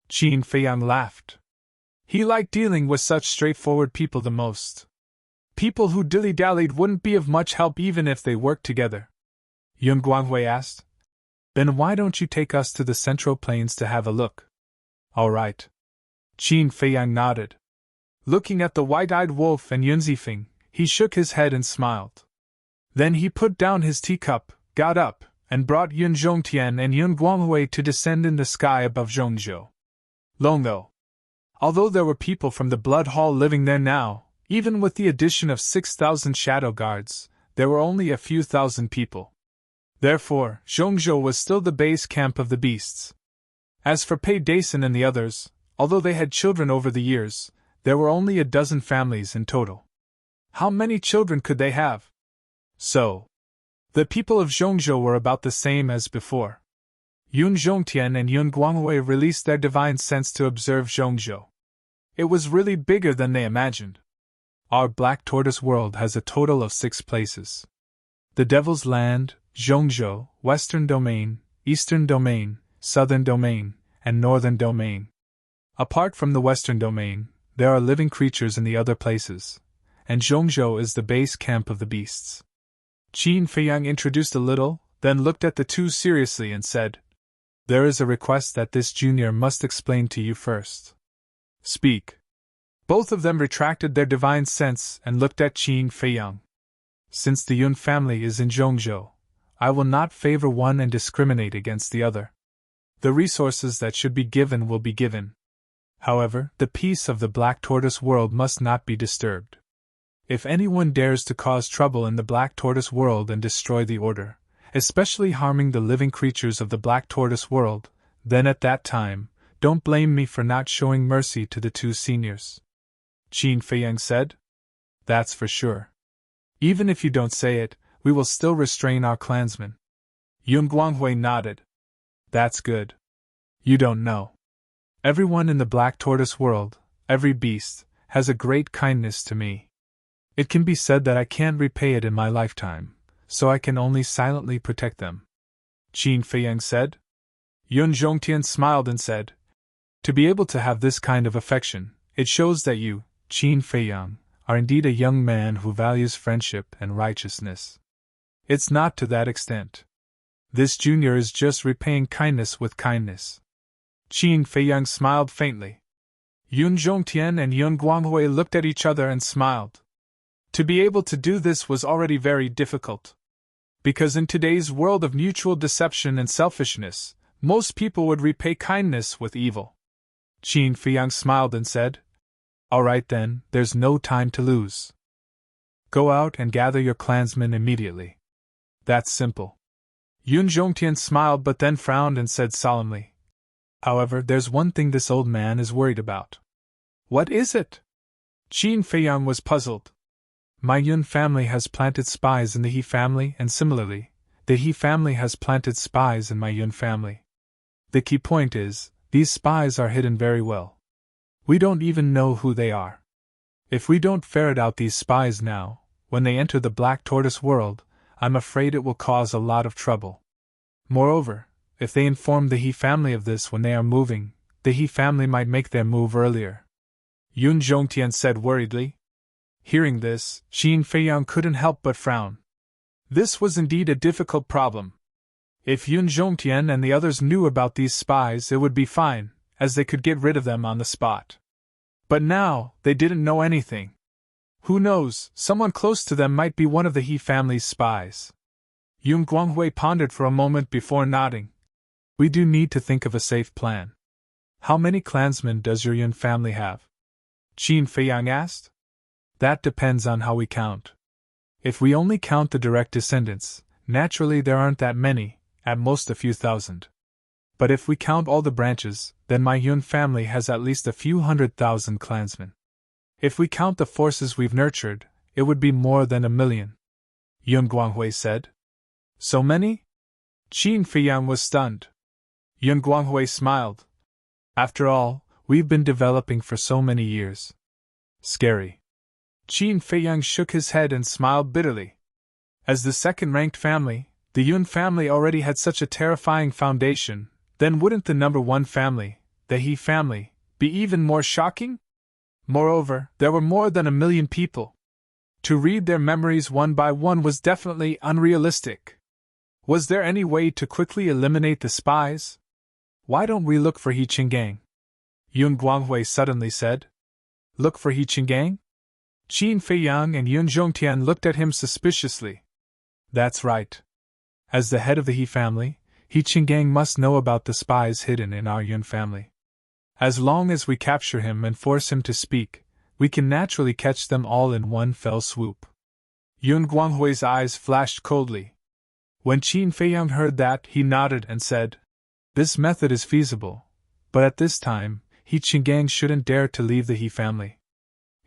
A: Qin Feiyang laughed. He liked dealing with such straightforward people the most. People who dilly-dallied wouldn't be of much help even if they worked together. Yun Guanghui asked, Then why don't you take us to the Central Plains to have a look? All right. Qin Feiyang nodded. Looking at the white-eyed wolf and Yun Zifeng, he shook his head and smiled. Then he put down his teacup, got up, and brought Yun Zhongtian and Yun Guanghui to descend in the sky above Zhongzhou. Longzhou. Although there were people from the Blood Hall living there now, even with the addition of 6,000 shadow guards, there were only a few thousand people. Therefore, Zhongzhou was still the base camp of the beasts. As for Pei Dason and the others, although they had children over the years, there were only a dozen families in total. How many children could they have? So, the people of Zhongzhou were about the same as before. Yun Zhongtian and Yun Guanghui released their divine sense to observe Zhongzhou. It was really bigger than they imagined. Our Black Tortoise world has a total of 6 places. The Devil's Land, Zhongzhou, Western Domain, Eastern Domain, Southern Domain, and Northern Domain. Apart from the Western Domain, there are living creatures in the other places, and Zhongzhou is the base camp of the beasts. Qin Feiyang introduced a little, then looked at the two seriously and said, There is a request that this junior must explain to you first. Speak. Both of them retracted their divine sense and looked at Qin Feiyang. Since the Yun family is in Zhongzhou, I will not favor one and discriminate against the other. The resources that should be given will be given. However, the peace of the Black Tortoise world must not be disturbed. If anyone dares to cause trouble in the Black Tortoise world and destroy the order, especially harming the living creatures of the Black Tortoise world, then at that time, don't blame me for not showing mercy to the two seniors. Qin Feiyang said. That's for sure. Even if you don't say it, we will still restrain our clansmen. Yun Guanghui nodded. That's good. You don't know. Everyone in the Black Tortoise world, every beast, has a great kindness to me. It can be said that I can't repay it in my lifetime, so I can only silently protect them. Qin Feiyang said. Yun Zhongtian smiled and said, to be able to have this kind of affection, it shows that you, Qin Feiyang, are indeed a young man who values friendship and righteousness. It's not to that extent. This junior is just repaying kindness with kindness. Qin Feiyang smiled faintly. Yun Zhongtian and Yun Guanghui looked at each other and smiled. To be able to do this was already very difficult. Because in today's world of mutual deception and selfishness, most people would repay kindness with evil. Qin Feiyang smiled and said, all right then, there's no time to lose. Go out and gather your clansmen immediately. That's simple. Yun Zhongtian smiled but then frowned and said solemnly, however, there's one thing this old man is worried about. What is it? Qin Feiyang was puzzled. My Yun family has planted spies in the He family, and similarly, the He family has planted spies in my Yun family. The key point is, these spies are hidden very well. We don't even know who they are. If we don't ferret out these spies now, when they enter the Black Tortoise world, I'm afraid it will cause a lot of trouble. Moreover, if they inform the He family of this when they are moving, the He family might make their move earlier. Yun Zhongtian said worriedly. Hearing this, Qin Feiyang couldn't help but frown. This was indeed a difficult problem. If Yun Zhongtian and the others knew about these spies, it would be fine, as they could get rid of them on the spot. But now, they didn't know anything. Who knows, someone close to them might be one of the He family's spies. Yun Guanghui pondered for a moment before nodding. We do need to think of a safe plan. How many clansmen does your Yun family have? Qin Feiyang asked. That depends on how we count. If we only count the direct descendants, naturally there aren't that many, at most a few thousand. But if we count all the branches, then my Yun family has at least a few 100,000 clansmen. If we count the forces we've nurtured, it would be more than 1 million. Yun Guanghui said. So many? Qin Feiyang was stunned. Yun Guanghui smiled. After all, we've been developing for so many years. Scary. Qin Feiyang shook his head and smiled bitterly. As the second-ranked family, the Yun family already had such a terrifying foundation, then wouldn't the number one family, the He family, be even more shocking? Moreover, there were more than 1 million people. To read their memories one by one was definitely unrealistic. Was there any way to quickly eliminate the spies? Why don't we look for He Qinggang? Yun Guanghui suddenly said. Look for He Qinggang? Qin Feiyang and Yun Zhongtian looked at him suspiciously. That's right. As the head of the He family, He Qinggang must know about the spies hidden in our Yun family. As long as we capture him and force him to speak, we can naturally catch them all in one fell swoop. Yun Guanghui's eyes flashed coldly. When Qin Feiyang heard that, he nodded and said, this method is feasible, but at this time, He Qinggang shouldn't dare to leave the He family.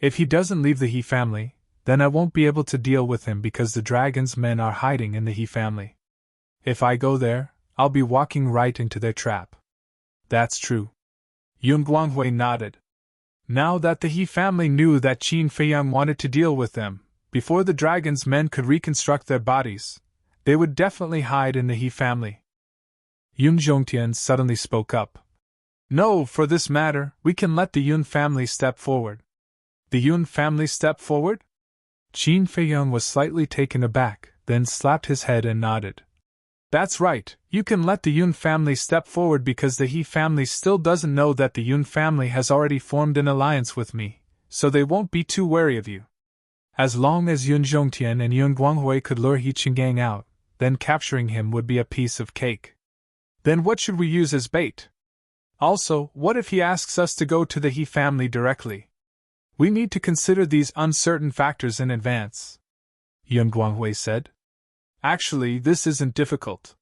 A: If he doesn't leave the He family, then I won't be able to deal with him because the dragon's men are hiding in the He family. If I go there, I'll be walking right into their trap. That's true. Yun Guanghui nodded. Now that the He family knew that Qin Feiyang wanted to deal with them, before the dragon's men could reconstruct their bodies, they would definitely hide in the He family. Yun Zhongtian suddenly spoke up. No, for this matter, we can let the Yun family step forward. The Yun family step forward? Qin Feiyang was slightly taken aback, then slapped his head and nodded. That's right, you can let the Yun family step forward because the He family still doesn't know that the Yun family has already formed an alliance with me, so they won't be too wary of you. As long as Yun Zhongtian and Yun Guanghui could lure He Qinggang out, then capturing him would be a piece of cake. Then what should we use as bait? Also, what if he asks us to go to the He family directly? We need to consider these uncertain factors in advance, Yun Guanghui said. Actually, this isn't difficult.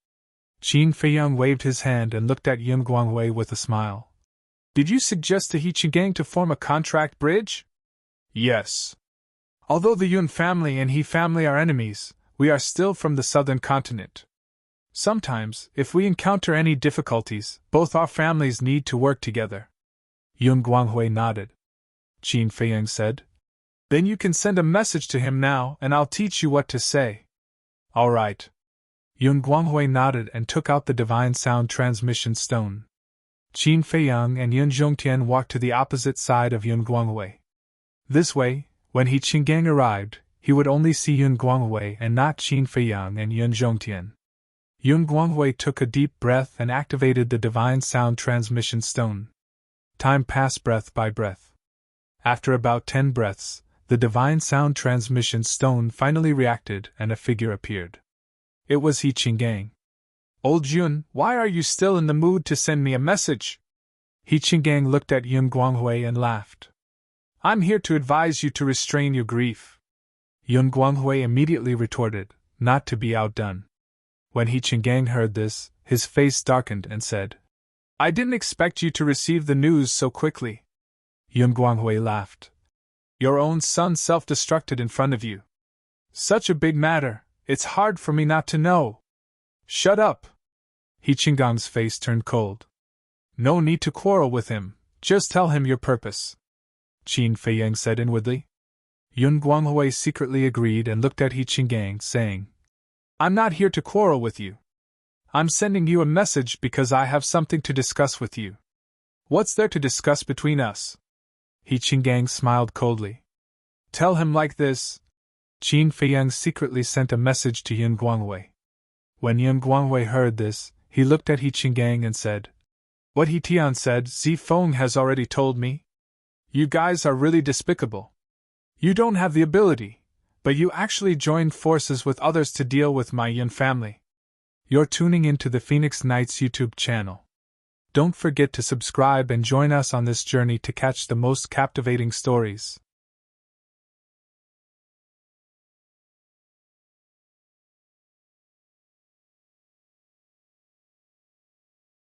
A: Qin Feiyang waved his hand and looked at Yun Guanghui with a smile. Did you suggest to He Qinggang to form a contract bridge? Yes. Although the Yun family and He family are enemies, we are still from the southern continent. Sometimes, if we encounter any difficulties, both our families need to work together. Yun Guanghui nodded. Qin Feiyang said. Then you can send a message to him now, and I'll teach you what to say. All right. Yun Guanghui nodded and took out the divine sound transmission stone. Qin Feiyang and Yun Zhongtian walked to the opposite side of Yun Guanghui. This way, when He Qinggang arrived, he would only see Yun Guanghui and not Qin Feiyang and Yun Zhongtian. Yun Guanghui took a deep breath and activated the divine sound transmission stone. Time passed breath by breath. After about 10 breaths, the divine sound transmission stone finally reacted and a figure appeared. It was He Qinggang. Old Yun, why are you still in the mood to send me a message? He Qinggang looked at Yun Guanghui and laughed. I'm here to advise you to restrain your grief. Yun Guanghui immediately retorted, not to be outdone. When He Qinggang heard this, his face darkened and said, I didn't expect you to receive the news so quickly. Yun Guanghui laughed. Your own son self-destructed in front of you. Such a big matter, it's hard for me not to know. Shut up! He Qinggang's face turned cold. No need to quarrel with him, just tell him your purpose. Qin Feiyang said inwardly. Yun Guanghui secretly agreed and looked at He Qinggang, saying, I'm not here to quarrel with you. I'm sending you a message because I have something to discuss with you. What's there to discuss between us? He Qinggang smiled coldly. Tell him like this. Qin Feiyang secretly sent a message to Yun Guanghui. When Yun Guanghui heard this, he looked at He Qinggang and said, What He Tian said, Zifeng has already told me. You guys are really despicable. You don't have the ability, but you actually joined forces with others to deal with my Yun family. You're tuning into the Phoenix Knights YouTube channel. Don't forget to subscribe and join us on this journey to catch the most captivating stories.